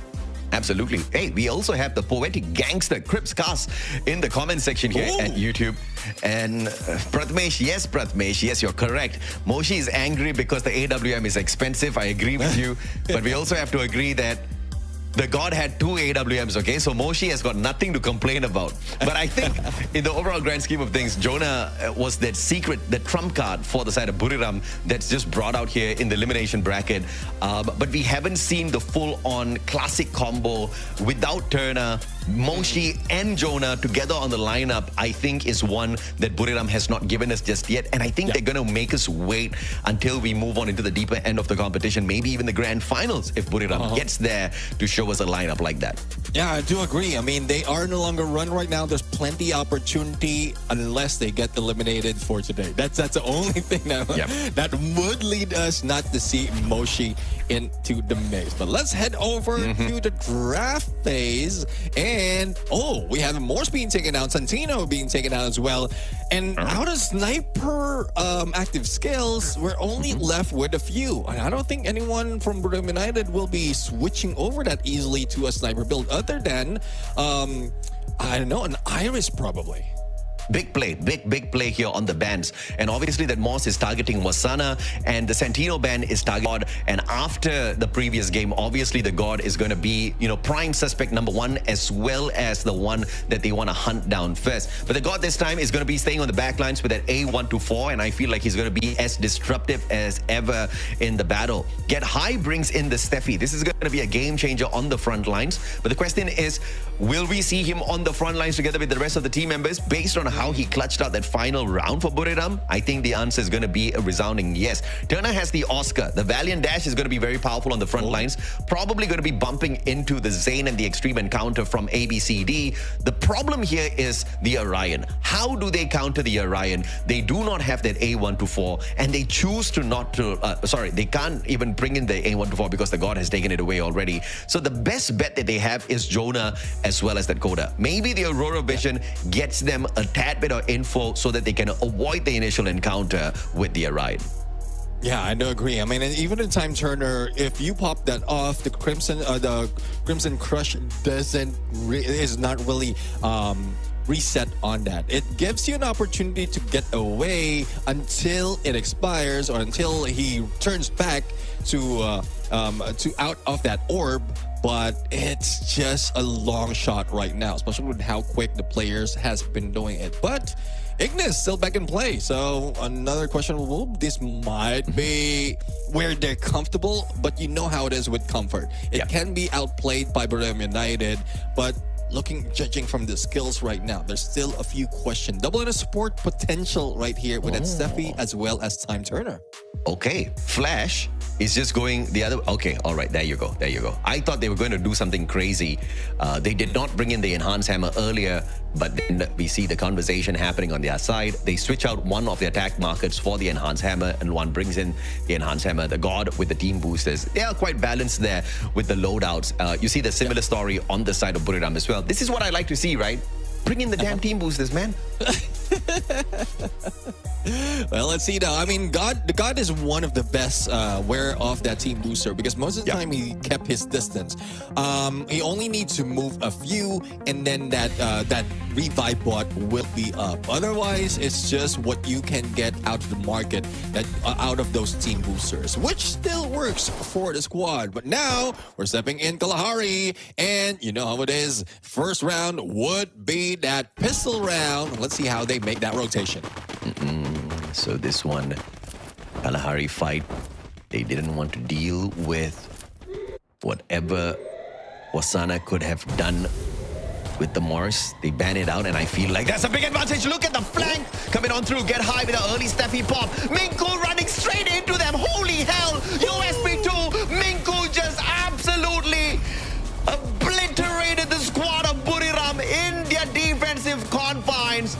Absolutely. Hey, we also have the poetic gangster Crips Cast in the comment section here at YouTube. And Prathmesh, yes, you're correct. Moshi is angry because the AWM is expensive. I agree with you. But we also have to agree that the god had 2 AWMs, okay? So Moshi has got nothing to complain about. But I think in the overall grand scheme of things, Jonah was that secret, that trump card for the side of Buriram that's just brought out here in the elimination bracket. But we haven't seen the full-on classic combo without Turner. Moshi and Jonah together on the lineup, I think, is one that Buriram has not given us just yet. And I think they're going to make us wait until we move on into the deeper end of the competition, maybe even the grand finals, if Buriram gets there to show us a lineup like that. Yeah, I do agree. I mean, they are no longer run right now. There's plenty opportunity unless they get eliminated for today. That's the only thing that would lead us not to see Moshi into the maze. But let's head over to the draft phase. And, we have Morse being taken out, Santino being taken out as well. And out of sniper active skills, we're only left with a few. And I don't think anyone from Buriram United will be switching over that easily to a sniper build other than, I don't know, an Iris probably. Big play, big play here on the bans. And obviously that Moss is targeting Wasana and the Santino ban is targeting God. And after the previous game, obviously the God is going to be, prime suspect number 1 as well as the one that they want to hunt down first. But the God this time is going to be staying on the back lines with that A124, and I feel like he's going to be as disruptive as ever in the battle. Get High brings in the Steffi. This is going to be a game changer on the front lines. But the question is, will we see him on the front lines together with the rest of the team members based on how he clutched out that final round for Buriram? I think the answer is going to be a resounding yes. Turner has the Oscar. The Valiant Dash is going to be very powerful on the front lines. Probably going to be bumping into the Zane and the Extreme Encounter from ABCD. The problem here is the Orion. How do they counter the Orion? They do not have that A124, and they choose to not to, they can't even bring in the A124 because the God has taken it away already. So the best bet that they have is Jonah as well as that Coda. Maybe the Aurora Vision gets them a tad bit of info so that they can avoid the initial encounter with the Orion. Yeah, I do agree. I mean, and even in Time Turner, if you pop that off, the Crimson Crush is not really reset on that. It gives you an opportunity to get away until it expires or until he turns back to out of that orb. But it's just a long shot right now, especially with how quick the players has been doing it. But Ignis still back in play. So another questionable move. This might be where they're comfortable, but you know how it is with comfort. It can be outplayed by Burem United, but judging from the skills right now, there's still a few questions. Double in a support potential right here with that Steffi as well as Time Turner. Okay, Flash is just going the other. Okay, all right, there you go. I thought they were going to do something crazy. They did not bring in the enhanced hammer earlier, but then we see the conversation happening on their side. They switch out one of the attack markets for the enhanced hammer, and one brings in the enhanced hammer, the god with the team boosters. They are quite balanced there with the loadouts. You see the similar story on the side of Buriram as well. This is what I like to see, right? Bring in the damn team boosters, man. Well, let's see now. I mean, the God is one of the best wearer of that team booster because most of the time he kept his distance. He only needs to move a few, and then that revive bot will be up. Otherwise, it's just what you can get out of the market out of those team boosters, which still works for the squad. But now we're stepping in Kalahari, and you know how it is. First round would be that pistol round. Let's see how they make that rotation. So this one, Kalahari fight, they didn't want to deal with whatever Wasana could have done with the Morris. They ban it out, and I feel like that's a big advantage. Look at the flank coming on through. Get high with an early Steffi pop. Minku running straight into them. Holy hell! USP2, Minku just absolutely obliterated the squad of Buriram in their defensive confines.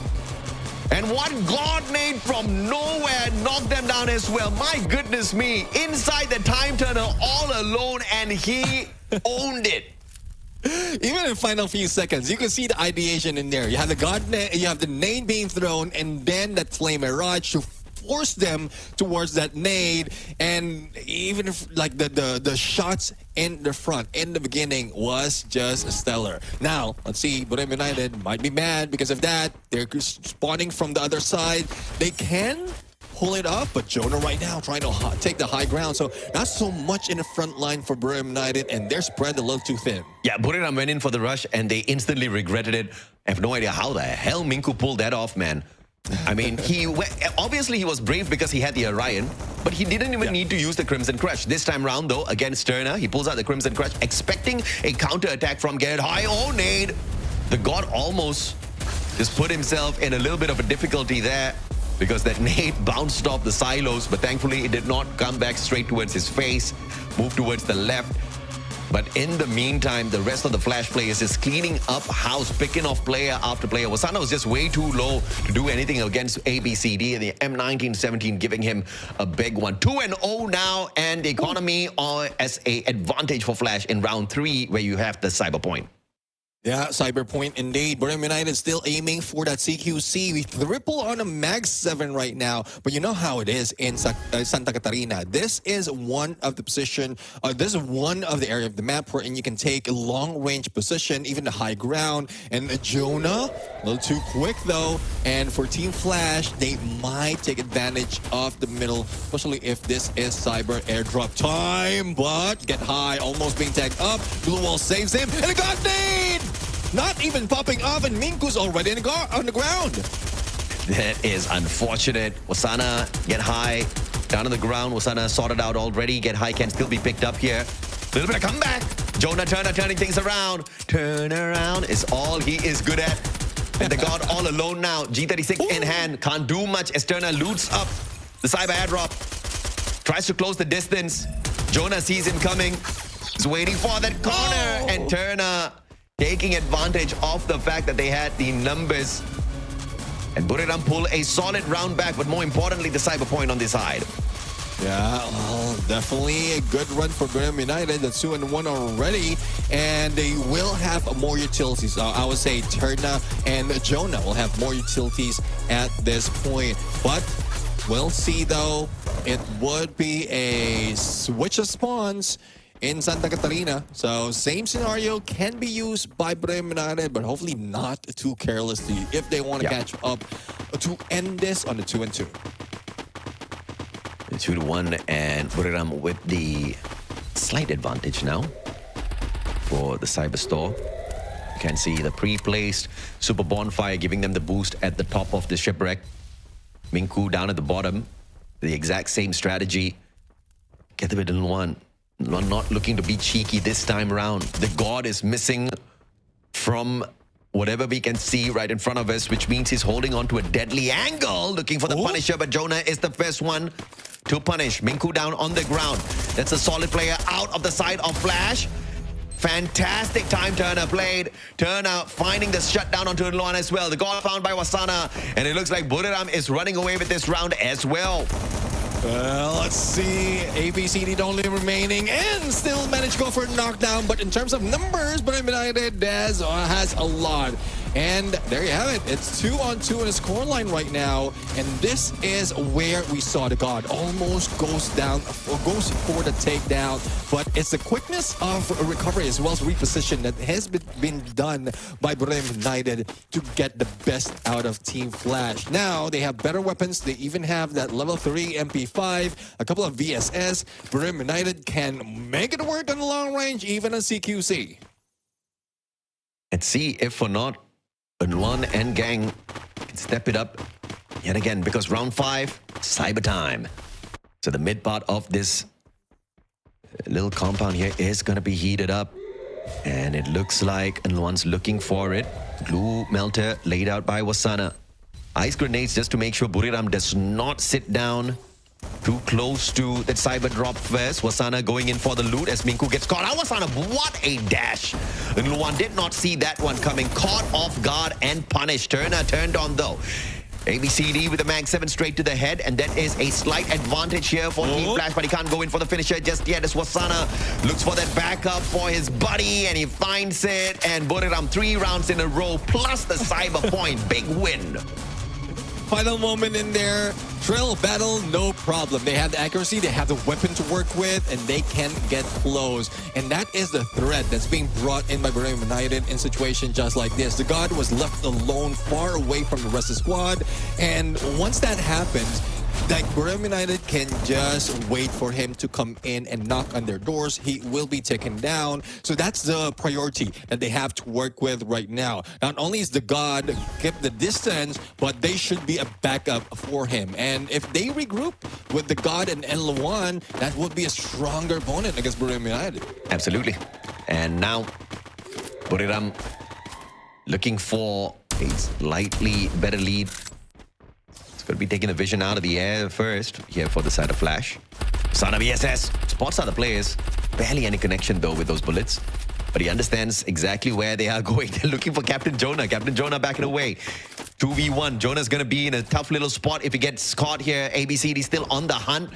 And one God nade from nowhere knocked them down as well. My goodness me. Inside the Time Turner all alone, and he owned it. Even in the final few seconds, you can see the ideation in there. You have the nade being thrown, and then that flame mirage to force them towards that nade. And even if like the shots in the front in the beginning was just stellar. Now let's see, Burem United might be mad because of that. They're spawning from the other side. They can pull it off, but Jonah right now trying to take the high ground. So not so much in the front line for Burem United, and they're spread a little too thin. Yeah, Buriram went in for the rush, and they instantly regretted it. I have no idea how the hell Minku pulled that off, man. I mean, obviously he was brave because he had the Orion, but he didn't even need to use the Crimson Crush. This time round, though, against Turner, he pulls out the Crimson Crush, expecting a counter attack from Get High. Oh, nade! The god almost just put himself in a little bit of a difficulty there because that nade bounced off the silos, but thankfully it did not come back straight towards his face, moved towards the left. But in the meantime, the rest of the Flash players is cleaning up house, picking off player after player. Wasana was just way too low to do anything against ABCD, and the M1917 giving him a big one. 2-0 now, and the economy as an advantage for Flash in round 3, where you have the Cyber Point. Yeah, Cyber Point indeed. Burem United still aiming for that CQC. We triple on a Mag 7 right now. But you know how it is in Santa Catarina. This is one of the position, this is one of the area of the map wherein you can take a long-range position, even the high ground. And Jonah, a little too quick though. And for Team Flash, they might take advantage of the middle, especially if this is Cyber airdrop time. But Get High almost being tagged up. Blue Wall saves him, and it got nade! Not even popping off, and Minku's already on the ground. That is unfortunate. Wasana, Get High, down on the ground. Wasana sorted out already. Get High can still be picked up here. A little bit of comeback. Jonah Turner turning things around. Turn around is all he is good at. And the god all alone now. G36 in hand. Can't do much as Turner loots up the cyber airdrop. Tries to close the distance. Jonah sees him coming. He's waiting for that corner. And Turner taking advantage of the fact that they had the numbers. And Buriram pull a solid round back, but more importantly, the Cyber Point on this side. Yeah, well, definitely a good run for Burem United. That's 2-1 already. And they will have more utilities. I would say Turna and Jonah will have more utilities at this point. But we'll see, though. It would be a switch of spawns in Santa Catarina. So same scenario can be used by Burem United, but hopefully not too carelessly if they want to catch up to end this on the 2-2. 2-1, and Buriram with the slight advantage now for the Cyber Store. You can see the pre-placed Super Bonfire giving them the boost at the top of the shipwreck. Minku down at the bottom. The exact same strategy. Get the middle one. Not looking to be cheeky this time around. The God is missing from whatever we can see right in front of us, which means he's holding on to a deadly angle, looking for the Punisher, but Jonah is the first one to punish. Minku down on the ground. That's a solid player out of the side of Flash. Fantastic time Turner played. Turner finding the shutdown onto Luan as well. The goal found by Wasana, and it looks like Buriram is running away with this round as well. Well, let's see. ABCD only remaining and still managed to go for a knockdown. But in terms of numbers, Buriram United has a lot. And there you have it. It's 2-on-2 in the scoreline right now. And this is where we saw the God almost goes down, or goes for the takedown. But it's the quickness of recovery as well as reposition that has been done by Buriram United to get the best out of Team Flash. Now they have better weapons. They even have that level 3 MP5, a couple of VSS. Buriram United can make it work on the long range, even on CQC. And see if or not Luan and Gang can step it up yet again, because round 5, cyber time. So the mid part of this little compound here is going to be heated up. And it looks like Luan's looking for it. Glue melter laid out by Wasana. Ice grenades just to make sure Buriram does not sit down too close to that cyber drop first. Wasana going in for the loot as Minku gets caught. Wasana, what a dash. And Luan did not see that one coming. Caught off guard and punished. Turner turned on though. ABCD with a Mag 7 straight to the head, and that is a slight advantage here for Team Flash, but he can't go in for the finisher just yet as Wasana looks for that backup for his buddy, and he finds it, and Buriram 3 rounds in a row, plus the cyber point. Big win. Final moment in there. Trail battle, no problem. They have the accuracy, they have the weapon to work with, and they can get close. And that is the threat that's being brought in by Buriram United in situations just like this. The God was left alone, far away from the rest of the squad. And once that happens, like Buriram United can just wait for him to come in and knock on their doors. He will be taken down. So that's the priority that they have to work with right now. Not only is the God kept the distance, but they should be a backup for him. And if they regroup with the God and L1, that would be a stronger opponent against Buriram United. Absolutely. And now Buriram looking for a slightly better lead. Going to be taking the vision out of the air first here for the side of Flash. Son of ESS spots other players. Barely any connection though with those bullets. But he understands exactly where they are going. They're looking for Captain Jonah. Captain Jonah backing away. 2v1. Jonah's going to be in a tough little spot if he gets caught here. ABCD still on the hunt.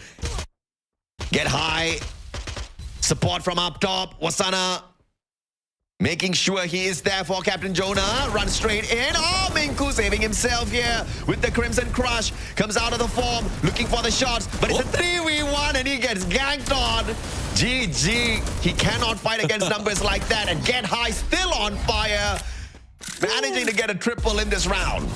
Get high. Support from up top. Wasana making sure he is there for Captain Jonah. Run straight in. Oh, Minku saving himself here with the Crimson Crush. Comes out of the form, looking for the shots. But it's a 3v1 and he gets ganked on. GG. He cannot fight against numbers like that. And Get High still on fire. Managing to get a triple in this round.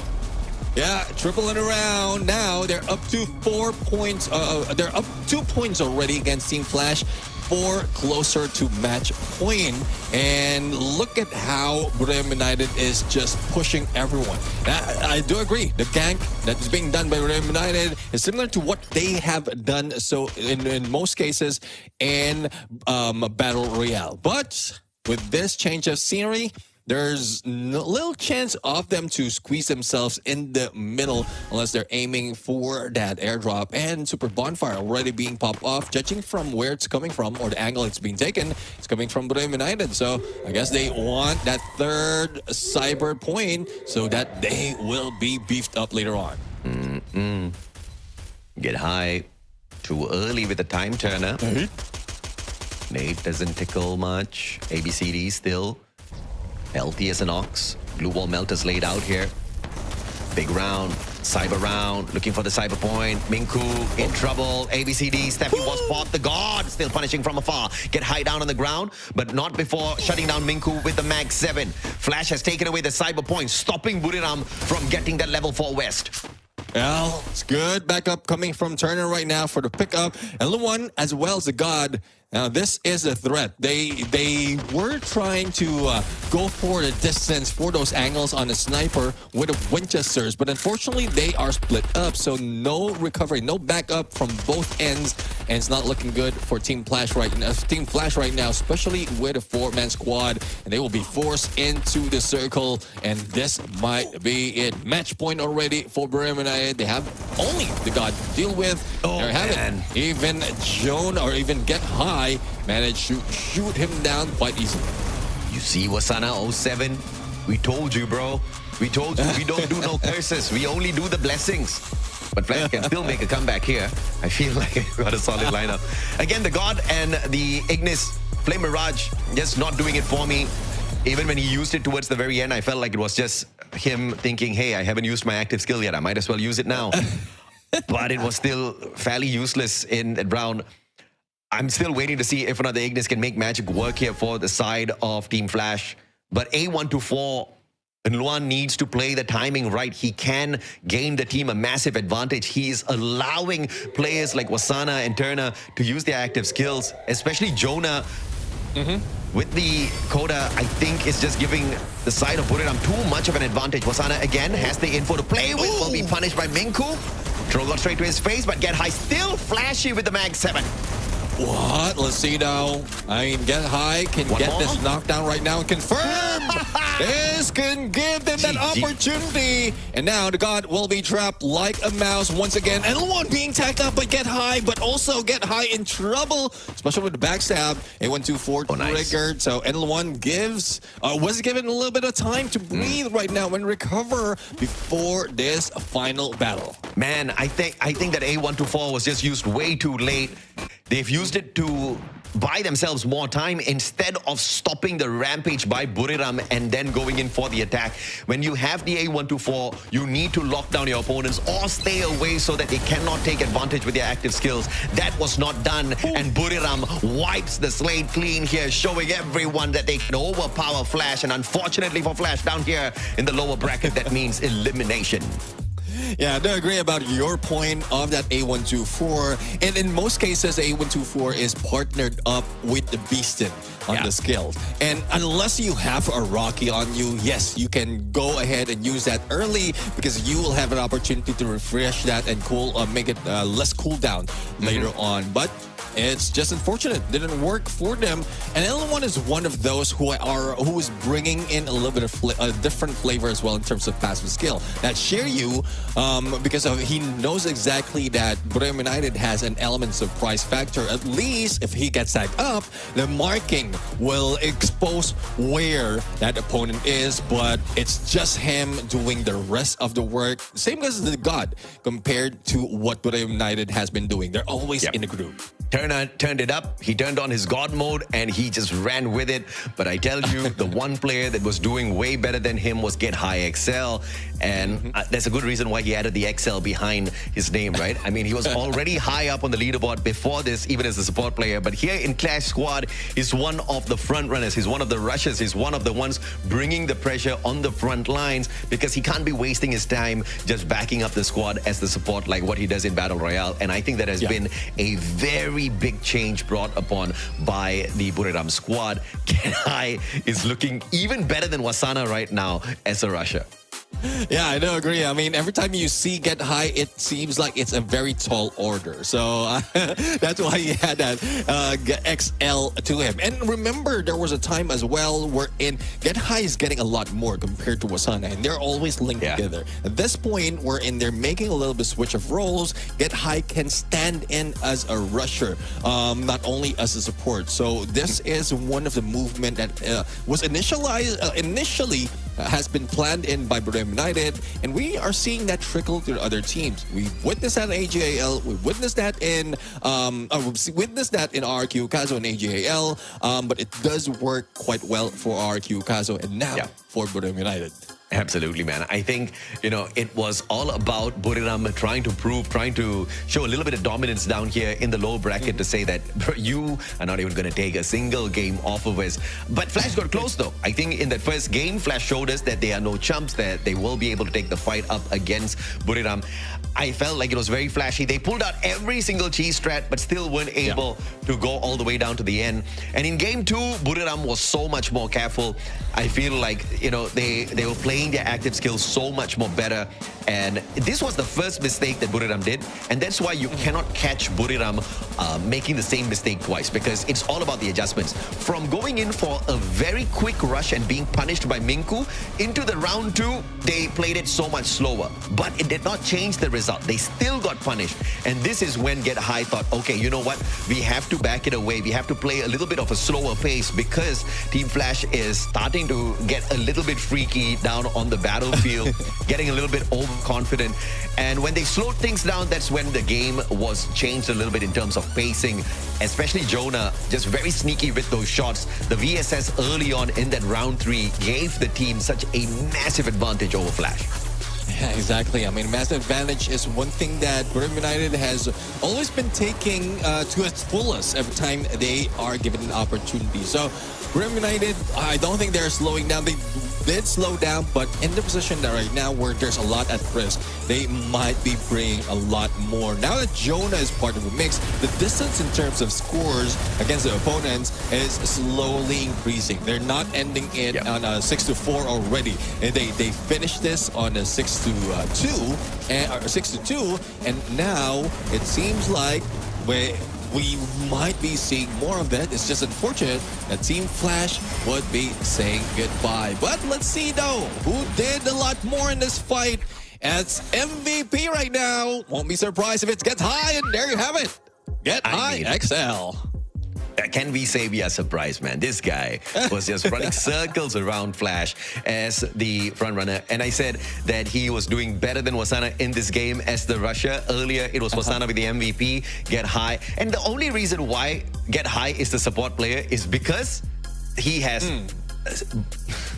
Yeah, triple in a round. Now they're up to 4 points. They're up 2 points already against Team Flash. 4 closer to match point. And look at how Buriram United is just pushing everyone. I do agree. The gank that is being done by Buriram United is similar to what they have done so in most cases in Battle Royale. But with this change of scenery, there's little chance of them to squeeze themselves in the middle unless they're aiming for that airdrop. And Super Bonfire already being popped off. Judging from where it's coming from or the angle it's being taken, it's coming from Buriram United. So I guess they want that third cyber point so that they will be beefed up later on. Get high too early with the time turner. Nate doesn't tickle much. ABCD still healthy as an ox. Blue wall melters laid out here. Big round, cyber round, looking for the cyber point. Minku in trouble. ABCD, Steffi was popped. The God still punishing from afar. Get high down on the ground, but not before shutting down Minku with the Mag 7. Flash has taken away the cyber point, stopping Buriram from getting that level 4 west. Well, it's good backup coming from Turner right now for the pickup. And Luan, as well as the God, Now, this is a threat. They were trying to go for the distance for those angles on a sniper with the Winchesters, but unfortunately, they are split up, so no recovery, no backup from both ends, and it's not looking good for Team Flash right now, especially with a 4-man squad, and they will be forced into the circle, and this might be it. Match point already for Brim United. They have only the God to deal with. There you have it. Even Joan or even Get High managed to shoot him down quite easily. You see, Wasana 07? We told you, bro. We told you we don't do no curses. We only do the blessings. But Flash can still make a comeback here. I feel like I got a solid lineup. Again, the God and the Ignis Flame Mirage just not doing it for me. Even when he used it towards the very end, I felt like it was just him thinking, hey, I haven't used my active skill yet. I might as well use it now. But it was still fairly useless in that round. I'm still waiting to see if another Ignis can make magic work here for the side of Team Flash. But A124, Luan needs to play the timing right. He can gain the team a massive advantage. He's allowing players like Wasana and Turner to use their active skills, especially Jonah. With the Coda, I think it's just giving the side of Buriram too much of an advantage. Wasana again has the info to play with, will be punished by Minku. Throw got straight to his face, but Get High still flashy with the Mag 7. What? Let's see now. I mean, Get High can get this knockdown right now and confirm. This can give them that opportunity. And now the God will be trapped like a mouse once again. And one being tagged up by Get High, but also Get High in trouble, especially with the backstab. A124 triggered. So N1 was given a little bit of time to breathe right now and recover before this final battle. Man, I think that A124 was just used way too late. They've used it to buy themselves more time instead of stopping the rampage by Buriram and then going in for the attack. When you have the A124, you need to lock down your opponents or stay away so that they cannot take advantage with their active skills. That was not done, and Buriram wipes the slate clean here, showing everyone that they can overpower Flash. And unfortunately for Flash down here in the lower bracket, that means elimination. Yeah, I do agree about your point of that A124. And in most cases, the A124 is partnered up with the Beastin on the skills. And unless you have a Rocky on you, yes, you can go ahead and use that early because you will have an opportunity to refresh that and make it less cooldown later on. But it's just unfortunate. Didn't work for them. And L1 is one of those who is bringing in a little bit of a different flavor as well in terms of passive skill. That Shiryu, because he knows exactly that Buriram United has an element surprise factor. At least if he gets tagged up, the marking will expose where that opponent is. But it's just him doing the rest of the work. Same as the God compared to what Buriram United has been doing. They're always in a group. Turner turned it up. He turned on his God mode and he just ran with it. But I tell you, the one player that was doing way better than him was Get High XL. And that's a good reason why he added the XL behind his name, right? I mean, he was already high up on the leaderboard before this, even as a support player. But here in Clash Squad, he's one of the front runners. He's one of the rushers. He's one of the ones bringing the pressure on the front lines because he can't be wasting his time just backing up the squad as the support like what he does in Battle Royale. And I think that has been a very big change brought upon by the Buriram squad. Get High is looking even better than Wasana right now as a rusher. Yeah, I do agree. I mean, every time you see Get High, it seems like it's a very tall order. So that's why he had that XL to him. And remember, there was a time as well wherein Get High is getting a lot more compared to Wasana, and they're always linked together. At this point, wherein they're making a little bit switch of roles, Get High can stand in as a rusher, not only as a support. So this is one of the movement that was initially has been planned in by Buriram United, and we are seeing that trickle to other teams. We witnessed that in AGAL, we witnessed that in RQ Kazo and AGAL, but it does work quite well for RQ Kazo and now for Buriram United. Absolutely, man. I think, it was all about Buriram trying to show a little bit of dominance down here in the low bracket to say that you are not even going to take a single game off of us. But Flash got close, though. I think in that first game, Flash showed us that they are no chumps, that they will be able to take the fight up against Buriram. I felt like it was very flashy. They pulled out every single cheese strat, but still weren't able to go all the way down to the end. And in game 2, Buriram was so much more careful. I feel like, you know, they were playing their active skills so much more better. And this was the first mistake that Buriram did. And that's why you cannot catch Buriram making the same mistake twice, because it's all about the adjustments. From going in for a very quick rush and being punished by Minku, into the round 2, they played it so much slower. But it did not change the result. They still got punished. And this is when Get High thought, okay, you know what? We have to back it away. We have to play a little bit of a slower pace, because Team Flash is starting to get a little bit freaky down on the battlefield, getting a little bit overconfident. And when they slowed things down, that's when the game was changed a little bit in terms of pacing, especially Jonah, just very sneaky with those shots. The VSS early on in that round 3 gave the team such a massive advantage over Flash. Yeah, exactly. I mean, massive advantage is one thing that Buriram United has always been taking to its fullest every time they are given an opportunity. So Buriram United, I don't think they're slowing down. They did slow down, but in the position that right now where there's a lot at risk, they might be bringing a lot more. Now that Jonah is part of the mix, the distance in terms of scores against the opponents is slowly increasing. They're not ending it on a 6-4 already. And they finished this on a 6-2 or 6-2, and now it seems like we might be seeing more of that. It's just unfortunate that Team Flash would be saying goodbye. But let's see though, who did a lot more in this fight as MVP right now. Won't be surprised if it gets high, and there you have it. Get High XL. Can we say we are surprised, man? This guy was just running circles around Flash as the front runner. And I said that he was doing better than Wasana in this game as the rusher. Earlier, it was Wasana with the MVP, Get High. And the only reason why Get High is the support player is because he has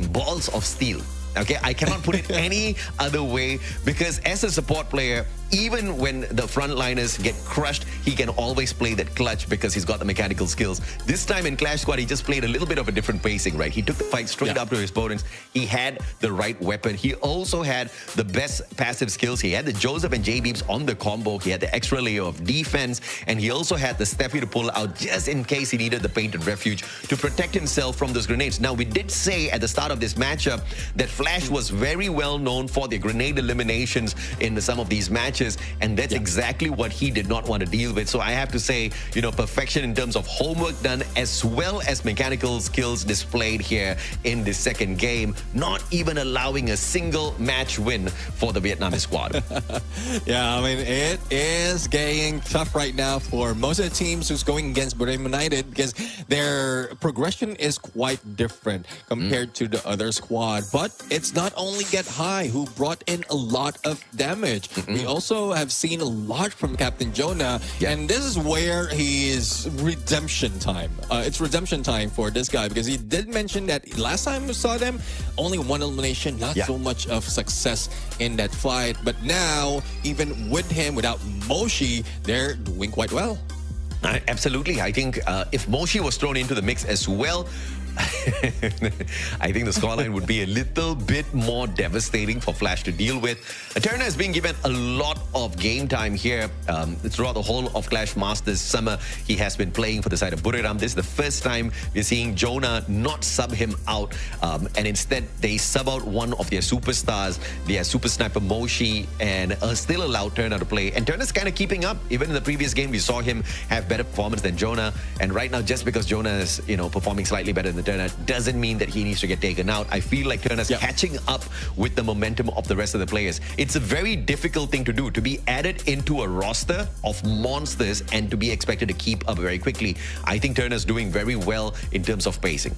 balls of steel. Okay, I cannot put it any other way, because as a support player, even when the frontliners get crushed, he can always play that clutch because he's got the mechanical skills. This time in Clash Squad, he just played a little bit of a different pacing, right? He took the fight straight up to his opponents. He had the right weapon. He also had the best passive skills. He had the Joseph and J-Beams on the combo. He had the extra layer of defense. And he also had the Steffi to pull out just in case he needed the Painted Refuge to protect himself from those grenades. Now, we did say at the start of this matchup that Flash was very well known for the grenade eliminations in some of these matches. And that's exactly what he did not want to deal with. So I have to say, you know, perfection in terms of homework done as well as mechanical skills displayed here in the second game. Not even allowing a single match win for the Vietnamese squad. Yeah, I mean, it is getting tough right now for most of the teams who's going against Buriram United, because their progression is quite different compared to the other squad. But it's not only Get High who brought in a lot of damage. We also have seen a lot from Captain Jonah, and this is where his redemption time. It's redemption time for this guy, because he did mention that last time we saw them, only one elimination, not so much of success in that fight. But now, even with him, without Moshi, they're doing quite well. Absolutely. I think if Moshi was thrown into the mix as well, I think the scoreline would be a little bit more devastating for Flash to deal with. Turner has been given a lot of game time here throughout the whole of Clash Masters summer. He has been playing for the side of Buriram. This is the first time we're seeing Jonah not sub him out, and instead they sub out one of their superstars, their super sniper Moshi, and still allow Turner to play. And Turner's kind of keeping up. Even in the previous game, we saw him have better performance than Jonah. And right now, just because Jonah is, you know, performing slightly better than Turner doesn't mean that he needs to get taken out. I feel like Turner's catching up with the momentum of the rest of the players. It's a very difficult thing to do, to be added into a roster of monsters and to be expected to keep up very quickly. I think Turner's doing very well in terms of pacing.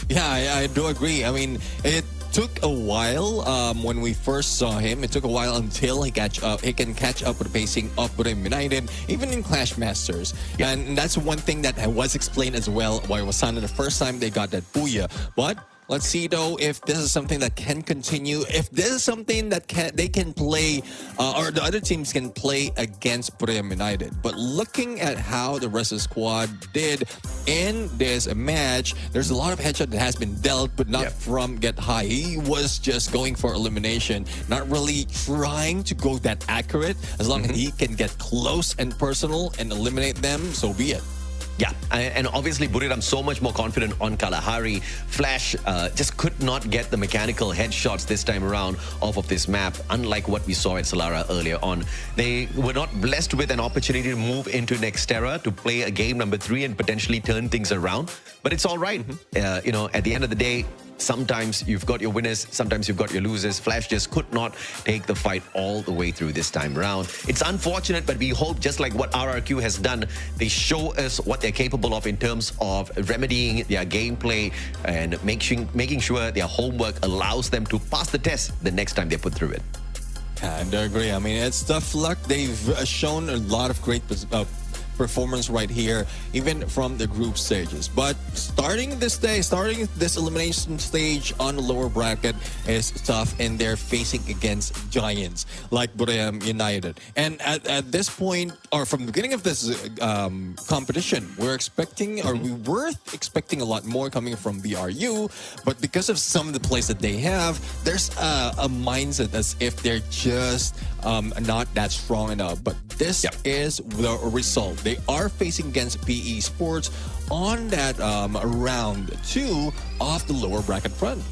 Yeah, I do agree. I mean, it took a while when we first saw him. It took a while until he can catch up with the pacing of Buriram United, even in Clash Masters. And that's one thing that was explained as well why Wasana the first time they got that booyah. But Let's see though if this is something that can continue. If this is something that they can play, or the other teams can play against Buriram United. But looking at how the rest of the squad did in this match, there's a lot of headshot that has been dealt, but not from Get High. He was just going for elimination, not really trying to go that accurate. As long as he can get close and personal and eliminate them, so be it. Yeah, and obviously Buriram so much more confident on Kalahari. Flash just could not get the mechanical headshots this time around off of this map, unlike what we saw at Solara earlier on. They were not blessed with an opportunity to move into Nextera to play a game number 3 and potentially turn things around. But it's all right. You know, at the end of the day, sometimes you've got your winners, sometimes you've got your losers. Flash just could not take the fight all the way through this time around. It's unfortunate, but we hope, just like what RRQ has done, they show us what they're capable of in terms of remedying their gameplay and making sure their homework allows them to pass the test the next time they put through it. And I agree. I mean, it's tough luck. They've shown a lot of great performance right here, even from the group stages. But starting this elimination stage on the lower bracket is tough, and they're facing against giants like Buriram United. And at this point, or from the beginning of this competition, we were expecting a lot more coming from BRU, but because of some of the plays that they have, there's a mindset as if they're just not that strong enough. But this is the result. They are facing against PE Sports on that round 2 of the lower bracket front.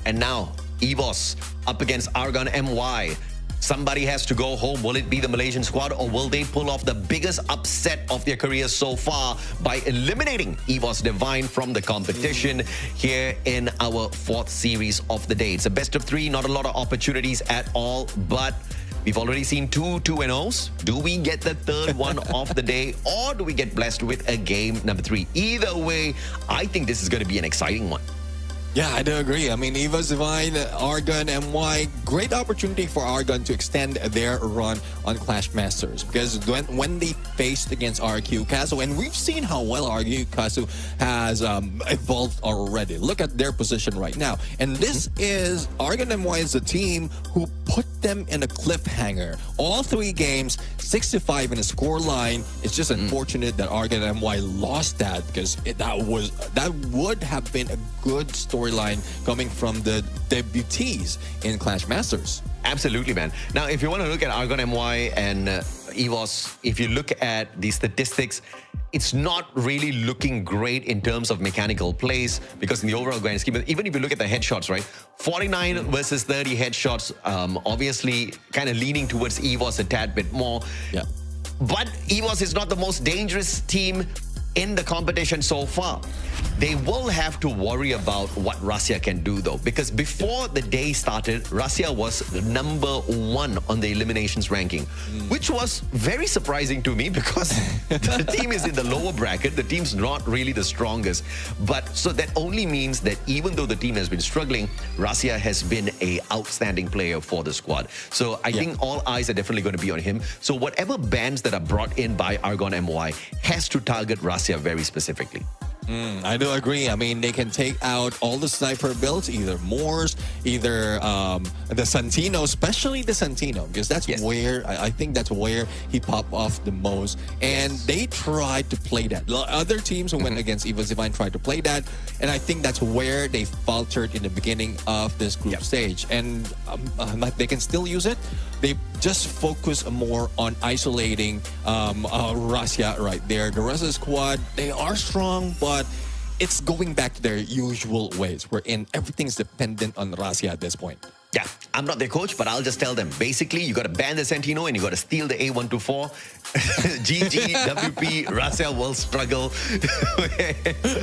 And now, EVOS up against Argon MY. Somebody has to go home. Will it be the Malaysian squad, or will they pull off the biggest upset of their careers so far by eliminating EVOS Divine from the competition here in our 4th series of the day? It's a best of 3, not a lot of opportunities at all, but we've already seen 2 2-0s. Do we get the 3rd one of the day, or do we get blessed with a game number 3? Either way, I think this is going to be an exciting one. Yeah, I do agree. I mean, EVOS Divine, Argon, MY, great opportunity for Argon to extend their run on Clash Masters. Because when they faced against RQ Kasu, and we've seen how well RQ Kasu has evolved already. Look at their position right now. And this is, Argon MY is the team who put them in a cliffhanger. All 3 games, 6-5 in a score line. It's just unfortunate that Argon MY lost that, because that would have been a good storyline coming from the debutees in Clash Masters. Absolutely, man. Now, if you want to look at Argon MY and EVOS, if you look at the statistics, it's not really looking great in terms of mechanical plays, because in the overall grand scheme, even if you look at the headshots, right? 49 versus 30 headshots, obviously kind of leaning towards EVOS a tad bit more. Yeah. But EVOS is not the most dangerous team in the competition so far. They will have to worry about what Russia can do, though, because before the day started, Russia was number 1 on the eliminations ranking, which was very surprising to me, because the team is in the lower bracket. The team's not really the strongest. But so that only means that even though the team has been struggling, Russia has been an outstanding player for the squad. So I think all eyes are definitely going to be on him. So whatever bans that are brought in by Argon MY has to target Russia very specifically. I do agree. I mean, they can take out all the sniper builds, either Moors, either the Santino, especially the Santino, because that's where, I think that's where he popped off the most. And they tried to play that. Other teams who went against EVOS Divine tried to play that. And I think that's where they faltered in the beginning of this group stage. And they can still use it. They just focus more on isolating Russia right there. The rest of the squad, they are strong, but it's going back to their usual ways, wherein everything's dependent on Russia at this point. Yeah, I'm not their coach, but I'll just tell them, basically, you got to ban the Sentino and you got to steal the A124. GG, WP, Russia will struggle.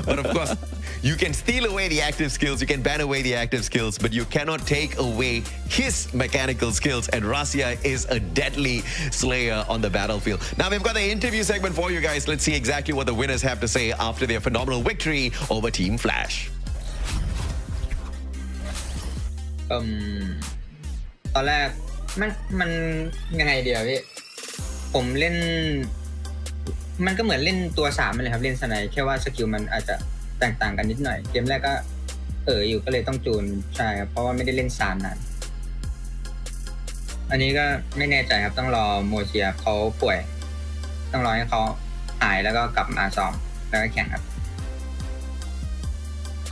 But of course, you can steal away the active skills, you can ban away the active skills, but you cannot take away his mechanical skills. And Russia is a deadly slayer on the battlefield. Now, we've got the interview segment for you guys. Let's see exactly what the winners have to say after their phenomenal victory over Team Flash. ตอนแรกมันยังไงเดียวพี่ผมเล่นมันก็เหมือนเล่นตัว3เลยครับเล่นสไนแค่ว่าสกิลมันอาจจะแตกต่างกันนิดหน่อยเกมแรกก็ อยู่ก็เลยต้องจูนใช่ครับเพราะว่าไม่ได้เล่นซานนานอันนี้ก็ไม่แน่ใจครับต้องรอโมเชียเขาป่วยต้องรอให้เขาหายแล้วก็กลับมาซ้อมแล้วก็แข่งครับ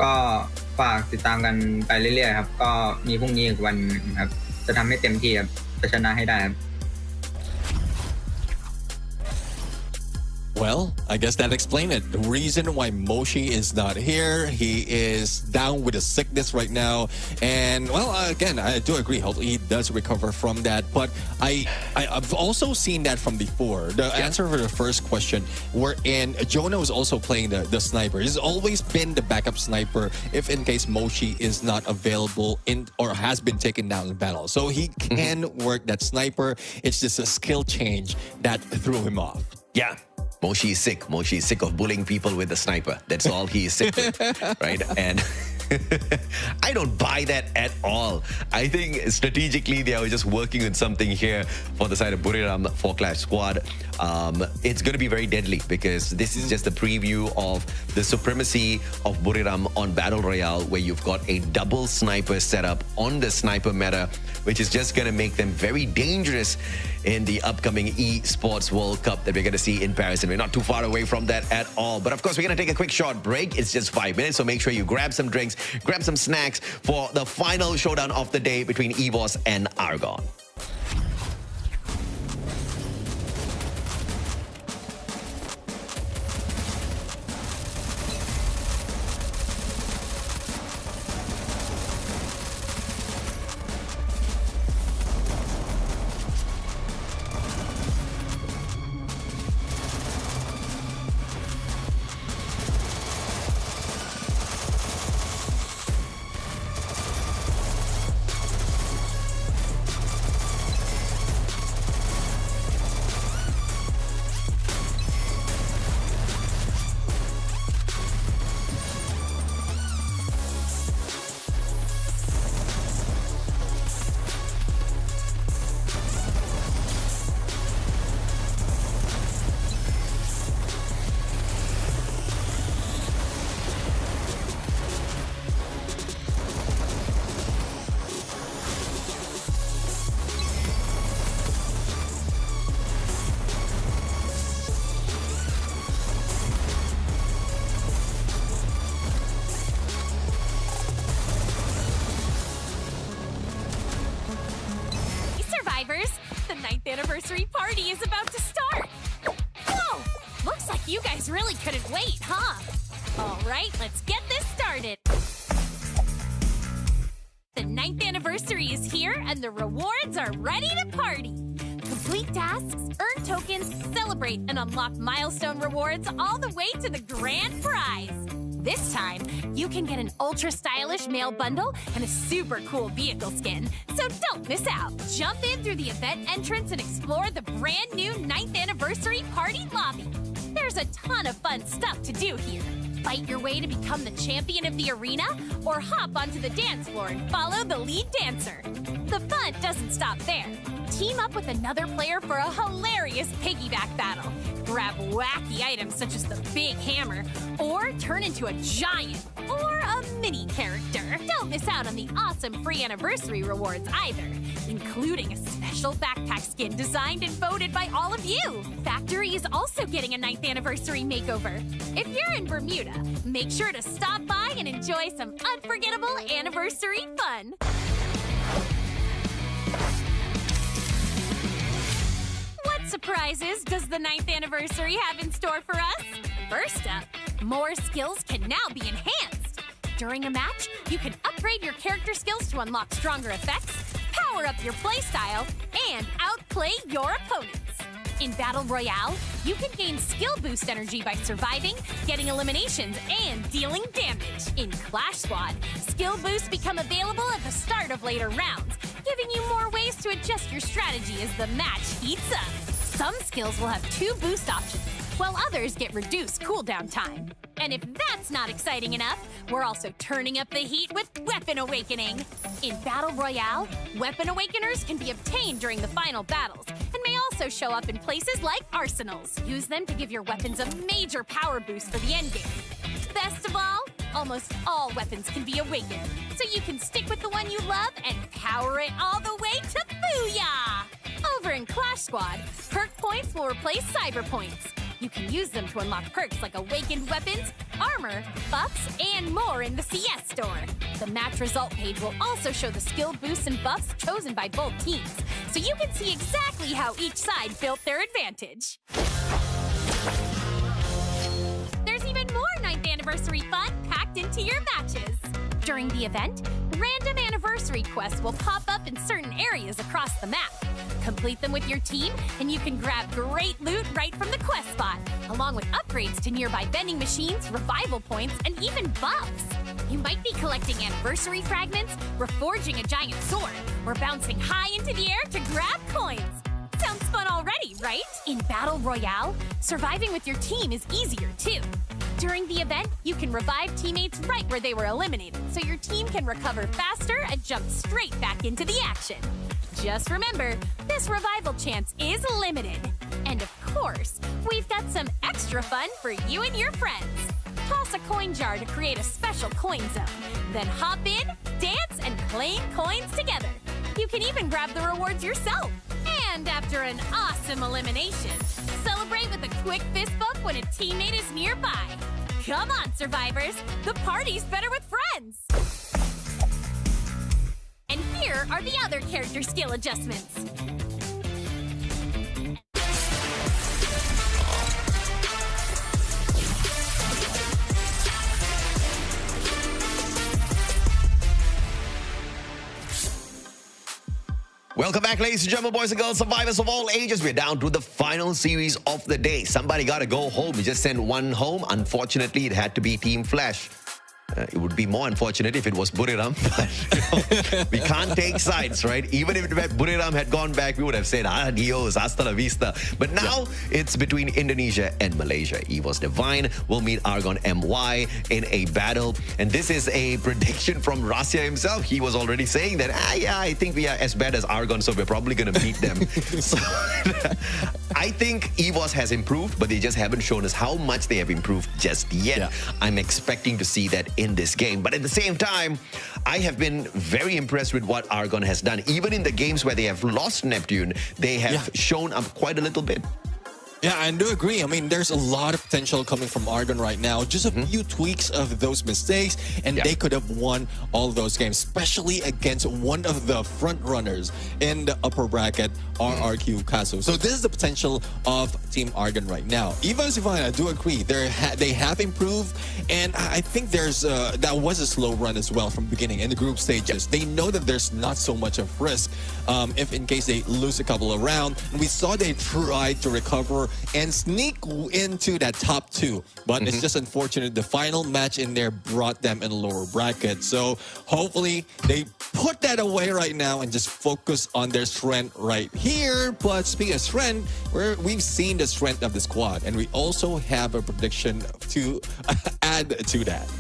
ก็ฝากติดตามกันไปเรื่อยๆครับก็มีพรุ่งนี้อีกวันครับจะทำให้เต็มที่ครับจะชนะให้ได้ครับ Well, I guess that explains it. The reason why Moshi is not here, he is down with a sickness right now. And, well, again, I do agree. Hopefully he does recover from that. But I've also seen that from before. The answer for the first question, wherein Jonah was also playing the sniper. He's always been the backup sniper if in case Moshi is not available or has been taken down in battle. So he can work that sniper. It's just a skill change that threw him off. Yeah. Moshi is sick. Moshi is sick of bullying people with the sniper. That's all he is sick with, right? And I don't buy that at all. I think strategically they are just working on something here for the side of Buriram for Clash Squad. It's going to be very deadly because this is just a preview of the supremacy of Buriram on Battle Royale, where you've got a double sniper setup on the sniper meta, which is just going to make them very dangerous in the upcoming Esports World Cup that we're going to see in Paris. And we're not too far away from that at all. But of course, we're going to take a quick short break. It's just 5 minutes, so make sure you grab some drinks, grab some snacks for the final showdown of the day between EVOS and AGAL. The 9th anniversary party is about to start! Whoa! Looks like you guys really couldn't wait, huh? Alright, let's get this started! The 9th anniversary is here and the rewards are ready to party! Complete tasks, earn tokens, celebrate, and unlock milestone rewards all the way to the grand prize! This time, you can get an ultra-stylish male bundle and a super cool vehicle skin, so don't miss out! Jump in through the event entrance and explore the brand new 9th anniversary party lobby! There's a ton of fun stuff to do here! Fight your way to become the champion of the arena, or hop onto the dance floor and follow the lead dancer! The fun doesn't stop there! Team up with another player for a hilarious piggyback battle. Grab wacky items such as the big hammer, or turn into a giant or a mini character. Don't miss out on the awesome free anniversary rewards either, including a special backpack skin designed and voted by all of you. Factory is also getting a 9th anniversary makeover. If you're in Bermuda, make sure to stop by and enjoy some unforgettable anniversary fun. What surprises does the 9th anniversary have in store for us? First up, more skills can now be enhanced. During a match, you can upgrade your character skills to unlock stronger effects, power up your playstyle, and outplay your opponents. In Battle Royale, you can gain skill boost energy by surviving, getting eliminations, and dealing damage. In Clash Squad, skill boosts become available at the start of later rounds, giving you more ways to adjust your strategy as the match heats up. Some skills will have 2 boost options, while others get reduced cooldown time. And if that's not exciting enough, we're also turning up the heat with Weapon Awakening. In Battle Royale, Weapon Awakeners can be obtained during the final battles, and may also show up in places like arsenals. Use them to give your weapons a major power boost for the endgame. Best of all almost all weapons can be awakened, so you can stick with the one you love and power it all the way to Booyah! Over in Clash Squad, perk points will replace cyber points. You can use them to unlock perks like awakened weapons, armor, buffs, and more in the CS store. The match result page will also show the skill boosts and buffs chosen by both teams, so you can see exactly how each side built their advantage. There's even more 9th anniversary fun packed into your matches. During the event, random anniversary quests will pop up in certain areas across the map. Complete them with your team, and you can grab great loot right from the quest spot, along with upgrades to nearby vending machines, revival points, and even buffs. You might be collecting anniversary fragments, reforging a giant sword, or bouncing high into the air to grab coins. Sounds fun already, right? In Battle Royale, surviving with your team is easier too. During the event, you can revive teammates right where they were eliminated, so your team can recover faster and jump straight back into the action. Just remember, this revival chance is limited. And of course, we've got some extra fun for you and your friends. Toss a coin jar to create a special coin zone. Then hop in, dance, and claim coins together. You can even grab the rewards yourself. And after an awesome elimination, celebrate with a quick fist bump when a teammate is nearby. Come on, survivors, the party's better with friends. And here are the other character skill adjustments. Welcome back, ladies and gentlemen, boys and girls, survivors of all ages. We're down to the final series of the day. Somebody got to go home. We just sent one home. Unfortunately, it had to be Team Flash. It would be more unfortunate if it was Buriram, but we can't take sides, right? Even if Buriram had gone back, we would have said, adios, hasta la vista. But now it's between Indonesia and Malaysia. EVOS Divine will meet Argon MY in a battle. And this is a prediction from Rasya himself. He was already saying that, I think we are as bad as Argon, so we're probably going to beat them. So I think EVOS has improved, but they just haven't shown us how much they have improved just yet. Yeah. I'm expecting to see that in this game. But at the same time, I have been very impressed with what Argon has done. Even in the games where they have lost Neptune, they have shown up quite a little bit. Yeah, I do agree. I mean, there's a lot of potential coming from Argon right now. Just a few tweaks of those mistakes, and they could have won all those games, especially against one of the front runners in the upper bracket, RRQ Kasu. So this is the potential of Team Argon right now. Even if I do agree, they have improved, and I think there's that was a slow run as well from the beginning in the group stages. They know that there's not so much of risk if in case they lose a couple of rounds. And we saw they tried to recover and sneak into that top two, but it's just unfortunate the final match in there brought them in a lower bracket. So hopefully they put that away right now and just focus on their strength right here. But speaking of strength, we've seen the strength of the squad, and we also have a prediction to add to that.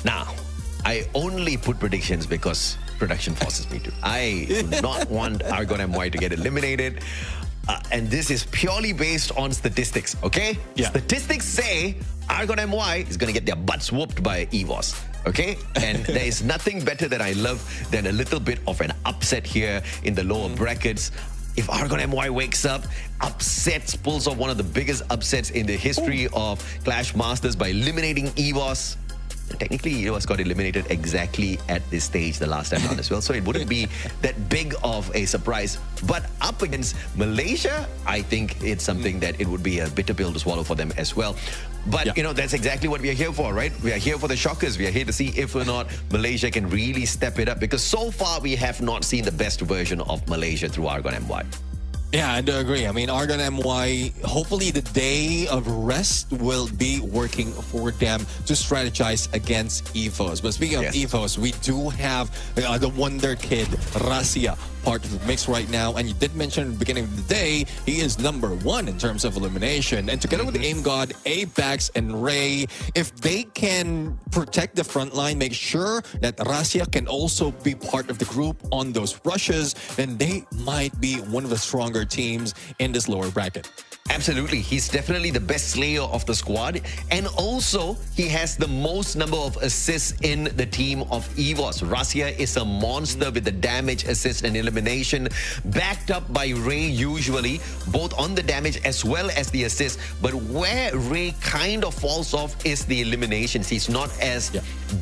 Now, I only put predictions because production forces me to. I do not want Argon MY to get eliminated. And this is purely based on statistics, okay? Yeah. Statistics say Argon MY is going to get their butts whooped by EVOS, okay? And there is nothing better that I love than a little bit of an upset here in the lower brackets. If Argon MY wakes up, pulls off one of the biggest upsets in the history of Clash Masters by eliminating EVOS. Technically, EVOS got eliminated exactly at this stage the last time round as well, so it wouldn't be that big of a surprise. But up against Malaysia, I think it's something that it would be a bitter pill to swallow for them as well. But, you know, that's exactly what we are here for, right? We are here for the shockers. We are here to see if or not Malaysia can really step it up, because so far we have not seen the best version of Malaysia through Argon MY. Yeah, I do agree. I mean, Argon MY, hopefully the day of rest will be working for them to strategize against EVOS. But speaking of EVOS, we do have the Wonder Kid, Rasya, part of the mix right now. And you did mention at the beginning of the day, he is #1 in terms of elimination. And together with the Aim God, Apex, and Ray, if they can protect the front line, make sure that Rasya can also be part of the group on those rushes, then they might be one of the stronger teams in this lower bracket. Absolutely. He's definitely the best slayer of the squad. And also, he has the most number of assists in the team of EVOS. Rasia is a monster with the damage, assist, and elimination, backed up by Ray usually, both on the damage as well as the assist. But where Ray kind of falls off is the eliminations. He's not as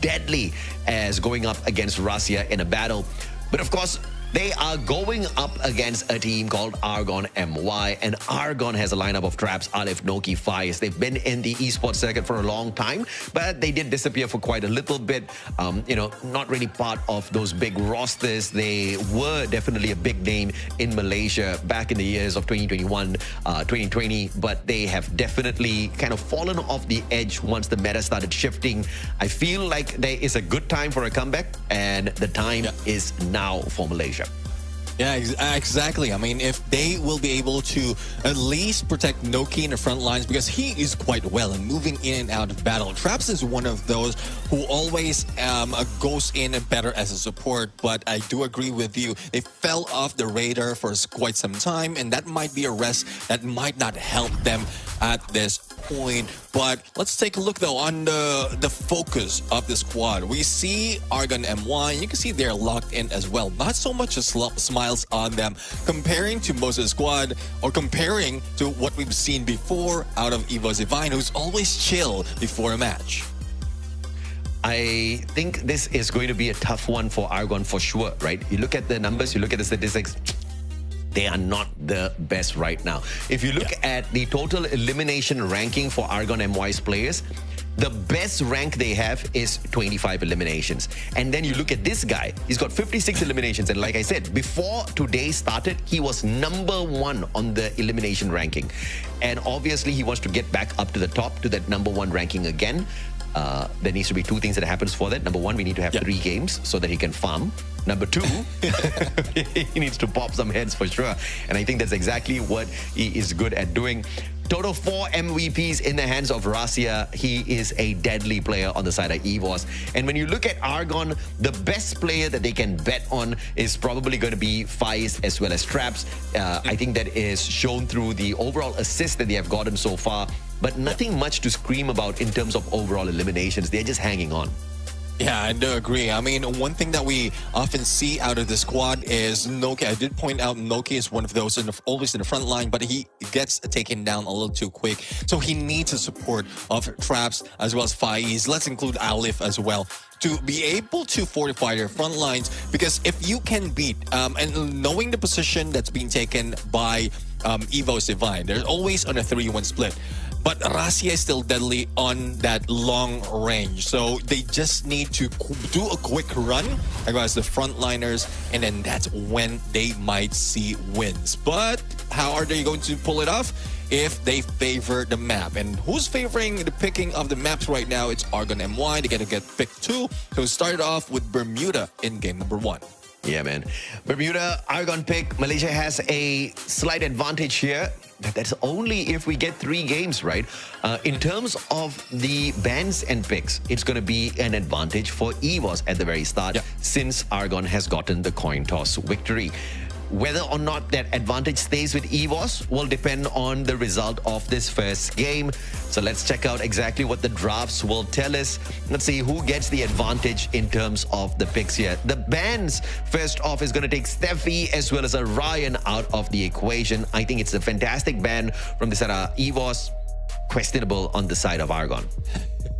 deadly as going up against Rasia in a battle. But of course, they are going up against a team called Argon MY, and Argon has a lineup of Traps, Aleph, Noki, Faiz. They've been in the esports circuit for a long time, but they did disappear for quite a little bit. Not really part of those big rosters. They were definitely a big name in Malaysia back in the years of 2021, 2020, but they have definitely kind of fallen off the edge once the meta started shifting. I feel like there is a good time for a comeback, and the time is now for Malaysia. Yeah, exactly. I mean, if they will be able to at least protect Noki in the front lines, because he is quite well and moving in and out of battle. Traps is one of those who always goes in better as a support, but I do agree with you. They fell off the radar for quite some time, and that might be a rest that might not help them at this point. But let's take a look though on the focus of the squad. We see Argon MY, and you can see they're locked in as well. Not so much a smiles on them comparing to most of the squad, or comparing to what we've seen before out of EVOS Divine, who's always chill before a match. I think this is going to be a tough one for Argon for sure, right? You look at the numbers, you look at the statistics, they are not the best right now. If you look at the total elimination ranking for Argon MY's players, the best rank they have is 25 eliminations. And then you look at this guy, he's got 56 eliminations. And like I said, before today started, he was #1 on the elimination ranking. And obviously he wants to get back up to the top, to that #1 ranking again. There needs to be two things that happens for that. Number one, we need to have 3 games so that he can farm. Number 2, he needs to pop some heads for sure. And I think that's exactly what he is good at doing. Total 4 MVPs in the hands of Rasia. He is a deadly player on the side of EVOS. And when you look at Argon, the best player that they can bet on is probably going to be Faiz as well as Traps. I think that is shown through the overall assist that they have gotten so far. But nothing much to scream about in terms of overall eliminations. They're just hanging on. Yeah, I do agree. I mean, one thing that we often see out of the squad is Noki. I did point out Noki is one of those always in the front line, but he gets taken down a little too quick. So he needs the support of Traps as well as Faiz. Let's include Aleph as well, to be able to fortify their front lines. Because if you can beat, and knowing the position that's being taken by EVOS Divine, they're always on a 3-1 split. But Rasia is still deadly on that long range. So they just need to do a quick run against the frontliners, and then that's when they might see wins. But how are they going to pull it off? If they favor the map. And who's favoring the picking of the maps right now? It's Argon MY. They're going to get picked 2. So it started off with Bermuda in game number 1. Yeah, man. Bermuda, Argon pick. Malaysia has a slight advantage here. That's only if we get 3 games, right? In terms of the bans and picks, it's going to be an advantage for EVOS at the very start, since Argon has gotten the coin toss victory. Whether or not that advantage stays with EVOS will depend on the result of this first game. So let's check out exactly what the drafts will tell us. Let's see who gets the advantage in terms of the picks here. The bans, first off, is going to take Steffi as well as Ryan out of the equation. I think it's a fantastic ban from the side of EVOS. Questionable on the side of Argon.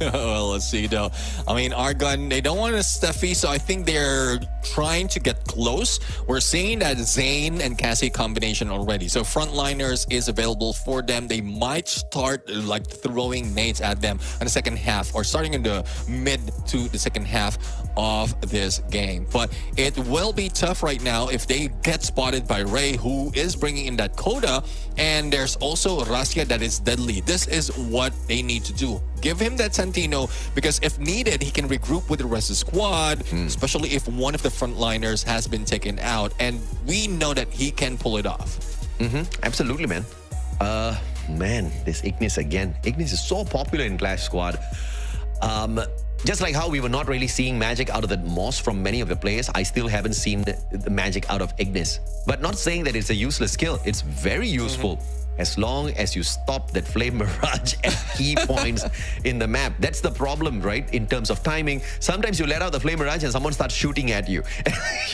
Well, let's see though. I mean, Argon, they don't want a Steffi, so I think they're trying to get close. We're seeing that Zane and Cassie combination already. So frontliners is available for them. They might start like throwing nades at them in the second half, or starting in the mid to the second half of this game. But it will be tough right now if they get spotted by Ray, who is bringing in that Coda. And there's also Rasia that is deadly. This is what they need to do. Give him that Santino, because if needed, he can regroup with the rest of the squad, especially if one of the frontliners has been taken out. And we know that he can pull it off. Absolutely, man. Man, this Ignis again. Ignis is so popular in Clash Squad. Just like how we were not really seeing magic out of the Moss from many of the players, I still haven't seen the magic out of Ignis. But not saying that it's a useless skill. It's very useful. as long as you stop that Flame Mirage at key points in the map. That's the problem, right? In terms of timing. Sometimes you let out the Flame Mirage and someone starts shooting at you.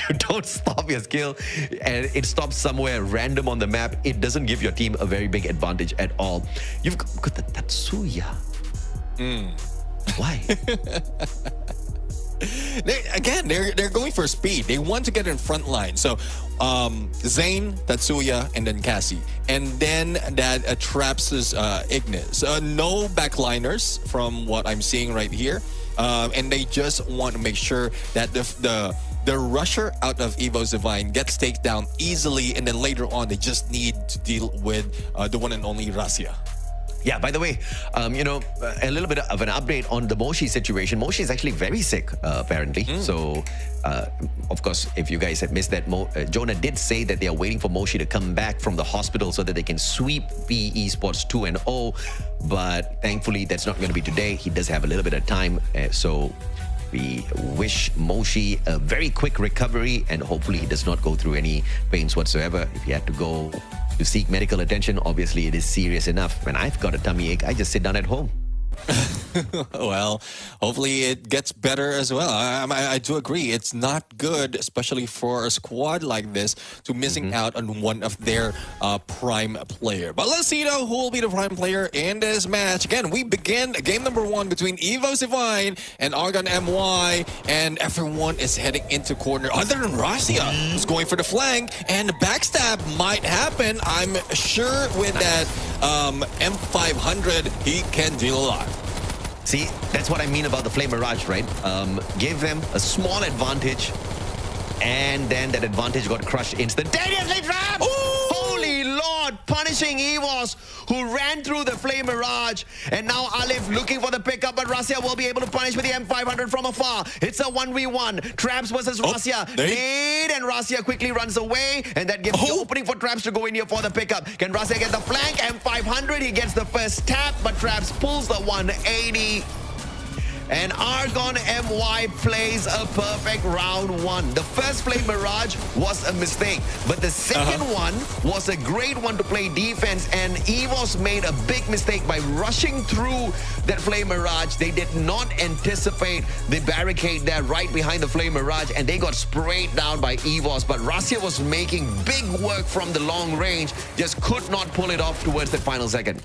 You don't stop your skill and it stops somewhere random on the map. It doesn't give your team a very big advantage at all. You've got the Tatsuya. Why? They're going for speed. They want to get in front line. So Zane, Tatsuya, and then Cassie. And then that traps Ignis. No backliners from what I'm seeing right here. And they just want to make sure that the rusher out of EVOS Divine gets taken down easily. And then later on, they just need to deal with the one and only Razia. Yeah, by the way, you know, a little bit of an update on the Moshi situation. Moshi is actually very sick, apparently. So, of course, if you guys have missed that, Jonah did say that they are waiting for Moshi to come back from the hospital so that they can sweep PE Esports 2-0. But thankfully, that's not going to be today. He does have a little bit of time. So we wish Moshi a very quick recovery and hopefully he does not go through any pains whatsoever. If he had to go to seek medical attention, obviously it is serious enough. When I've got a tummy ache, I just sit down at home. Well, hopefully it gets better as well. I do agree. It's not good, especially for a squad like this, to missing out on one of their prime player. But let's see now who will be the prime player in this match. Again, we begin game number 1 between EVOS Divine and Argon MY, and everyone is heading into corner other than Razia, who's going for the flank, and the backstab might happen. I'm sure with that M500, he can deal a lot. See, that's what I mean about the Flame Mirage, right? Gave them a small advantage, and then that advantage got crushed instantaneously. Trapped! Holy Lord! Punishing EVOS, who ran through the Flame Mirage, and now Alif looking for the pickup, but Razia will be able to punish with the M500 from afar. It's a 1v1. Traps versus Razia. Nade, and Razia quickly runs away, and that gives the opening for Traps to go in here for the pickup. Can Razia get the flank? M500, he gets the first tap, but Traps pulls the 180. And Argon MY plays a perfect round 1. The first Flame Mirage was a mistake, but the second one was a great one to play defense, and EVOS made a big mistake by rushing through that Flame Mirage. They did not anticipate the barricade there right behind the Flame Mirage, and they got sprayed down by EVOS, but Razia was making big work from the long range, just could not pull it off towards the final second.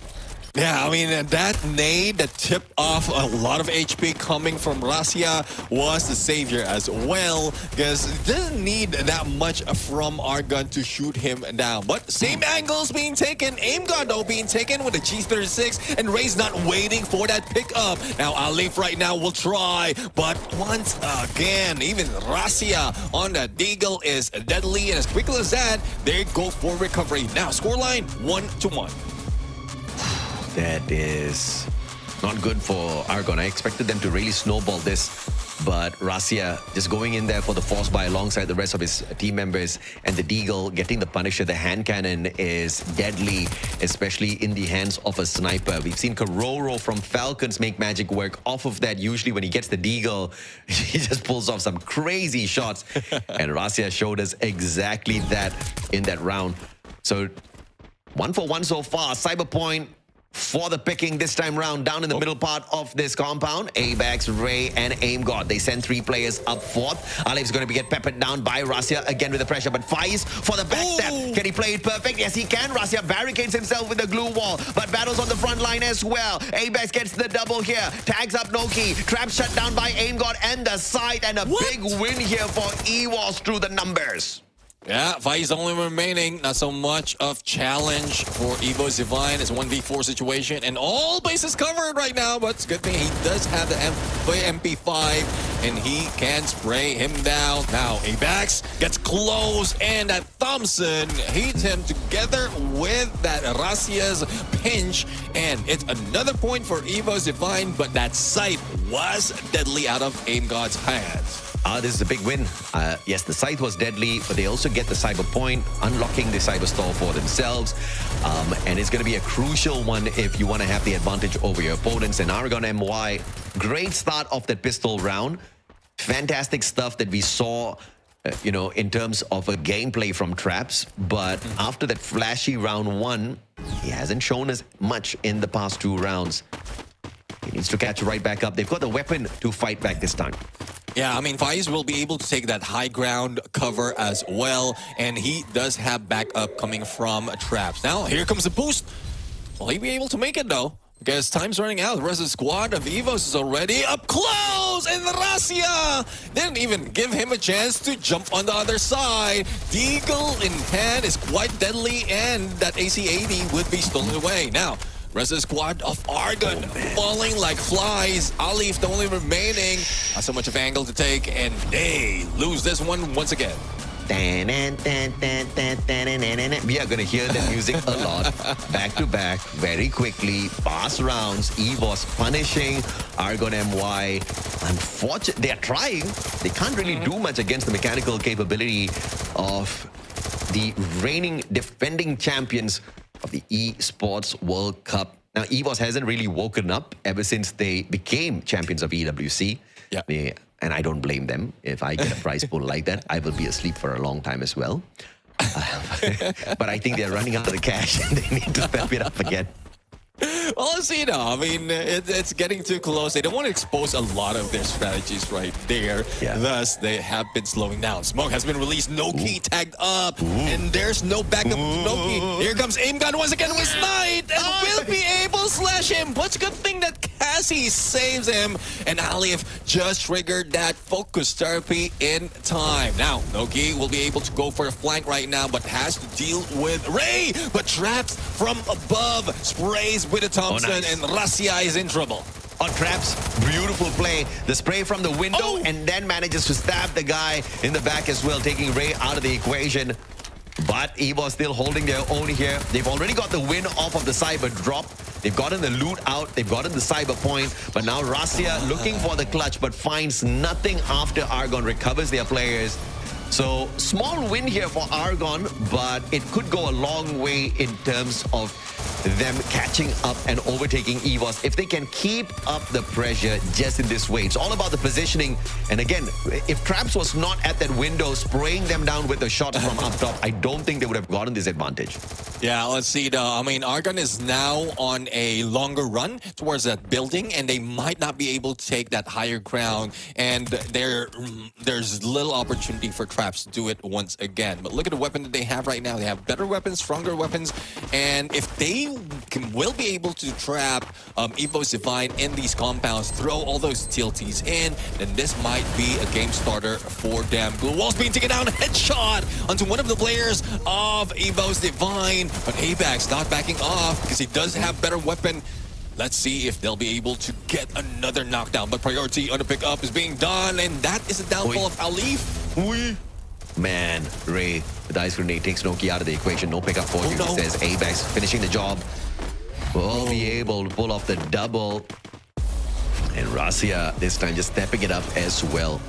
Yeah, I mean, that nade that tipped off a lot of HP coming from Razia was the savior as well, because it doesn't need that much from Argon to shoot him down. But same angles being taken, AimGod though being taken with the G36, and Ray's not waiting for that pickup. Now Alif right now will try, but once again, even Razia on that Deagle is deadly, and as quickly as that, they go for recovery. Now scoreline 1-1. That is not good for Argon. I expected them to really snowball this, but Razia just going in there for the force buy alongside the rest of his team members, and the Deagle getting the Punisher. The hand cannon is deadly, especially in the hands of a sniper. We've seen Kororo from Falcons make magic work off of that. Usually when he gets the Deagle, he just pulls off some crazy shots, and Razia showed us exactly that in that round. So 1-for-1 so far. Cyberpoint for the picking this time round, down in the middle part of this compound. Abax, Ray, and AimGod. They send 3 players up fourth. Alif's going to get peppered down by Razia again with the pressure, but Faiz for the backstep. Can he play it perfect? Yes, he can. Razia barricades himself with the glue wall, but battles on the front line as well. Abax gets the double here. Tags up Noki. Trap shut down by AimGod and the side, and a big win here for EVOS through the numbers. Yeah, Faiz only remaining. Not so much of challenge for EVOS Divine. It's a 1v4 situation, and all bases covered right now, but it's a good thing he does have the MP5, and he can spray him down. Now, Abax gets close, and that Thompson hits him together with that Razia's pinch, and it's another point for EVOS Divine, but that sight was deadly out of AimGod's hands. This is a big win. Yes, the scythe was deadly, but they also get the cyber point, unlocking the cyber stall for themselves. And it's going to be a crucial one if you want to have the advantage over your opponents. And Argon MY, great start of that pistol round. Fantastic stuff that we saw you know, in terms of a gameplay from Traps. But after that flashy round 1, he hasn't shown us much in the past 2 rounds. He needs to catch right back up. They've got the weapon to fight back this time. Yeah, I mean, Faiz will be able to take that high ground cover as well. And he does have backup coming from Traps. Now, here comes the boost. Will he be able to make it, though? Because time's running out. The rest of the squad of EVOS is already up close. And Rasia didn't even give him a chance to jump on the other side. Deagle in hand is quite deadly. And that AC-80 would be stolen away. Now, rest of the squad of Argon falling like flies. Alif the only remaining. Not so much of angle to take. And they lose this one once again. We are going to hear that music a lot, back to back, very quickly, fast rounds. EVOS punishing Argon MY. Unfortunately, they are trying. They can't really do much against the mechanical capability of the reigning defending champions of the Esports World Cup. Now, EVOS hasn't really woken up ever since they became champions of EWC. Yeah. And I don't blame them. If I get a prize pool like that, I will be asleep for a long time as well. But I think they're running out of the cash and they need to step it up again. Well, let's see now. I mean, it's getting too close. They don't want to expose a lot of their strategies right there. Yeah. Thus, they have been slowing down. Smoke has been released. Noki tagged up. And there's no backup to Noki. Here comes AimGun once again with Snipe. And will be able to slash him. But it's a good thing that Cassie saves him. And Alif just triggered that focus therapy in time. Now, Noki will be able to go for a flank right now, but has to deal with Ray. But Traps from above sprays with a Thompson, and Rasia is in trouble. On Traps, beautiful play. The spray from the window and then manages to stab the guy in the back as well, taking Ray out of the equation. But EVOS still holding their own here. They've already got the win off of the cyber drop. They've gotten the loot out. They've gotten the cyber point. But now Rasia looking for the clutch, but finds nothing after Argon recovers their players. So small win here for Argon, but it could go a long way in terms of them catching up and overtaking EVOS if they can keep up the pressure just in this way. It's all about the positioning. And again, if Traps was not at that window spraying them down with the shots from up top, I don't think they would have gotten this advantage. Yeah, let's see. I mean, Argon is now on a longer run towards that building, and they might not be able to take that higher ground. And there's little opportunity for Traps to do it once again. But look at the weapon that they have right now. They have better weapons, stronger weapons. And if they will be able to trap EVOS Divine in these compounds, throw all those TLTs in, then this might be a game starter for them. Blue Wall's being taken down, headshot onto one of the players of EVOS Divine. But Abax not backing off because he does have better weapon. Let's see if they'll be able to get another knockdown. But priority on the pickup is being done, and that is the downfall of Alif. Man, Ray, the dice grenade takes Noki out of the equation. No pickup for you, he says. Abax finishing the job. Will be able to pull off the double. And Rasia this time just stepping it up as well.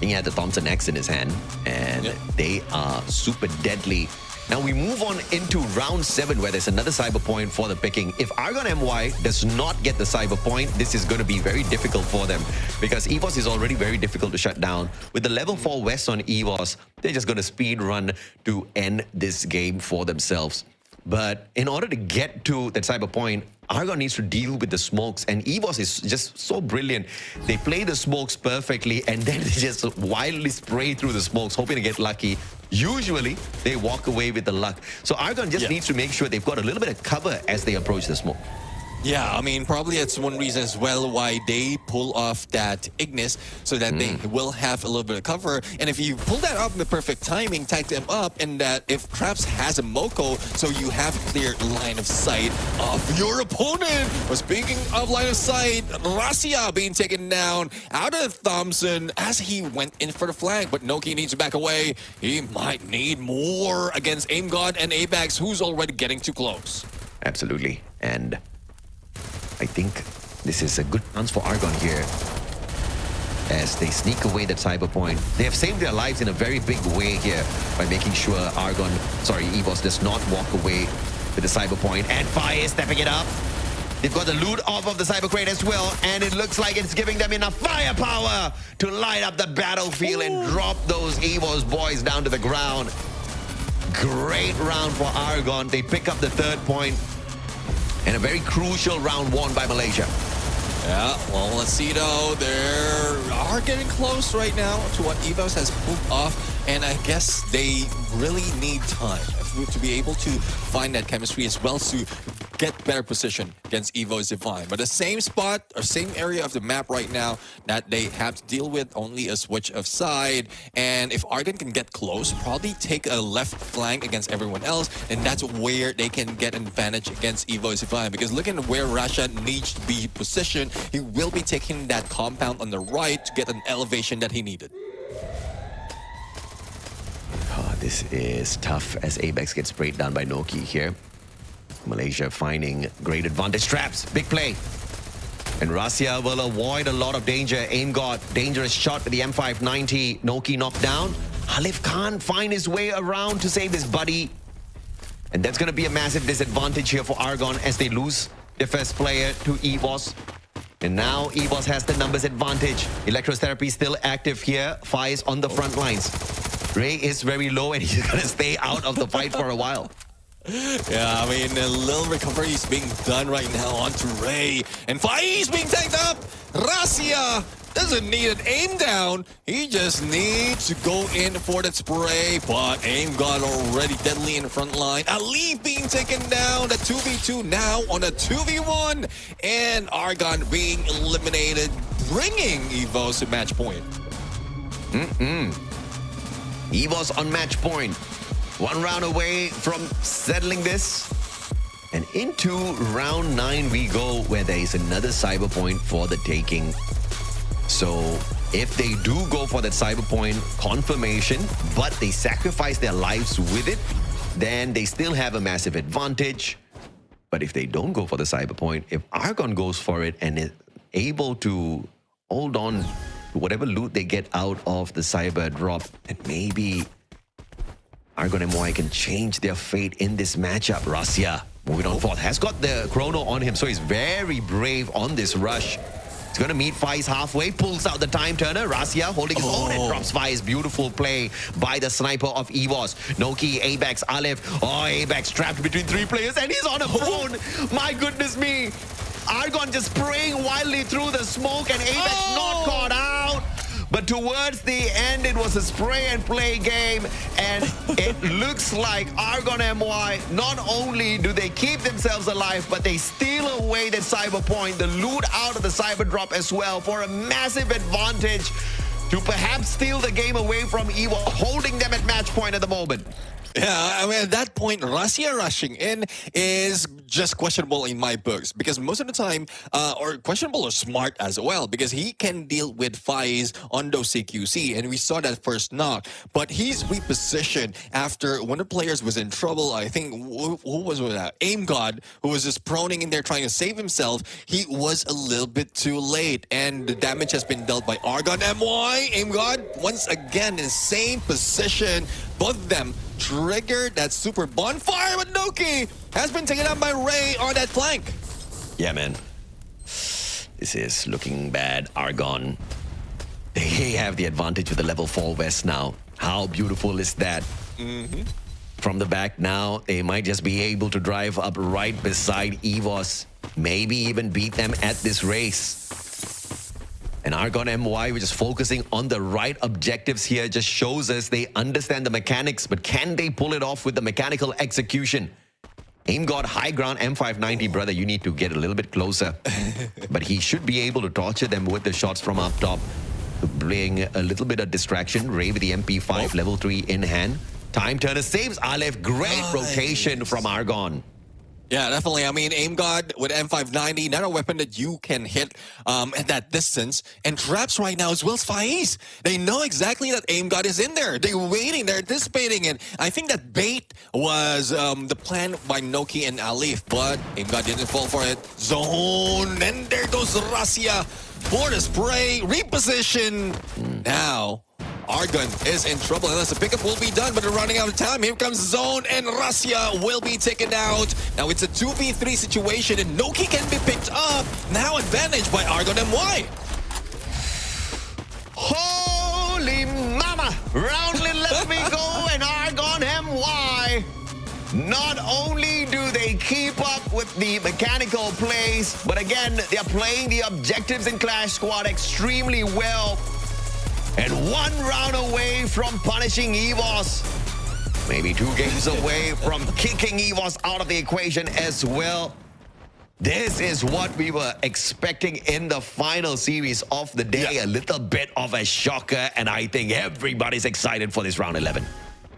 He had the Thompson X in his hand, and they are super deadly. Now we move on into round 7, where there's another cyber point for the picking. If Argon MY does not get the cyber point, this is going to be very difficult for them, because EVOS is already very difficult to shut down. With the level 4 West on EVOS, they're just going to speed run to end this game for themselves. But in order to get to that cyber point, Argon needs to deal with the smokes, and EVOS is just so brilliant. They play the smokes perfectly, and then they just wildly spray through the smokes, hoping to get lucky. Usually, they walk away with the luck. So Argon just needs to make sure they've got a little bit of cover as they approach the smoke. Yeah, I mean, probably it's one reason as well why they pull off that Ignis, so that they will have a little bit of cover. And if you pull that up in the perfect timing, tag them up, and that if Traps has a Moko, so you have a clear line of sight of your opponent. But speaking of line of sight, Rasia being taken down out of Thompson as he went in for the flank. But Noki needs to back away. He might need more against AimGod and Abax, who's already getting too close. Absolutely. And I think this is a good chance for Argon here as they sneak away that cyber point. They have saved their lives in a very big way here by making sure EVOS does not walk away with the cyber point. And Fire stepping it up. They've got the loot off of the Cyber Crate as well, and it looks like it's giving them enough firepower to light up the battlefield and drop those EVOS boys down to the ground. Great round for Argon. They pick up the 3rd point, and a very crucial round won by Malaysia. Yeah, well, let's see though. They are getting close right now to what EVOS has pulled off, and I guess they really need time to be able to find that chemistry as well to get better position against EVOS Divine. But the same spot or same area of the map right now that they have to deal with, only a switch of side. And if Argon can get close, probably take a left flank against everyone else, and that's where they can get an advantage against EVOS Divine. Because looking at where Rasha needs to be positioned, he will be taking that compound on the right to get an elevation that he needed. Oh, this is tough as Abex gets sprayed down by Noki here. Malaysia finding great advantage. Traps, big play. And Rasia will avoid a lot of danger. Aim God, dangerous shot with the M590. Noki knocked down. Halif can't find his way around to save his buddy. And that's going to be a massive disadvantage here for Argon as they lose their first player to EVOS. And now EVOS has the numbers advantage. Electrotherapy still active here. Fires on the front lines. Ray is very low and he's going to stay out of the fight for a while. Yeah, I mean, a little recovery is being done right now onto Ray. And Faiz being tagged up. Rasia doesn't need an aim down. He just needs to go in for that spray. But aim got already deadly in the front line. Alif being taken down. The 2v2 now on a 2v1. And Argon being eliminated, bringing EVOS to match point. EVOS on match point. 1 round away from settling this. And into round 9 we go, where there is another cyber point for the taking. So if they do go for that cyber point confirmation, but they sacrifice their lives with it, then they still have a massive advantage. But if they don't go for the cyber point, if Argon goes for it and is able to hold on to whatever loot they get out of the cyber drop, and maybe Argon MY can change their fate in this matchup. Rasia, moving on forth, has got the chrono on him, so he's very brave on this rush. He's going to meet Faiz halfway, pulls out the time turner. Rasia holding his own and drops Faiz. Beautiful play by the sniper of EVOS. Noki, Abex, Aleph. Oh, Abex trapped between 3 players and he's on a phone. My goodness me. Argon just spraying wildly through the smoke and Abex not caught out. But towards the end, it was a spray and play game, and it looks like Argon MY, not only do they keep themselves alive, but they steal away the cyber point, the loot out of the cyber drop as well, for a massive advantage to perhaps steal the game away from EVO, holding them at match point at the moment. Yeah, I mean, at that point, Rasia rushing in is just questionable in my books, because most of the time, or questionable or smart as well, because he can deal with Faiz on those CQC, and we saw that first knock. But he's repositioned after one of the players was in trouble. I think, who was that? Aim God, who was just proning in there trying to save himself. He was a little bit too late, and the damage has been dealt by Argon MY. Aim God, once again, in the same position. Both of them triggered that super bonfire, but Noki has been taken out by Ray on that flank. Yeah, man. This is looking bad. Argon, they have the advantage with the level 4 West now. How beautiful is that? From the back now, they might just be able to drive up right beside EVOS. Maybe even beat them at this race. And Argon MY, which is focusing on the right objectives here, just shows us they understand the mechanics, but can they pull it off with the mechanical execution? Aim God, high ground, M590, brother, you need to get a little bit closer. But he should be able to torture them with the shots from up top to bring a little bit of distraction. Ray with the MP5, level 3 in hand. Time turner saves Aleph. Great rotation from Argon. Yeah, definitely. I mean, Aim God with M590, not a weapon that you can hit at that distance. And traps right now as well as Faiz. They know exactly that Aim God is in there. They're waiting. They're anticipating it. I think that bait was the plan by Noki and Alif, but Aim God didn't fall for it. Zone, and there goes Rasia for the spray. Reposition. Now, Argon is in trouble unless the pickup will be done, but they're running out of time. Here comes Zone, and Russia will be taken out. Now it's a 2v3 situation, and Noki can be picked up. Now advantage by Argon MY. Holy mama! Roundly let me go, and Argon MY. Not only do they keep up with the mechanical plays, but again, they're playing the objectives in Clash Squad extremely well. And one round away from punishing EVOS. Maybe 2 games away from kicking EVOS out of the equation as well. This is what we were expecting in the final series of the day. Yeah. A little bit of a shocker, and I think everybody's excited for this round 11.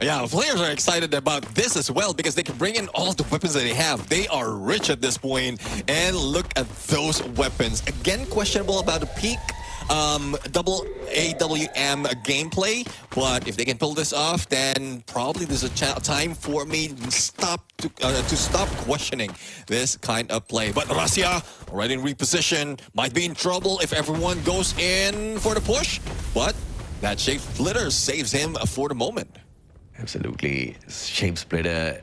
Yeah, players are excited about this as well because they can bring in all the weapons that they have. They are rich at this point, and look at those weapons. Again, questionable about the peak double AWM gameplay, but if they can pull this off, then probably there's a time for me to stop questioning this kind of play. But Russia already in reposition, might be in trouble if everyone goes in for the push, but that Shape Splitter saves him for the moment. Absolutely. Shape Splitter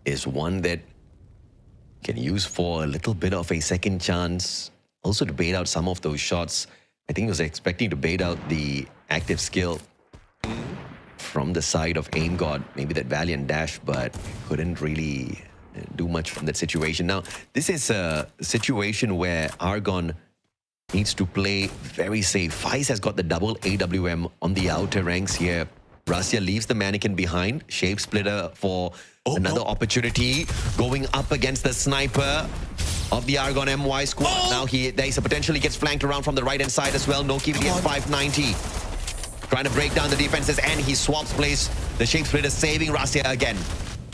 is one that can use for a little bit of a second chance. Also to bait out some of those shots. I think he was expecting to bait out the active skill from the side of Aim God. Maybe that Valiant dash, but couldn't really do much from that situation. Now, this is a situation where Argon needs to play very safe. Faiz has got the double AWM on the outer ranks here. Russia leaves the mannequin behind. Shape Splitter for another opportunity. Going up against the sniper of the Argon MY squad. Now there's a potential he gets flanked around from the right-hand side as well. Noki with the S590. Trying to break down the defenses, and he swaps place. The Shape Splitter saving Russia again.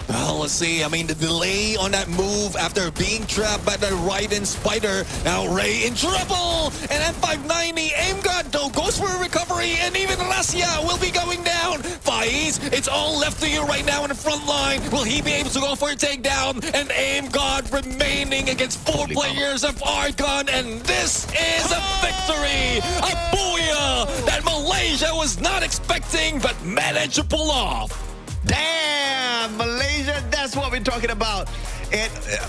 Well, let's see. I mean, the delay on that move after being trapped by the right-in spider. Now Ray in trouble! And M590, Aim God though goes for a recovery, and even Russia will be going down. Faiz, it's all left to you right now in the front line. Will he be able to go for a takedown? And Aim God remaining against 4 players of Argon, and this is a victory! A booyah that Malaysia was not expecting, but managed to pull off. Damn, Malaysia, that's what we're talking about.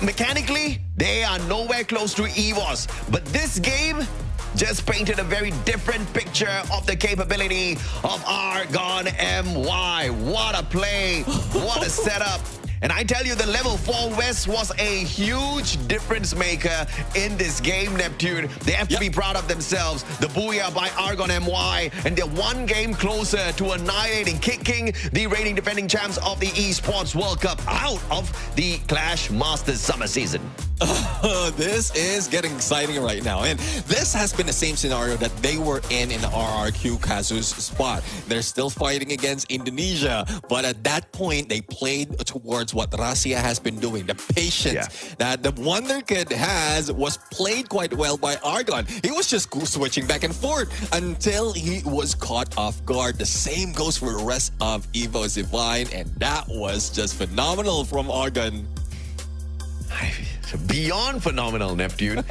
Mechanically, they are nowhere close to EVOS. But this game just painted a very different picture of the capability of Argon MY. What a play, what a setup. And I tell you, the level 4 West was a huge difference maker in this game, Neptune. They have to be proud of themselves. The booyah by Argon MY, and they're 1 game closer to annihilating, kicking the reigning defending champs of the Esports World Cup out of the Clash Masters summer season. This is getting exciting right now. And this has been the same scenario that they were in RRQ Kazu's spot. They're still fighting against Indonesia, but at that point, they played towards what Russia has been doing. The patience that the Wonder Kid has was played quite well by Argon. He was just switching back and forth until he was caught off guard. The same goes for the rest of EVOS Divine, and that was just phenomenal from Argon. Beyond phenomenal, Neptune.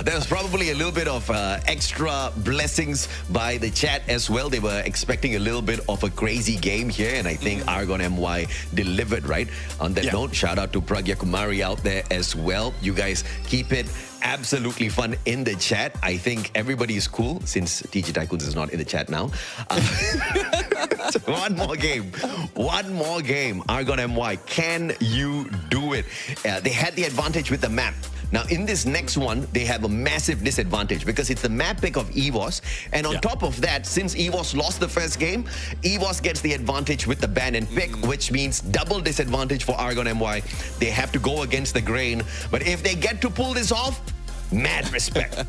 There was probably a little bit of extra blessings by the chat as well. They were expecting a little bit of a crazy game here, and I think Argon MY delivered, right? On that note, shout out to Pragya Kumari out there as well. You guys keep it absolutely fun in the chat. I think everybody is cool since TG Tycoons is not in the chat now. So one more game. One more game. Argon MY, can you do it? They had the advantage with the map. Now, in this next one, they have a massive disadvantage because it's the map pick of EVOS. And on top of that, since EVOS lost the first game, EVOS gets the advantage with the ban and pick, which means double disadvantage for Argon MY. They have to go against the grain. But if they get to pull this off, mad respect.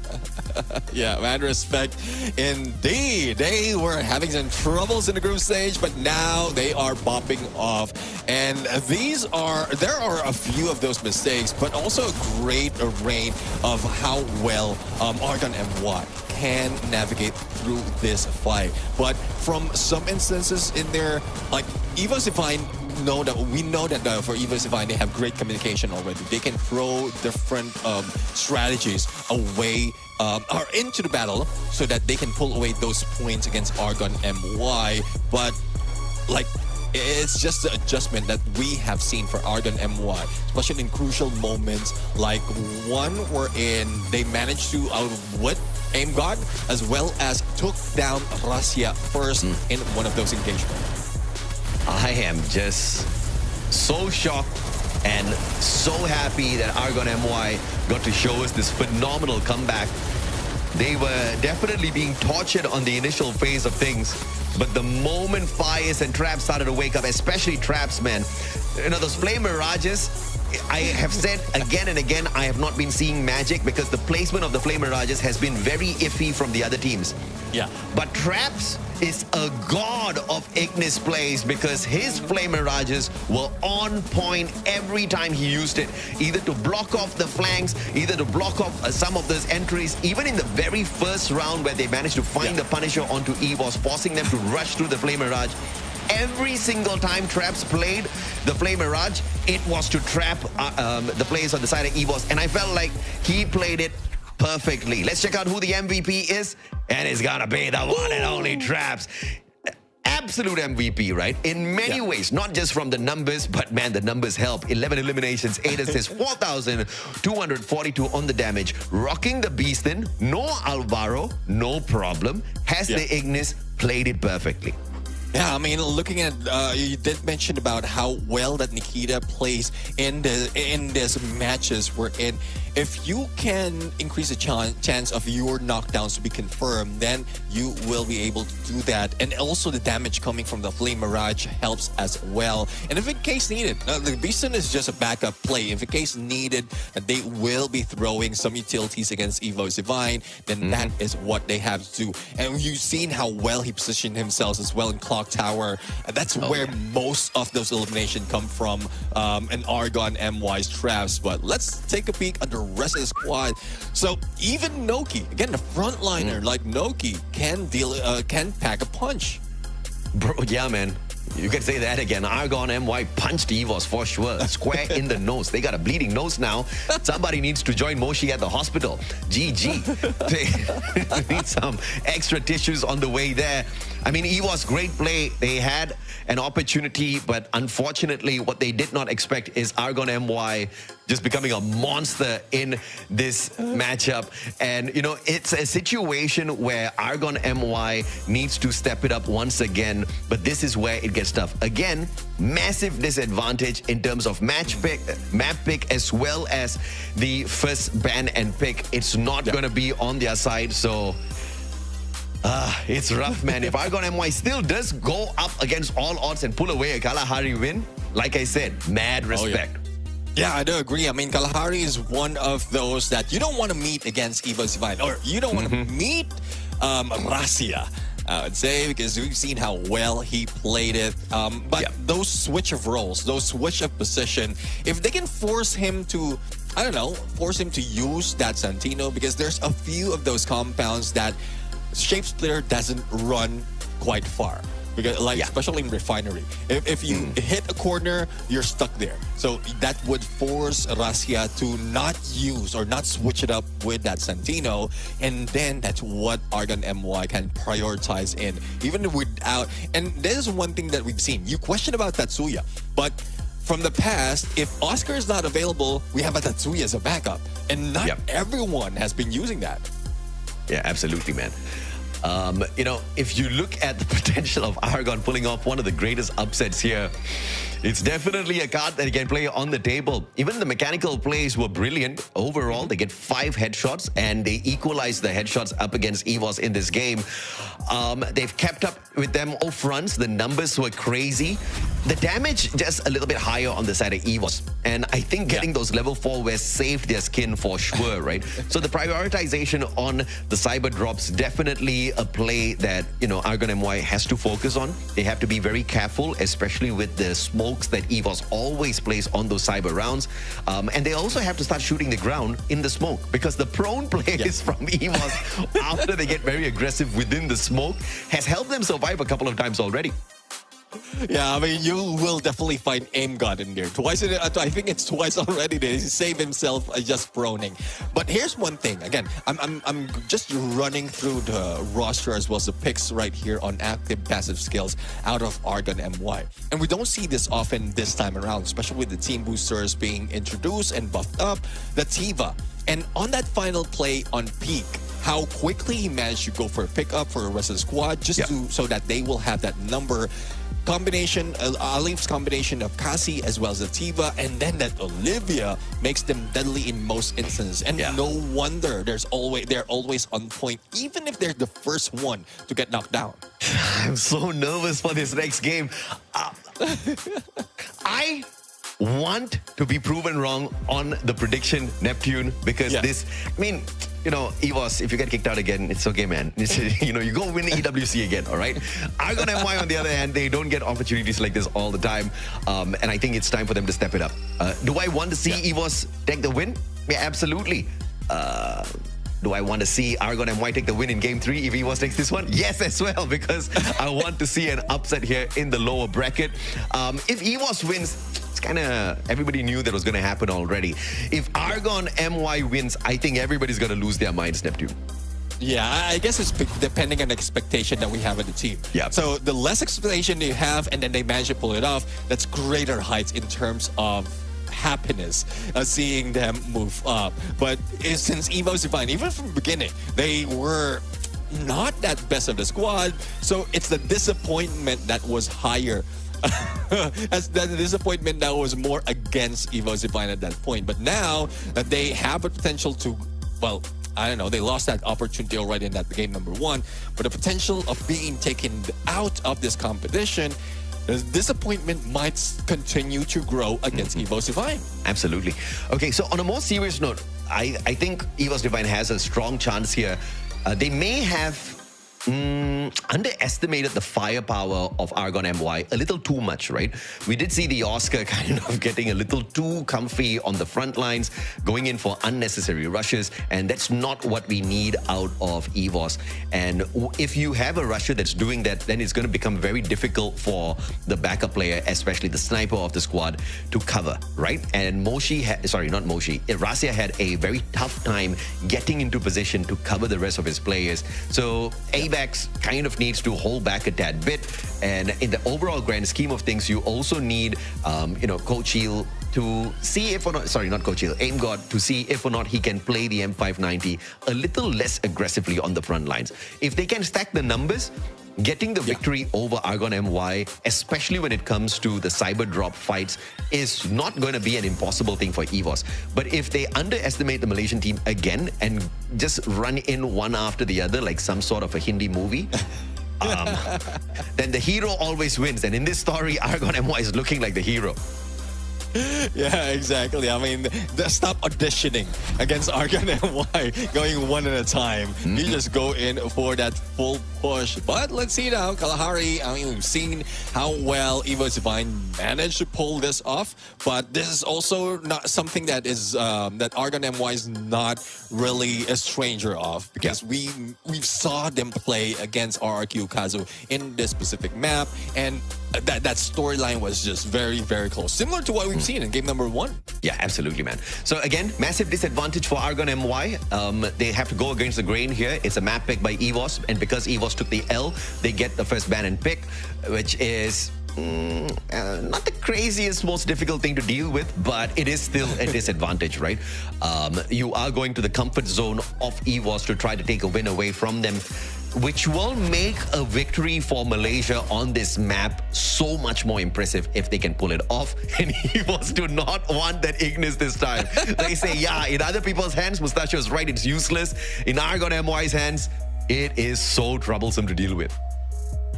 Yeah, mad respect indeed. They were having some troubles in the group stage, but now they are popping off. And there are a few of those mistakes, but also a great array of how well Argon MY can navigate through this fight. But from some instances in there, like EVOS Divine, we know that for EVOS Divine, they have great communication already. They can throw different strategies away or into the battle so that they can pull away those points against Argon MY. But like, it's just the adjustment that we have seen for Argon MY, especially in crucial moments like one wherein they managed to outwit Aim God as well as took down Russia first in one of those engagements. I am just so shocked and so happy that Argon MY got to show us this phenomenal comeback. They were definitely being tortured on the initial phase of things, but the moment Fires and Traps started to wake up, especially Traps, man, you know, those Flame Mirages, I have said again and again, I have not been seeing magic because the placement of the Flame Mirages has been very iffy from the other teams. Yeah. But Traps is a god of Ignis plays because his Flame Mirages were on point every time he used it, either to block off the flanks, either to block off some of those entries, even in the very first round where they managed to find the Punisher onto EVOS, forcing them to rush through the Flame Mirage. Every single time Traps played the Flame Mirage, it was to trap the players on the side of EVOS, and I felt like he played it perfectly. Let's check out who the MVP is, and it's gonna be the one and only Traps. Absolute MVP, right? In many ways, not just from the numbers, but man, the numbers help. 11 eliminations, 8 assists, 4,242 on the damage. Rocking the Beastin, no Alvaro, no problem. Has the Ignis, played it perfectly. Yeah, I mean, looking at you did mention about how well that Nikita plays in these matches we're in. If you can increase the chance of your knockdowns to be confirmed, then you will be able to do that. And also the damage coming from the Flame Mirage helps as well. And if in case needed, the Beastin is just a backup play. If in case needed, they will be throwing some utilities against EVOS Divine, then that is what they have to do. And you've seen how well he positioned himself as well in Clock Tower. And that's where most of those eliminations come from, and Argon MY's Traps. But let's take a peek at the rest of the squad. So even Noki, again, the frontliner like Noki, can pack a punch. Bro, yeah, man. You can say that again. Argon MY punched EVOS for sure. Square in the nose. They got a bleeding nose now. Somebody needs to join Moshi at the hospital. GG. They need some extra tissues on the way there. I mean, EVOS, great play. They had an opportunity, but unfortunately, what they did not expect is Argon MY just becoming a monster in this matchup. And, you know, it's a situation where Argon MY needs to step it up once again, but this is where it gets tough. Again, massive disadvantage in terms of map pick, as well as the first ban and pick. It's not going to be on their side, so it's rough, man. If Argon MY still does go up against all odds and pull away a Kalahari win, like I said, mad respect. Yeah, I do agree. I mean, Kalahari is one of those that you don't want to meet against EVOS Divine, or you don't want to meet Russia, I would say, because we've seen how well he played it. But those switch of roles, those switch of position, if they can force him to, I don't know, force him to use that Santino, because there's a few of those compounds that Shape Splitter doesn't run quite far. Because, like, especially in Refinery, if you hit a corner, you're stuck there. So that would force Russia to not use or not switch it up with that Santino, and then that's what Argon MY can prioritize in, even without. And this is one thing that we've seen. You question about Tatsuya, but from the past, if Oscar is not available, we have a Tatsuya as a backup, and not everyone has been using that. Yeah, absolutely, man. You know, if you look at the potential of Argon pulling off one of the greatest upsets here, it's definitely a card that he can play on the table. Even the mechanical plays were brilliant. Overall, they get 5 headshots, and they equalize the headshots up against EVOS in this game. They've kept up with them all fronts. The numbers were crazy. the damage just a little bit higher on the side of EVOS. And I think getting those level 4 wares saved their skin for sure, right? So the prioritization on the cyber drops, definitely a play that, you know, Argon MY has to focus on. They have to be very careful, especially with the smokes that EVOS always plays on those cyber rounds. And they also have to start shooting the ground in the smoke, because the prone plays from EVOS after they get very aggressive within the smoke has helped them survive a couple of times already. Yeah, I mean, you will definitely find Aim God in there. Twice, I think it's twice already to save himself just proning. But here's one thing. Again, I'm just running through the roster as well as the picks right here on active passive skills out of Argon MY. And we don't see this often this time around, especially with the team boosters being introduced and buffed up. The Tiva. And on that final play on Peak, how quickly he managed to go for a pickup for the rest of the squad, just so that they will have that number combination, Alif's combination of Kasi as well as the Tiva, and then that Olivia makes them deadly in most instances. And no wonder they're always on point, even if they're the first one to get knocked down. I'm so nervous for this next game. I want to be proven wrong on the prediction, Neptune, because this, I mean, you know, EVOS, if you get kicked out again, it's okay, man. It's, you know, you go win the EWC again, all right? Argon MY, on the other hand, they don't get opportunities like this all the time. And I think it's time for them to step it up. Do I want to see EVOS take the win? Yeah, absolutely. Do I want to see Argon MY take the win in Game 3 if EVOS takes this one? Yes, as well, because I want to see an upset here in the lower bracket. If EVOS wins, it's kind of, everybody knew that was going to happen already. If Argon MY wins, I think everybody's going to lose their minds, Neptune. Yeah, I guess it's depending on the expectation that we have in the team. Yeah. So the less expectation you have and then they manage to pull it off, that's greater heights in terms of happiness seeing them move up. But since EVOS Divine, even from the beginning, they were not that best of the squad. So it's the disappointment that was higher. As the disappointment that was more against EVOS Divine at that point. But now that they have a potential to, well, I don't know, they lost that opportunity already in that game number 1. But the potential of being taken out of this competition, the disappointment might continue to grow against EVOS Divine. Absolutely. Okay, so on a more serious note, I think EVOS Divine has a strong chance here. They may have underestimated the firepower of Argon MY a little too much, right? We did see the Oscar kind of getting a little too comfy on the front lines, going in for unnecessary rushes, and that's not what we need out of EVOS. And if you have a rusher that's doing that, then it's going to become very difficult for the backup player, especially the sniper of the squad, to cover, right? And Rasia had a very tough time getting into position to cover the rest of his players. So ABAX kind of needs to hold back a tad bit, and in the overall grand scheme of things, you also need, Coach Heal to see if or not, not Coach Heal, Aim God to see if or not he can play the M590 a little less aggressively on the front lines. If they can stack the numbers, getting the victory over Argon MY, especially when it comes to the cyber drop fights, is not going to be an impossible thing for EVOS. But if they underestimate the Malaysian team again and just run in one after the other like some sort of a Hindi movie, then the hero always wins. And in this story, Argon MY is looking like the hero. Yeah, exactly. I mean, stop auditioning against Argon MY, going one at a time. You just go in for that full push. But let's see now, Kalahari. I mean, we've seen how well EVOS Divine managed to pull this off. But this is also not something that is that Argon MY is not really a stranger of, because we saw them play against RRQ Kazu in this specific map, and that storyline was just very, very close, similar to what we've seen in game number 1. Yeah, absolutely, man. So again, massive disadvantage for Argon MY. They have to go against the grain here. It's a map pick by EVOS, and because EVOS took the L, they get the first ban and pick, which is not the craziest, most difficult thing to deal with, but it is still a disadvantage, right? You are going to the comfort zone of EVOS to try to take a win away from them, which will make a victory for Malaysia on this map so much more impressive if they can pull it off. And EVOS do not want that Ignis this time. They say, yeah, in other people's hands, Mustachio's right, it's useless. In Argon MY's hands, it is so troublesome to deal with.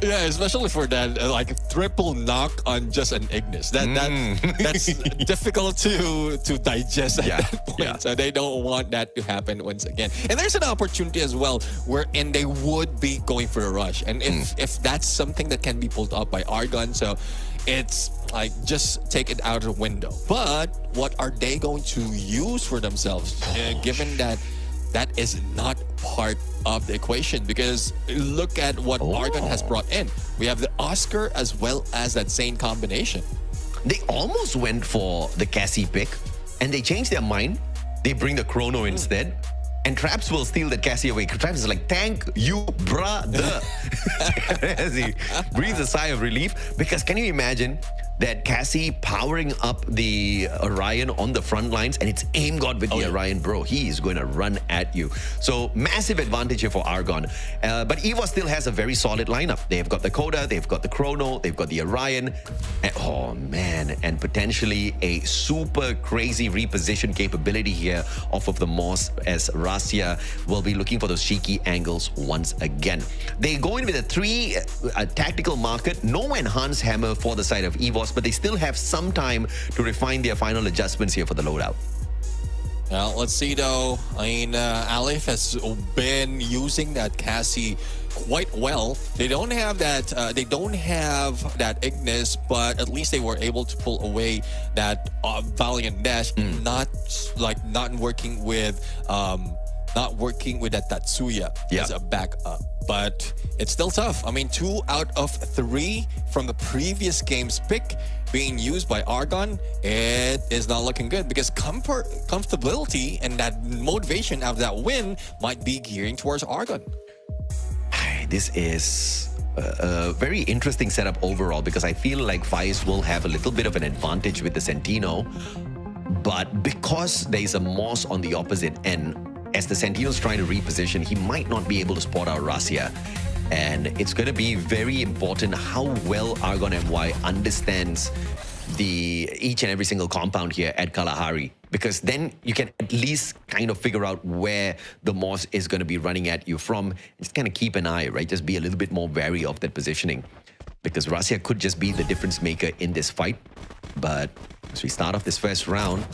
Yeah, especially for that like triple knock on just an Ignis. That's difficult to digest at that point. So they don't want that to happen once again. And there's an opportunity as well wherein they would be going for a rush. And if that's something that can be pulled up by Argon, so it's like just take it out of the window. But what are they going to use for themselves, given that that is not part of the equation? Because look at what Argon has brought in. We have the Oscar as well as that Zane combination. They almost went for the Cassie pick and they changed their mind. They bring the Chrono instead. And Traps will steal the Cassie away. Traps is like, thank you, brother. As he breathes a sigh of relief. Because can you imagine that Cassie powering up the Orion on the front lines, and it's aim god with the Orion, bro. He is going to run at you. So massive advantage here for Argon. But EVOS still has a very solid lineup. They've got the Coda, they've got the Chrono, they've got the Orion. And, oh man, and potentially a super crazy reposition capability here off of the Moss, as Rasia will be looking for those cheeky angles once again. They go in with a 3 tactical market, no enhanced hammer for the side of EVOS, but they still have some time to refine their final adjustments here for the loadout. Well, let's see though. I mean, Aleph has been using that Cassie quite well. They don't have that. They don't have that Ignis, but at least they were able to pull away that Valiant Dash. Not working with that Tatsuya as a backup. But it's still tough. I mean, 2 out of 3 from the previous game's pick being used by Argon, it is not looking good because comfortability and that motivation of that win might be gearing towards Argon. This is a very interesting setup overall because I feel like Faiz will have a little bit of an advantage with the Sentino, but because there is a Moss on the opposite end, as the Sentino's trying to reposition, he might not be able to spot out Rasia. And it's going to be very important how well Argon MY understands each and every single compound here at Kalahari, because then you can at least kind of figure out where the Moss is going to be running at you from. Just kind of keep an eye, right? Just be a little bit more wary of that positioning, because Rasia could just be the difference maker in this fight. But as we start off this first round,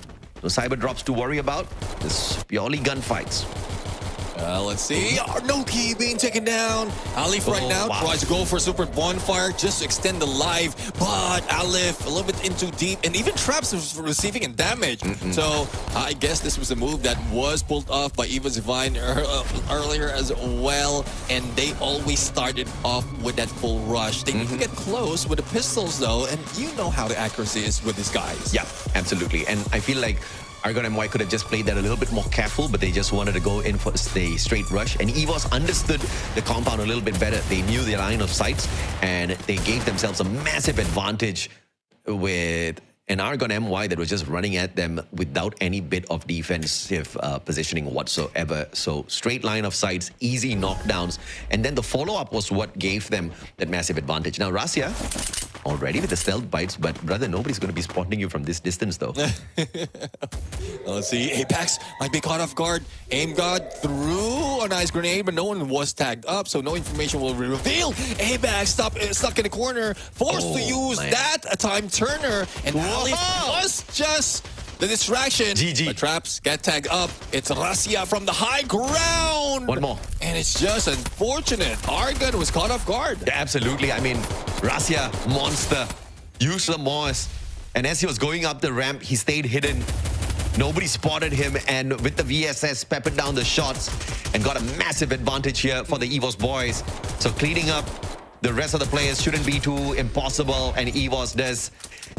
no cyber drops to worry about. It's purely gunfights. Let's see. No key being taken down. Aleph right now tries to go for Super Bonfire just to extend the life, but Aleph a little bit in too deep, and even Traps is receiving a damage. So I guess this was a move that was pulled off by EVOS Divine earlier as well, and they always started off with that full rush. They need to get close with the pistols though, and you know how the accuracy is with these guys. Yeah, absolutely. And I feel like Argon MY could have just played that a little bit more careful, but they just wanted to go in for the straight rush. And EVOS understood the compound a little bit better. They knew their line of sights, and they gave themselves a massive advantage with an Argon MY that was just running at them without any bit of defensive positioning whatsoever. So straight line of sights, easy knockdowns, and then the follow-up was what gave them that massive advantage. Now Rasia already with the stealth bites, but brother, nobody's going to be spotting you from this distance though. Let's see, Apex might be caught off guard. Aim God threw a nice grenade, but no one was tagged up, so no information will be revealed. Apex stuck in the corner, forced to use that time turner, and Aleph was just the distraction. GG. But Traps get tagged up. It's Rasia from the high ground. One more. And it's just unfortunate. Argon was caught off guard. Yeah, absolutely. I mean, Rasia, monster, used the Moss. And as he was going up the ramp, he stayed hidden. Nobody spotted him. And with the VSS, peppered down the shots and got a massive advantage here for the EVOS boys. So cleaning up the rest of the players shouldn't be too impossible. And EVOS does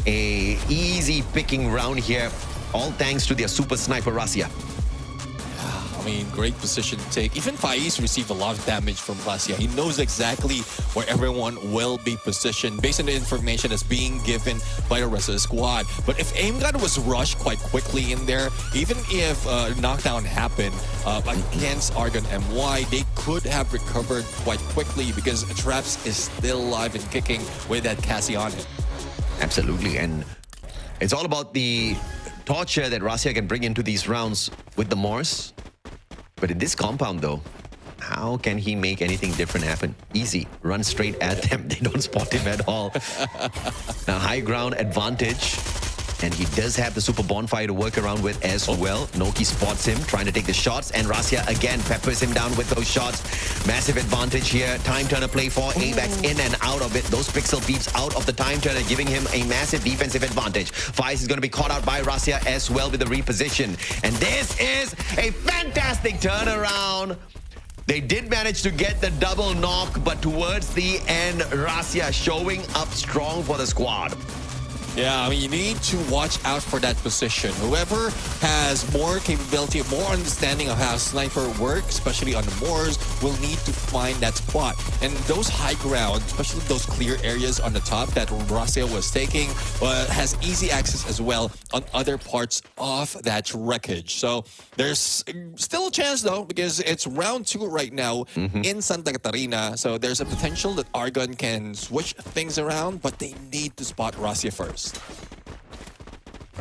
a easy picking round here, all thanks to their super sniper Rasia. I mean, great position to take. Even Faiz received a lot of damage from Rasia. He knows exactly where everyone will be positioned based on the information that's being given by the rest of the squad. But if AimGod was rushed quite quickly in there, even if knockdown happened against Argon MY, they could have recovered quite quickly because Traps is still alive and kicking with that Cassie on it. Absolutely, and it's all about the torture that Rasia can bring into these rounds with the Morse. But in this compound, though, How can he make anything different happen? Easy. Run straight at them. They don't spot him at all. Now, high ground advantage. And he does have the super bonfire to work around with as well. Noki spots him, trying to take the shots. And Rasia again peppers him down with those shots. Massive advantage here. Time turner play for ABAX in and out of it. Those pixel beeps out of the time turner, giving him a massive defensive advantage. Faiz is going to be caught out by Rasia as well with the reposition. And this is a fantastic turnaround. They did manage to get the double knock, but towards the end, Rasia showing up strong for the squad. Yeah, I mean, you need to watch out for that position. Whoever has more capability, more understanding of how sniper works, especially on the moors, will need to find that spot. And those high ground, especially those clear areas on the top that Rasia was taking, has easy access as well on other parts of that wreckage. So there's still a chance, though, because it's round 2 right now in Santa Catarina. So there's a potential that Argon can switch things around, but they need to spot Rasia first.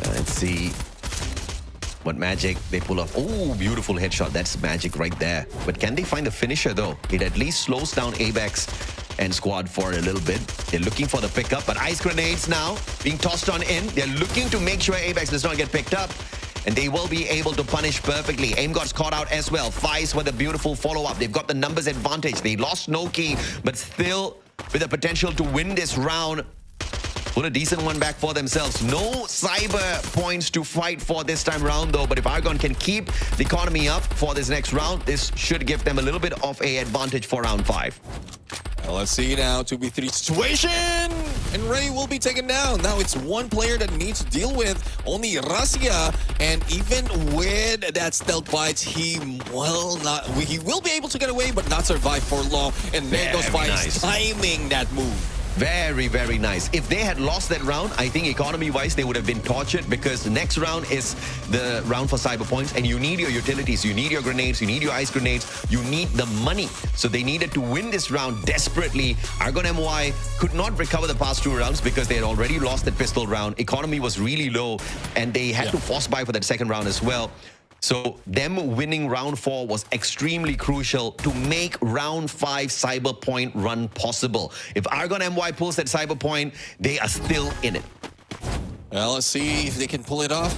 Let's see what magic they pull off. Oh, beautiful headshot. That's magic right there. But can they find the finisher, though? It at least slows down ABAX and squad for a little bit. They're looking for the pickup, but ice grenades now being tossed on in. They're looking to make sure ABAX does not get picked up. And they will be able to punish perfectly. Aim got caught out as well. Faiz with a beautiful follow-up. They've got the numbers advantage. They lost Noki, but still with the potential to win this round. Put a decent one back for themselves. No cyber points to fight for this time round, though. But if Argon can keep the economy up for this next round, this should give them a little bit of an advantage for round 5. Well, let's see now, 2v3 situation. And Ray will be taken down. Now it's one player that needs to deal with, only Rasia. And even with that stealth bites, he will be able to get away, but not survive for long. And there goes Faiz timing that move. Very, very nice. If they had lost that round, I think economy-wise, they would have been tortured, because the next round is the round for cyber points, and you need your utilities, you need your grenades, you need your ice grenades, you need the money. So they needed to win this round desperately. Argon MY could not recover the past 2 rounds because they had already lost that pistol round. Economy was really low, and they had to force buy for that second round as well. So them winning round 4 was extremely crucial to make round 5 cyber point run possible. If Argon MY pulls that cyber point, they are still in it. Well, let's see if they can pull it off.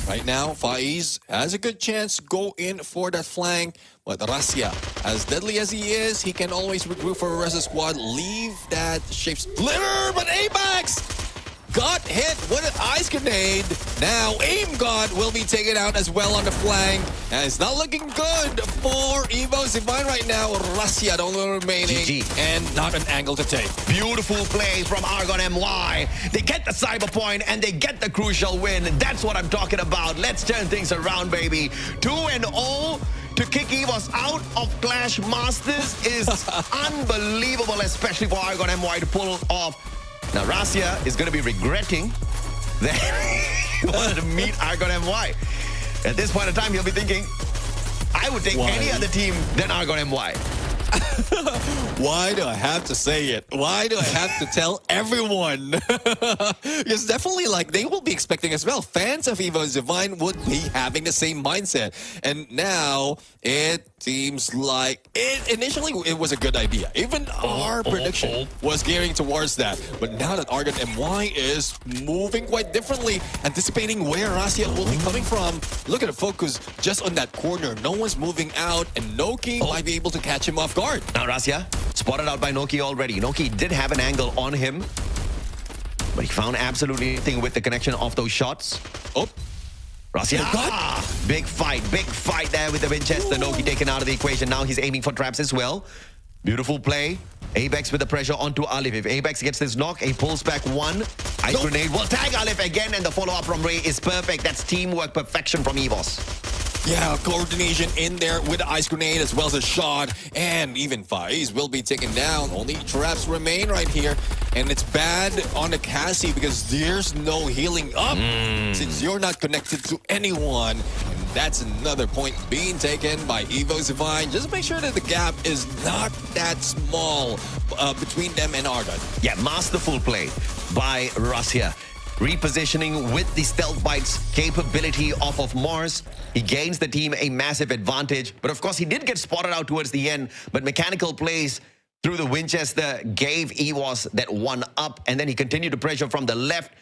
Right now, Faiz has a good chance to go in for that flank. But Rasia, as deadly as he is, he can always regroup for the rest of the squad. Leave that shape splitter, but ABAX got hit with an ice grenade. Now Aim God will be taken out as well on the flank. And it's not looking good for EVOS Divine right now. Rasia, the only remaining. And not an angle to take. Beautiful play from Argon MY. They get the cyber point and they get the crucial win. That's what I'm talking about. Let's turn things around, baby. 2-0. To kick EVOS out of Clash Masters is unbelievable, especially for Argon MY to pull off. Now, Rasia is going to be regretting that he wanted to meet Argon MY. At this point in time, he'll be thinking, I would take any other team than Argon MY. Why do I have to say it? Why do I have to tell everyone? Because definitely, like, they will be expecting as well. Fans of EVOS Divine would be having the same mindset. And now it seems like initially it was a good idea. Even our prediction was gearing towards that. But now that Argon MY is moving quite differently, anticipating where Rasia will be coming from. Look at the focus just on that corner. No one's moving out, and Noki might be able to catch him off guard. Now Rasia, spotted out by Noki already. Noki did have an angle on him, but he found absolutely nothing with the connection of those shots. Rasia, big fight there with the Winchester. Noki taken out of the equation. Now he's aiming for traps as well. Beautiful play. ABAX with the pressure onto Alif. If ABAX gets this knock, he pulls back one. Ice grenade will tag Alif again, and the follow-up from Ray is perfect. That's teamwork perfection from EVOS. Yeah, coordination in there with the ice grenade as well as a shot. And even Faiz will be taken down. Only traps remain right here. And it's bad on the Cassie because there's no healing up since you're not connected to anyone. And that's another point being taken by EVOS Divine. Just make sure that the gap is not that small between them and Argon. Yeah, masterful play by Rasia. repositioning with the stealth bites capability off of Mars. He gains the team a massive advantage. But of course, he did get spotted out towards the end. But mechanical plays through the Winchester gave EVOS that one up. And then he continued to pressure from the left.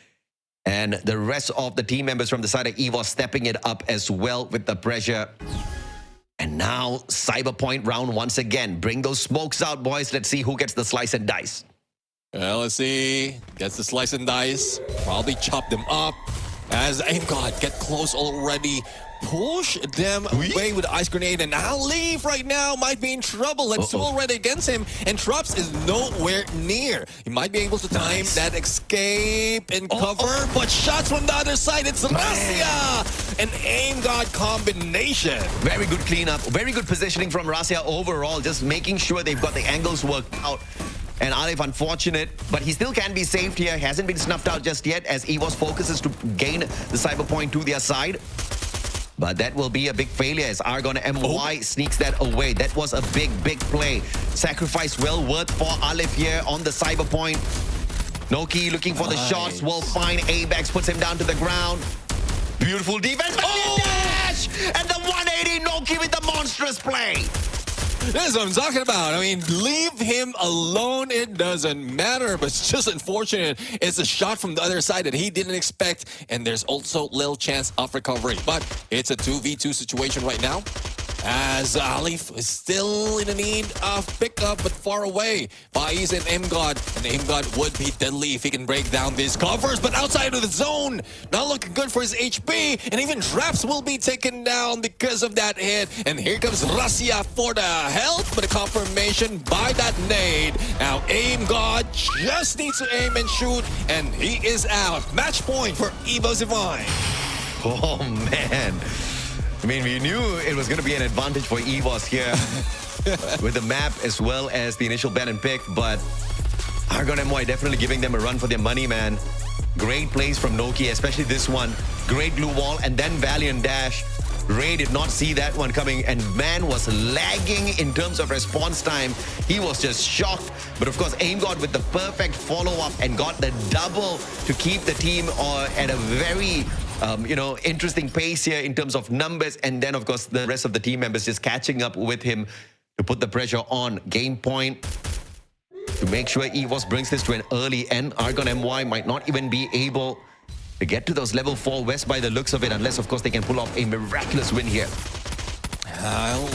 And the rest of the team members from the side of EVOS stepping it up as well with the pressure. And now Cyberpoint round once again. Bring those smokes out, boys. Let's see who gets the slice and dice. Well, let's see. Gets the slice and dice. Probably chop them up. As AimGod get close already. Push them away with the ice grenade. And Alif right now might be in trouble. Let's already against him. And Trops is nowhere near. He might be able to time that escape and cover. But shots from the other side. It's Rasia. An AimGod combination. Very good cleanup. Very good positioning from Rasia overall. Just making sure they've got the angles worked out. And Alif, unfortunate, but he still can be saved here. Hasn't been snuffed out just yet as EVOS focuses to gain the cyber point to their side. But that will be a big failure as Argon MY sneaks that away. That was a big, big play. Sacrifice well worth for Alif here on the cyber point. Noki looking for the shots. Will find Abex, puts him down to the ground. Beautiful defense. Dash! And the 180 Noki with the monstrous play. This is what I'm talking about. I mean, leave him alone. It doesn't matter. But it's just unfortunate. It's a shot from the other side that he didn't expect. And there's also little chance of recovery. But it's a 2v2 situation right now. As Alif is still in the need of pickup, but far away. Faiz and AimGod. And AimGod would be deadly if he can break down these covers. But outside of the zone, not looking good for his HP. And even Traps will be taken down because of that hit. And here comes Rasia for the help. But a confirmation by that nade. Now AimGod just needs to aim and shoot. And he is out. Match point for EVOS Divine. Oh, man. I mean, we knew it was going to be an advantage for EVOS here with the map as well as the initial ban and pick, but Argon MY definitely giving them a run for their money, man. Great plays from Noki, especially this one. Great blue wall and then Valiant dash. Ray did not see that one coming and man was lagging in terms of response time. He was just shocked. But of course, AimGod with the perfect follow-up and got the double to keep the team at a very interesting pace here in terms of numbers. And then, of course, the rest of the team members just catching up with him to put the pressure on. Game point to make sure EVOS brings this to an early end. Argon MY might not even be able to get to those level 4 West by the looks of it, unless, of course, they can pull off a miraculous win here.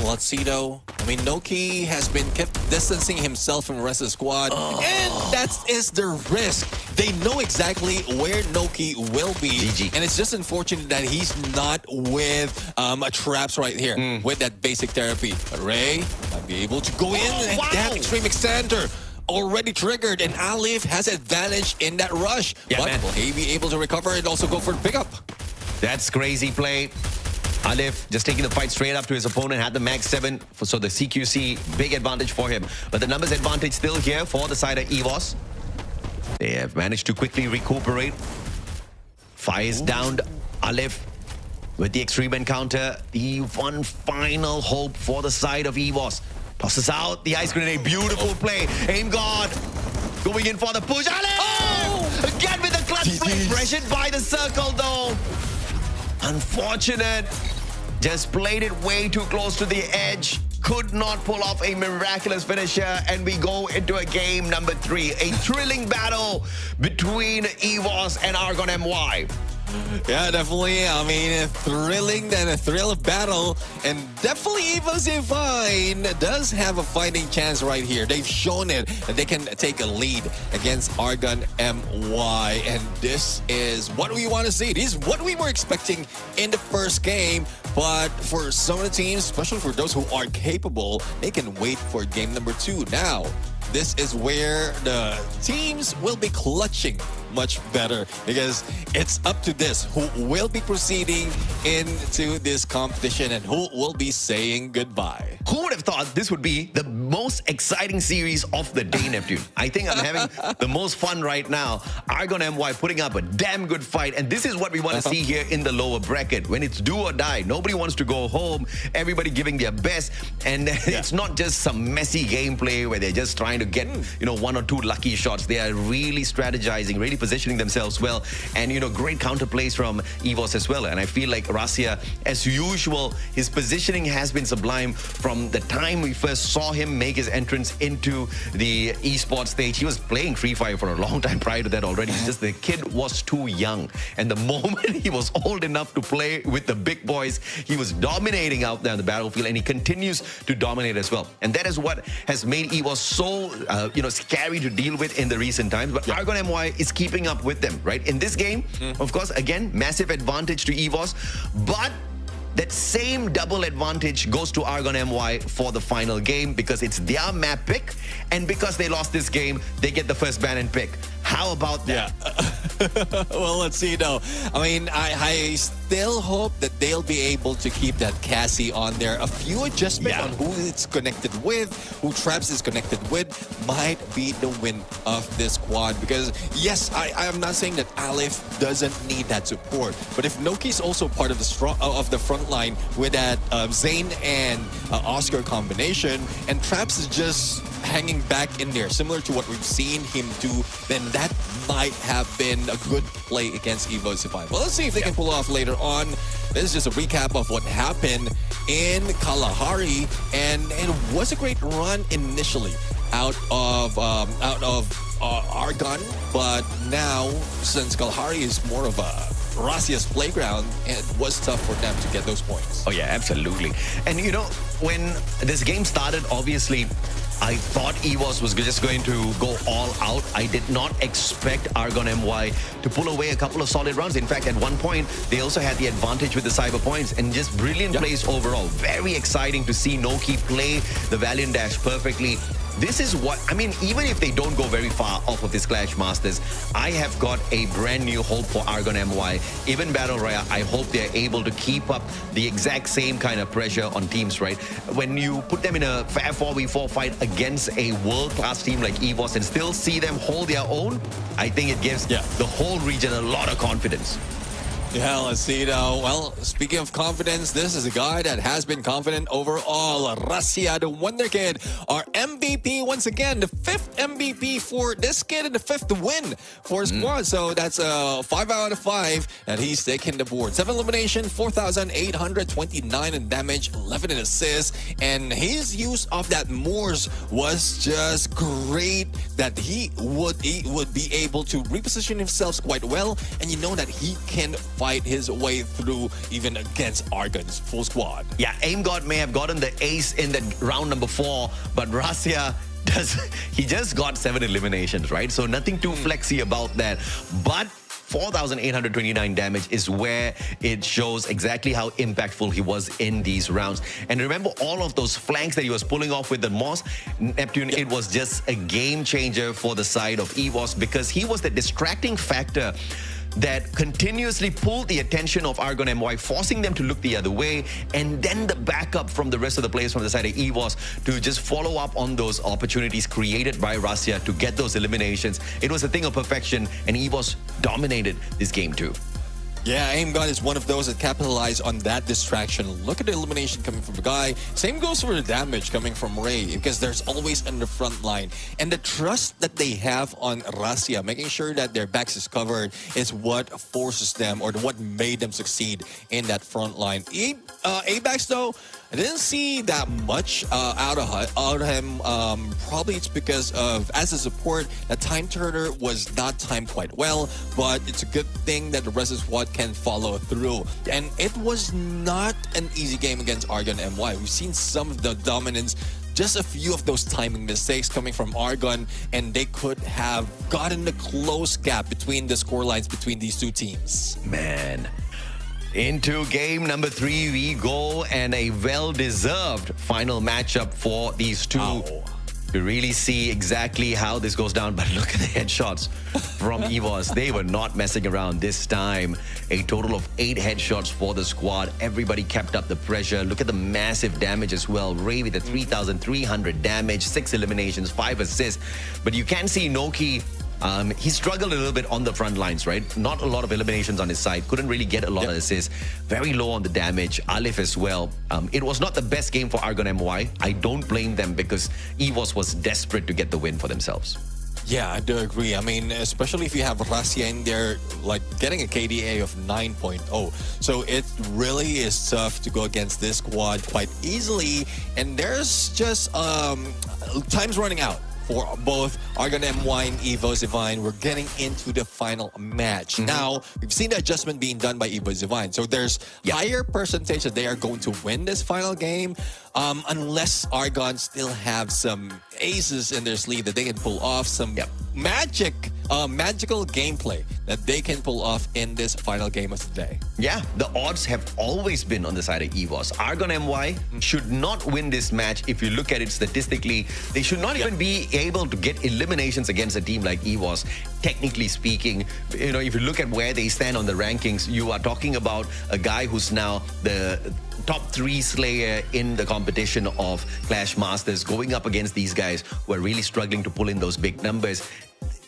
Let's see, though. I mean, Noki has been kept distancing himself from the rest of the squad. And that is the risk. They know exactly where Noki will be. GG. And it's just unfortunate that he's not with Traps right here with that basic therapy. But Ray might be able to go in and that extreme extender already triggered. And Alif has advantage in that rush. Yeah, but will he be able to recover and also go for the pickup? That's crazy play. Alif just taking the fight straight up to his opponent, had the max 7, so the CQC, big advantage for him. But the numbers advantage still here for the side of EVOS. They have managed to quickly recuperate. Fires down Alif with the extreme encounter. The one final hope for the side of EVOS. Tosses out the ice grenade, beautiful play. AimGod going in for the push. Alif! Again with the clutch play, pressured by the circle though. Unfortunate. Just played it way too close to the edge. Could not pull off a miraculous finisher. And we go into a game number 3. A thrilling battle between EVOS and Argon MY. Yeah, definitely. I mean, thrilling than a thrill of battle. And definitely EVOS Divine does have a fighting chance right here. They've shown it that they can take a lead against Argon MY. And this is what we want to see. This is what we were expecting in the first game. But for some of the teams, especially for those who are capable, they can wait for game number 2. Now, this is where the teams will be clutching much better because it's up to this who will be proceeding into this competition and who will be saying goodbye. Who would have thought this would be the most exciting series of the day, Neptune? I think I'm having the most fun right now. Argon MY putting up a damn good fight, and this is what we want to see here in the lower bracket. When it's do or die, nobody wants to go home. Everybody giving their best, and it's not just some messy gameplay where they're just trying to get 1 or 2 lucky shots. They are really strategizing, really really positioning themselves well. And, great counter plays from EVOS as well. And I feel like Rasia, as usual, his positioning has been sublime from the time we first saw him make his entrance into the esports stage. He was playing Free Fire for a long time prior to that already. It's just the kid was too young. And the moment he was old enough to play with the big boys, he was dominating out there on the battlefield, and he continues to dominate as well. And that is what has made EVOS so, scary to deal with in the recent times. But Argon MY is keeping up with them, right? In this game, of course, again, massive advantage to EVOS, but that same double advantage goes to Argon MY for the final game because it's their map pick, and because they lost this game, they get the first ban and pick. How about that? Yeah. Well, let's see though. I mean, I still hope that they'll be able to keep that Cassie on there. A few adjustments on who it's connected with, who Traps is connected with, might be the win of this squad. Because yes, I am not saying that Aleph doesn't need that support, but if Noki's also part of the front line with that Zane and Oscar combination, and Traps is just hanging back in there, similar to what we've seen him do, then that might have been a good play against EVOS Survival. Well, let's see if they can pull off later on. This is just a recap of what happened in Kalahari, and it was a great run initially out of Argon, but now since Kalahari is more of a Rasia's playground, it was tough for them to get those points. Oh yeah, absolutely. And when this game started, obviously I thought EVOS was just going to go all out. I did not expect Argon MY to pull away a couple of solid rounds. In fact, at one point, they also had the advantage with the cyber points, and just brilliant plays overall. Very exciting to see Noki play the Valiant Dash perfectly. This is what, I mean, even if they don't go very far off of this Clash Masters, I have got a brand new hope for Argon MY. Even Battle Royale, I hope they're able to keep up the exact same kind of pressure on teams, right? When you put them in a fair 4v4 fight against a world-class team like EVOS and still see them hold their own, I think it gives the whole region a lot of confidence. Yeah, let's see now. Well, speaking of confidence, this is a guy that has been confident overall. Rasia, the Wonder Kid, our MVP once again. The 5th MVP for this kid and the 5th win for his squad. So that's 5 out of 5 that he's taking the board. 7 elimination, 4,829 in damage, 11 in assists. And his use of that Moors was just great, that he would be able to reposition himself quite well. And you know that he can fight his way through even against Argon's full squad. Yeah, AimGod may have gotten the ace in the round number 4, but Rasia he just got 7 eliminations, right? So nothing too flexy about that. But 4,829 damage is where it shows exactly how impactful he was in these rounds. And remember all of those flanks that he was pulling off with the Moss, Neptune, it was just a game changer for the side of EVOS because he was the distracting factor that continuously pulled the attention of Argon MY, forcing them to look the other way, and then the backup from the rest of the players from the side of EVOS to just follow up on those opportunities created by Rasia to get those eliminations. It was a thing of perfection, and EVOS dominated this game too. Yeah, AimGod is one of those that capitalize on that distraction. Look at the elimination coming from the guy. Same goes for the damage coming from Ray, because there's always on the front line. And the trust that they have on Rasia, making sure that their backs is covered, is what forces them, or what made them succeed in that front line. A-backs though, I didn't see that much out of him. Probably it's because of, as a support, the time turner was not timed quite well, but it's a good thing that the rest of the squad can follow through. And it was not an easy game against Argon MY. We've seen some of the dominance, just a few of those timing mistakes coming from Argon, and they could have gotten the close gap between the scorelines between these two teams. Man. Into game number 3 we go, and a well-deserved final matchup for these two. To really see exactly how this goes down. But look at the headshots from EVOS. They were not messing around this time. A total of 8 headshots for the squad. Everybody kept up the pressure. Look at the massive damage as well. Ray with the 3,300 damage, 6 eliminations, 5 assists. But you can see Noki, he struggled a little bit on the front lines, right? Not a lot of eliminations on his side. Couldn't really get a lot of assists. Very low on the damage. Aleph as well. It was not the best game for Argon MY. I don't blame them because EVOS was desperate to get the win for themselves. Yeah, I do agree. I mean, especially if you have Russia in there, like getting a KDA of 9.0. So it really is tough to go against this squad quite easily. And there's just time's running out for both Argon MY and EVOS Divine. We're getting into the final match. Now, we've seen the adjustment being done by EVOS Divine. So there's higher percentage that they are going to win this final game, unless Argon still have some aces in their sleeve that they can pull off, some magical gameplay that they can pull off in this final game of the day. Yeah, the odds have always been on the side of EVOS. Argon MY should not win this match. If you look at it statistically, they should not even be able to get eliminations against a team like EVOS. Technically speaking, you know, if you look at where they stand on the rankings, you are talking about a guy who's now the top 3 slayer in the competition of Clash Masters, going up against these guys who are really struggling to pull in those big numbers.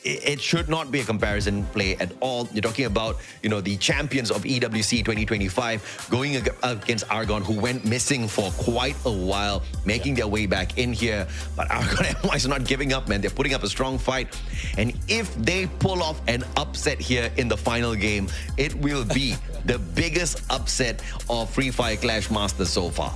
It should not be a comparison play at all. You're talking about, you know, the champions of EWC 2025 going against Argon, who went missing for quite a while, making their way back in here. But Argon MY is not giving up, man. They're putting up a strong fight. And if they pull off an upset here in the final game, it will be the biggest upset of Free Fire Clash Masters so far.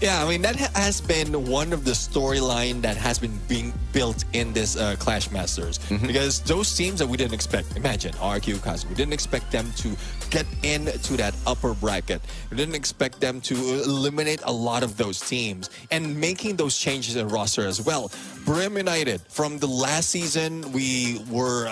Yeah, I mean, that has been one of the storyline that has been being built in this Clash Masters. Because those teams that we didn't expect, imagine RQ, Kazu, we didn't expect them to get into that upper bracket. We didn't expect them to eliminate a lot of those teams and making those changes in roster as well. Brim United, from the last season, we were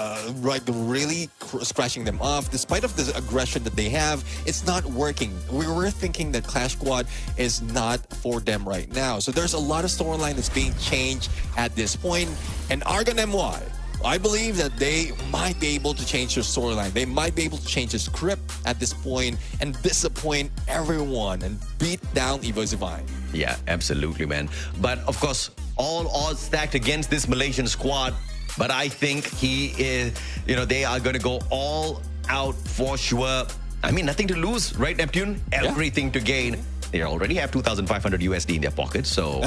really scratching them off. Despite of the aggression that they have, it's not working. We were thinking that Clash Squad is not for them right now. So there's a lot of storyline that's being changed at this point. And Argon MY, I believe that they might be able to change their storyline. They might be able to change the script at this point and disappoint everyone and beat down EVOS Divine. Yeah, absolutely, man. But of course, all odds stacked against this Malaysian squad. But I think they are going to go all out for sure. I mean, nothing to lose, right, Neptune? Everything to gain. They already have 2,500 USD in their pocket, so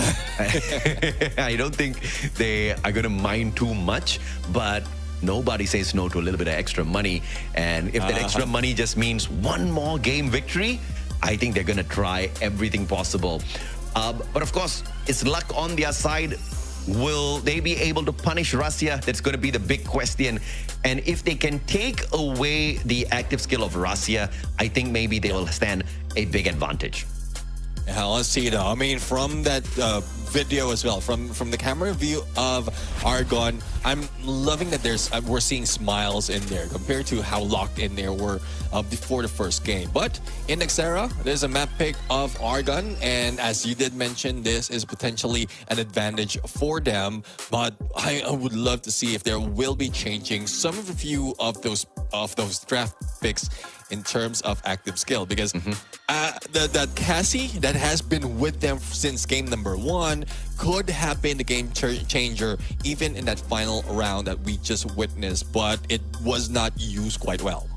I don't think they are going to mind too much. But nobody says no to a little bit of extra money. And if that extra money just means one more game victory, I think they're going to try everything possible. But of course, it's luck on their side. Will they be able to punish Russia? That's going to be the big question. And if they can take away the active skill of Russia, I think maybe they will stand a big advantage. Yeah, let's see though. I mean, from that video as well, from the camera view of Argon, I'm loving that we're seeing smiles in there compared to how locked in they were before the first game. But in Xera, there's a map pick of Argon, and as you did mention, this is potentially an advantage for them. But I would love to see if there will be changing some of the few of those draft picks in terms of active skill, because the Cassie that has been with them since game number 1 could have been the game changer even in that final round that we just witnessed, but it was not used quite well.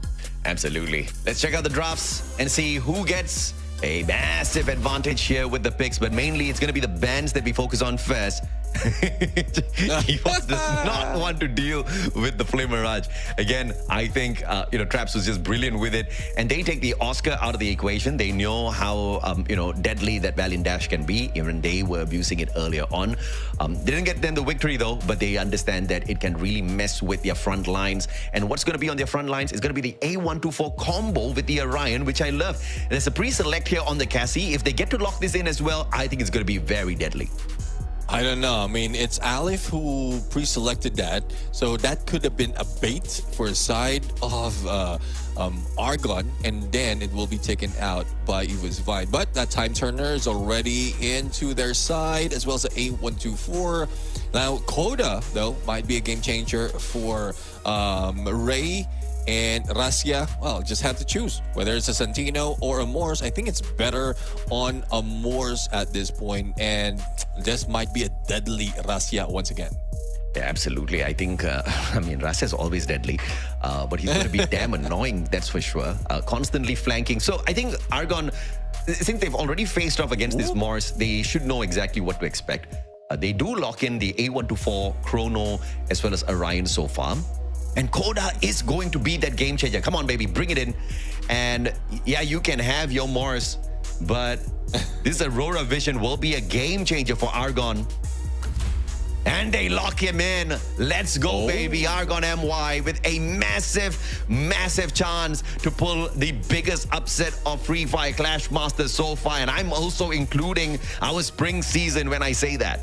Absolutely. Let's check out the drafts and see who gets a massive advantage here with the picks, but mainly it's going to be the bans that we focus on first. EVOS does not want to deal with the Flame Mirage. Again, I think Traps was just brilliant with it, and they take the Oscar out of the equation. They know how deadly that Valiant Dash can be. Even they were abusing it earlier on. Didn't get them the victory though, but they understand that it can really mess with their front lines. And what's going to be on their front lines is going to be the A124 combo with the Orion, which I love. There's a pre-select here on the Cassie. If they get to lock this in as well, I think it's going to be very deadly. I don't know. I mean, it's Alif who pre-selected that, so that could have been a bait for a side of Argon, and then it will be taken out by EVOS Divine. But that Time Turner is already into their side, as well as the A124. Now, Coda, though, might be a game changer for Ray and Russia. Well, just have to choose whether it's a Santino or a Morse. I think it's better on a Morse at this point, and this might be a deadly Russia once again. Yeah, absolutely. I think, Russia is always deadly, but he's going to be damn annoying, that's for sure. Constantly flanking. So I think Argon, since they've already faced off against this Morse, they should know exactly what to expect. They do lock in the A124, Chrono, as well as Orion so far. And Coda is going to be that game changer. Come on, baby, bring it in. And yeah, you can have your Morse, but this Aurora Vision will be a game changer for Argon. And they lock him in. Let's go, baby. Argon MY with a massive, massive chance to pull the biggest upset of Free Fire Clash Masters so far. And I'm also including our spring season when I say that.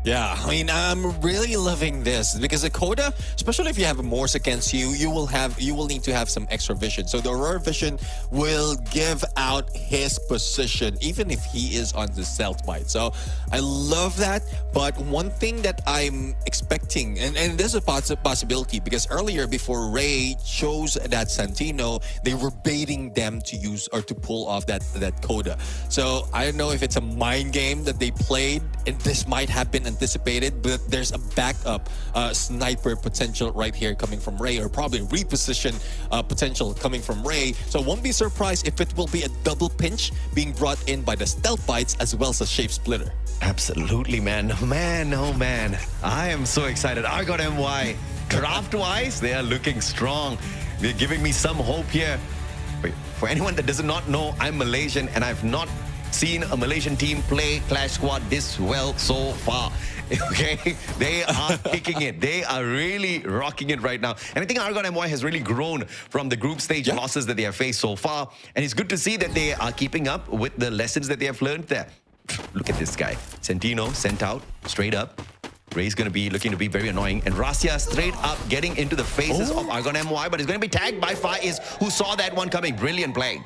Yeah, I mean, I'm really loving this because the Coda, especially if you have a Morse against you, you will need to have some extra vision. So the Aurora Vision will give out his position even if he is on the stealth bite. So I love that. But one thing that I'm expecting, and there's a possibility because earlier before Ray chose that Santino, they were baiting them to use or to pull off that Coda. So I don't know if it's a mind game that they played, and this might have been anticipated, but there's a backup sniper potential right here coming from Ray, or probably reposition potential coming from Ray. So I won't be surprised if it will be a double pinch being brought in by the stealth bites as well as a shape splitter. Absolutely, man. Man, oh man. I am so excited. Argon MY, draft-wise, they are looking strong. They're giving me some hope here. For anyone that does not know, I'm Malaysian and I've not seen a Malaysian team play Clash Squad this well so far. Okay, they are kicking it. They are really rocking it right now. And I think Argon MY has really grown from the group stage losses that they have faced so far. And it's good to see that they are keeping up with the lessons that they have learned there. Look at this guy. Sentino sent out straight up. Ray's going to be looking to be very annoying. And Rasia straight up getting into the faces of Argon MY, but he's going to be tagged by Faiz, who saw that one coming. Brilliant play.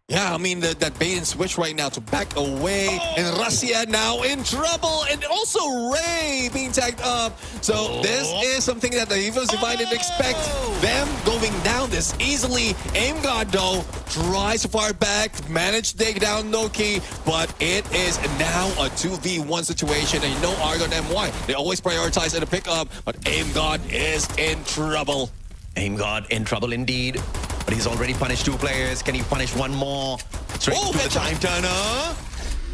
Yeah, I mean, that bait and switch right now to back away. And Rasia now in trouble. And also Ray being tagged up. So this is something that the EVOS Divine didn't expect. Them going down this easily. Aim God, though, tries to fire back. Managed to take down Noki. But it is now a 2v1 situation. And you know Argon MY, they always prioritize at a pickup. But Aim God is in trouble. Aim God in trouble indeed. But he's already punished 2 players. Can he punish 1 more? Straight to the time turner.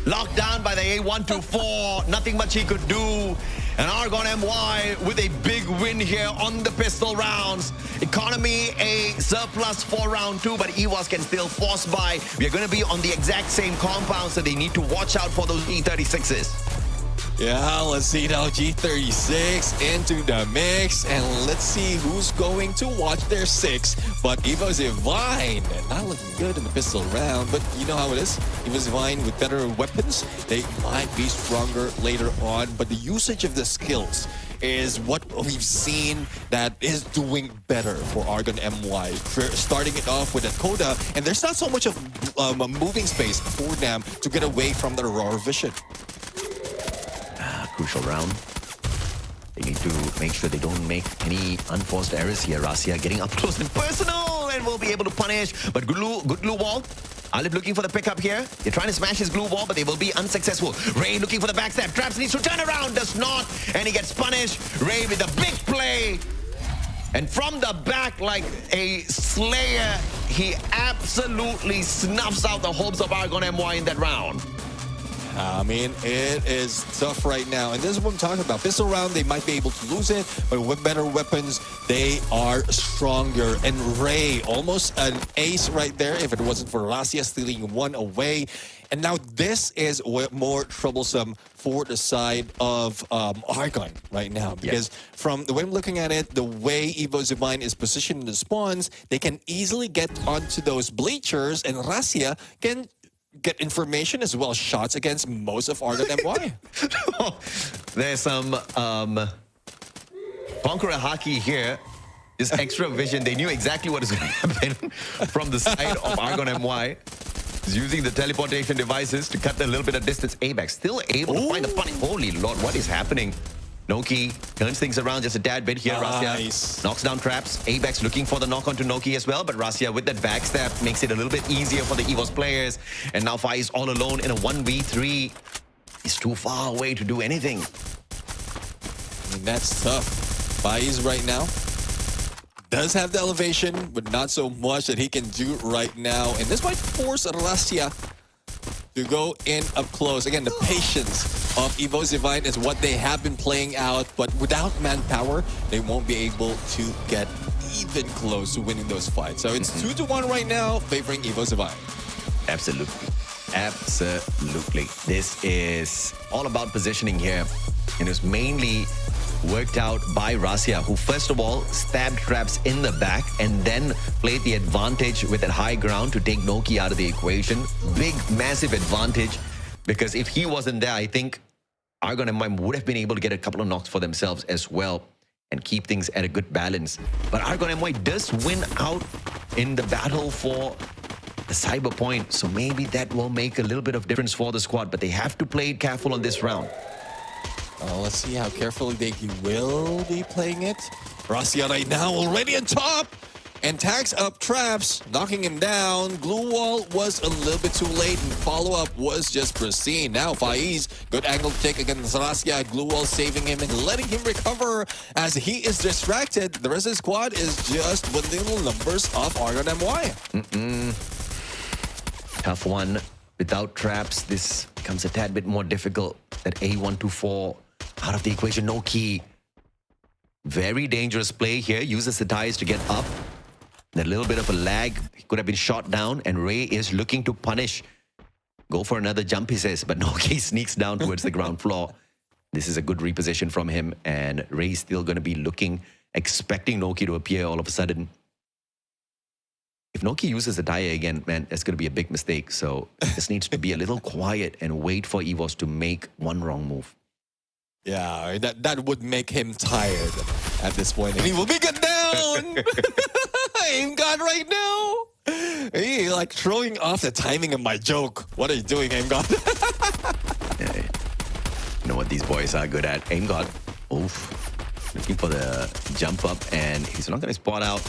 Locked down by the A124. Nothing much he could do. And Argon MY with a big win here on the pistol rounds. Economy a surplus for round 2, but EVOS can still force by. We are going to be on the exact same compound, so they need to watch out for those E36s. Yeah, let's see now. G36 into the mix. And let's see who's going to watch their 6. But EVOS Divine not looking good in the pistol round. But you know how it is. EVOS Divine with better weapons, they might be stronger later on. But the usage of the skills is what we've seen that is doing better for Argon MY. Starting it off with a Coda. And there's not so much of a moving space for them to get away from the Aurora Vision. Crucial round. They need to make sure they don't make any unforced errors here. Rasia getting up close and personal and will be able to punish. But good glue wall. Alip looking for the pickup here. They're trying to smash his glue wall, but they will be unsuccessful. Ray looking for the backstab. Traps needs to turn around. Does not. And he gets punished. Ray with a big play. And from the back like a slayer, he absolutely snuffs out the hopes of Argon MY in that round. I mean, it is tough right now. And this is what I'm talking about. Pistol round, they might be able to lose it, but with better weapons, they are stronger. And Ray, almost an ace right there if it wasn't for Rasia stealing 1 away. And now this is more troublesome for the side of Argon right now. Because from the way I'm looking at it, the way EVOS Divine is positioned in the spawns, they can easily get onto those bleachers, and Rasia can get information as well as shots against most of Argon MY. There's some Conqueror Haki here. This extra vision, they knew exactly what is going to happen from the side of Argon MY. He's using the teleportation devices to cut a little bit of distance. Abax still able to find the funny. Holy Lord, what is happening? Noki turns things around just a tad bit here. Rasia knocks down traps. Abex looking for the knock onto Noki as well, but Rasia with that backstab makes it a little bit easier for the EVOS players. And now Fai is all alone in a 1v3. He's too far away to do anything. And that's tough. Faiz right now does have the elevation, but not so much that he can do right now. And this might force Rasia to go in up close. Again, the patience of EVOS Divine is what they have been playing out, but without manpower, they won't be able to get even close to winning those fights. So it's 2-1 right now, favoring EVOS Divine. Absolutely. Absolutely. This is all about positioning here. And it's mainly worked out by Rasia, who first of all stabbed Traps in the back and then played the advantage with that high ground to take Noki out of the equation. Big, massive advantage, because if he wasn't there, I think Argon and Mime would have been able to get a couple of knocks for themselves as well and keep things at a good balance. But Argon MY does win out in the battle for the cyber point, so maybe that will make a little bit of difference for the squad, but they have to play it careful on this round. Let's see how carefully they will be playing it. Rasia right now already on top and tags up Traps, knocking him down. Glue wall was a little bit too late and follow-up was just pristine. Now Faiz, good angle to take against Rasia. Glue wall saving him and letting him recover as he is distracted. The rest of the squad is just within the numbers of Argon MY. Tough one. Without Traps, this becomes a tad bit more difficult. That A124 out of the equation, no key. Very dangerous play here. Uses the tires to get up. A little bit of a lag. He could have been shot down, and Ray is looking to punish. Go for another jump, he says, but Noki sneaks down towards the ground floor. This is a good reposition from him, and Ray's still going to be looking, expecting Noki to appear all of a sudden. If Noki uses the tire again, man, that's going to be a big mistake. So this needs to be a little quiet and wait for EVOS to make one wrong move. Yeah, that would make him tired at this point. And he will be good down. Aim God right now. He like throwing off the timing of my joke. What are you doing, Aim God? Yeah, you know what these boys are good at. Aim God. Oof. Looking for the jump up, and he's not going to spot out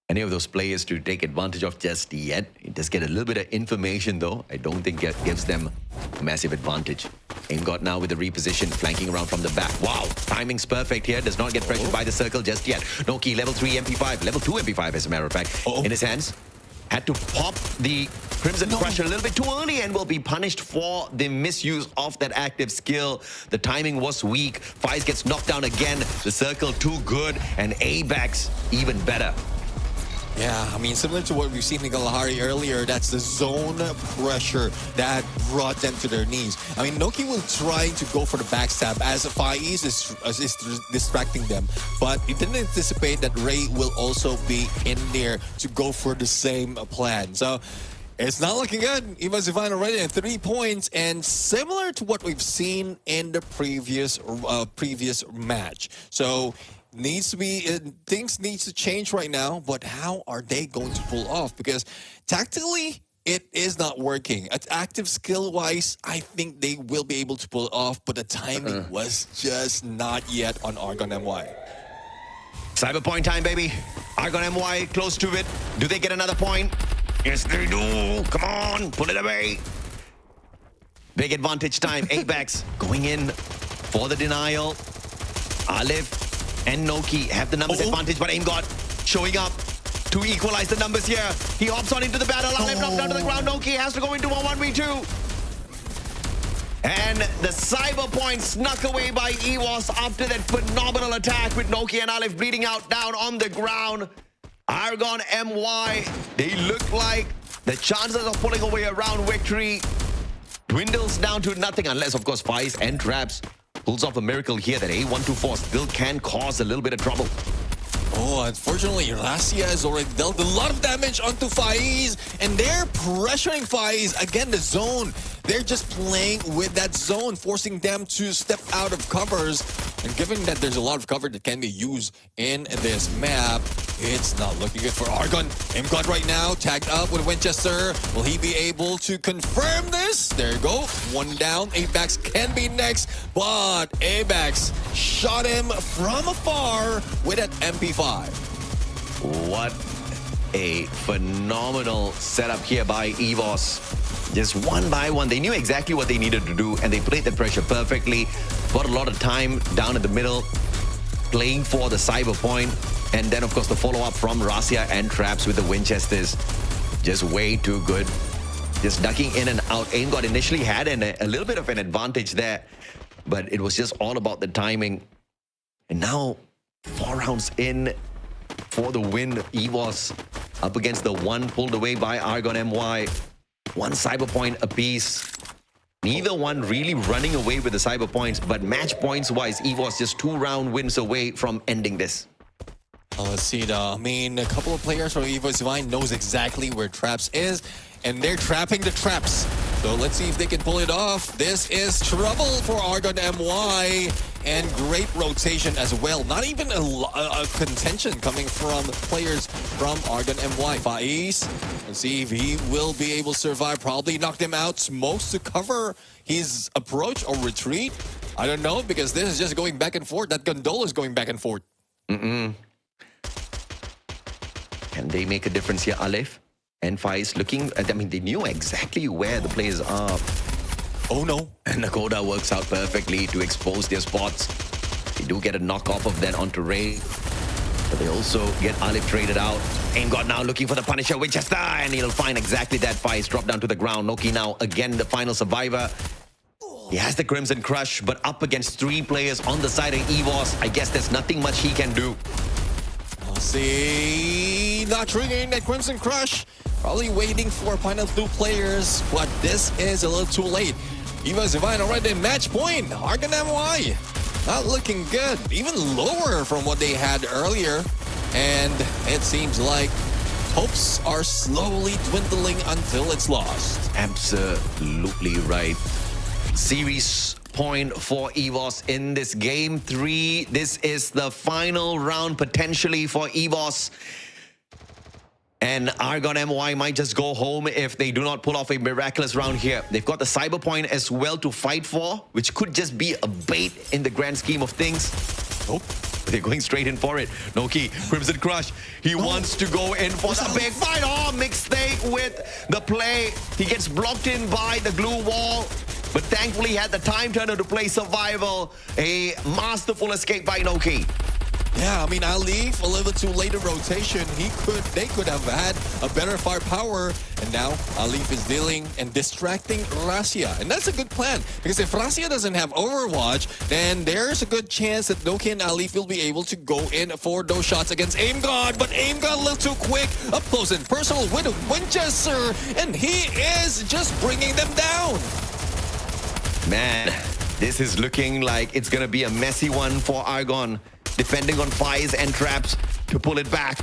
any of those players to take advantage of just yet. He does get a little bit of information though. I don't think it gives them a massive advantage. Aim got now with the reposition, flanking around from the back. Wow, timing's perfect here. Does not get pressured by the circle just yet. Noki, level 3 MP5, level 2 MP5 as a matter of fact, in his hands. Had to pop the Crimson Crusher a little bit too early and will be punished for the misuse of that active skill. The timing was weak. Faiz gets knocked down again. The circle too good, and ABAX even better. Yeah, I mean, similar to what we've seen in Kalahari earlier, that's the zone pressure that brought them to their knees. I mean, Noki will try to go for the backstab as Faiz is distracting them, but he didn't anticipate that Ray will also be in there to go for the same plan. So it's not looking good. EVOS Divine already at 3 points, and similar to what we've seen in the previous match. So things needs to change right now, but how are they going to pull off? Because tactically, it is not working. At active skill-wise, I think they will be able to pull it off, but the timing was just not yet on Argon MY. Cyber point time, baby. Argon MY close to it. Do they get another point? Yes, they do. Come on, pull it away. Big advantage time. ABAX going in for the denial. Aleph and Noki have the numbers advantage, but Aim God showing up to equalize the numbers here. He hops on into the battle. Aleph knocked down to the ground. Noki has to go into a 1v2. And the cyber point snuck away by EVOS after that phenomenal attack with Noki and Aleph bleeding out down on the ground. Argon MY, they look like the chances of pulling away a round victory dwindles down to nothing, unless, of course, Faiz and Traps pulls off a miracle here that A124 still can cause a little bit of trouble. Oh, unfortunately, Rasia has already dealt a lot of damage onto Faiz, and they're pressuring Faiz. Again, the zone. They're just playing with that zone, forcing them to step out of covers. And given that there's a lot of cover that can be used in this map, it's not looking good for Argon. MGod right now, tagged up with Winchester. Will he be able to confirm this? There you go. One down. ABAX can be next, but ABAX shot him from afar with that MP5. What a phenomenal setup here by EVOS. Just one by one. They knew exactly what they needed to do, and they played the pressure perfectly. Got a lot of time down in the middle, playing for the cyber point. And then, of course, the follow-up from Rasia and Traps with the Winchesters. Just way too good. Just ducking in and out. AimGod initially had a little bit of an advantage there, but it was just all about the timing. And now 4 rounds in for the win. EVOS up against the one pulled away by Argon MY. 1 cyber point apiece. Neither one really running away with the cyber points, but match points wise, EVOS just 2-round wins away from ending this. Let's see though. I mean, a couple of players from EVOS Divine knows exactly where Traps is, and they're trapping the Traps. So let's see if they can pull it off. This is trouble for Argon MY, and great rotation as well. Not even a contention coming from players from Argon MY. Faiz, let's see if he will be able to survive. Probably knocked him out. Smokes to cover his approach or retreat. I don't know, because this is just going back and forth. That gondola is going back and forth. Can they make a difference here, Aleph? And Faiz looking at, I mean, they knew exactly where the players are. Oh no. And Nakoda works out perfectly to expose their spots. They do get a knockoff of that onto Ray. But they also get Aleph traded out. AimGod now looking for the Punisher Winchester, and he'll find exactly that. Faiz drop down to the ground. Noki now again the final survivor. He has the Crimson Crush, but up against 3 players on the side of EVOS, I guess there's nothing much he can do. Let's see, not triggering that Crimson Crush. Probably waiting for final 2 players, but this is a little too late. EVOS Divine already in match point. Argon MY not looking good, even lower from what they had earlier. And it seems like hopes are slowly dwindling until it's lost. Absolutely right. Series point for EVOS in this game 3. This is the final round potentially for EVOS. And Argon MY might just go home if they do not pull off a miraculous round here. They've got the cyber point as well to fight for, which could just be a bait in the grand scheme of things. Nope. They're going straight in for it. Noki, Crimson Crush. He wants to go in for the big fight. Oh, mistake with the play. He gets blocked in by the glue wall. But thankfully, he had the time turner to play survival. A masterful escape by Noki. Yeah, I mean, Alif, a little too late in rotation. They could have had a better firepower. And now Alif is dealing and distracting Rasia. And that's a good plan, because if Rasia doesn't have Overwatch, then there's a good chance that Noki and Alif will be able to go in for those shots against AimGod. But AimGod a little too quick, up close and personal with a Winchester, and he is just bringing them down. Man, this is looking like it's going to be a messy one for Argon, depending on Faiz and Traps to pull it back.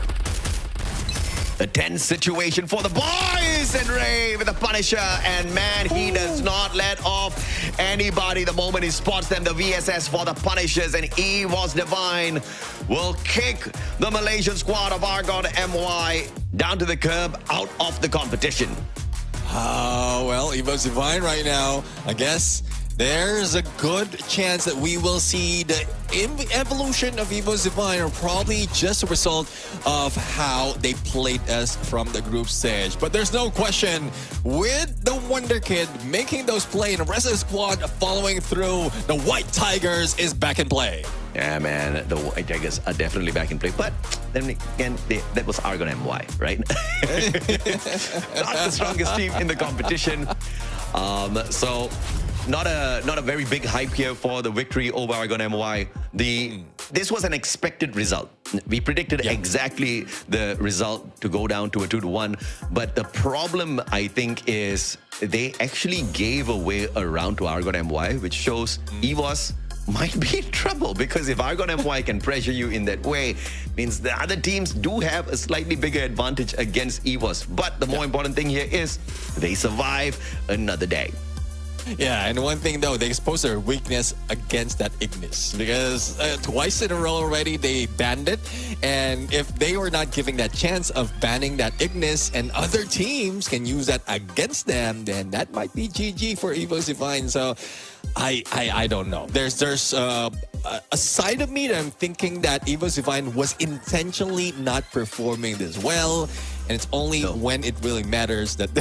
A tense situation for the boys, and Ray with the Punisher, and man, he does not let off anybody the moment he spots them. The VSS for the Punishers, and EVOS Divine will kick the Malaysian squad of Argon MY down to the curb, out of the competition. Well, EVOS Divine right now, I guess there's a good chance that we will see the evolution of EVOS Divine, or probably just a result of how they played us from the group stage. But there's no question, with the Wonder Kid making those plays and the rest of the squad following through, the White Tigers is back in play. Yeah, man, the White Tigers are definitely back in play. But then again, that was Argon MY, right? Not the strongest team in the competition. So not a very big hype here for the victory over Argon MY. This was an expected result. We predicted exactly the result to go down to a 2-1. But the problem, I think, is they actually gave away a round to Argon MY, which shows EVOS might be in trouble, because if Argon MY can pressure you in that way, means the other teams do have a slightly bigger advantage against EVOS. But the more important thing here is they survive another day. Yeah, and one thing though, they exposed their weakness against that Ignis, because twice in a row already they banned it, and if they were not giving that chance of banning that Ignis and other teams can use that against them, then that might be GG for EVOS Divine. So I don't know. There's a side of me that I'm thinking that EVOS Divine was intentionally not performing this well, and it's only when it really matters that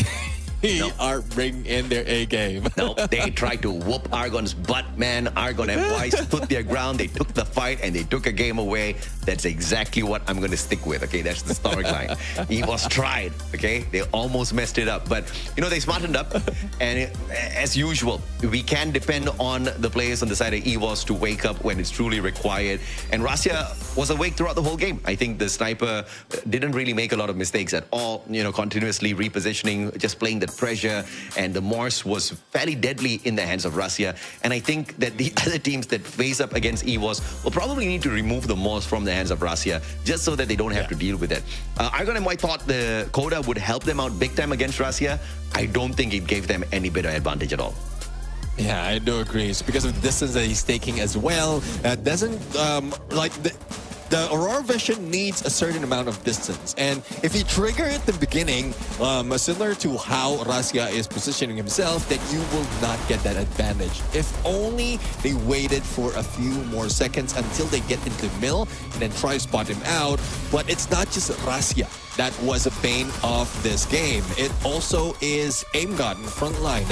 they are bringing in their A game. No, they tried to whoop Argon's butt, man. Argon MY stood their ground. They took the fight and they took a game away. That's exactly what I'm going to stick with. Okay, that's the storyline. EVOS tried. Okay, they almost messed it up, but they smartened up. And as usual, we can depend on the players on the side of EVOS to wake up when it's truly required. And Russia was awake throughout the whole game. I think the sniper didn't really make a lot of mistakes at all. Continuously repositioning, just playing that pressure, and the Morse was fairly deadly in the hands of Russia. And I think that the other teams that face up against EVOS will probably need to remove the Morse from the hands of Russia, just so that they don't have to deal with it. Argon MY thought the Coda would help them out big time against Russia. I don't think it gave them any bit of advantage at all. Yeah, I do agree. It's because of the distance that he's taking as well. Doesn't the Aurora Vision needs a certain amount of distance. And if you trigger it at the beginning, similar to how Russia is positioning himself, that you will not get that advantage. If only they waited for a few more seconds until they get into mill and then try to spot him out. But it's not just Russia that was a bane of this game. It also is AimGod in the front line.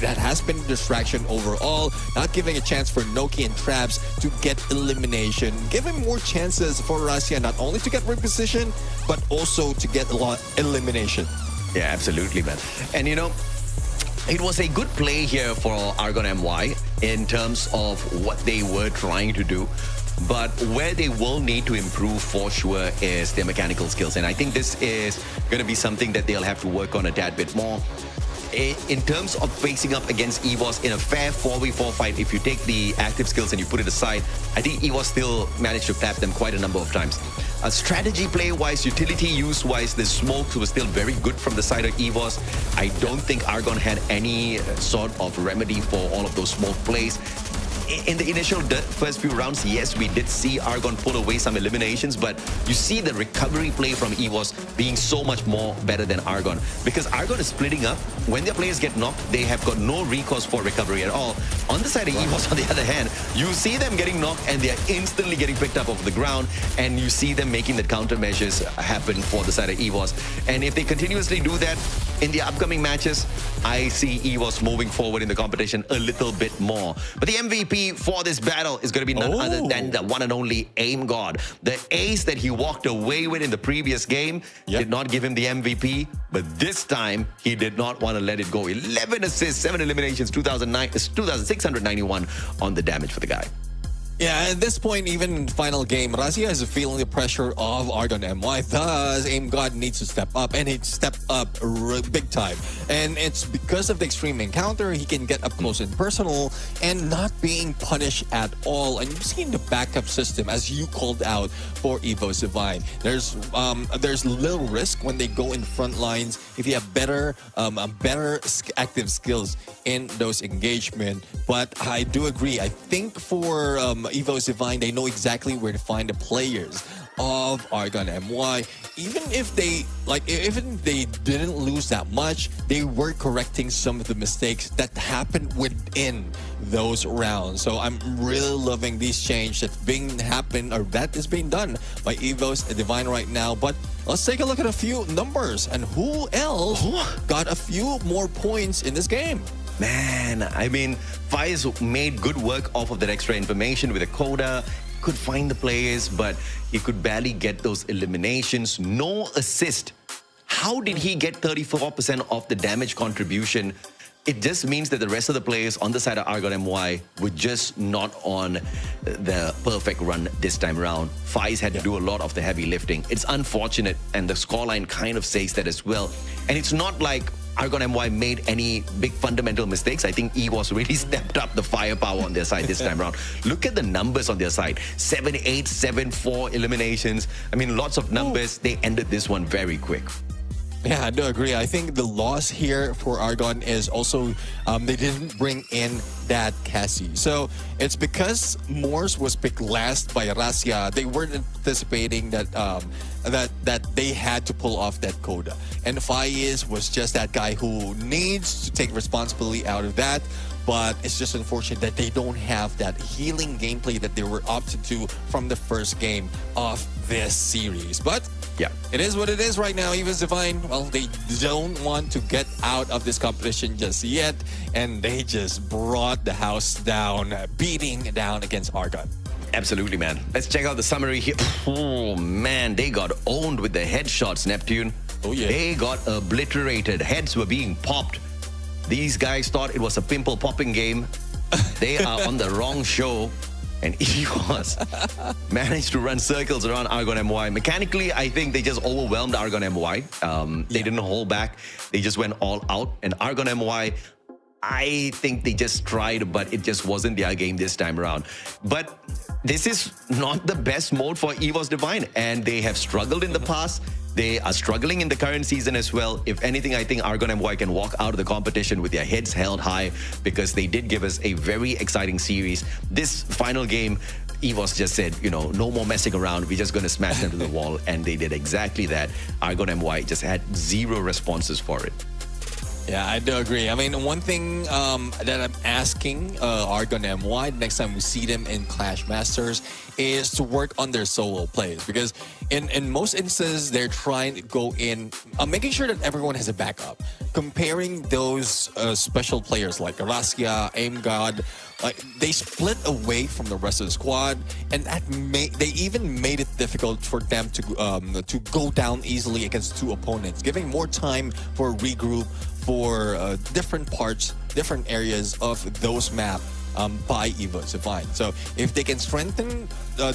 That has been a distraction overall, not giving a chance for Noki and Traps to get elimination, giving more chances for Russia not only to get reposition, but also to get a lot elimination. Yeah, absolutely, man. And it was a good play here for Argon MY in terms of what they were trying to do. But where they will need to improve for sure is their mechanical skills. And I think this is going to be something that they'll have to work on a tad bit more. In terms of facing up against EVOS in a fair 4v4 fight, if you take the active skills and you put it aside, I think EVOS still managed to tap them quite a number of times. Strategy play-wise, utility use-wise, the smokes was still very good from the side of EVOS. I don't think Argon had any sort of remedy for all of those smoke plays. In the initial first few rounds, yes, we did see Argon pull away some eliminations, but you see the recovery play from EVOS being so much more better than Argon. Because Argon is splitting up. When their players get knocked, they have got no recourse for recovery at all. On the side of EVOS, on the other hand, you see them getting knocked and they're instantly getting picked up off the ground, and you see them making the countermeasures happen for the side of EVOS. And if they continuously do that in the upcoming matches, I see EVOS moving forward in the competition a little bit more. But the MVP for this battle is going to be none other than the one and only AimGod. The ace that he walked away with in the previous game did not give him the MVP, but this time he did not want to let it go. 11 assists, 7 eliminations, 2,691 on the damage for the guy. Yeah, at this point, even in the final game, Razia is feeling the pressure of Argon MY. Thus, AimGod needs to step up, and he stepped up big time. And it's because of the extreme encounter, he can get up close and personal and not being punished at all. And you've seen the backup system, as you called out, for EVOS Divine. There's little risk when they go in the front lines if you have better active skills in those engagement. But I do agree. I think for EVOS Divine, they know exactly where to find the players of Argon MY. Even if they didn't lose that much, they were correcting some of the mistakes that happened within those rounds. So I'm really loving these changes that is being done by EVOS Divine right now. But let's take a look at a few numbers and who else got a few more points in this game. Man, I mean, Faiz made good work off of that extra information with a coda. Could find the players, but he could barely get those eliminations. No assist. How did he get 34% of the damage contribution? It just means that the rest of the players on the side of Argon MY were just not on the perfect run this time around. Faiz had to do a lot of the heavy lifting. It's unfortunate, and the scoreline kind of says that as well. And it's not like Argon MY made any big fundamental mistakes. I think EVOS really stepped up the firepower on their side this time around. Look at the numbers on their side. 7-8, 7-4 eliminations. I mean, lots of numbers. They ended this one very quick. Yeah, I do agree. I think the loss here for Argon is also they didn't bring in that Cassie. So it's because Morse was picked last by Russia. They weren't anticipating that that they had to pull off that coda. And Faiz was just that guy who needs to take responsibility out of that. But it's just unfortunate that they don't have that healing gameplay that they were opted to from the first game of this series. But yeah, it is what it is right now. EVOS Divine, well, they don't want to get out of this competition just yet. And they just brought the house down, beating down against Argon. Absolutely, man. Let's check out the summary here. Oh, man, they got owned with the headshots, Neptune. Oh, yeah. They got obliterated. Heads were being popped. These guys thought it was a pimple popping game. They are on the wrong show. And EVOS managed to run circles around Argon MY. Mechanically, I think they just overwhelmed Argon MY. They didn't hold back. They just went all out. And Argon MY, I think they just tried, but it just wasn't their game this time around. But this is not the best mode for EVOS Divine, and they have struggled in the past. They are struggling in the current season as well. If anything, I think Argon MY can walk out of the competition with their heads held high, because they did give us a very exciting series. This final game, EVOS just said, you know, no more messing around. We're just going to smash them to the wall. And they did exactly that. Argon MY just had zero responses for it. Yeah, I do agree. I mean, one thing that I'm asking Argon MY next time we see them in Clash Masters is to work on their solo plays, because in most instances they're trying to go in, making sure that everyone has a backup. Comparing those special players like Raskia, Aim God, they split away from the rest of the squad, and that they even made it difficult for them to go down easily against two opponents, giving more time for a regroup for different parts, different areas of those maps by EVOS Divine. So if they can strengthen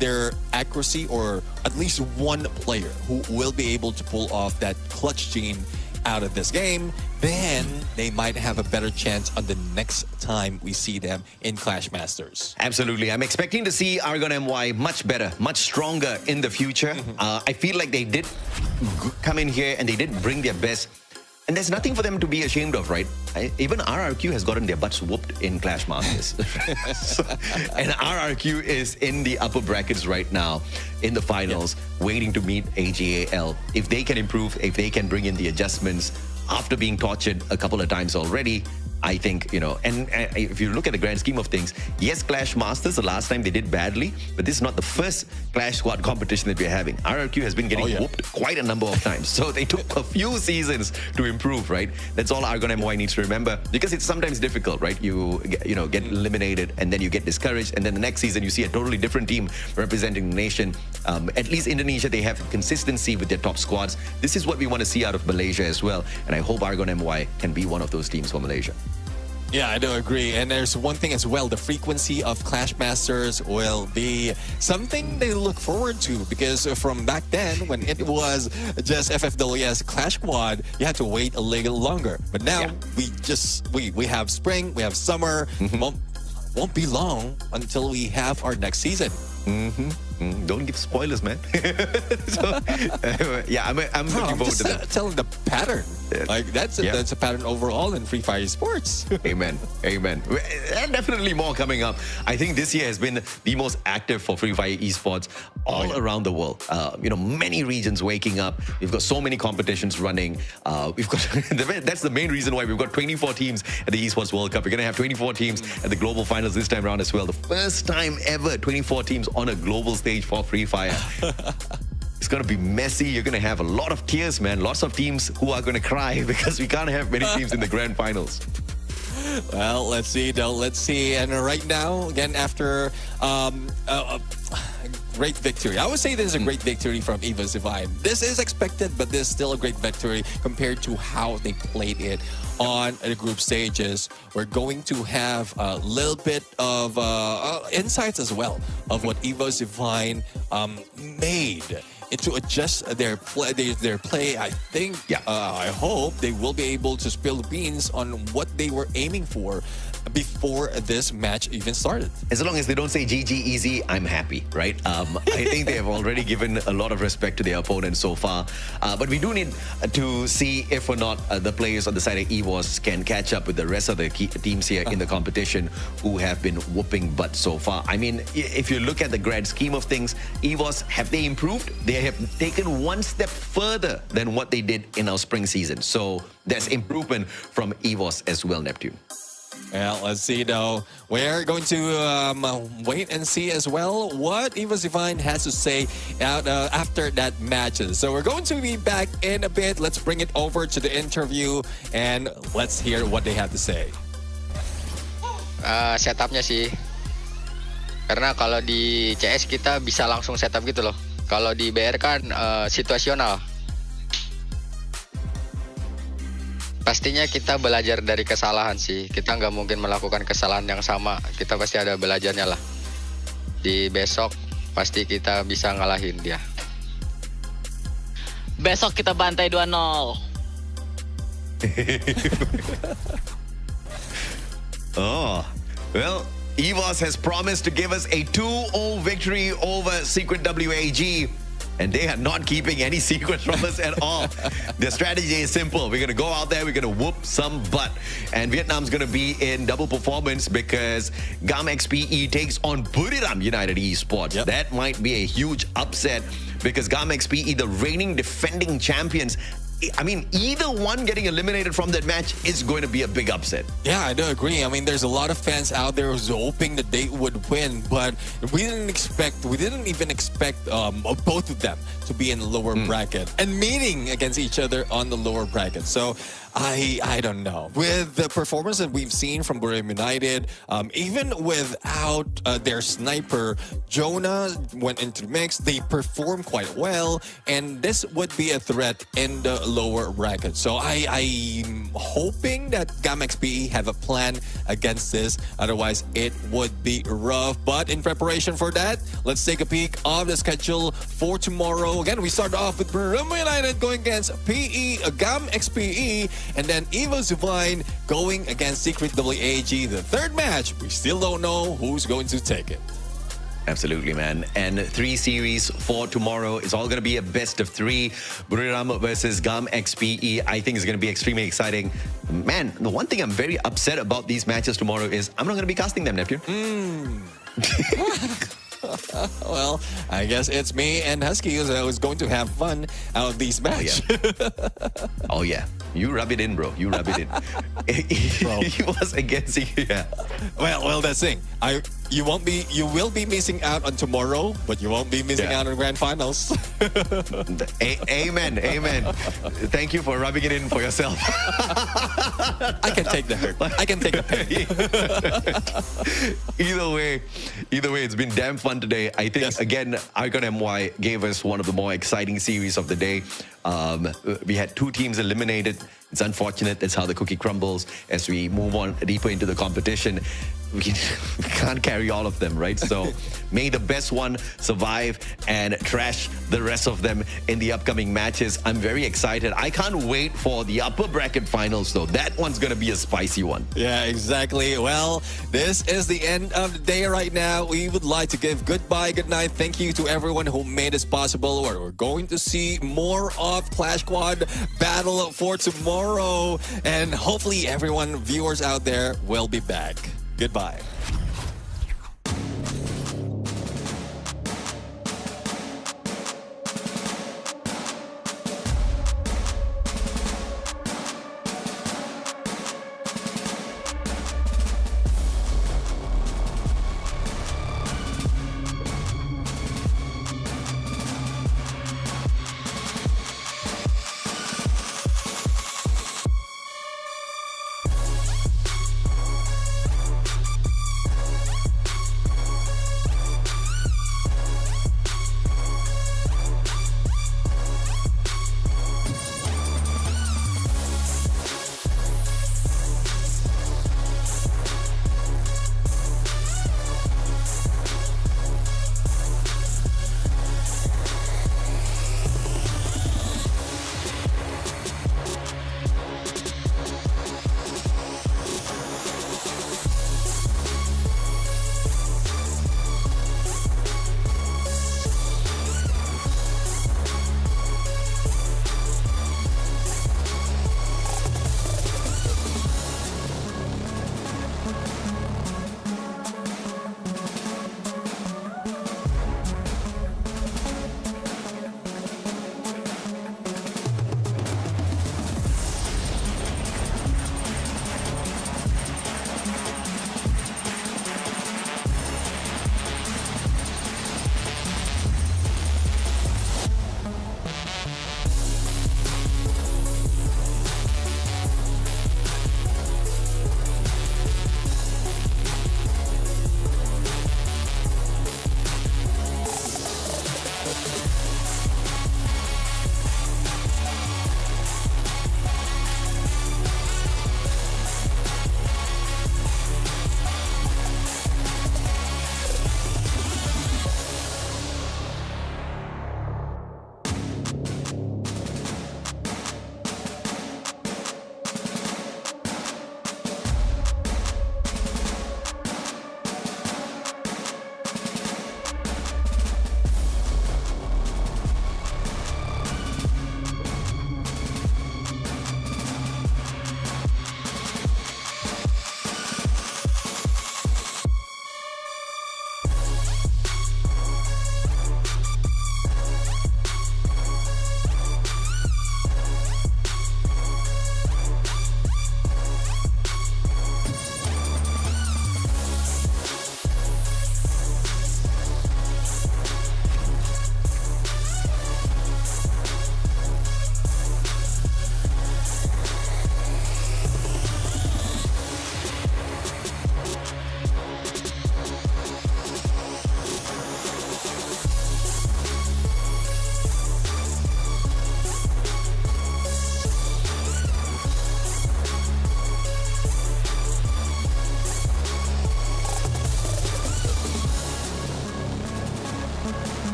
their accuracy, or at least one player who will be able to pull off that clutch gene out of this game, then they might have a better chance on the next time we see them in Clash Masters. Absolutely. I'm expecting to see Argon MY much better, much stronger in the future. I feel like they did come in here and they did bring their best. And there's nothing for them to be ashamed of, right? Even RRQ has gotten their butts whooped in Clash Masters. And RRQ is in the upper brackets right now, in the finals, waiting to meet AGAL. If they can improve, if they can bring in the adjustments after being tortured a couple of times already, I think, you know, and if you look at the grand scheme of things, yes, Clash Masters, the last time they did badly, but this is not the first Clash Squad competition that we're having. RRQ has been getting whooped quite a number of times. So they took a few seasons to improve, right? That's all Argon MY needs to remember, because it's sometimes difficult, right? You get eliminated and then you get discouraged, and then the next season you see a totally different team representing the nation. At least Indonesia, they have consistency with their top squads. This is what we want to see out of Malaysia as well. And I hope Argon MY can be one of those teams for Malaysia. Yeah, I do agree. And there's one thing as well, the frequency of Clash Masters will be something they look forward to, because from back then, when it was just FFWS Clash Squad, you had to wait a little longer. But now we have spring, we have summer. Won't be long until we have our next season. Don't give spoilers, man. So, yeah, I'm looking forward to that. Telling the pattern. Like that's a pattern overall in Free Fire Esports. Amen. Amen. And definitely more coming up. I think this year has been the most active for Free Fire Esports all around the world. You know, many regions waking up. We've got so many competitions running. We've got that's the main reason why we've got 24 teams at the Esports World Cup. We're going to have 24 teams at the global finals this time around as well. The first time ever 24 teams on a global stage for Free Fire. It's going to be messy. You're going to have a lot of tears, man. Lots of teams who are going to cry because we can't have many teams in the grand finals. Well, let's see, though. Let's see. And right now, again, after a great victory. I would say this is a great victory from EVOS Divine. This is expected, but this is still a great victory compared to how they played it on the group stages. We're going to have a little bit of insights as well of what EVOS Divine made to adjust their play. I think, I hope they will be able to spill the beans on what they were aiming for before this match even started. As long as they don't say GG easy, I'm happy, right? I think they have already given a lot of respect to their opponents so far. But we do need to see if or not the players on the side of EVOS can catch up with the rest of the teams here in the competition who have been whooping butt so far. I mean, if you look at the grand scheme of things, EVOS, have they improved? They have taken one step further than what they did in our spring season. So there's improvement from EVOS as well, Neptune. Well, let's see, though. We're going to wait and see as well what EVOS Divine has to say after that matches. So we're going to be back in a bit. Let's bring it over to the interview and let's hear what they have to say. Setupnya sih Karena kalau di CS kita bisa langsung setup gitu loh. Kalau di BR kan situasional. Pastinya kita belajar dari kesalahan sih. Kita nggak mungkin melakukan kesalahan yang sama. Kita pasti ada belajarnya lah. Di besok pasti kita bisa ngalahin dia. Besok kita bantai 2-0. Oh, well, EVOS has promised to give us a 2-0 victory over Secret WAG. And they are not keeping any secrets from us at all. Their strategy is simple. We're going to go out there, we're going to whoop some butt. And Vietnam's going to be in double performance because GamxPE takes on Buriram United Esports. Yep. That might be a huge upset because GamxPE, the reigning defending champions, I mean, either one getting eliminated from that match is going to be a big upset. Yeah, I do agree. I mean, there's a lot of fans out there who's hoping that they would win, but we didn't even expect both of them to be in the lower bracket and meeting against each other on the lower bracket. So I don't know. With the performance that we've seen from Buriram United, even without their sniper, Jonah went into the mix. They performed quite well, and this would be a threat in the lower bracket. So I'm hoping that GamxPE have a plan against this. Otherwise, it would be rough. But in preparation for that, let's take a peek of the schedule for tomorrow. Again, we start off with Buriram United going against GamxPE, and then EVOS Divine going against Secret WAG. The third match, we still don't know who's going to take it. Absolutely, man. And 3 series for tomorrow is all going to be a best of 3. Buriram versus GamxPE. I think is going to be extremely exciting. Man, the one thing I'm very upset about these matches tomorrow is I'm not going to be casting them, Neptune. Well, I guess it's me and Husky who's going to have fun out of these matches. Oh, yeah. You rub it in, bro. You rub it in. He was against you. Yeah. Well, that's the thing. You will be missing out on tomorrow, but you won't be missing out on grand finals. Amen. Thank you for rubbing it in for yourself. I can take the hurt. I can take the pain. Either way, it's been damn fun today. I think, again, Icon MY gave us one of the more exciting series of the day. We had 2 teams eliminated. It's unfortunate. That's how the cookie crumbles as we move on deeper into the competition. We can't carry all of them, right? So may the best one survive and trash the rest of them in the upcoming matches. I'm very excited. I can't wait for the upper bracket finals, though. That one's going to be a spicy one. Yeah, exactly. Well, this is the end of the day right now. We would like to give goodbye, good night. Thank you to everyone who made this possible. We're going to see more of Clash Squad battle for tomorrow. And hopefully everyone, viewers out there, will be back. Goodbye.